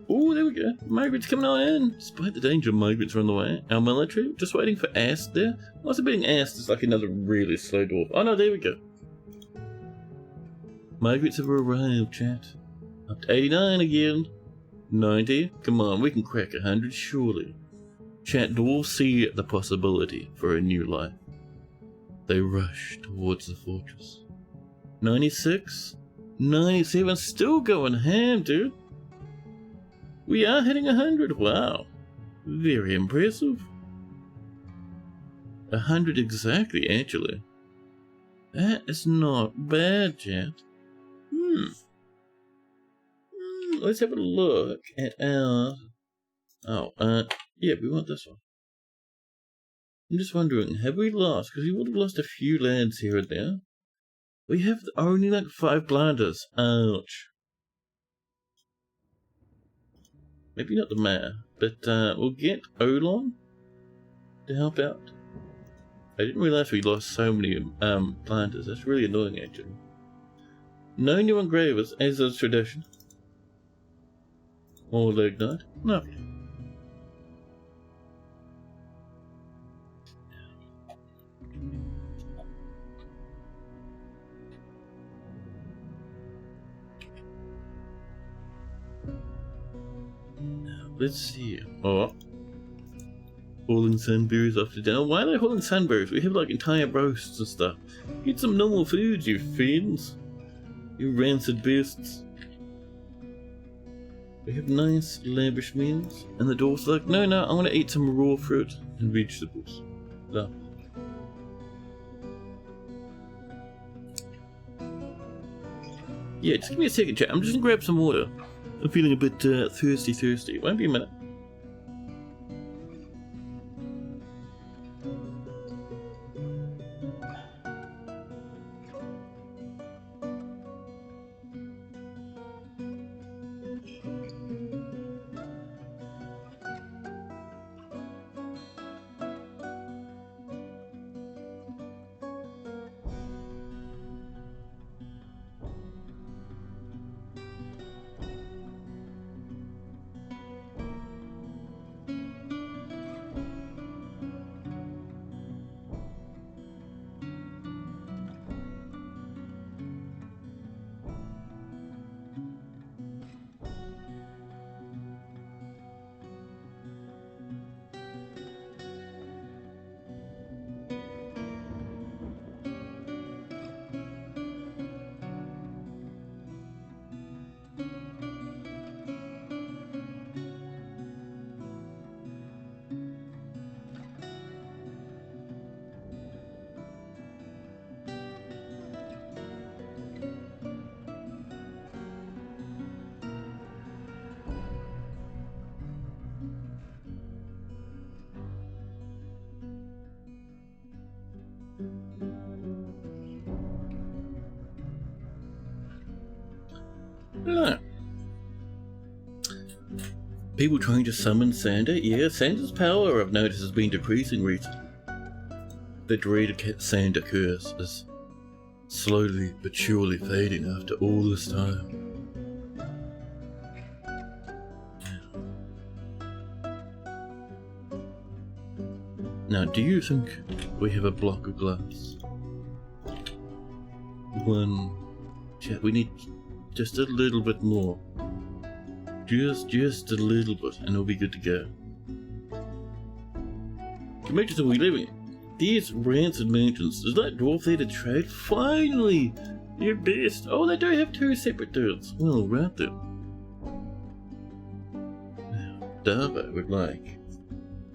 A: Oh, there we go. Migrants coming on in. Despite the danger, migrants are on the way. Our military, just waiting for Ast there. What's it being Ast is like another really slow dwarf. Oh no, there we go. Migrants have arrived, chat. Up to 89 again. 90. Come on, we can crack 100 surely. Chat, dwarves see the possibility for a new life. They rush towards the fortress. 96. 97. Still going ham, dude. We are hitting 100. Wow. Very impressive. 100 exactly, actually. That is not bad, chat. Let's have a look at our... yeah, we want this one. I'm just wondering, have we lost? Because we would have lost a few lands here and there. We have only like 5 blinders. Ouch. Maybe not the mayor, but we'll get Olon to help out. I didn't realize we lost so many planters. That's really annoying, actually. No new engravers, as is tradition. More lignite. No. Let's see. Oh. Hauling sunberries after dinner. Why are they hauling sunberries? We have like entire roasts and stuff. Eat some normal food, you fiends. You rancid beasts. We have nice, lavish meals. And the dwarf's like, no, I want to eat some raw fruit and vegetables. Love. Yeah, just give me a second, chat. I'm just gonna grab some water. I'm feeling a bit thirsty. Won't be a minute. No. People trying to summon Sander? Yeah, Sander's power I've noticed has been decreasing recently. The dreaded Sander curse is slowly but surely fading after all this time. Now, do you think we have a block of glass? Chat, we need just a little bit more. Just a little bit, and we'll be good to go. Dimensions are we living in? These rancid mansions. Is that dwarf there to trade? Finally! You're best. Oh, they do have 2 separate duels. Well, right then. Now, Darvo would like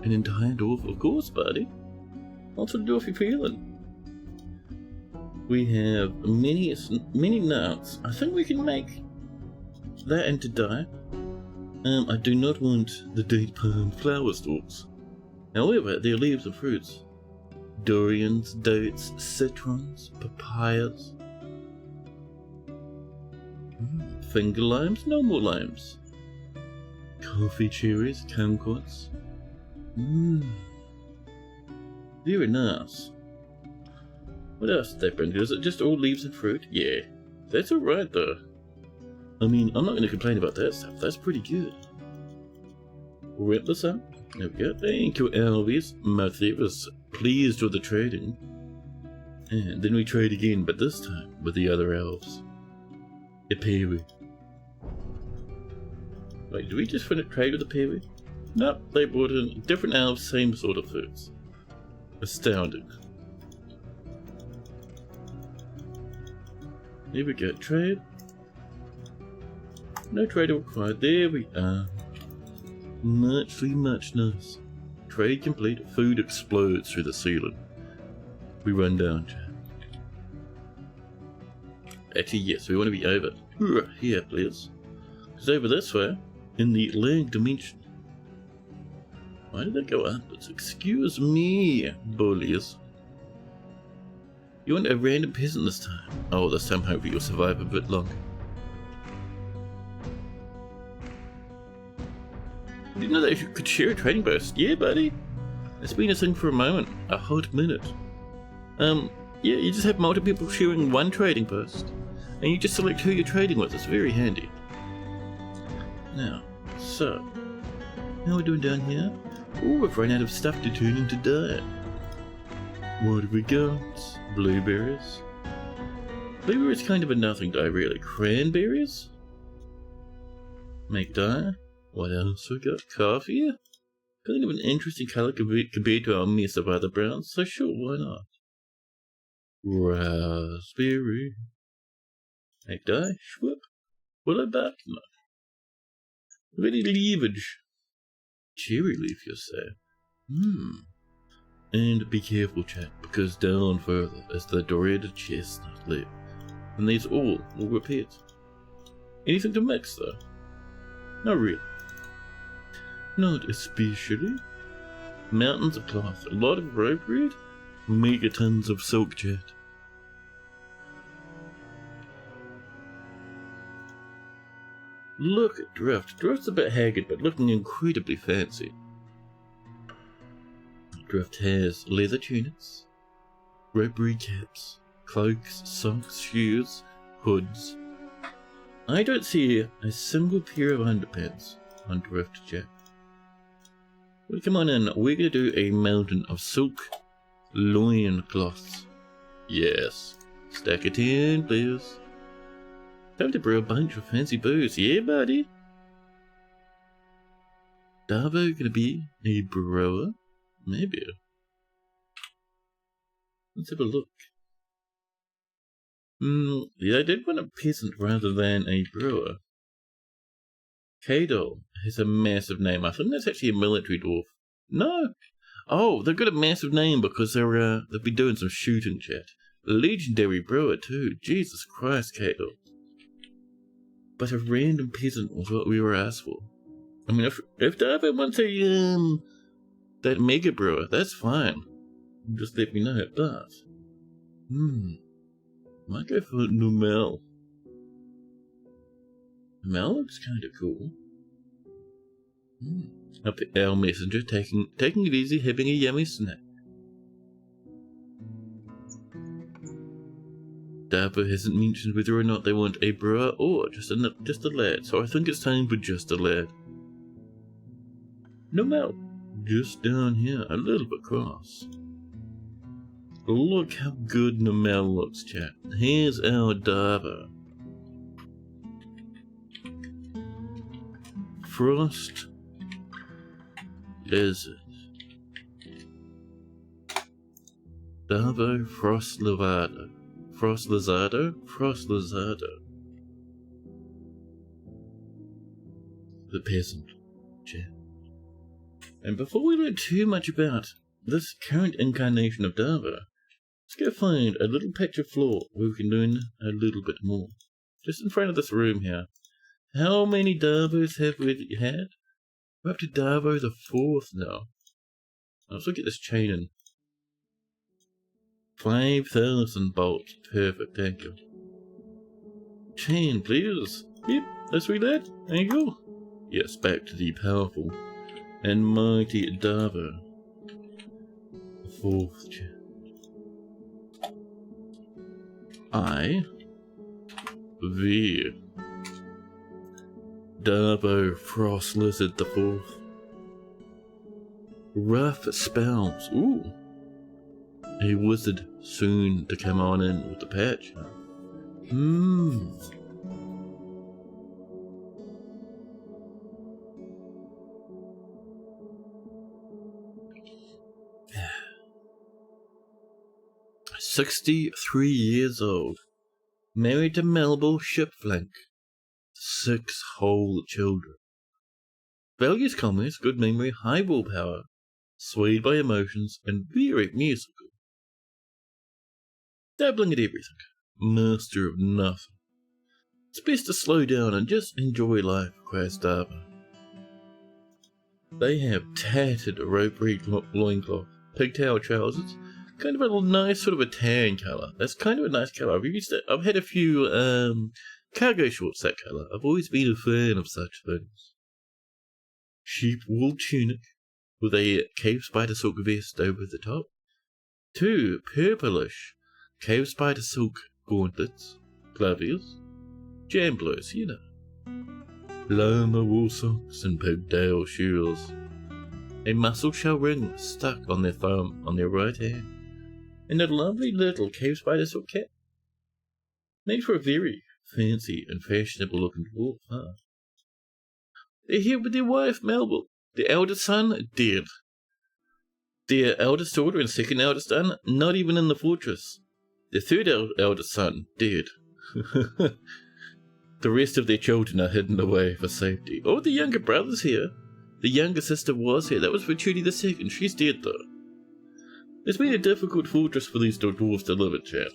A: an entire dwarf, of course, buddy. What sort of dwarf you feeling? We have many nuts. I think we can make that into dye. I do not want the date palm flower stalks. However, their leaves and fruits. Durians, dates, citrons, papayas. Finger limes, no more limes. Coffee cherries, kumquats. Very nice. What else did they bring? Is it just all leaves and fruit? Yeah. That's alright though. I mean, I'm not going to complain about that stuff. That's pretty good. Wrap this up. There we go. Thank you, Elvis. Matthew was pleased with the trading. And then we trade again, but this time with the other elves. Epewi. Wait, did we just finish trade with Epewi? Nope, they brought in different elves, same sort of foods. Astounding. Here we go, trade. No trade required. There we are. Much nice. Trade complete. Food explodes through the ceiling. We run down, chat. Actually, yes, we want to be over here, please. Because over this way, in the lag dimension. Why did that go upwards? Excuse me, bullies. You want a random peasant this time? Oh, this time hopefully you'll survive a bit longer. Didn't know that you could share a trading post. Yeah, buddy. It's been a thing for a moment. A hot minute. Yeah, you just have multiple people sharing one trading post. And you just select who you're trading with. It's very handy. Now, so. How are we doing down here? Oh, we've run out of stuff to turn into dye. What have we got? Blueberries. Blueberries kind of a nothing dye, really. Cranberries? Make dye. What else we got? Coffee? Kind of an interesting colour compared to our mess of other browns, so sure, why not? Raspberry. Make dye? Schwip. Will I back? No. Ready leafage. Cherry leaf, you say? And be careful, chat, because down further is the dreaded chestnut leaf. And these all will repeat. Anything to mix, though? Not really. Not especially. Mountains of cloth, a lot of rope red, megatons of silk chat. Look at Drift. Drift's a bit haggard, but looking incredibly fancy. Drift has leather tunics, rope red caps, cloaks, socks, shoes, hoods. I don't see a single pair of underpants on Drift, chat. Well, come on in. We're going to do a mountain of silk loin cloths. Yes. Stack of 10, please. Time to brew a bunch of fancy booze. Yeah, buddy. Darvo gonna be a brewer? Maybe. Let's have a look. Yeah, I did want a peasant rather than a brewer. Kadol has a massive name. I think that's actually a military dwarf. No. Oh, they've got a massive name because they've been doing some shooting, chat. Legendary brewer too. Jesus Christ, Kadol. But a random peasant was what we were asked for. I mean, if David wants that mega brewer, that's fine. Just let me know. But might go for Numel. Numel looks kind of cool. Up our messenger, taking it easy, having a yummy snack. Darvo hasn't mentioned whether or not they want a brewer or just a lad, so I think it's time for just a lad. Numel, just down here, a little bit cross. Look how good Numel looks, chat. Here's our Darvo. Frost Lizard. Darvo Frost Levado. Frost Lizardo? Frost Lizardo. The peasant. Chat. And before we learn too much about this current incarnation of Darvo, let's go find a little patch of floor where we can learn a little bit more. Just in front of this room here. How many Darvos have we had? We're up to Darvo the 4th now. Let's look at this chain in. 5,000 bolts. Perfect, thank you. Chain, please. Yep, that's right, lad. There you go. Yes, back to the powerful and mighty Darvo. The 4th chain. V. Darvo Frost Lizard the 4th. Rough spells. Ooh. A wizard soon to come on in with the patch. Hmm. Yeah. 63 years old. Married to Melville Shipflank. 6 whole children. Values commerce, good memory, high willpower, swayed by emotions, and very musical. Dabbling at everything, master of nothing. It's best to slow down and just enjoy life, cries Darvo. They have tattered rope-rigged loincloth, pigtail trousers, kind of a nice sort of a tan colour. That's kind of a nice colour. I've had a few cargo shorts that colour. I've always been a fan of such things. Sheep wool tunic with a cave spider silk vest over the top. 2 purplish cave spider silk gauntlets, gloves, jamblers, you know. Llama wool socks and pigtail shoes. A mussel shell ring stuck on their thumb on their right hand. And a lovely little cave spider silk cap. Made for a very fancy and fashionable looking dwarf, huh? They're here with their wife, Melville. Their eldest son, dead. Their eldest daughter and second eldest son, not even in the fortress. Their third eldest son, dead. The rest of their children are hidden away for safety. Oh, the younger brother's here. The younger sister was here. That was for Trudy II. She's dead, though. It's been a difficult fortress for these dwarves to live in, chat.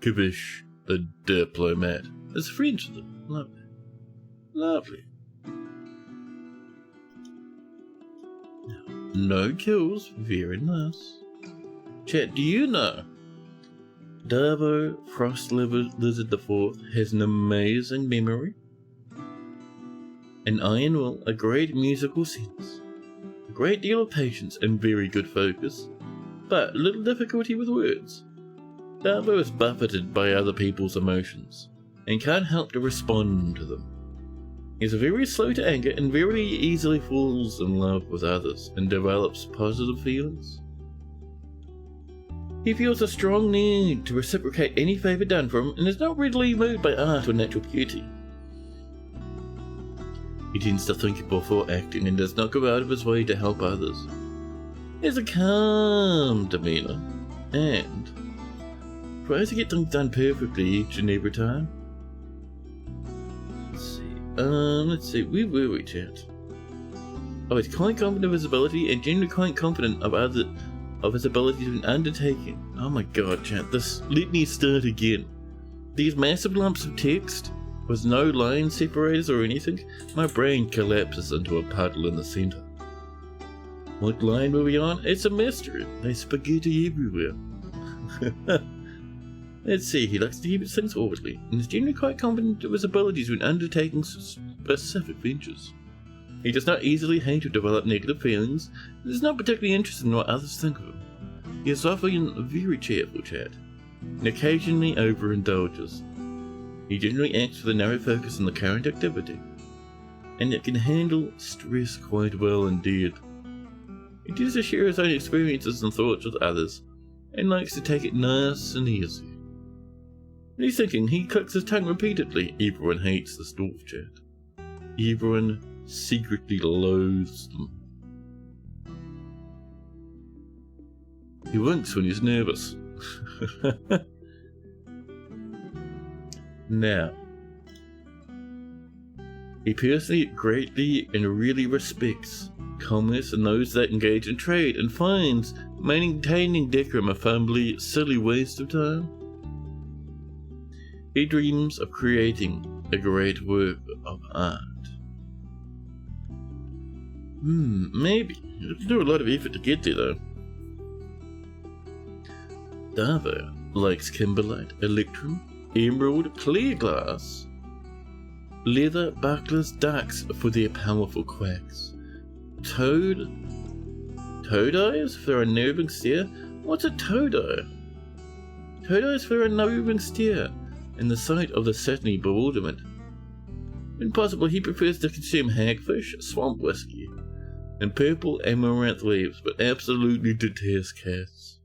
A: Kavish, the diplomat, is friends with them. Lovely. Lovely. No kills. Very nice. Chat, do you know Darvo Frost Lizard IV has an amazing memory, an iron will, a great musical sense, a great deal of patience and very good focus, but little difficulty with words. Darvo is buffeted by other people's emotions and can't help to respond to them. He is very slow to anger and very easily falls in love with others and develops positive feelings. He feels a strong need to reciprocate any favour done for him and is not readily moved by art or natural beauty. He tends to think before acting and does not go out of his way to help others. He has a calm demeanour and tries to get things done perfectly each and every time. Let's see, where were we, chat? Oh, he's quite confident of his ability and generally quite confident of his ability to an undertaking. Oh my god, chat, let me start again. These massive lumps of text, with no line separators or anything, my brain collapses into a puddle in the centre. What line were we on? It's a mystery. There's spaghetti everywhere. Let's see, he likes to keep things orderly, and is generally quite confident of his abilities when undertaking specific ventures. He does not easily hate or develop negative feelings, and is not particularly interested in what others think of him. He is often very cheerful, chat, and occasionally overindulges. He generally acts with a narrow focus on the current activity, and it can handle stress quite well indeed. He tends to share his own experiences and thoughts with others, and likes to take it nice and easy. When he's thinking, he clicks his tongue repeatedly. Everyone hates this dwarf, chat. Everyone secretly loathes them. He winks when he's nervous. Now, he personally greatly and really respects commerce and those that engage in trade, and finds maintaining decorum a fumbly, silly waste of time. He dreams of creating a great work of art. Maybe. You have to do a lot of effort to get there, though. Davo likes kimberlite, electrum, emerald, clear glass, leather, bucklers, ducks for their powerful quacks, toad eyes for a nerving stare. What's a toad eye? Toad eyes for a nerving stare. In the sight of the certainly bewilderment. When possible, he prefers to consume hagfish, swamp whiskey, and purple amaranth leaves, but absolutely detests cats.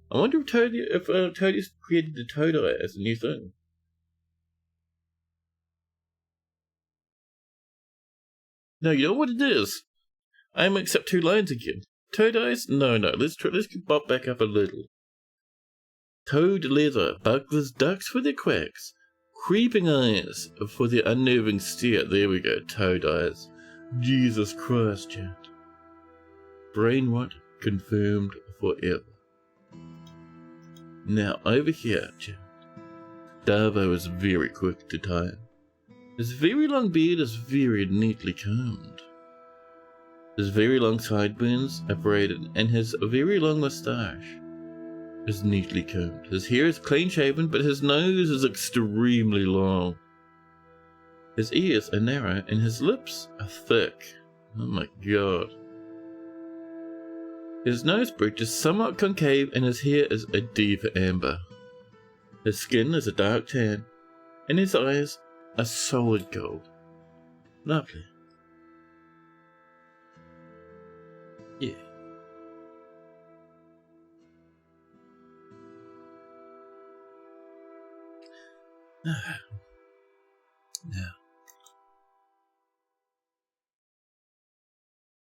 A: I wonder if Toadie's created the toad eye as a new thing. No, you know what it is? I mix up two lines again. Toad eyes? No, let's bop back up a little. Toad leather, bucklers, ducks for their quacks, creeping eyes for their unnerving stare. There we go, toad eyes. Jesus Christ, chat. Brain rot confirmed forever. Now, over here, chat. Davo is very quick to time. His very long beard is very neatly combed. His very long sideburns are braided, and his very long moustache is neatly combed. His hair is clean shaven, but his nose is extremely long. His ears are narrow, and his lips are thick. Oh my god. His nose bridge is somewhat concave, and his hair is a deep amber. His skin is a dark tan, and his eyes are solid gold. Lovely. Yeah. Now,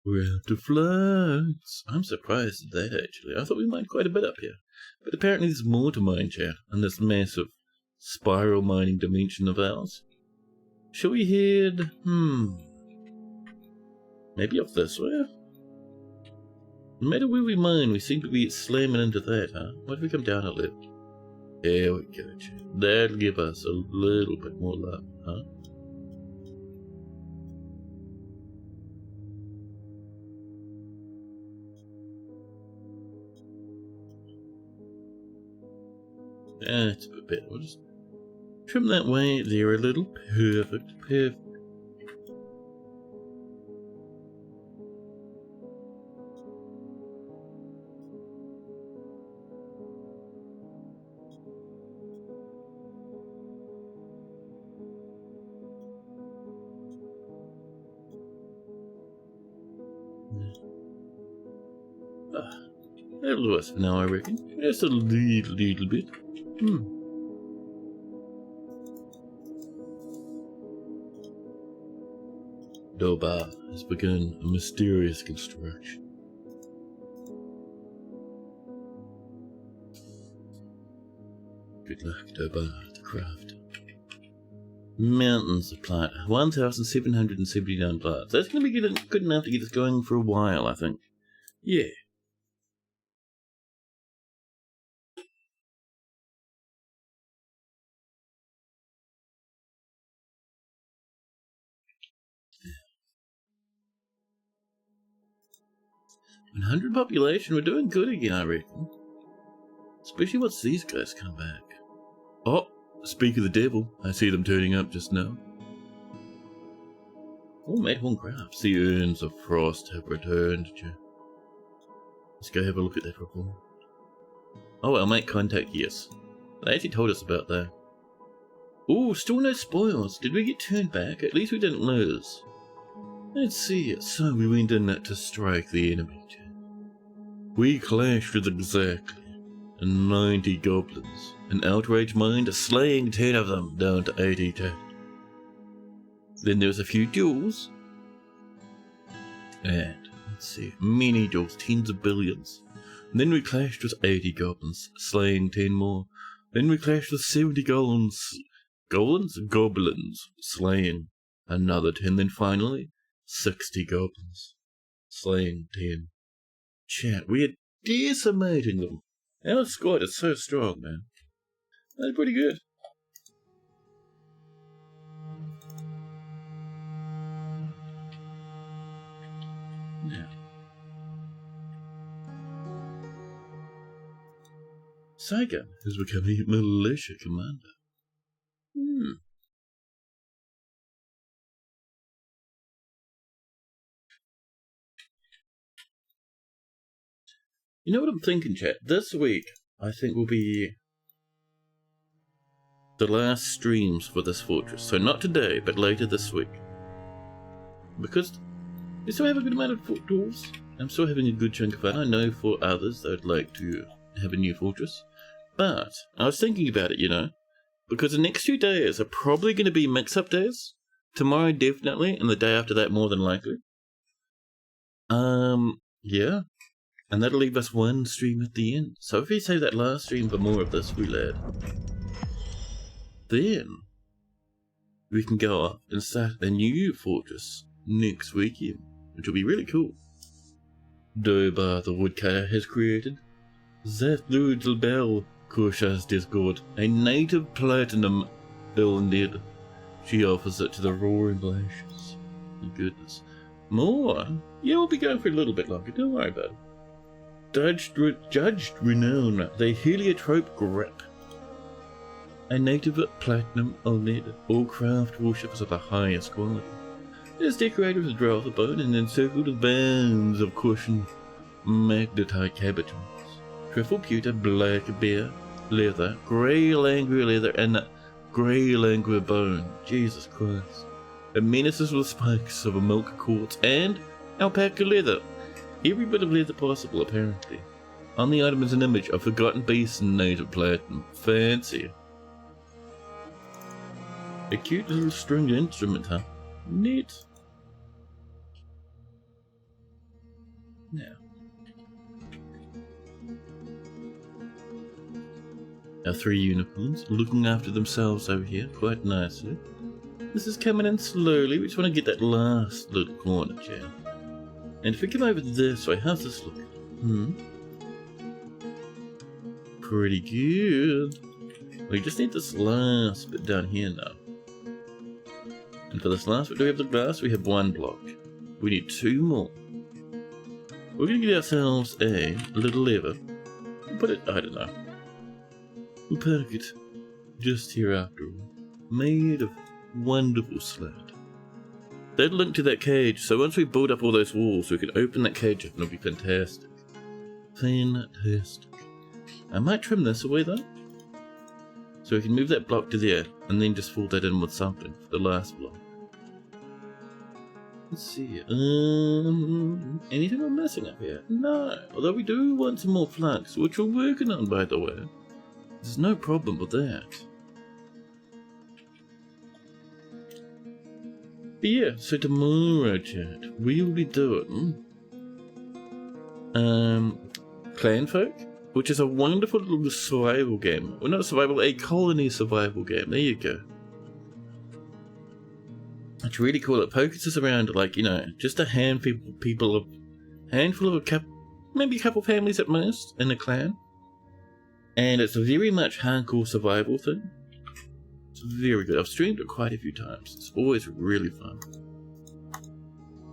A: we're out to flights. I'm surprised at that, actually. I thought we mined quite a bit up here. But apparently there's more to mine, chat, in this massive spiral mining dimension of ours. Shall we head... maybe up this way? No matter where we mine, we seem to be slamming into that, huh? What if we come down a little? There we go, chat. That'll give us a little bit more love, huh? That's a bit better. We'll just trim that way there a little. Perfect. That'll do us for now, I reckon. Just a little bit. Doba has begun a mysterious construction. Good luck, Doba, the craft. Mountains of plat. 1,779 plats. That's going to be good enough to get us going for a while, I think. Yeah. Yeah. 100 population, we're doing good again, I reckon. Especially once these guys come back. Oh, speak of the devil, I see them turning up just now. Oh, Madhorn Crafts, the urns of frost have returned. Let's go have a look at that report. Oh, I'll make contact, yes. They actually told us about that. Oh, still no spoils. Did we get turned back? At least we didn't lose. Let's see. So we went in to strike the enemy. We clashed with exactly 90 goblins. An outraged mind, slaying 10 of them down to 82. Then there was a few duels. And, let's see, many duels, tens of billions. Then we clashed with 80 goblins, slaying 10 more. Then we clashed with 70 goblins, slaying another 10. Then finally, 60 goblins, slaying 10. Chat, we are decimating them. Our squad is so strong, man. That's pretty good. Now, Saigon has become a militia commander. You know what I'm thinking, chat? This week, I think will be the last streams for this fortress. So not today, but later this week. Because we still have a good amount of dwarves. I'm still having a good chunk of fun. I know for others they'd like to have a new fortress. But I was thinking about it, you know. Because the next few days are probably going to be mix-up days. Tomorrow definitely, and the day after that more than likely. Yeah. And that'll leave us one stream at the end. So if we save that last stream for more of this, we lad, then we can go up and start a new fortress next weekend, which will be really cool. Dobar the woodcutter has created that little bell, Korsha's Discord, a native platinum indeed. She offers it to the roaring glaciers. My goodness. More? Yeah, we'll be going for a little bit longer, don't worry about it. Judged renown, the heliotrope grip. A native platinum lead, all craft warships of the highest quality. It is decorated with draw the bone and encircled with bands of cushioned magnetite cabochons. Triple pewter, black bear, leather, grey languor leather, and grey languor bone. Jesus Christ. It menaces with spikes of a milk quartz and alpaca leather. Every bit of leather possible, apparently. On the item is an image of forgotten beast and native platinum. Fancy. A cute little stringed instrument, huh? Neat. Now, our 3 unicorns looking after themselves over here quite nicely. This is coming in slowly. We just want to get that last little corner, chat. And if we come over this way, how's this look? Pretty good. We just need this last bit down here now. And for this last bit, do we have the glass? We have 1 block. We need 2 more. We're going to get ourselves a little lever. We'll put it, I don't know. We'll park it just here after all. Made of wonderful slate. That'll link to that cage, so once we build up all those walls, we can open that cage up and it'll be fantastic. Fantastic. I might trim this away though. So we can move that block to there, and then just fill that in with something for the last block. Let's see. Anything I'm missing up here? No. Although we do want some more flux, which we're working on, by the way. There's no problem with that. But yeah, so tomorrow, chat, we will be doing Clanfolk, which is a wonderful little survival game. Well, not survival, a colony survival game. There you go. It's really cool. It focuses around, like, you know, just a handful of maybe a couple families at most in a clan. And it's a very much hardcore survival thing. It's very good. I've streamed it quite a few times. It's always really fun.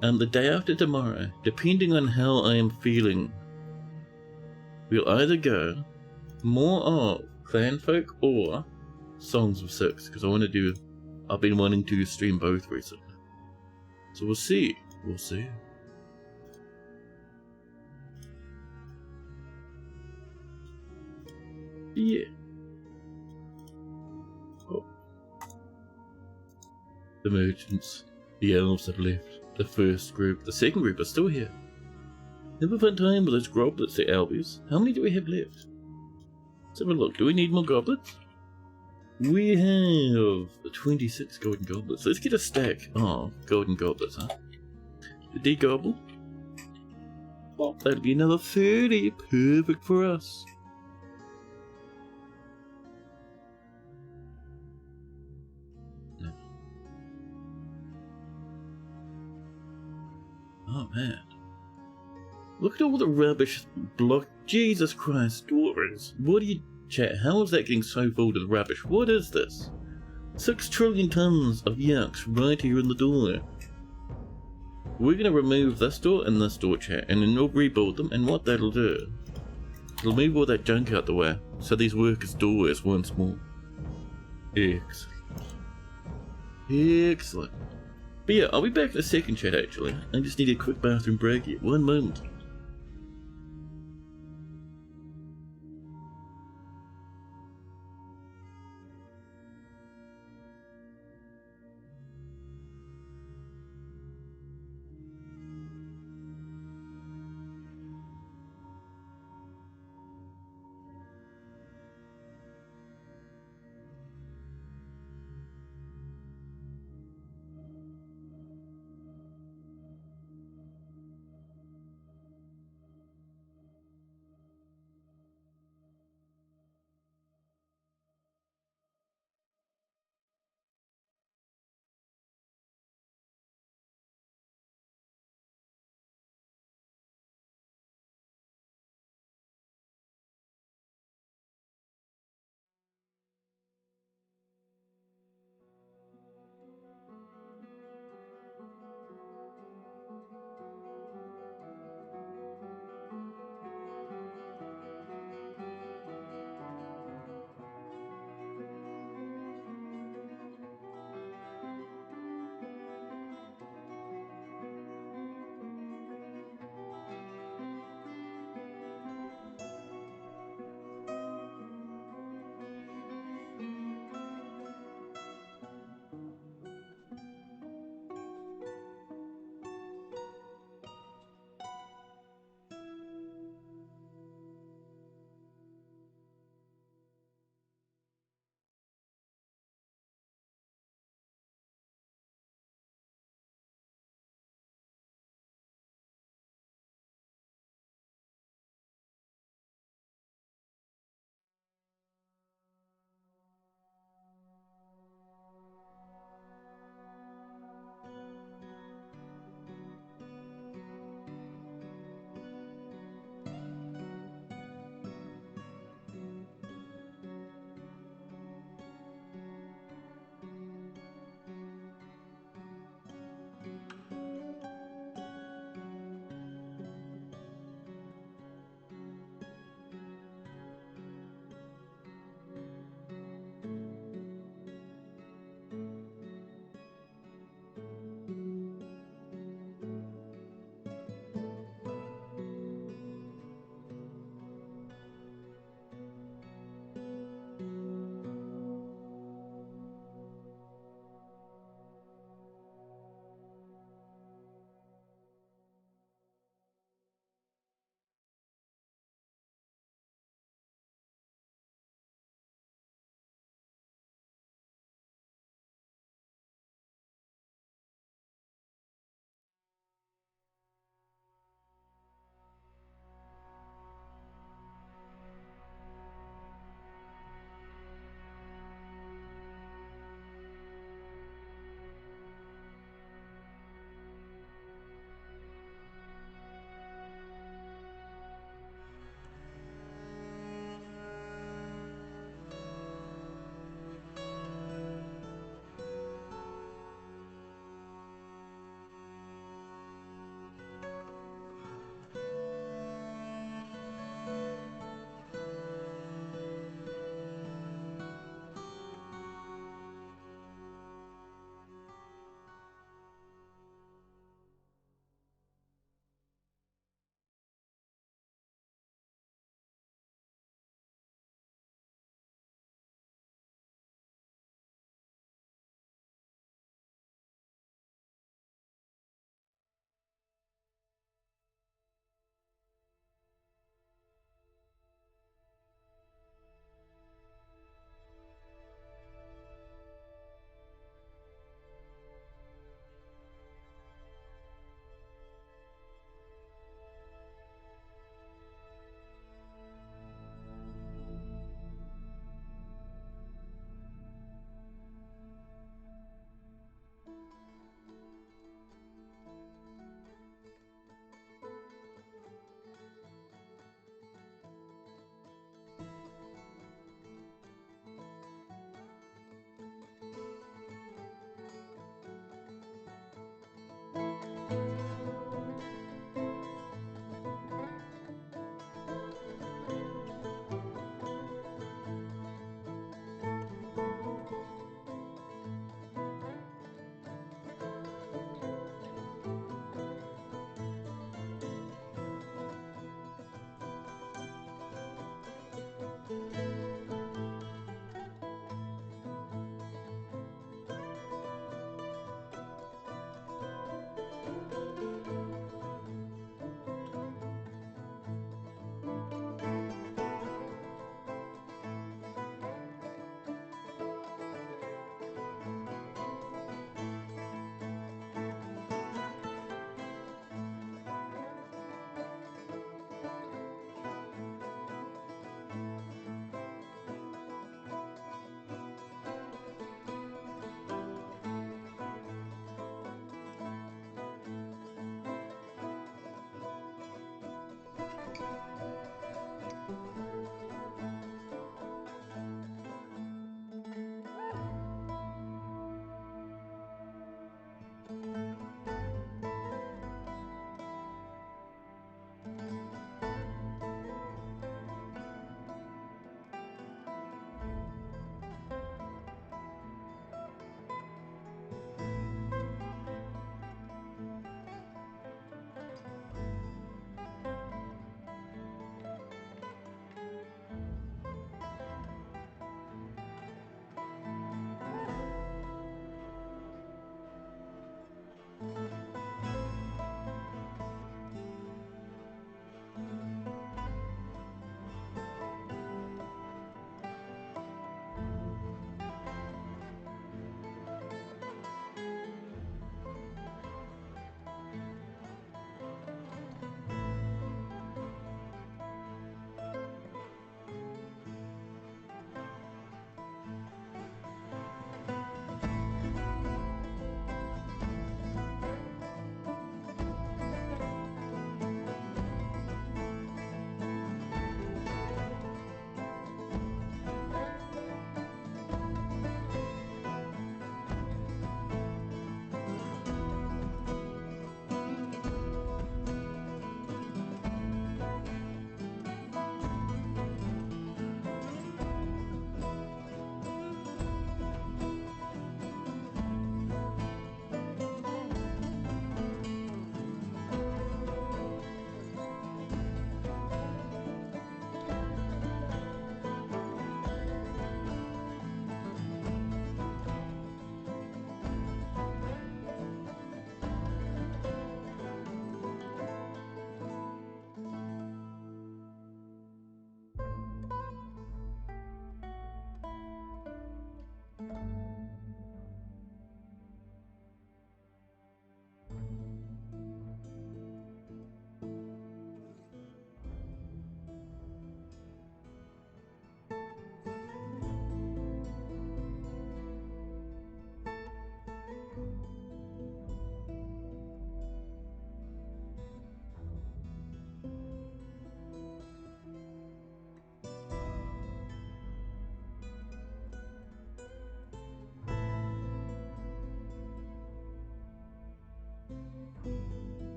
A: The day after tomorrow, depending on how I am feeling, we'll either go more of Clanfolk or Songs of Six, because I've been wanting to stream both recently. So we'll see. We'll see. Yeah. Oh. The merchants, the elves have left. The first group, the second group are still here. Have a fun time with those goblets, the Albies. How many do we have left? Let's have a look. Do we need more goblets? We have 26 golden goblets. Let's get a stack of golden goblets, huh? The D-gobble. That'll be another 30. Perfect for us. Oh man. Look at all the rubbish block. Jesus Christ, dwarves. What do you chat? How is that getting so full to the rubbish? What is this? 6 trillion tons of yucks right here in the door. We're gonna remove this door and this door, chat, and then we'll rebuild them, and what that'll do, it'll move all that junk out the way, so these work as doors once more. Excellent. Excellent. But yeah, I'll be back in a second, chat, actually. I just need a quick bathroom break here. 1 moment.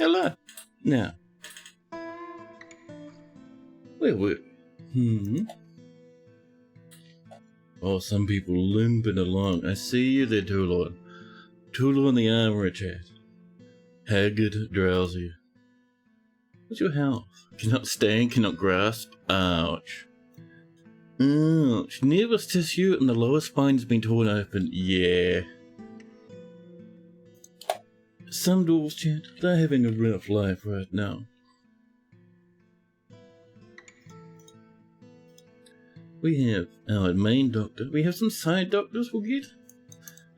A: Hello. Now. Where were we? Oh, some people limping along. I see you there, Tulor. Tulor in the armor, chat. Haggard, drowsy. What's your health? Cannot stand, cannot grasp. Ouch. Ouch. Nervous tissue and the lower spine's been torn open. Yeah. Some dwarves, chat, they're having a rough life right now. We have our main doctor. We have some side doctors we'll get.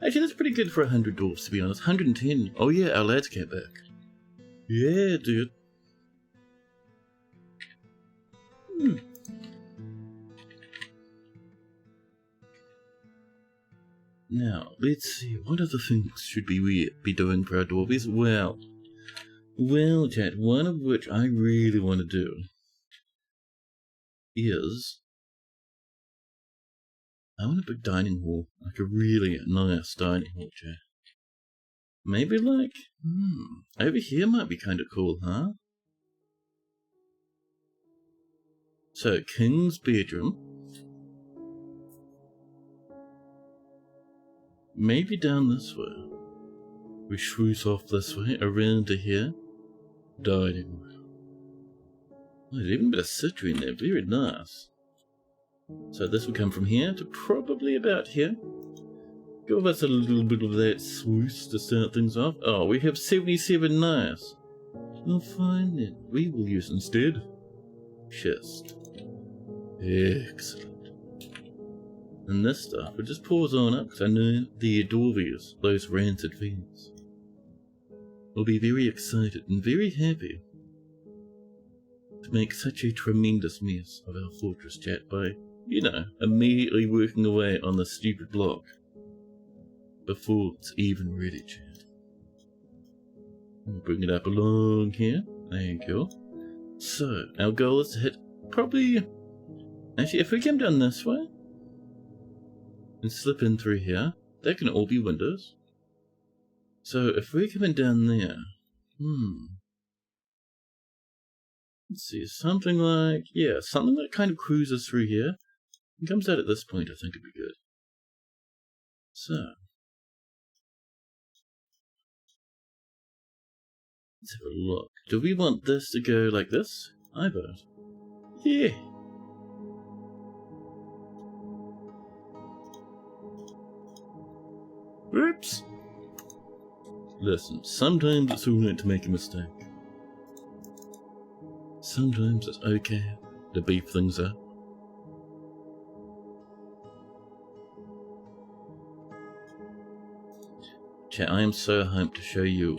A: Actually, that's pretty good for 100 dwarves, to be honest. 110. Oh yeah, our lads came back. Yeah, dude. Now, let's see. What other things should we be doing for our dwarvies? Well, chat, one of which I really want to do is... I want a big dining hall. Like a really nice dining hall, chat. Maybe like... over here might be kind of cool, huh? So, King's bedroom. Maybe down this way. We shrews off this way, around to here. Dining room. Oh, there's even a bit of citry in there, very nice. So this will come from here to probably about here. Give us a little bit of that swoosh to start things off. Oh, we have 77 nice. Well, fine then. We will use instead. Chest. Excellent. And this stuff, we'll just pause on up because I know the dwarvies, those rancid fiends, will be very excited and very happy to make such a tremendous mess of our fortress, chat, by, you know, immediately working away on the stupid block before it's even ready, chat. We'll bring it up along here. Thank you. So, our goal is to hit probably... Actually, if we come down this way and slip in through here, that can all be windows. So, if we're coming down there... Let's see, something like... Yeah, something that kind of cruises through here and comes out at this point, I think it'd be good. So... let's have a look. Do we want this to go like this? I vote. Yeah. Oops. Listen, sometimes it's alright to make a mistake. Sometimes it's okay to beef things up. Chat, I am so hyped to show you,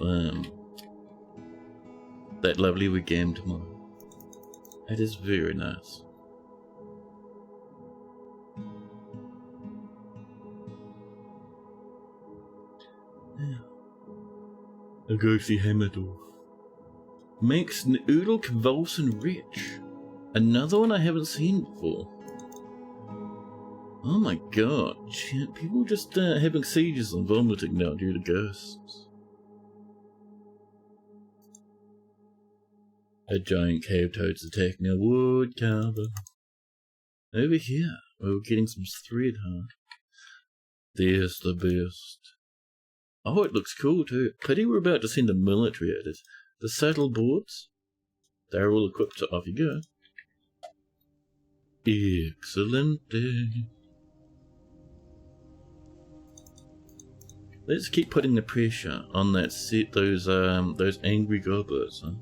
A: that lovely wig game tomorrow. It is very nice. Yeah. A ghostly Hammerdorf. Makes Noodle convulsing rich. Another one I haven't seen before. Oh my god, chat, people just having sieges and vomiting now due to ghosts. A giant cave toad's attacking a wood carver. Over here, we're getting some thread, huh? There's the best. Oh, it looks cool too. Pity we're about to send the military at it. The saddle boards, they're all equipped, so off you go. Excellent. Let's keep putting the pressure on that set, those angry goblins, huh?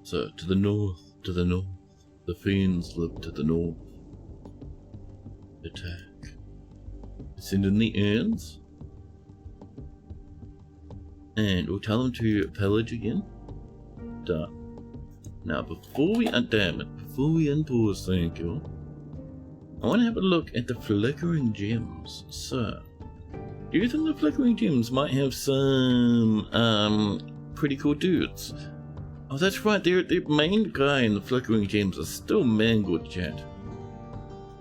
A: So, to the north. The fiends live to the north. Attack. Send in the urns. And we'll tell them to pillage again. Done. Now, before we unpause, thank you, I want to have a look at the flickering gems. So, do you think the flickering gems might have some, pretty cool dudes? Oh, that's right, their main guy in the flickering gems is still mangled, chat.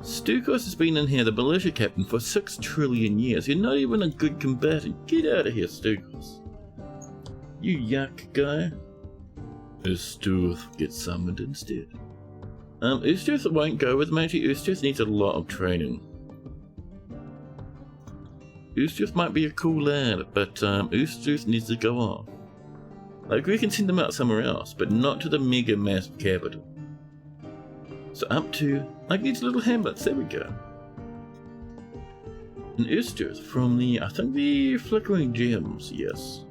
A: Stukos has been in here, the militia captain, for 6 trillion years. You're not even a good combatant. Get out of here, Stukos. You yuck guy. Ustuth gets summoned instead. Ustuth won't go with me. Actually, Ustuth needs a lot of training. Ustuth might be a cool lad, but Ustuth needs to go off. Like, we can send them out somewhere else, but not to the mega massive capital. So up to, like, these little hamlets, there we go. And Ustuth from the, I think the Flickering Gems, yes.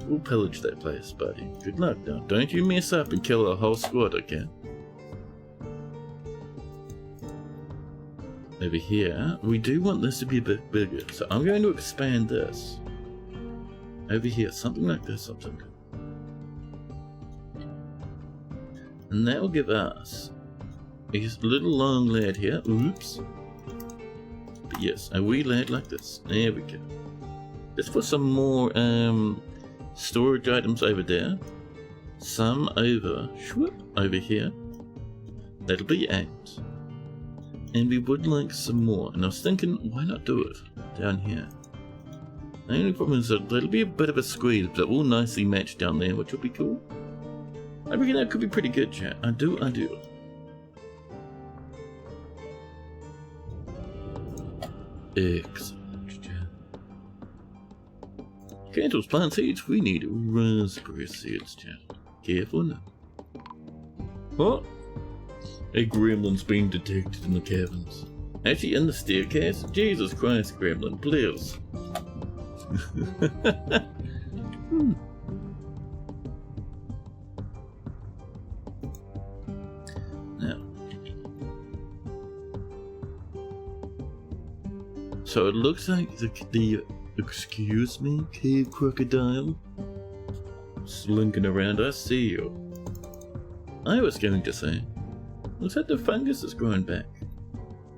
A: We'll pillage that place, buddy. Good luck now. Don't you mess up and kill a whole squad, okay? Over here, we do want this to be a bit bigger, so I'm going to expand this. Over here, something like this, something. And that will give us a little long lad here. Oops. But yes, a wee lad like this. There we go. Let's put some more storage items over there. Some over, over here. That'll be 8. And we would like some more. And I was thinking, why not do it down here? The only problem is that there'll be a bit of a squeeze, but all nicely matched down there, which will be cool. I reckon that could be pretty good, chat. I do. Excellent, chat. Candles, plant seeds, we need raspberry seeds, chat. Careful now. What? A gremlin's been detected in the caverns. Actually, in the staircase? Jesus Christ, gremlin, please. Now, so it looks like the excuse me, cave crocodile, slinking around. I see you. I was going to say, looks like the fungus has grown back.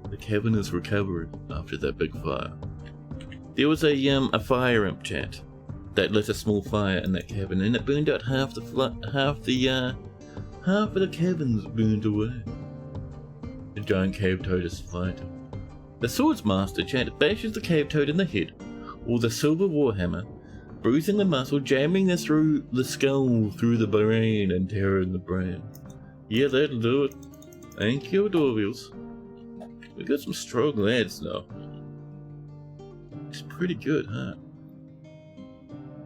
A: The cavern is recovered after that big fire. There was a fire imp, chat, that lit a small fire in that cavern, and it burned out half of the caverns burned away. The giant cave toad is fighting. The swords master, chat, bashes the cave toad in the head, or the silver warhammer, bruising the muscle, jamming this through the skull, through the brain, and tearing the brain. Yeah, that'll do it. Thank you, Dorvils. We got some strong lads now. It's pretty good, huh?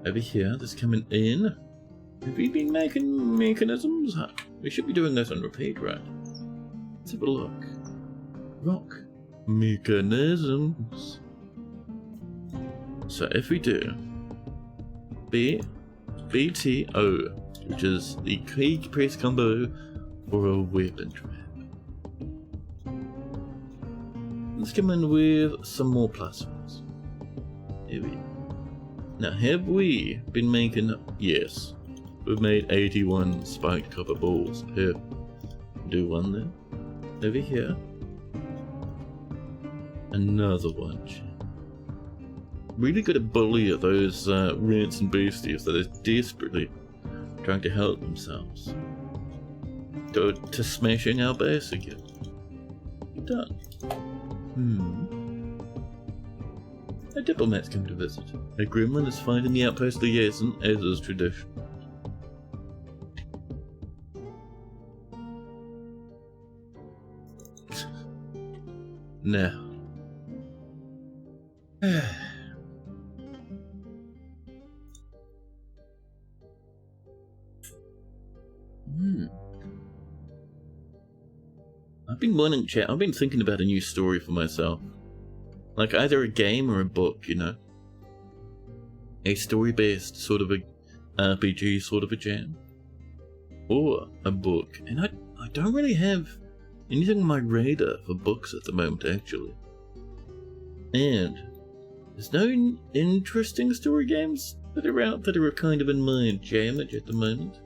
A: Over here, this coming in. Have we been making mechanisms? We should be doing this on repeat, right? Let's have a look. Rock mechanisms. So if we do BTO, which is the key press combo for a weapon trap. Let's come in with some more plus ones. Here we go. Now, have we been making... Yes. We've made 81 spiked copper balls. Perfect. Do one there. Over here. Another one. Really got to bully at those rats and beasties that are desperately trying to help themselves. To smashing our base again. Done. A diplomat's come to visit. A gremlin is finding the outpost liaison, as is tradition. Now. I've been thinking about a new story for myself. Like either a game or a book, you know. A story-based sort of a RPG sort of a jam. Or a book. And I don't really have anything on my radar for books at the moment, actually. And there's no interesting story games that are out that are kind of in my jammage at the moment.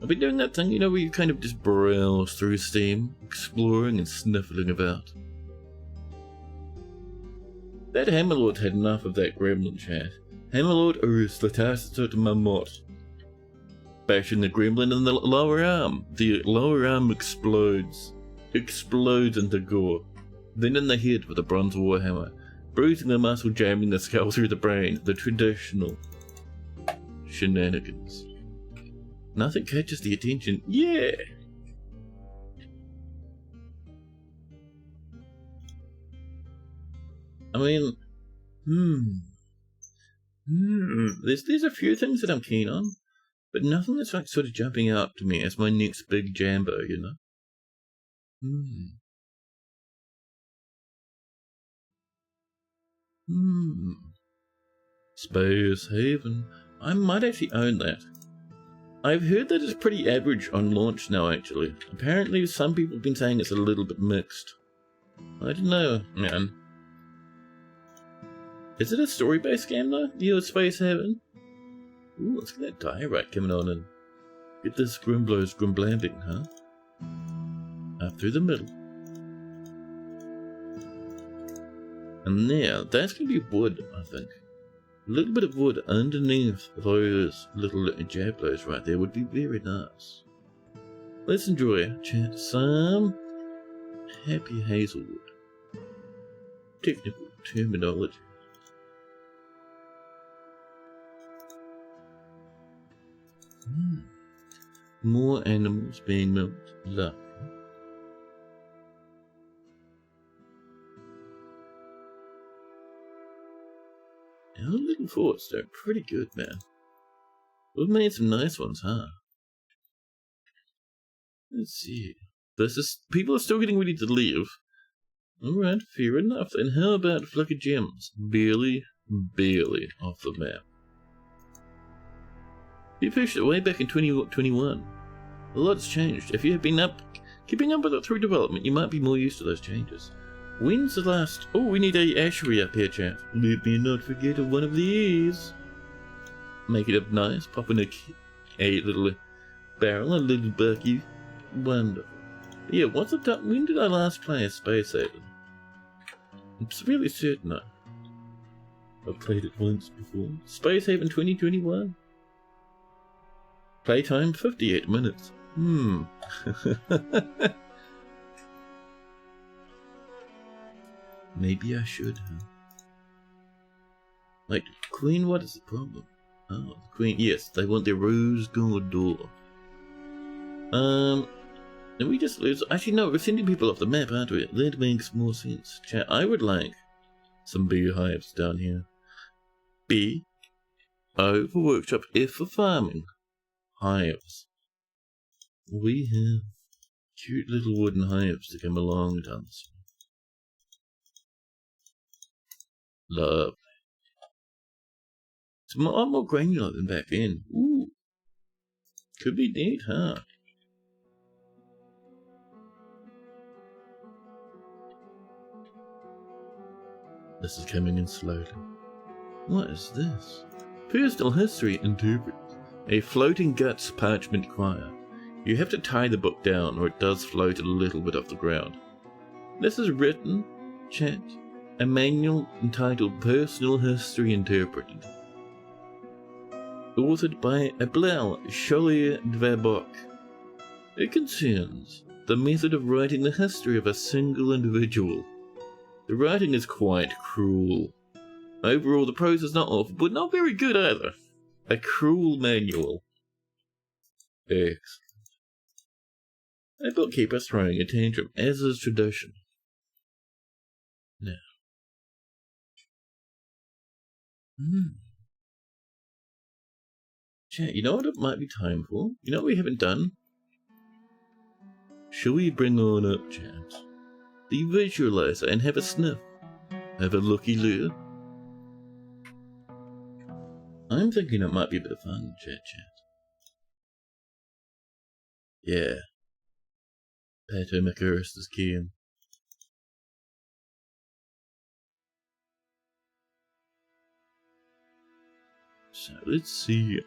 A: I've been doing that thing, you know, where you kind of just browse through Steam, exploring and sniffling about. That Hammerlord had enough of that gremlin chat. Hammerlord is the tacit mammoth. Bashing the gremlin in the lower arm. The lower arm explodes. Explodes into gore. Then in the head with a bronze warhammer. Bruising the muscle, jamming the skull through the brain. The traditional shenanigans. Nothing catches the attention. Yeah! I mean, there's a few things that I'm keen on, but nothing that's like sort of jumping out to me as my next big jambo, you know? Space Haven. I might actually own that. I've heard that it's pretty average on launch now, actually. Apparently some people have been saying it's a little bit mixed. I don't know, man. Is it a story-based game, though? Your Space Haven? Ooh, let's get that diorite coming on and get this Grimblow's Grimblambing, huh? Up through the middle. And there, that's going to be wood, I think. A little bit of wood underneath those little jablos right there would be very nice. Let's enjoy, chat, some happy hazelwood. Technical terminology. More animals being milked. Love. Our little forts, they're pretty good, man. We've made some nice ones, huh? Let's see. People are still getting ready to leave. Alright, fair enough. Then how about Flicker Gems? Barely off the map. You pushed it way back in 2021. A lot's changed. If you have been keeping up with it through development, you might be more used to those changes. When's the last... Oh, we need a ashery up here, chat. Let me not forget of one of these. Make it up nice. Pop in a little barrel, a little bucky. Wonderful. Yeah, what's the time? When did I last play a Space Haven? I'm really certain I've played it once before. Space Haven 2021. Playtime 58 minutes. Maybe I should, huh? Like, Queen, what is the problem? Oh, the Queen, yes, they want their rose gold door. And we just lose. Actually, no, we're sending people off the map, aren't we? That makes more sense. Chat, I would like some beehives down here. B, O for workshop, F for farming. Hives. We have cute little wooden hives to come along down this way. Love. It's a lot more granular than back then. Ooh. Could be neat, huh? This is coming in slowly. What is this? Personal history interpret. A floating guts parchment choir. You have to tie the book down or it does float a little bit off the ground. This is written, chat, a manual entitled Personal History Interpreted. Authored by Abel Cholier-Dvabok. It concerns the method of writing the history of a single individual. The writing is quite cruel. Overall, the prose is not awful, but not very good either. A cruel manual. Excellent. A bookkeeper throwing a tantrum, as is tradition. Now. Chat, you know what it might be time for? You know what we haven't done? Shall we bring on up, chat, the visualizer and have a sniff? Have a looky-loo? I'm thinking it might be a bit of fun, chat. Yeah. Pato McCurst is keen. So let's see.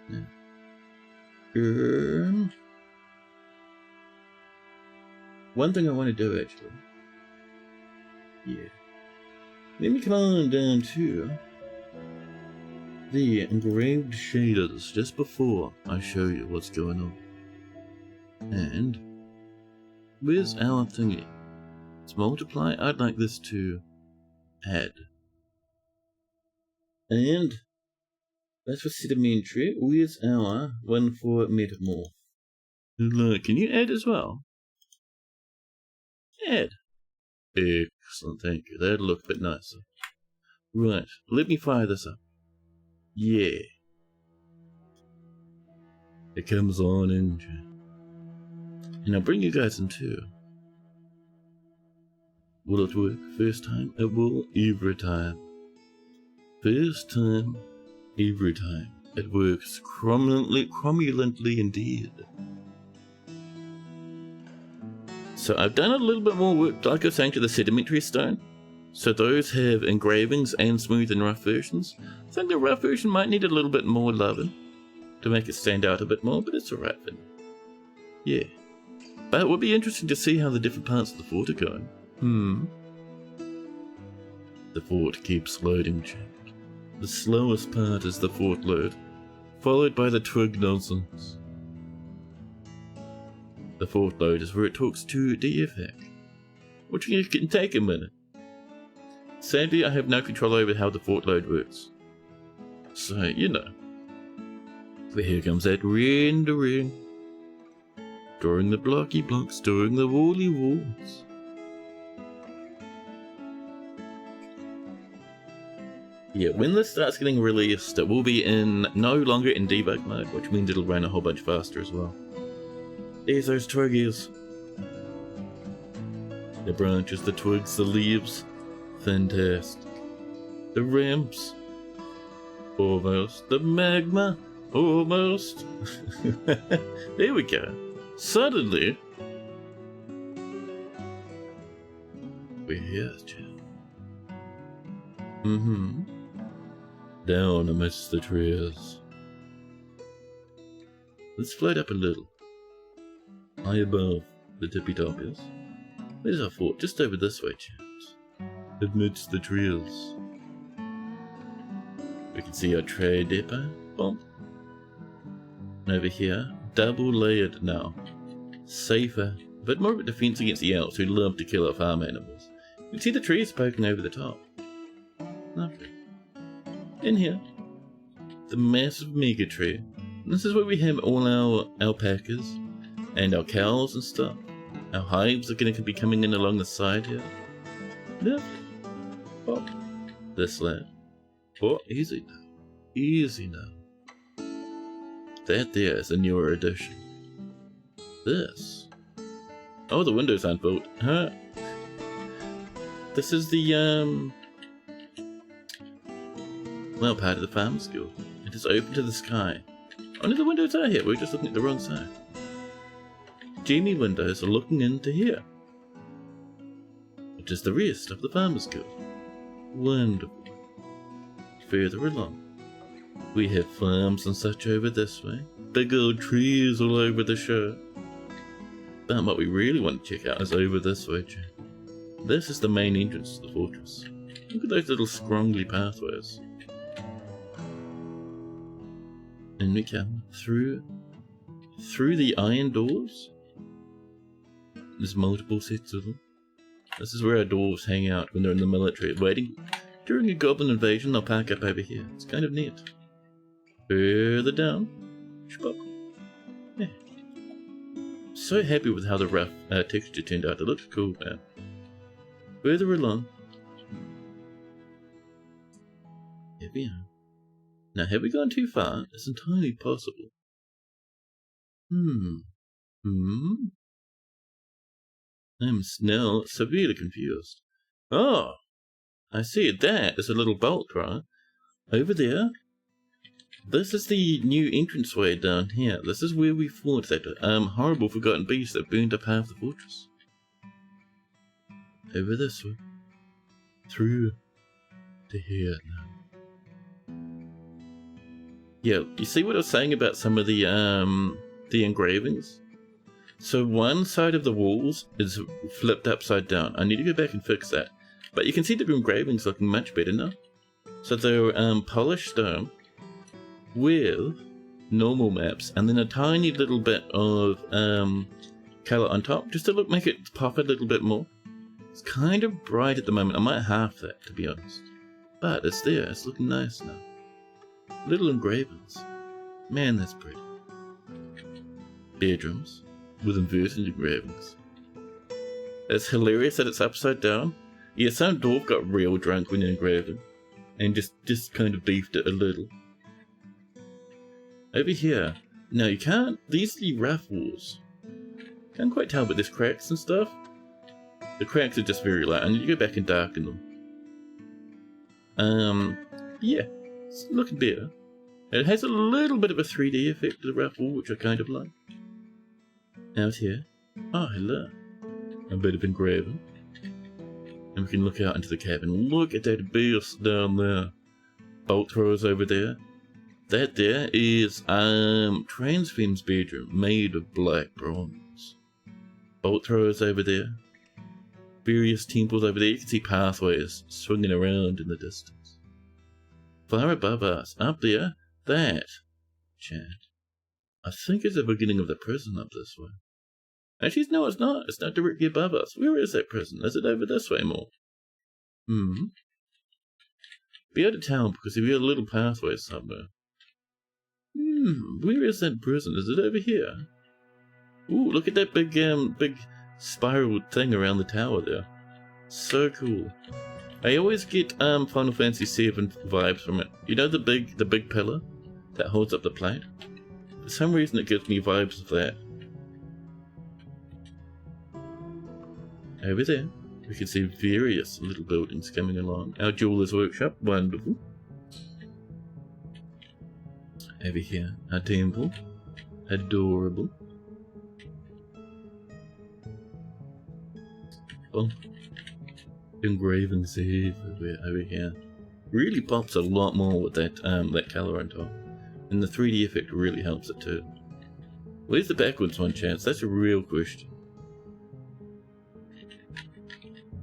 A: Now. One thing I want to do actually. Yeah. Let me come on down to the engraved shaders just before I show you what's going on. And where's our thingy? It's multiply. I'd like this to add. And That's for sedimentary. Where's our one for metamorph? Look, can you add as well? Add. Excellent, thank you. That'll look a bit nicer. Right, let me fire this up. Yeah. It comes on in. And I'll bring you guys in too. Will it work first time? It will every time. First time, every time. It works cromulently indeed. So I've done a little bit more work, like I was saying, to the sedimentary stone. So those have engravings and smooth and rough versions. I think the rough version might need a little bit more loving to make it stand out a bit more, but it's alright for now. Yeah. But it would be interesting to see how the different parts of the fort are going. The fort keeps loading, chat. The slowest part is the fort load, followed by the twig nonsense. The fort load is where it talks to DFAC, which can take a minute. Sadly, I have no control over how the fort load works. So, you know. But here comes that rendering. Drawing the blocky blocks, drawing the wally walls. Yeah, when this starts getting released, it will be no longer in debug mode, which means it'll run a whole bunch faster as well. There's those twiggies. The branches, the twigs, the leaves. Fantastic. The ramps. Almost. The magma. Almost. There we go. Suddenly, we're here, Jeff. Down amidst the trees. Let's float up a little. High above the tippy top is. Where's our fort? Just over this way, chaps. Amidst the trees. We can see our trade depot. Bump. And over here, double layered now. Safer, but more of a defense against the elves who love to kill our farm animals. You can see the trees poking over the top. Lovely. In here, the massive mega tree. This is where we have all our alpacas and our cows and stuff. Our hives are going to be coming in along the side here. Lovely. Oh, this lad. Oh, easy now. Easy now. That there is a newer addition. This. Oh, the windows aren't built. Huh? This is the, well, part of the farmer's guild. It is open to the sky. Only the windows are here. We're just looking at the wrong side. Genie windows are looking into here, which is the rest of the farmer's guild. Wonderful. Further along, we have farms and such over this way. Big old trees all over the shore. But what we really want to check out is over this way, Jack. This is the main entrance to the fortress. Look at those little scrongly pathways. And we come through the iron doors. There's multiple sets of them. This is where our dwarves hang out when they're in the military, waiting. During a goblin invasion, they'll park up over here. It's kind of neat. Further down. Yeah. So happy with how the rough texture turned out. It looks cool, man. Further along. Here we are. Now, have we gone too far? It's entirely possible. I'm now severely confused. Oh! I see it. That is a little bolt, right? Over there. This is the new entranceway down here. This is where we fought that horrible forgotten beast that burned up half the fortress. Over this way. Through to here now. Yeah, you see what I was saying about some of the engravings? So one side of the walls is flipped upside down. I need to go back and fix that. But you can see the engravings looking much better now. So they're polished stone with normal maps and then a tiny little bit of colour on top just to make it pop a little bit more. It's kind of bright at the moment. I might half that, to be honest. But it's there. It's looking nice now. Little engravings. Man, that's pretty. Bedrooms with inverted engravings. It's hilarious that it's upside down. Yeah, some dwarf got real drunk when engraving and just kind of beefed it a little. Over here. Now you can't, these are the rough walls. Can't quite tell, but there's cracks and stuff. The cracks are just very light. I need to go back and darken them. Yeah, it's looking better. It has a little bit of a 3D effect to the rough wall, which I kind of like. Out here. Oh, hello. A bit of engraving. And we can look out into the cabin. Look at that beast down there. Bolt throwers over there. That there is Transfem's bedroom, made of black bronze. Bolt throwers over there. Various temples over there. You can see pathways swinging around in the distance. Far above us, up there, that, chat, I think is the beginning of the prison up this way. Actually, no, it's not. It's not directly above us. Where is that prison? Is it over this way more? Be able to tell because there are little pathways somewhere. Where is that prison? Is it over here? Ooh, look at that big spiral thing around the tower there. So cool. I always get Final Fantasy VII vibes from it. You know the big pillar that holds up the plate? For some reason it gives me vibes of that. Over there, we can see various little buildings coming along. Our jeweler's workshop, wonderful. Over here, our temple, adorable. Oh, engravings everywhere over here. Really pops a lot more with that that color on top, and the 3D effect really helps it too. Where's the backwards one, chance? That's a real question.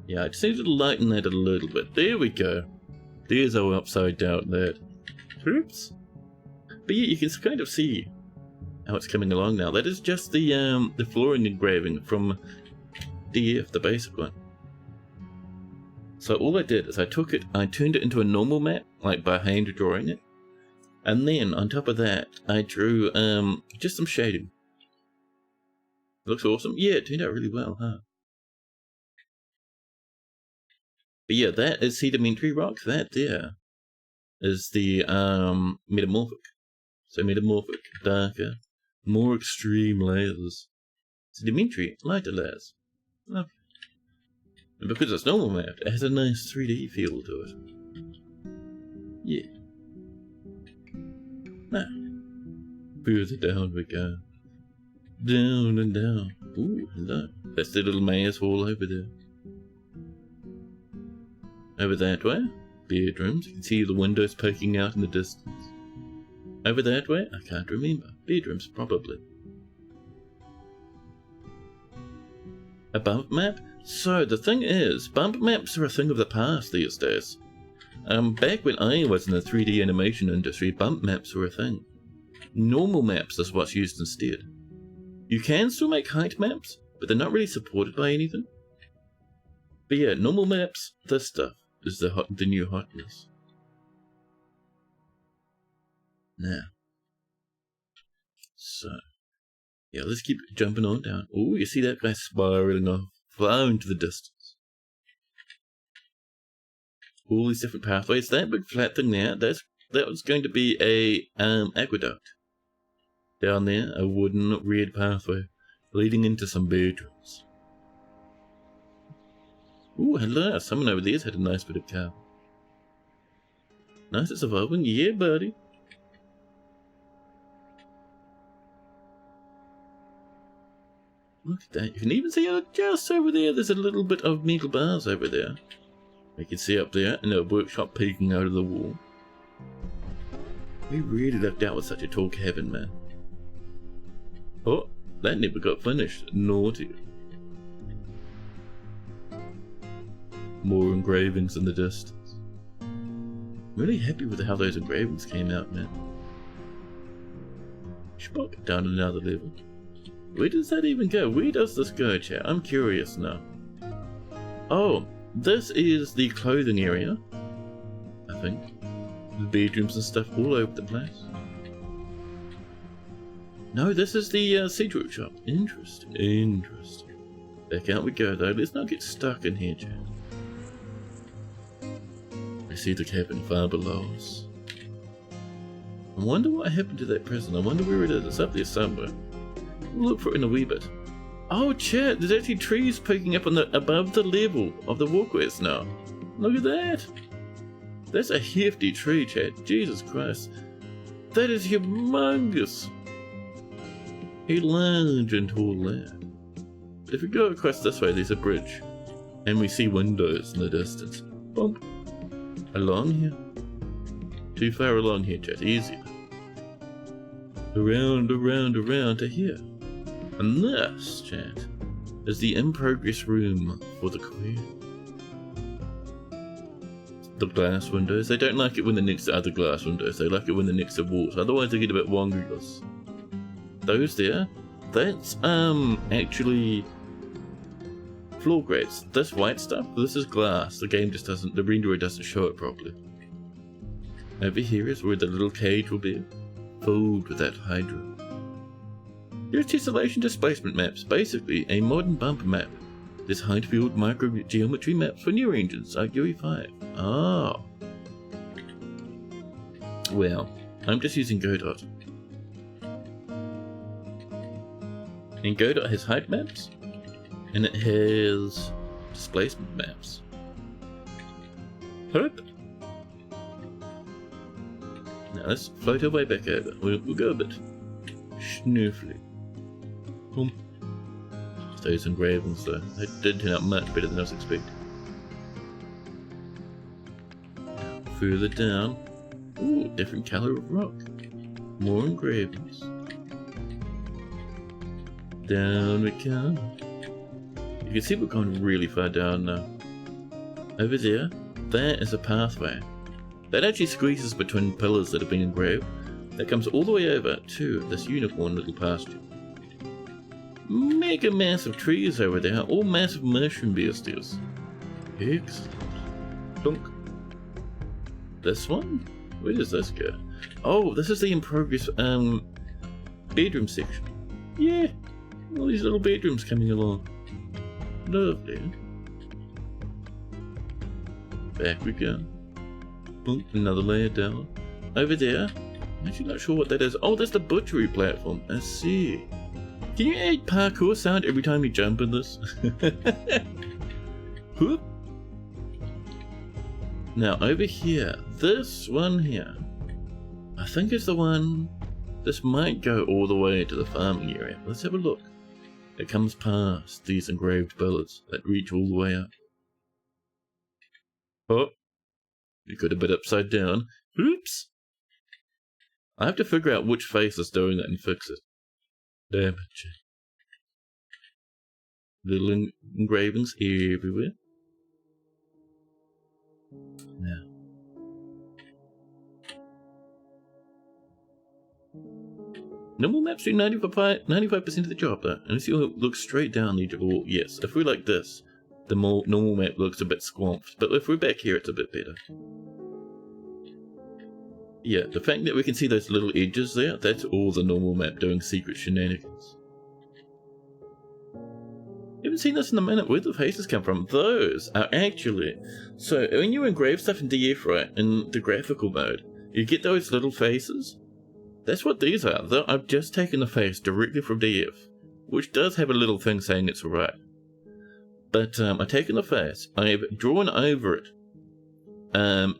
A: Yeah, I just need to lighten that a little bit. There we go. There's our upside down there. Oops. But yeah, you can kind of see how it's coming along now. That is just the flooring engraving from DF, the basic one. So all I did is I took it, I turned it into a normal map, like by hand drawing it. And then on top of that, I drew just some shading. Looks awesome. Yeah, it turned out really well, huh? But yeah, that is sedimentary rock. That there is the metamorphic. So metamorphic, darker, more extreme layers. Sedimentary, lighter layers. Lovely. And because it's normal map, it has a nice 3D feel to it. Yeah. Now, further down we go. Down and down. Ooh, hello. That's the little mayor's hall over there. Over that way, bedrooms. You can see the windows poking out in the distance. Over that way, I can't remember. Bedrooms, probably. A bump map? So, the thing is, bump maps are a thing of the past these days. Back when I was in the 3D animation industry, bump maps were a thing. Normal maps is what's used instead. You can still make height maps, but they're not really supported by anything. But yeah, normal maps, this stuff, is the new hotness. Now. So. Yeah, let's keep jumping on down. Oh, you see that guy spiraling off, far into the distance. All these different pathways. That big flat thing there, that was going to be a aqueduct. Down there, a wooden red pathway leading into some bedrooms. Ooh, hello, someone over there's had a nice bit of cow. Nice, it's evolving, yeah, buddy. Look at that, you can even see just over there, there's a little bit of metal bars over there. You can see up there, and a workshop peeking out of the wall. We really lucked out with such a tall cabin, man. Oh, that never got finished. Naughty. More engravings in the distance. Really happy with how those engravings came out, man. Spock, down another level. Where does that even go? Where does this go, chat? I'm curious now. Oh, this is the clothing area, I think. bedrooms and stuff all over the place. No, this is the siege workshop. Interesting. Interesting. Back out we go though. Let's not get stuck in here, chat. I see the cabin far below us. I wonder what happened to that prison. I wonder where it is. It's up there somewhere. We'll look for it in a wee bit. Oh, chat, there's actually trees poking up on the above the level of the walkways now. Look at that. That's a hefty tree, chat. Jesus Christ. That is humongous. A large and tall land. If we go across this way, there's a bridge. And we see windows in the distance. Bump. Along here. Too far along here, chat. Easier. Around, around, around to here. And this, chat, is the in-progress room for the Queen. The glass windows, they don't like it when they're next to other glass windows. They like it when they're next to walls. Otherwise they get a bit wongerless. Those there, that's actually floor grates. This white stuff, this is glass. The game just doesn't, the renderer doesn't show it properly. Over here is where the little cage will be, filled with that hydra. Here's tessellation displacement maps, basically a modern bumper map. There's height field microgeometry maps for newer engines like UE5. Oh. Well, I'm just using Godot. And Godot has height maps, and it has displacement maps. Hope. Now let's float our way back over. We'll go a bit sniffly. Boom. Those engravings though, they did turn out much better than I was expecting. Further down, ooh, different colour of rock. More engravings. Down we come. You can see we're going really far down now. Over there, that is a pathway. That actually squeezes between pillars that have been engraved. That comes all the way over to this unicorn little pasture. Mega massive trees over there, all massive mushroom bestials. Excellent. Dunk. This one? Where does this go? Oh, this is the in progress bedroom section. Yeah, all these little bedrooms coming along. Lovely. Back we go. Boom, another layer down. Over there, I'm actually not sure what that is. Oh, that's the butchery platform. I see. Can you add parkour sound every time you jump in this? Whoop. Now over here, this one here, I think is the one. This might go all the way to the farming area. Let's have a look. It comes past these engraved pillars that reach all the way up. Oh, you got a bit upside down. Oops. I have to figure out which face is doing that and fix it. Damn it. Little engravings everywhere. Now. Normal maps do 95% of the job though. Unless you look straight down the edge of a wall. Yes, if we're like this, the more normal map looks a bit squamped. But if we're back here, it's a bit better. Yeah, the fact that we can see those little edges there, that's all the normal map doing secret shenanigans. You haven't seen this in a minute. Where the faces come from? Those are actually... So, when you engrave stuff in DF, right, in the graphical mode, you get those little faces. That's what these are. I've just taken the face directly from DF, which does have a little thing saying it's right. But I've taken the face, I've drawn over it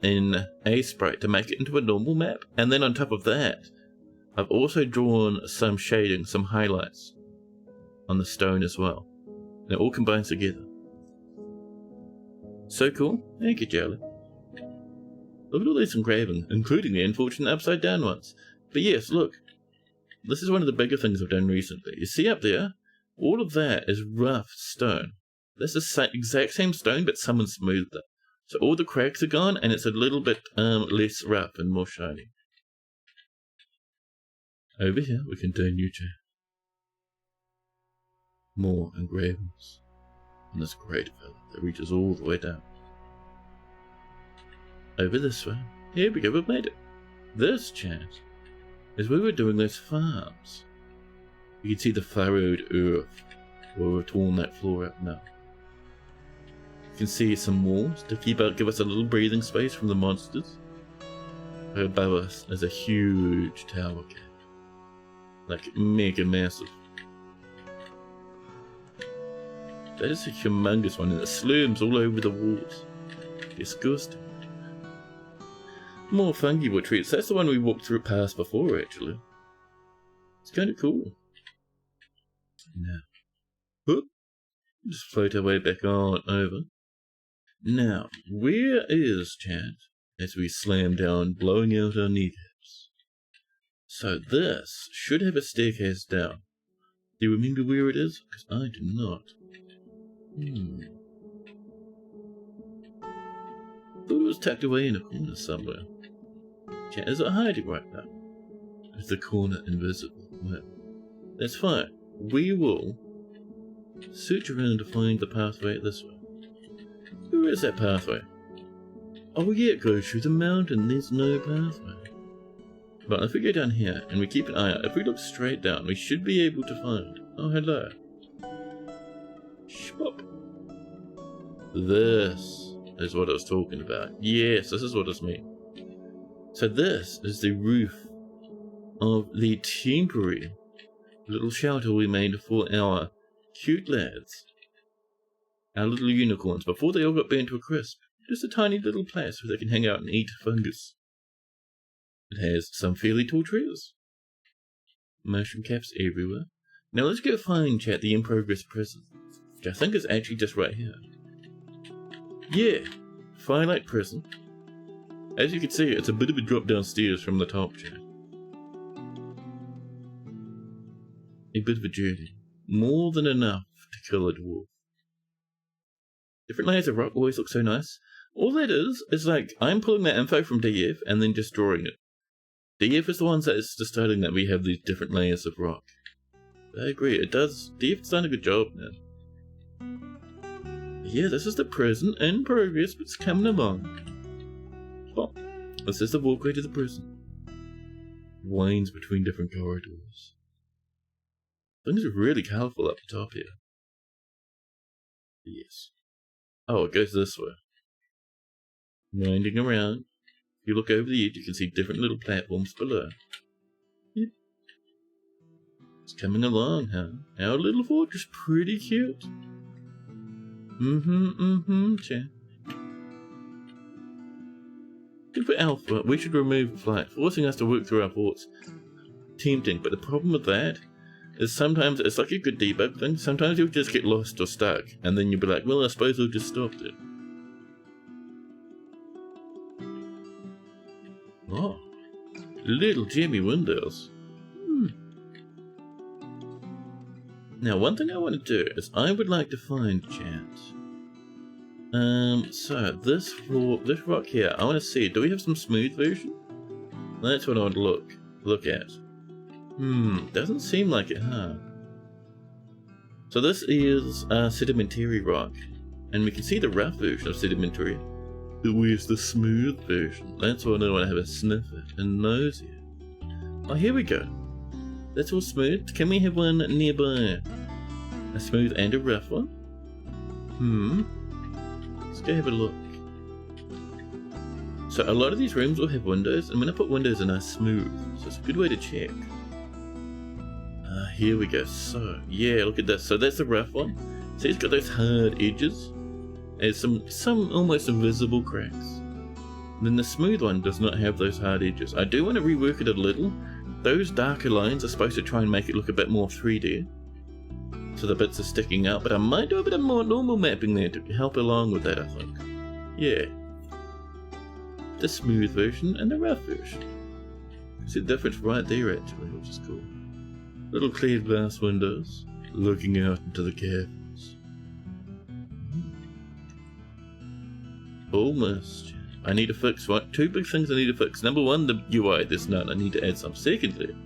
A: in a sprite to make it into a normal map, and then on top of that I've also drawn some shading, some highlights on the stone as well, and it all combines together. So cool. Thank you, Jelly. Look at all these engravings, including the unfortunate upside down ones. But yes, look, this is one of the bigger things I've done recently. You see up there, all of that is rough stone. That's the exact same stone, but someone smoothed it. So all the cracks are gone, and it's a little bit less rough and more shiny. Over here, we continue to more engravings on this great villa that reaches all the way down. Over this way, Here we go, we've made it. This, chat, is where we're doing those farms. You can see the furrowed earth where we've torn that floor up now. You can see some walls to give us a little breathing space from the monsters. Above us is a huge tower cap. Like mega massive. That is a humongous one, and it slurms all over the walls. Disgusting. More fungi retreats. That's the one we walked through past before, actually. It's kind of cool. Now, whoop, just float our way back on over. Now, where is chat? As we slam down, blowing out our kneecaps. So this should have a staircase down. Do you remember where it is? Because I do not. Thought it was tucked away in a corner somewhere. Chat, is it hiding right now? Is the corner invisible? Well, that's fine. We will search around to find the pathway this way. Where is that pathway? Oh yeah, it goes through the mountain. There's no pathway. But if we go down here and we keep an eye out, if we look straight down, we should be able to find... Oh, hello. Shwop. This is what I was talking about. Yes, this is what it's mean. So this is the roof of the temporary little shelter we made for our cute lads. Our little unicorns, before they all got burnt to a crisp. Just a tiny little place where they can hang out and eat fungus. It has some fairly tall trees. Mushroom caps everywhere. Now let's go find, chat, the in-progress prison, which I think is actually just right here. Yeah, Firelight Prison. As you can see, it's a bit of a drop downstairs from the top, chat. A bit of a journey. More than enough to kill a dwarf. Different layers of rock always look so nice. All that is like, I'm pulling that info from DF and then just drawing it. DF is the ones that is deciding that we have these different layers of rock. I agree, it does. DF's done a good job now. Yeah, this is the prison in progress, but it's coming along. Oh, this is the walkway to the prison. Winds between different corridors. Things are really colourful up the top here. Yes. Oh, it goes this way. Winding around. If you look over the edge, you can see different little platforms below. Yep. It's coming along, huh? Our little fortress, pretty cute. Chat. Good for Alpha. We should remove flight, forcing us to work through our forts. Tempting, but the problem with that is sometimes it's like a good debug thing. Sometimes you'll just get lost or stuck, and then you'll be like, well, I suppose I'll just stop it. Oh, little Jimmy windows. Now, one thing I want to do is I would like to find, chat. So this floor, this rock here, I want to see. Do we have some smooth version? That's what I want to look at. Doesn't seem like it, huh? So this is sedimentary rock, and we can see the rough version of sedimentary. But where's the smooth version? That's what I want to have a sniff at and nose here. Oh, here we go. That's all smooth. Can we have one nearby? A smooth and a rough one? Let's go have a look. So a lot of these rooms will have windows, and when I put windows in, I smooth. So it's a good way to check. Here we go. So, yeah, look at this. So that's the rough one. See, it's got those hard edges. There's some almost invisible cracks. Then the smooth one does not have those hard edges. I do want to rework it a little. Those darker lines are supposed to try and make it look a bit more 3D. So the bits are sticking out, but I might do a bit of more normal mapping there to help along with that, I think. Yeah. The smooth version and the rough version. See the difference right there actually, which is cool. Little clear glass windows, looking out into the caverns. Almost. I need to fix what? Two big things I need to fix. Number one, the UI, there's none. I need to add some. Secondly,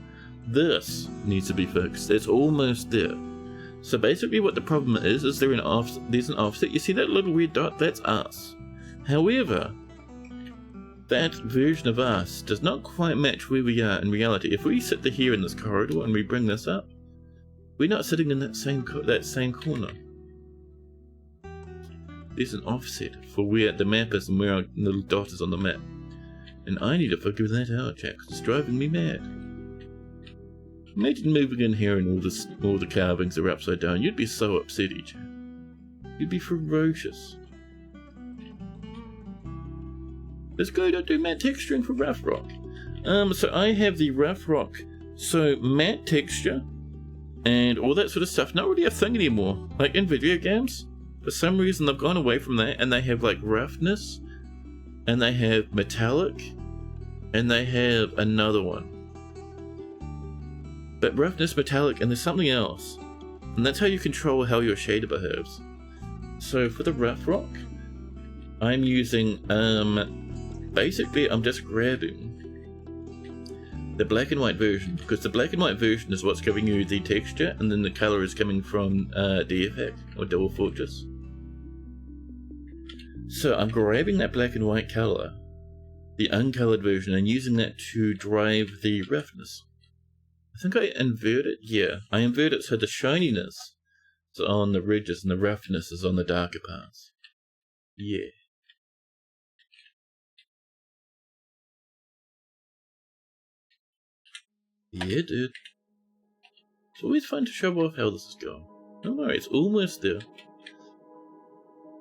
A: this needs to be fixed. It's almost there. So basically what the problem is there's an offset. You see that little weird dot? That's us. However, that version of us does not quite match where we are in reality. If we sit here in this corridor and we bring this up, we're not sitting in that same corner. There's an offset for where the map is and where our little dot is on the map. And I need to figure that out, Jack, 'cause it's driving me mad. Imagine moving in here and all the carvings are upside down. You'd be so upset, Jack. You'd be ferocious. Let's go to do matte texturing for rough rock. So I have the rough rock, so matte texture and all that sort of stuff. Not really a thing anymore. Like in video games, for some reason they've gone away from that and they have like roughness, and they have metallic, and they have another one. But roughness, metallic, and there's something else. And that's how you control how your shader behaves. So for the rough rock, I'm using, basically I'm just grabbing the black and white version, because the black and white version is what's giving you the texture, and then the color is coming from DFX, or Dwarf Fortress. So I'm grabbing that black and white color, the uncolored version, and using that to drive the roughness. I think I invert it, yeah, I invert it so the shininess is on the ridges and the roughness is on the darker parts. Yeah. Yeah, dude. It's always fun to show off how this is going. Don't worry, it's almost there.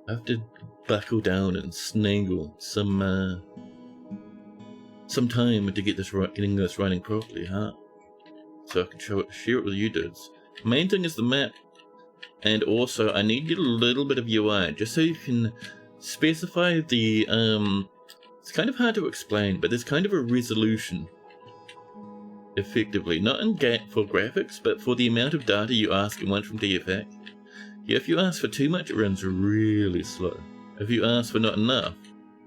A: I have to buckle down and snaggle some time to get getting this running properly, huh? So I can share it with you dudes. Main thing is the map, and also I need to get a little bit of UI just so you can specify the it's kind of hard to explain, but there's kind of a resolution. Effectively, not in for graphics, but for the amount of data you ask in one from DFX. Yeah, if you ask for too much, it runs really slow. If you ask for not enough,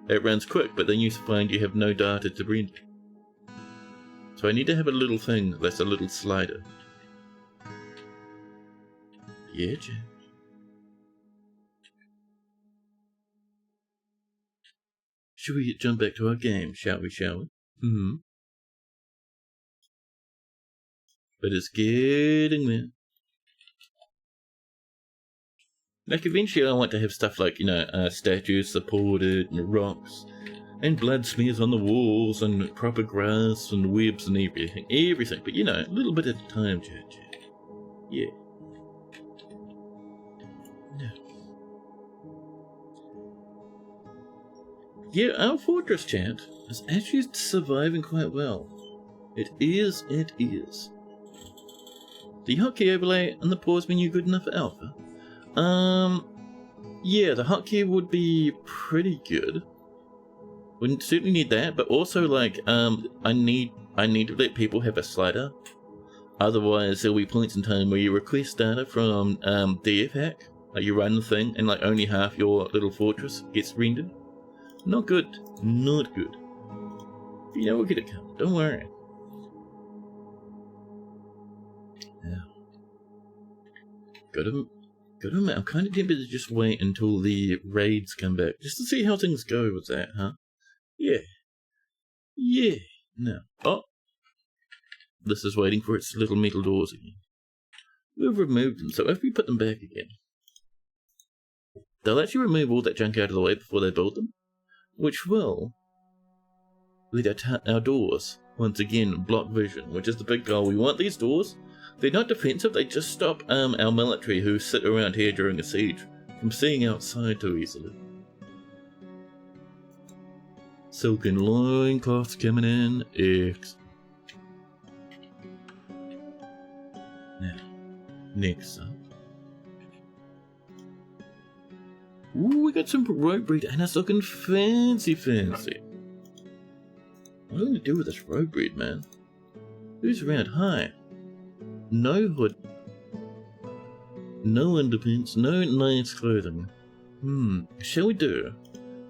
A: it runs quick, but then you find you have no data to render. So I need to have a little thing that's a little slider. Yeah, Jack. Should we jump back to our game, shall we, Mm-hmm. But it's getting there. Like, eventually I want to have stuff like, you know, statues supported, and rocks, and blood smears on the walls, and proper grass, and webs, and everything. But, you know, a little bit at a time, Jack. Yeah. Yeah, our fortress, chat, is actually surviving quite well. It is. The hotkey overlay and the pause menu good enough for alpha? Yeah, the hotkey would be pretty good. We certainly need that, but also like, I need to let people have a slider. Otherwise, there'll be points in time where you request data from DFX, like you run the thing, and like only half your little fortress gets rendered. Not good. Not good. But, you know, we'll get it covered. Don't worry. Now, I'm kind of tempted to just wait until the raids come back, just to see how things go with that, huh? Yeah. Yeah. No. Oh. This is waiting for its little metal doors again. We've removed them, so if we put them back again, they'll actually remove all that junk out of the way before they build them, which will let our doors, once again, block vision, which is the big goal. We want these doors. They're not defensive, they just stop our military who sit around here during a siege from seeing outside too easily. Silken loincloths coming in. X. Now, next up. Ooh, we got some rope breed and it's looking fancy. What am I going to do with this rope breed, man? Who's around? Hi. No hood. No underpants. No nice clothing. Shall we do?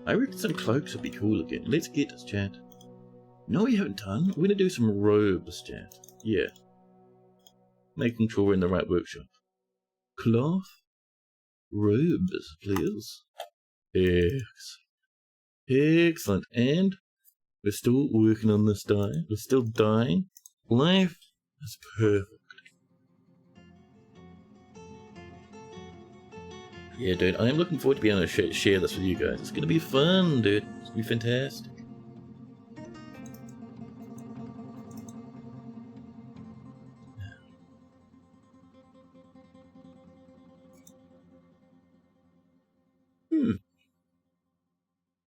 A: I reckon some cloaks would be cool again. Let's get this, chat. No, we haven't done. We're going to do some robes, chat. Yeah. Making sure we're in the right workshop. Cloth. Robes, please. Excellent. And We're still working on this die. We're still dying. Life is perfect. Yeah, dude, I'm looking forward to being able to share this with you guys. It's gonna be fun, dude. It's gonna be fantastic.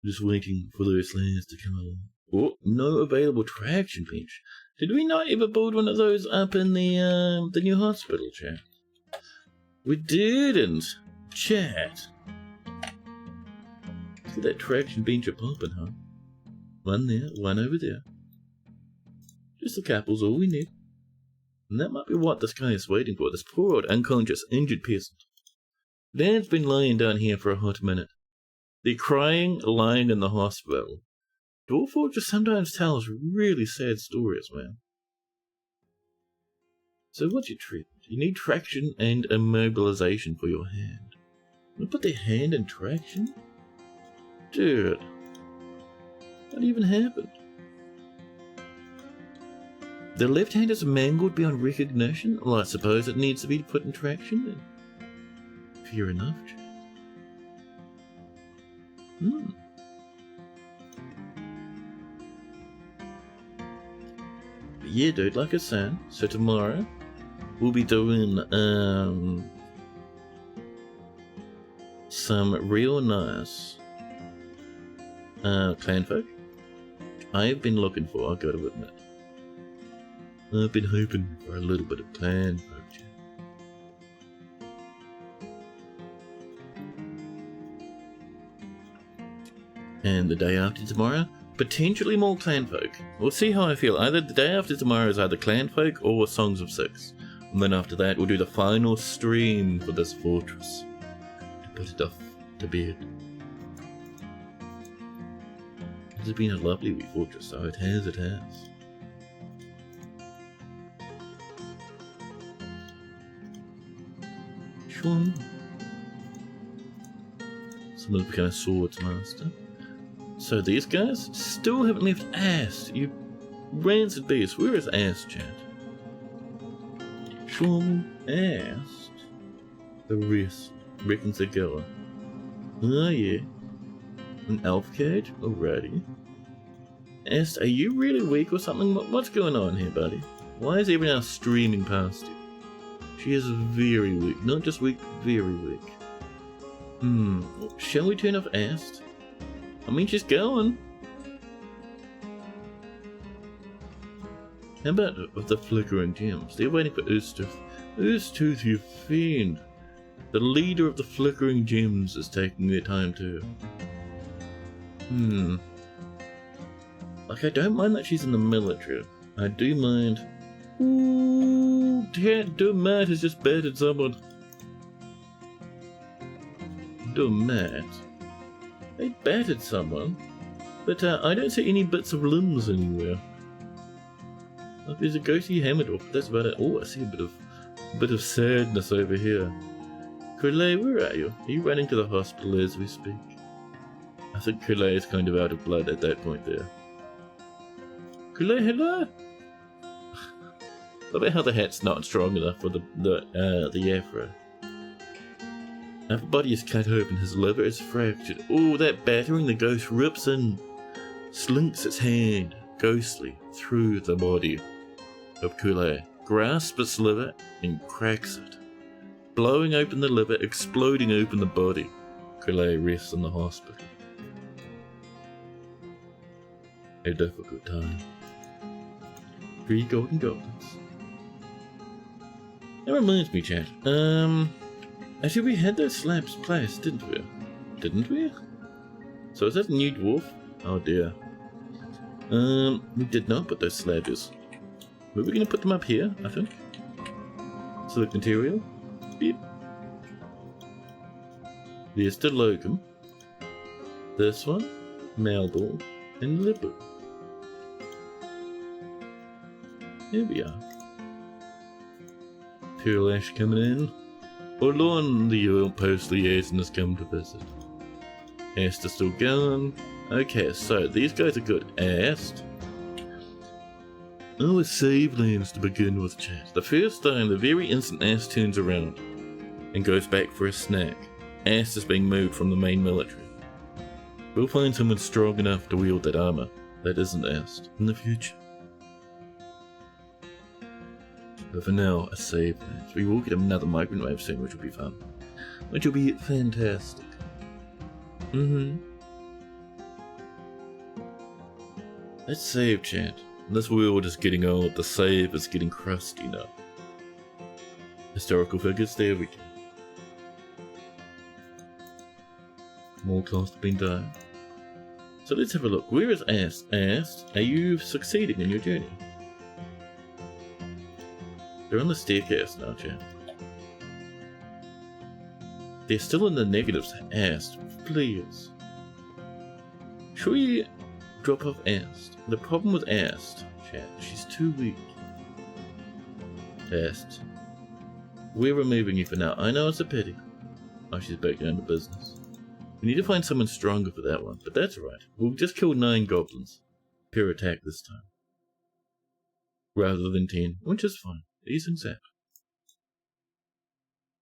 A: Just waiting for those lanes to come along. Oh, no available traction bench. Did we not ever build one of those up in the new hospital, chat? We didn't, chat. Let's get that traction bench a popping, huh? One there, one over there. Just a couple's all we need. And that might be what this guy is waiting for, this poor old unconscious injured peasant. Dad's been lying down here for a hot minute. They're crying, lying in the hospital. Dwarf Fortress sometimes tells really sad stories, man. So what's your treatment? You need traction and immobilization for your hand. You put their hand in traction? Dude. What even happened? The left hand is mangled beyond recognition? Well, I suppose it needs to be put in traction then. Fair enough. But yeah, dude, like I said, so tomorrow we'll be doing some real nice clanfolk. I've been looking for, I've got to admit. I've been hoping for a little bit of clanfolk. And the day after tomorrow, potentially more clanfolk. We'll see how I feel. Either the day after tomorrow is either clanfolk or Songs of Six. And then after that, we'll do the final stream for this fortress. To put it off to bed. This has been a lovely wee fortress, so it has, it has. Sure. Someone's become a swords master. So these guys still haven't left Ast. You rancid beast. Where is Ast, chat? Sean Ast. The rest reckons they're going. Oh yeah. An elf cage? Alrighty. Ast, are you really weak or something? What's going on here, buddy? Why is everyone else streaming past you? She is very weak. Not just weak, very weak. Shall we turn off Ast? I mean, she's going. How about with the flickering gems? They're waiting for Oostooth. Oostooth, you fiend. The leader of the flickering gems is taking their time too. Like, I don't mind that she's in the military. I do mind. Ooh, Matt has just battered someone. Matt. They battered someone, but I don't see any bits of limbs anywhere. Like, there's a ghostly Hammerdorf, but that's about it. Oh, I see a bit of sadness over here. Coulee, where are you? Are you running to the hospital as we speak? I think Coulee is kind of out of blood at that point there. Coulee, hello? I bet how the hat's not strong enough for the afro. Her body is cut open, his liver is fractured. Oh, that battering, the ghost rips in, slinks its hand, ghostly, through the body of Coulee, grasps its liver, and cracks it. Blowing open the liver, exploding open the body. Coulee rests in the hospital. A difficult time. 3 golden goblins. That reminds me, chat. Actually, we had those slabs placed, didn't we? Didn't we? So is that a new dwarf? Oh dear. We did not put those slabs. Were we going to put them up here, I think? Select material. Beep. There's the locum. This one, Malball, and Lipper. Here we are. Pearl Ash coming in. Orlon, the post liaison, has come to visit. Asta's still going. Okay, so these guys are good. Ast. Oh, a save lands to begin with, chat. The first time, the very instant Ast turns around and goes back for a snack, Ast is being moved from the main military. We'll find someone strong enough to wield that armor that isn't Ast in the future. But for now, a save lands. We will get another migrant wave soon, which will be fun. Which will be fantastic. Let's save, chat. This world is getting old, the save is getting crusty now. Historical figures, there we go. More costs have been done. So let's have a look. Where is Ast? Ast, are you succeeding in your journey? They're on the staircase now, chat. They're still in the negatives. Ast, please. Should we drop off Ast? The problem with Ast, chat, she's too weak. Ast, we're removing you for now. I know it's a pity. Oh, she's back down to business. We need to find someone stronger for that one, but that's alright. We'll just kill 9 goblins per attack this time, rather than 10, which is fine. These things happen.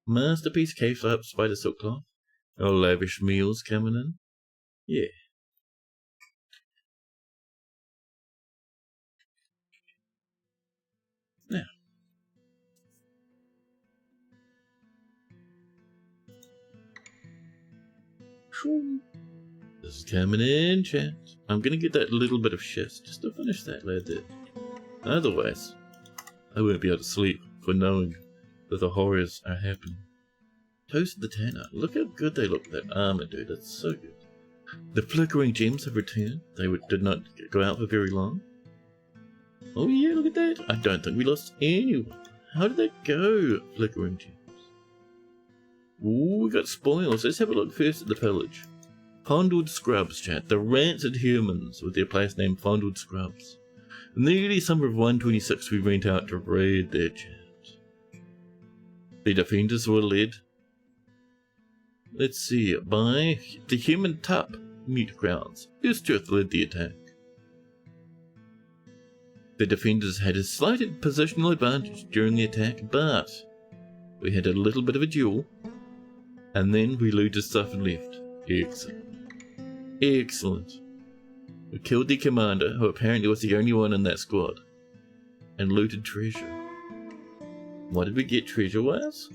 A: Masterpiece, cave up, spider silk cloth. Oh, lavish meals coming in. Yeah. Now. This is coming in, chat. I'm gonna get that little bit of shit just to finish that lad there. Otherwise, I won't be able to sleep for knowing that the horrors are happening. Toast the Tanner. Look how good they look with that armor, dude. That's so good. The flickering gems have returned. They did not go out for very long. Oh yeah, look at that. I don't think we lost anyone. How did that go, flickering gems? Ooh, we got spoils. Let's have a look first at the village. Fondled Scrubs, chat. The rancid humans with their place named Fondled Scrubs. In the early summer of 126, we went out to raid their chat. The defenders were led, let's see, by the human Tup Mute Grounds. Ustrith led the attack. The defenders had a slight positional advantage during the attack, but we had a little bit of a duel, and then we looted stuff and left. Excellent. Excellent. We killed the commander, who apparently was the only one in that squad, and looted treasure. What did we get treasure-wise?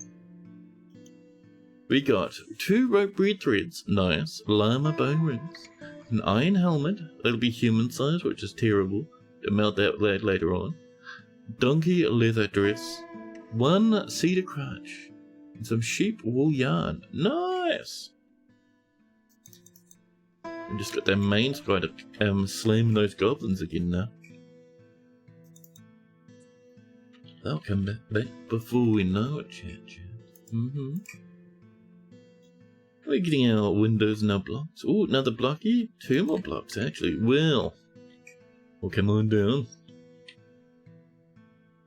A: We got 2 rope bread threads, nice, llama bone rings, an iron helmet, that'll be human size, which is terrible, to melt that lad later on, donkey leather dress, 1 cedar crutch, and some sheep wool yarn. Nice! We just got that main squad slamming those goblins again now. They'll come back before we know it, chat. We're getting our windows and our blocks. Oh, another blocky? 2 more blocks, actually. Well, come on down.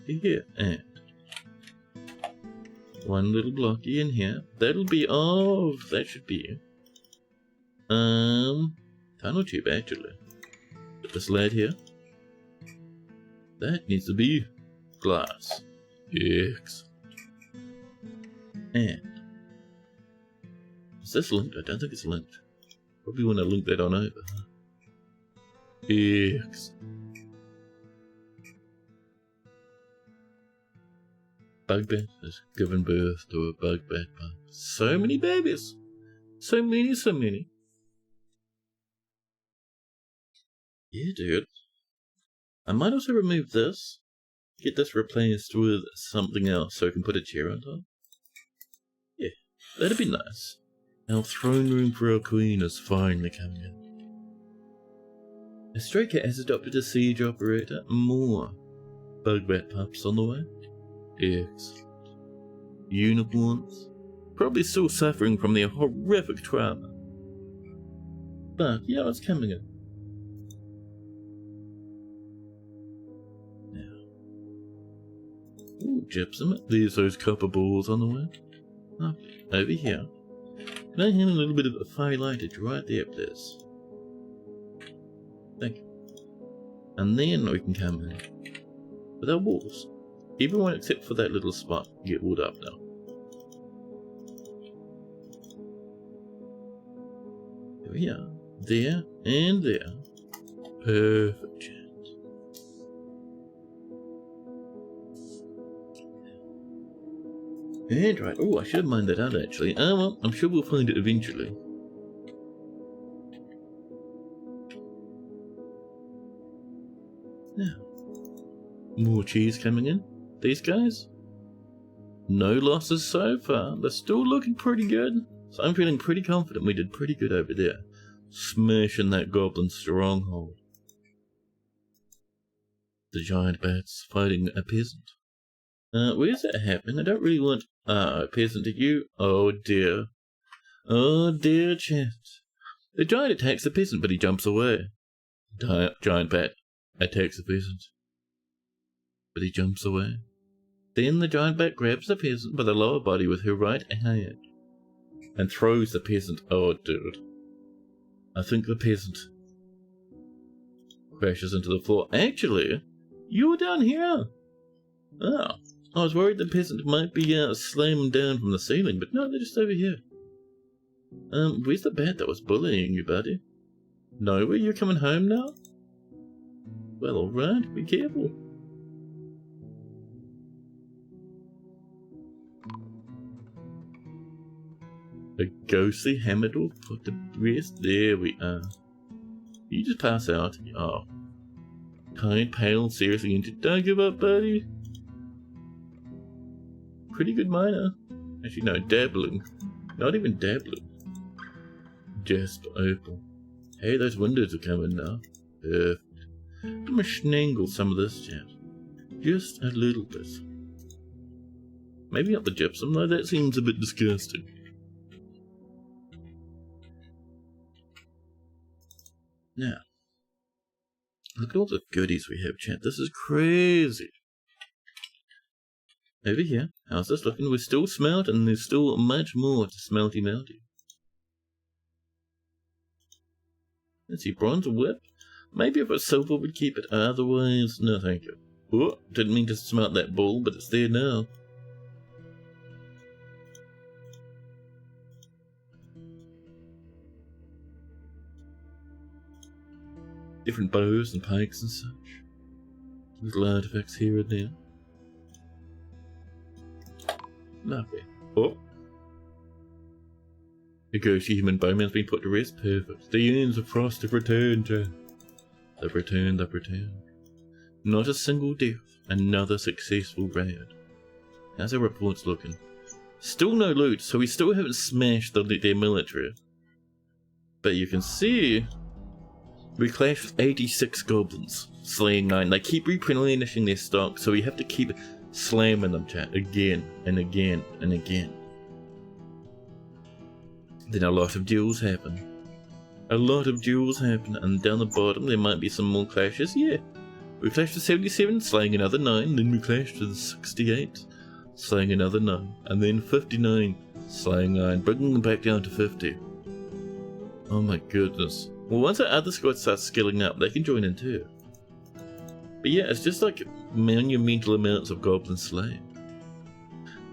A: Here, and 1 little blocky in here. That'll be, oh, that should be tunnel tube, actually. Put this lad here. That needs to be glass. Excellent. And is this linked? I don't think it's linked. Probably want to link that on over. Excellent. Bug bat has given birth to a bug bat pup. So many babies. So many. Yeah, dude. I might also remove this. Get this replaced with something else so I can put a chair on top. Yeah, that'd be nice. Our throne room for our queen is finally coming in. A stray cat has adopted a siege operator. More bug bat pups on the way. Excellent. Unicorns. Probably still suffering from their horrific trauma. But yeah, it's coming in. Ooh, gypsum. There's those copper balls on the way. Lovely. Over here. Can I have a little bit of a firelightage right there, please? Thank you. And then we can come in with our walls. Everyone except for that little spot get walled up now. There we are. There and there. Perfect chance. And right. Oh, I should have mined that out actually. Well, I'm sure we'll find it eventually. Now, more cheese coming in. These guys? No losses so far. They're still looking pretty good. So I'm feeling pretty confident we did pretty good over there. Smashing that goblin stronghold. The giant bats fighting a peasant. Where's that happening? I don't really want a peasant, did you? Oh dear. Oh dear, chat. The giant attacks the peasant, but he jumps away. Giant bat attacks the peasant, but he jumps away. Then the giant bat grabs the peasant by the lower body with her right hand and throws the peasant. Oh dude. I think the peasant crashes into the floor. Actually, you were down here. Oh, I was worried the peasant might be slammed down from the ceiling, but no, they're just over here. Where's the bat that was bullying you, buddy? Nowhere? You're coming home now? Well, alright, be careful. A ghostly hammer door put to rest. There we are. You just pass out. Oh. Tired, pale, seriously injured. Don't give up, buddy. Pretty good miner. Actually, no, dabbling. Not even dabbling. Just opal. Hey, those windows are coming now. Perfect. I'm gonna snangle some of this, chat. Just a little bit. Maybe not the gypsum, though. That seems a bit disgusting. Now, look at all the goodies we have, chat. This is crazy. Over here, how's this looking? We're still smelt, and there's still much more to smelty melty. Let's see, bronze whip. Maybe if it's silver, we'd keep it. Otherwise, no thank you. Oh, didn't mean to smelt that ball, but it's there now. Different bows and pikes and such. Little artifacts here and there. Lovely. Oh. The ghostly human bowman's been put to rest. Perfect. The ends of frost have returned, Jen. They've returned. Not a single death. Another successful raid. How's our reports looking? Still no loot, so we still haven't smashed their military. But you can see we clashed with 86 goblins, slaying 9. They keep replenishing their stock, so we have to keep slamming them, chat, again and again and again. Then a lot of duels happen. And down the bottom there might be some more clashes. Yeah, we clashed with 77, slaying another 9. Then we clashed with 68, slaying another 9. And then 59, slaying 9, bringing them back down to 50. Oh my goodness. Well, once our other squad starts scaling up, they can join in too. But yeah, it's just like monumental amounts of goblin slain.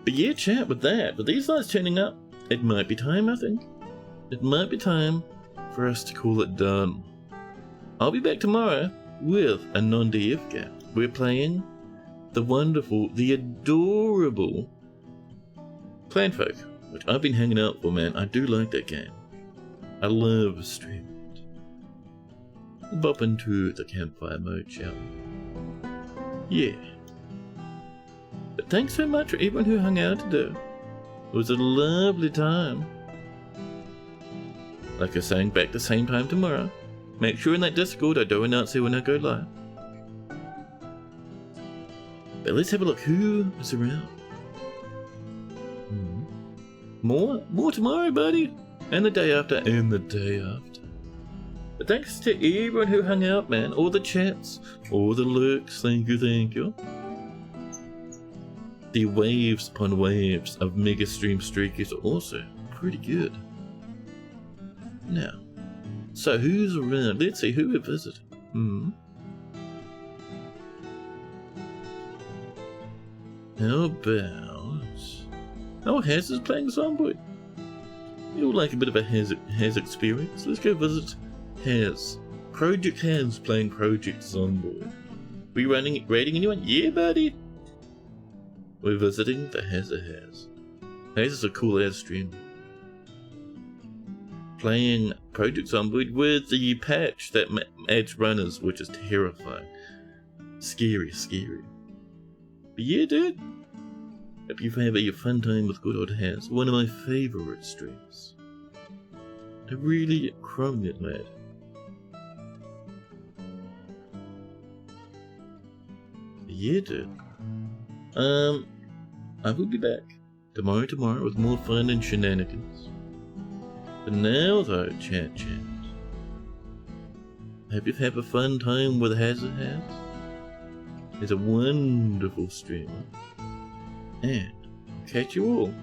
A: But yeah, chat, with these lights turning up, it might be time, I think. It might be time for us to call it done. I'll be back tomorrow with a non-DF game. We're playing the wonderful, the adorable Clanfolk, which I've been hanging out for, man. I do like that game. I love streaming it. We'll bop into the campfire mode, shall we? Yeah. But thanks so much for everyone who hung out today. It was a lovely time. Like I was saying, back the same time tomorrow. Make sure in that Discord I do announce it when I go live. But let's have a look who is around. More tomorrow, buddy. And the day after, and the day after. But thanks to everyone who hung out, man. All the chats, all the lurks, thank you. The waves upon waves of mega stream streakers are also pretty good. Now, so who's around? Let's see who we visited. How about... Oh, Haz is playing Zomboid. You'll like a bit of a Haz experience. Let's go visit Haz. Project Haz playing Project Zomboid. We raiding anyone? Yeah, buddy. We're visiting the Haz. Haz is a cool ass streamer. Playing Project Zomboid with the patch that adds runners, which is terrifying. Scary. But yeah, dude. Hope you have a fun time with good old Haz. One of my favourite streams. I really chrome it, mad. Yeah, dude. I will be back tomorrow with more fun and shenanigans. But now though, chat. Hope you've had a fun time with Haz. He's a wonderful streamer. And catch you all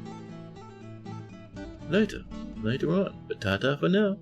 A: later on. But ta-ta for now.